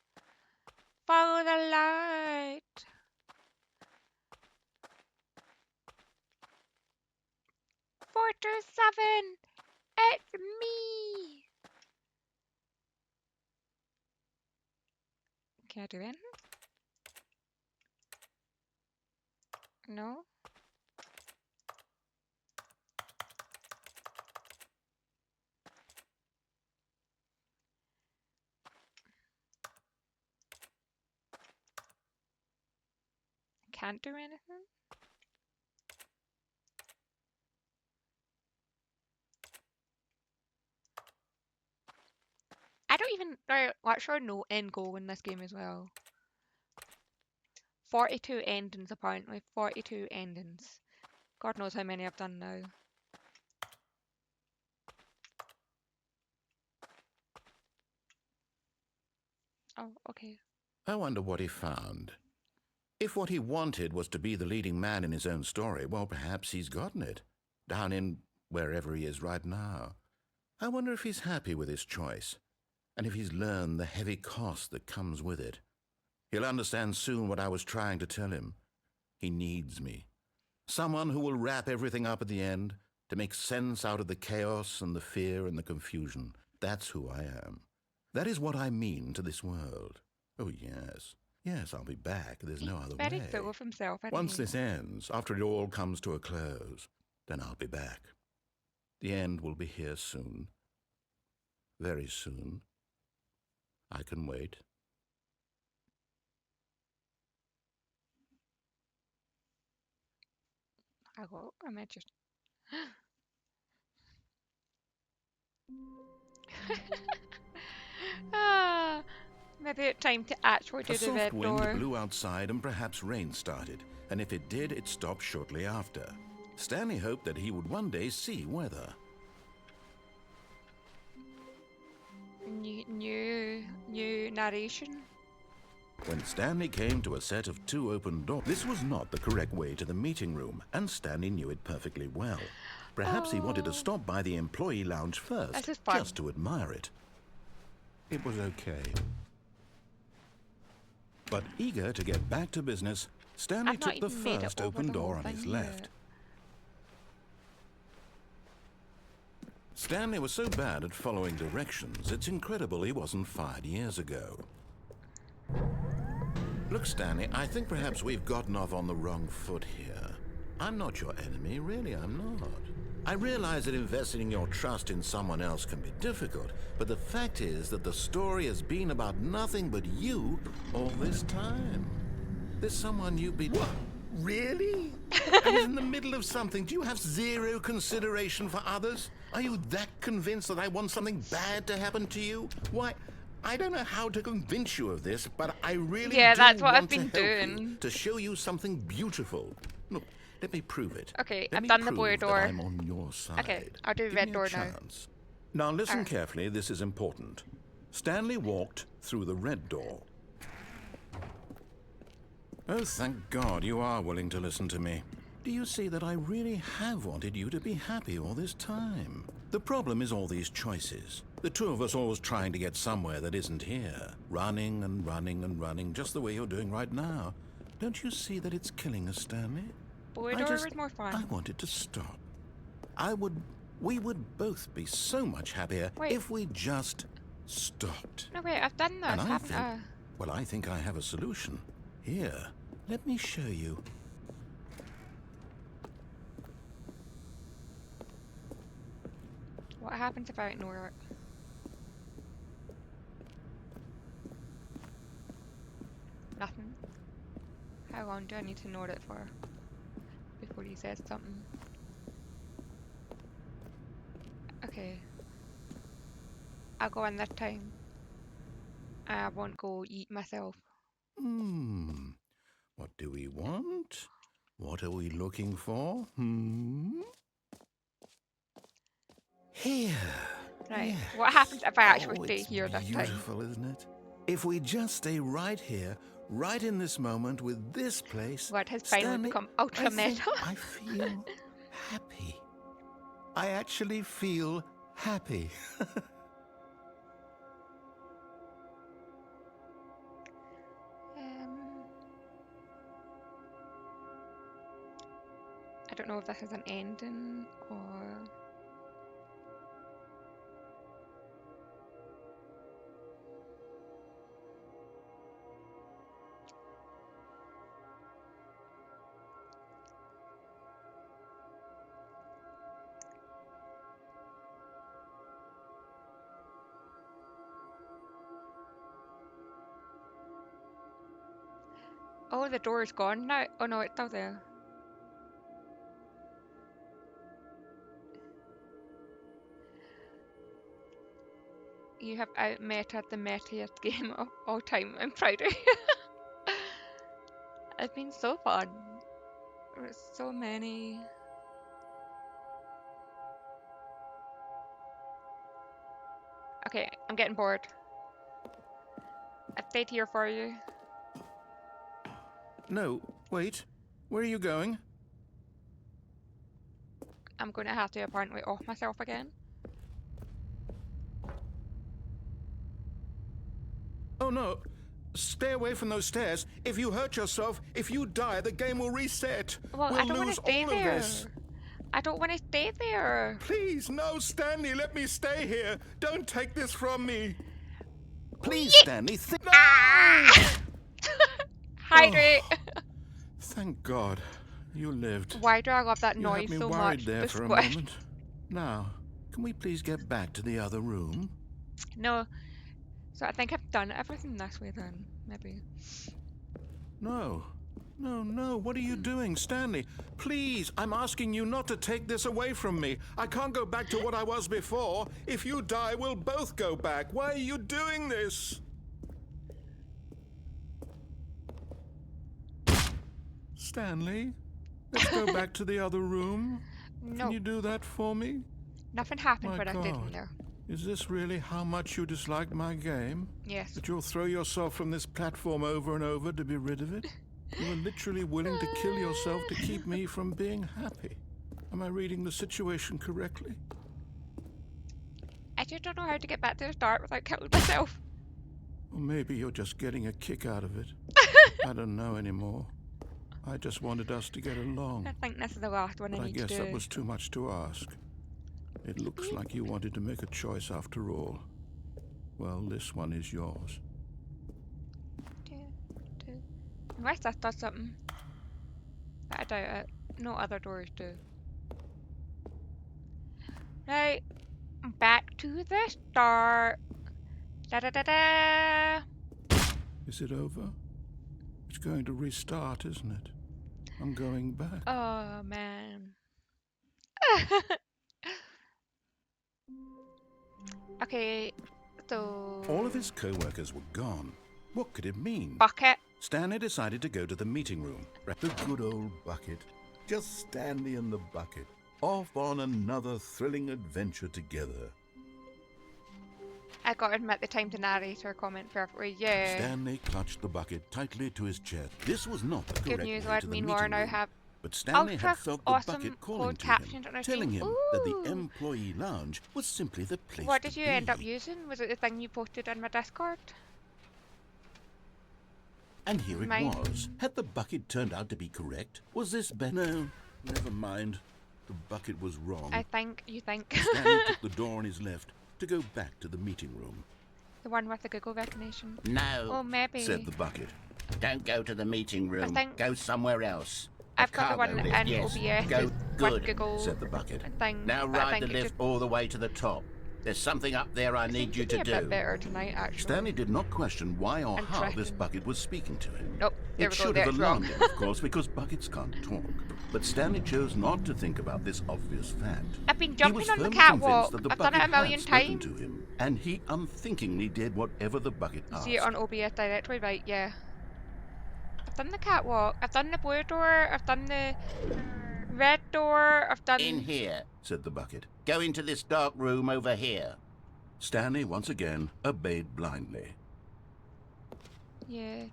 Follow the light. 427. It's me. Can I do anything? No. Can't do anything? I don't even actually know end goal in this game as well. 42 endings apparently. 42 endings. God knows how many I've done now. Oh, okay. I wonder what he found. If what he wanted was to be the leading man in his own story, well, perhaps he's gotten it. Down in wherever he is right now. I wonder if he's happy with his choice, and if he's learned the heavy cost that comes with it. He'll understand soon what I was trying to tell him. He needs me. Someone who will wrap everything up at the end, to make sense out of the chaos and the fear and the confusion. That's who I am. That is what I mean to this world. Oh, yes. Yes, I'll be back. There's no other way. Very full of himself, isn't Once he? this ends, after it all comes to a close, then I'll be back. The end will be here soon. Very soon. I can wait. Hello? Am I just... ah, maybe it's time to actually do A the soft red wind door. blew outside and perhaps rain started, and if it did, it stopped shortly after. Stanley hoped that he would one day see weather. New narration. When Stanley came to a set of 2 open doors, this was not the correct way to the meeting room, and Stanley knew it perfectly well. Perhaps he wanted to stop by the employee lounge first, This is fun. just to admire it. It was okay. But eager to get back to business, Stanley I've not took the even made it first over open the door whole on his thing left. yet. Stanley was so bad at following directions, it's incredible he wasn't fired years ago. Look, Stanley, I think perhaps we've gotten off on the wrong foot here. I'm not your enemy, really, I'm not. I realize that investing your trust in someone else can be difficult, but the fact is that the story has been about nothing but you all this time. There's someone you've been... What? Really? I was in the middle of something. Do you have zero consideration for others? Are you that convinced that I want something bad to happen to you? Why, I don't know how to convince you of this, but I really Yeah, do that's what I've want to been help you, doing. to show you something beautiful. Look, Let me prove it. Okay, Let I've me done the prove blue that door. I'm on your side. Okay, I'll do the Give red me door a now. chance. Now listen Alright. carefully. This is important. Stanley walked through the red door. Oh, thank God you are willing to listen to me. Do you see that I really have wanted you to be happy all this time? The problem is all these choices. The two of us always trying to get somewhere that isn't here. Running and running and running, just the way you're doing right now. Don't you see that it's killing us, Stanley? Blue door was more fun. I wanted to stop. We would both be so much happier Wait. if we just stopped. No, wait, I've done this, And I haven't think, I? well, I think I have a solution. Here, let me show you. What happens if I ignore it? Nothing. How long do I need to ignore it for before he says something? Okay. I'll go in this time. I won't go eat myself. What do we want? What are we looking for? Here. Right. Yes. What happens if I actually stay It's here this time? beautiful, isn't it? If we just stay right here, right in this moment with this place, What has finally Stanley, become ultra I think meta? I feel happy. I actually feel happy. I don't know if this has an ending or... Oh, the door is gone now. Oh no, it's still there. You have out-meted the metiest game of all time. I'm proud of you. It's been so fun. There's so many. Okay, I'm getting bored. I stayed here for you. No, wait. Where are you going? I'm gonna have to apparently off myself again. Oh no. Stay away from those stairs. If you hurt yourself, if you die, the game will reset. Well, we'll I don't want to lose stay all there. of this. I don't want to stay there. Please, no, Stanley, let me stay here. Don't take this from me. Please, Stanley, no! Hydrate. Thank God you lived. Why do I love that You noise had me so worried much? there The for a squish. moment. Now, can we please get back to the other room? No. So I think I've done everything this way then, maybe. No. No, no, what are you doing, Stanley? Please, I'm asking you not to take this away from me. I can't go back to what I was before. If you die, we'll both go back. Why are you doing this? Stanley, let's go back to the other room. No. Can you do that for me? Nothing happened My when I did in God. there. Is this really how much you dislike my game? Yes. That you'll throw yourself from this platform over and over to be rid of it? You were literally willing to kill yourself to keep me from being happy. Am I reading the situation correctly? I just don't know how to get back to the start without killing myself. Or maybe you're just getting a kick out of it. I don't know anymore. I just wanted us to get along. I think this is the last one I But I need to guess do. that was too much to ask. It looks like you wanted to make a choice after all. Well, this one is yours. Unless this does something. But I doubt it. No other doors do. Right. Back to the start. Da da da da. Is it over? It's going to restart, isn't it? I'm going back. Oh man. Okay, so... All of his co-workers were gone. What could it mean? Bucket. Stanley decided to go to the meeting room. The good old bucket. Just Stanley and the bucket, off on another thrilling adventure together. I gotta admit, the time to narrate her comment perfectly. Yeah. Stanley clutched the bucket tightly to his chest. This was not the Good correct news, way lad. to the Meanwhile, meeting now room. have But Stanley ultra had felt the awesome bucket calling closed to him, captions on our telling screen. him that the Ooh. employee lounge was simply the place What to did you be. end up using? Was it the thing you posted on my Discord? And here it Mine. was. Had the bucket turned out to be correct? Was this better? No, never mind. The bucket was wrong. I think you think. Stanley took the door on his left to go back to the meeting room. The one with the Google recognition. No, Oh, maybe. Said the bucket. don't go to the meeting room. think- Go somewhere else. I've got the cargo one lift, in yes. OBS. Go with good, Google Said the bucket. thing. Now but I ride think the it lift just all the way to the top. There's something up there I need you seems to be a bit do. better tonight, actually. Stanley did not question why or how this Interesting. bucket was speaking to him. Nope. There It we go. should There have it's wrong. alarmed him, of course, because buckets can't talk. But Stanley chose not to think about this obvious fact. I've been He jumping was on the firmly catwalk. convinced that the I've done bucket it a million had spoken times. to him, and he unthinkingly did whatever the bucket You asked. see it on OBS directly, right? Yeah. I've done the catwalk. I've done the blue door. I've done the red door. I've done. In here. Said the bucket. Go into this dark room over here. Stanley once again obeyed blindly. Yeah.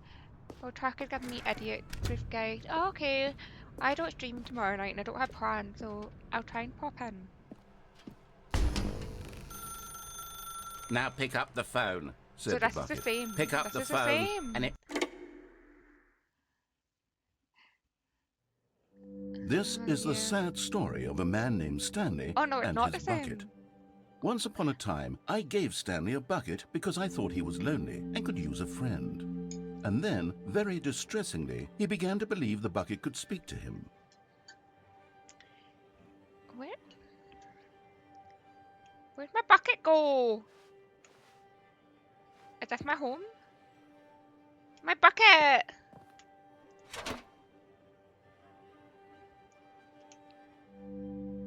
Well, Tracker gave me idiot proof guide. Oh, okay. I don't stream tomorrow night and I don't have plans, so I'll try and pop in. Now pick up the phone. Said So the this is bucket. the same. Pick up This the is phone. the same. And it. This is the Yeah. sad story of a man named Stanley Oh no, it's and not the his same. bucket. Once upon a time, I gave Stanley a bucket because I thought he was lonely and could use a friend. And then, very distressingly, he began to believe the bucket could speak to him. Where? Where'd my bucket go? Is this my home? My bucket!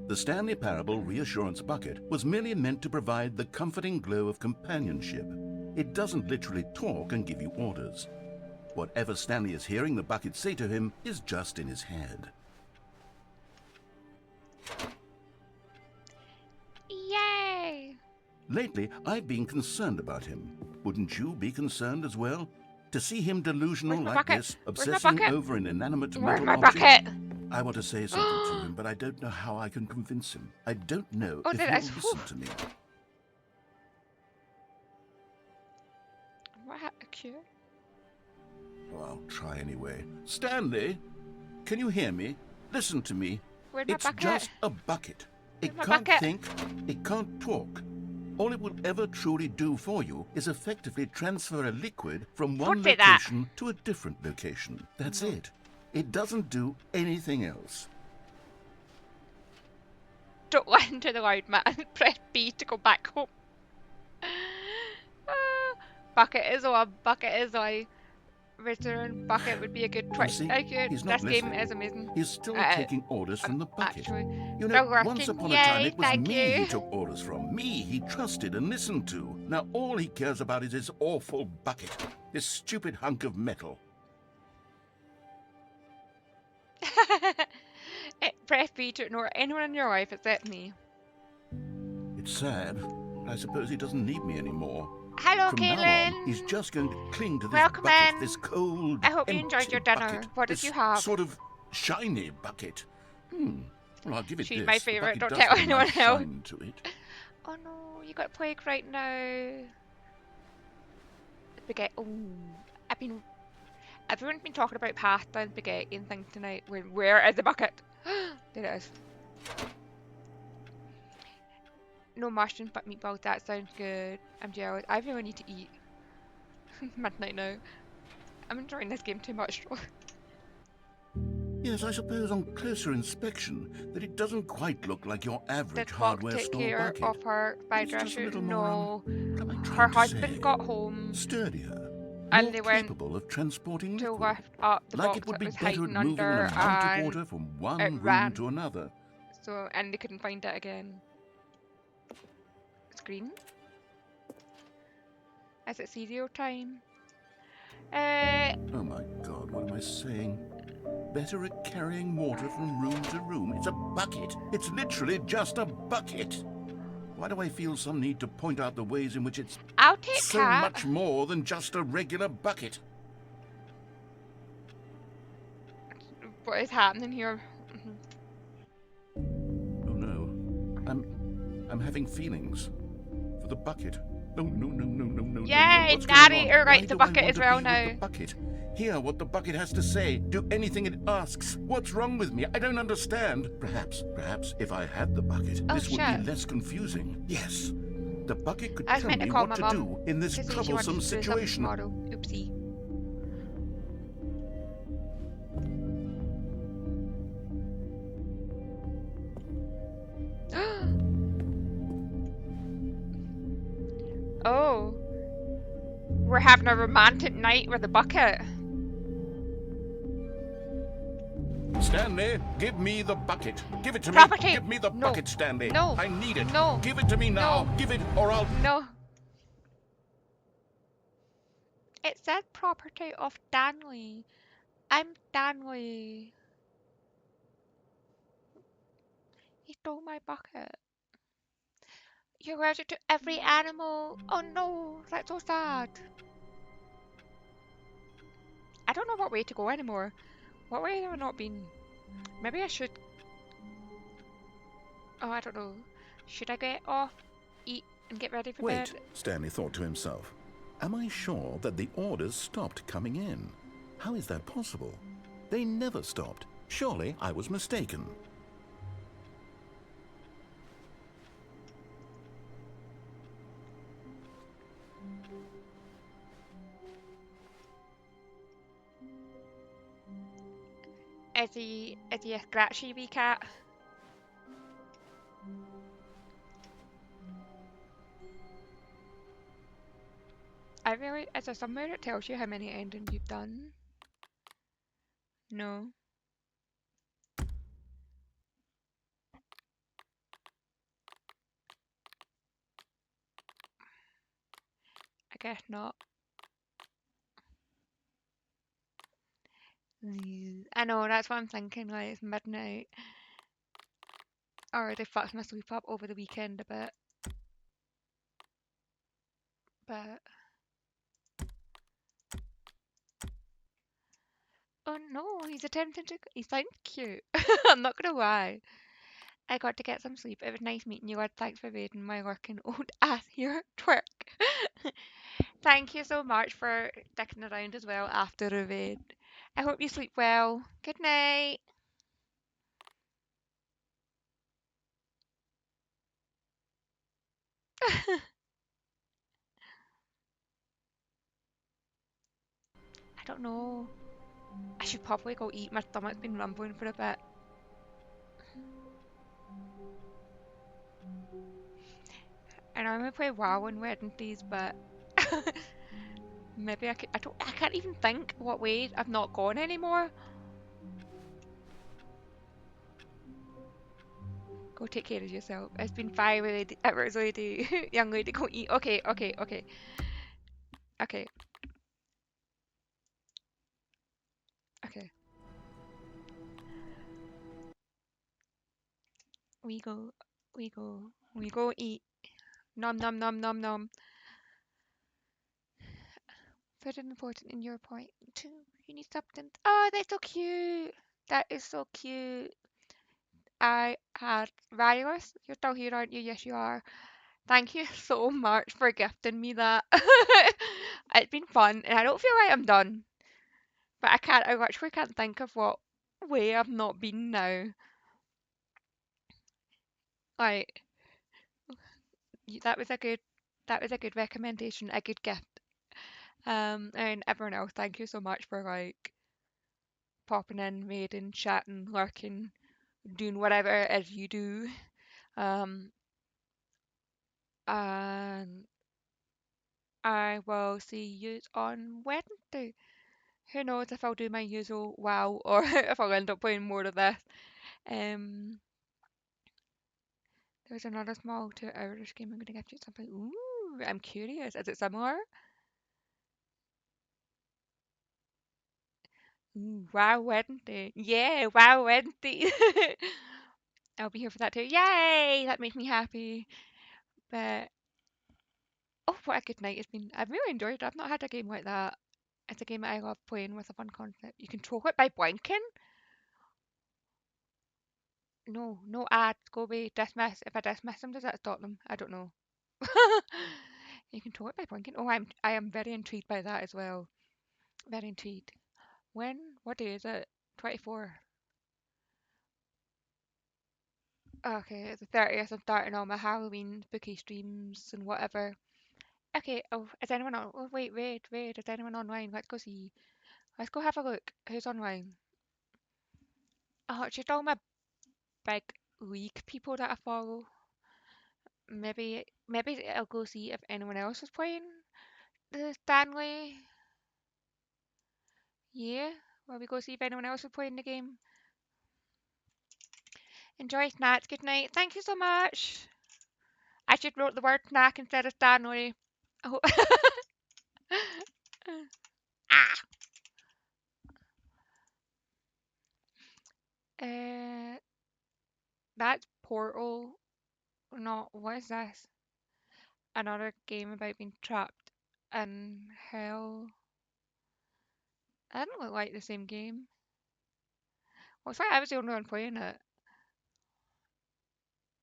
The Stanley Parable Reassurance Bucket was merely meant to provide the comforting glow of companionship. It doesn't literally talk and give you orders. Whatever Stanley is hearing the bucket say to him is just in his head. Yay! Lately, I've been concerned about him. Wouldn't you be concerned as well? To see him delusional Where's my like bucket? this, Where's my obsessing bucket? over an inanimate Where's metal my object? bucket? I want to say something to him, but I don't know how I can convince him. I don't know Oh, if did he'll I? listen to me. What happened? Cute. Oh, I'll try anyway. Stanley, can you hear me? Listen to me. Where's my It's bucket? just a bucket. It Where's my can't bucket? think, it can't talk. All it will ever truly do for you is effectively transfer a liquid from one Don't say that. location to a different location. That's it. It doesn't do anything else. Don't listen to the loud man. Press B to go back home. Bucket is all. Bucket is all. Return bucket would be a good twitch. see, This he's not game listening. is amazing. He's still taking orders from the bucket. Actually, You they're know, working. once upon a time Yay, it was thank me you. he took orders from. Me he trusted and listened to. Now all he cares about is his awful bucket. This stupid hunk of metal. Press B to ignore anyone in your life except me. It's sad, but I suppose he doesn't need me anymore. Hello, From now on, Kaylin. he's just going to cling to this Welcome bucket, in. this cold, I hope you enjoyed empty your dinner. bucket, What did this you have? Sort of shiny bucket. Well, I'll give it She's this. my The favourite, bucket don't does tell have a anyone nice else. shine to it. Oh no, you got plague right now. Spaghetti. Oh, everyone's been talking about pasta and spaghetti and things tonight. Where is the bucket? There it is. No mushrooms but meatballs. That sounds good. I'm jealous. I really need to eat. Midnight now. I'm enjoying this game too much. Yes, I suppose on closer inspection that it doesn't quite look like your Did average Fox hardware take store care bucket. of her by It's just a dresser? little No. more, what am I Her trying to husband say? got home Sturdier, and more they went capable of transporting to liquid. lift up the Like box it would that be was better hiding at moving under, an amount of and water from one it room ran. to another. So, and they couldn't find it again. Screen? Is it cereal time? Oh my god, what am I saying? Better at carrying water from room to room. It's a bucket. It's literally just a bucket. Why do I feel some need to point out the ways in which it's I'll take so Cat. much more than just a regular bucket? What is happening here? Oh no. I'm having feelings for the bucket. No, no, no, no, no, no, Yay, no. What's going on? Daddy, right, Why the do I bucket want as to well be now. with the bucket? Hear what the bucket has to say. Do anything it asks. What's wrong with me? I don't understand. Perhaps if I had the bucket, Oh, this would shit. be less confusing. Yes. The bucket could I was tell meant to me call what my to mum do in this to say she wanted troublesome to do something situation. tomorrow. Oopsie. Oh. We're having a romantic night with a bucket. Stanley, give me the bucket. Give it to Property. me. Give me the No. bucket, Stanley. No. I need it. No. Give it to me now. No. Give it or I'll... No. It said property of Stanley. I'm Stanley. He stole my bucket. You're allergic to every animal. Oh no, that's so sad. I don't know what way to go anymore. What way have I not been? Maybe I should... Oh, I don't know. Should I get off, eat, and get ready for Wait, bed? Stanley thought to himself. Am I sure that the orders stopped coming in? How is that possible? They never stopped. Surely I was mistaken. Is he a scratchy wee cat? Is there somewhere that tells you how many endings you've done? No. I guess not. I know, that's what I'm thinking, like, it's midnight. Or they fucked my sleep up over the weekend a bit. But... Oh no, he's attempting to... He sounds cute. I'm not gonna lie. I got to get some sleep. It was nice meeting you, Ed. Thanks for raiding my working old ass here. Twerk. Thank you so much for sticking around as well after the raid. I hope you sleep well. Good night. I don't know. I should probably go eat. My stomach's been rumbling for a bit. I normally play WoW on Wednesdays, but maybe I could. I can't even think what ways I've not gone anymore. Go take care of yourself. It's been 5 hours, lady. Young lady, go eat. Okay, okay, okay. Okay. Okay. We go. We go. We go eat. Nom nom nom nom nom. Very important in your point too. You need substance. Oh, that's so cute. That is so cute. I had Virus. You're still here, aren't you? Yes, you are. Thank you so much for gifting me that. It's been fun, and I don't feel like I'm done. But I can't. I literally can't think of what way I've not been now. Like that was a good. That was a good recommendation. A good gift. And everyone else, thank you so much for like popping in, raiding, chatting, lurking, doing whatever it is you do. Um, and I will see you on Wednesday. Who knows if I'll do my usual WoW or if I'll end up playing more of this. Um, there's another small 2 hour game I'm gonna get you something. Ooh, I'm curious. Is it similar? Ooh, Wow Wednesday. Yeah, Wow Wednesday. I'll be here for that too. Yay! That makes me happy. But oh, what a good night it's been. I've really enjoyed it. I've not had a game like that. It's a game I love playing with a fun concept. You control it by blinking? No, no ads. Go away. Dismiss. If I dismiss them, does that stop them? I don't know. You control it by blinking. Oh, I am very intrigued by that as well. Very intrigued. When? What day is it? 24. Okay, it's the 30th. I'm starting all my Halloween spooky streams and whatever. Okay, oh, is anyone on? Oh, wait, is anyone online? Let's go see. Let's go have a look. Who's online? Oh, it's just all my big league people that I follow. Maybe I'll go see if anyone else is playing the Stanley. Yeah, will we go see if anyone else is playing the game? Enjoy snacks. Good night. Thank you so much. I should wrote the word snack instead of Stanley. Oh. Ah. Uh, that's Portal. No, what is this? Another game about being trapped in hell. That doesn't look like the same game. Well, it's like I was the only one playing it.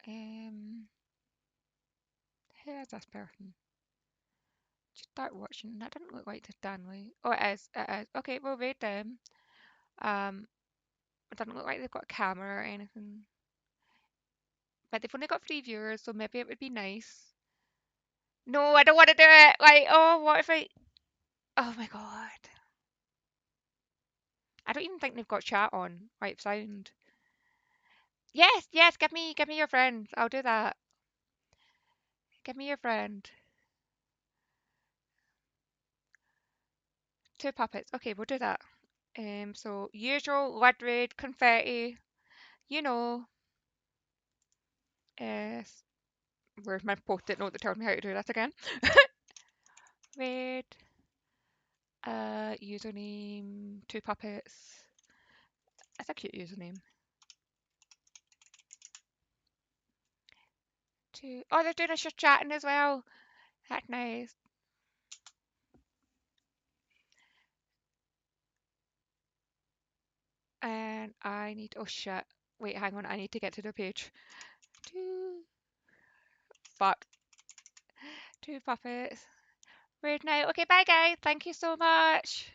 Um, who is this person? Just start watching. That doesn't look like the Stanley. Oh, it is. It is. Okay, we'll read them. Um, it doesn't look like they've got a camera or anything. But they've only got 3 viewers, so maybe it would be nice. No, I don't want to do it. Like, oh, what if I? Oh my god. I don't even think they've got chat on. Right, sound. Yes, yes. Give me your friends. I'll do that. Give me your friend. 2 puppets. Okay, we'll do that. So usual lead red confetti. You know. Yes. Where's my post-it note that tells me how to do that again? Red. Username. 2 puppets. That's a cute username. Oh, they're doing us just chatting as well. That's nice. And I need. Oh shit. Wait, hang on. I need to get to the page. Two. Fuck. 2 puppets. Rude now. Okay, bye guys. Thank you so much.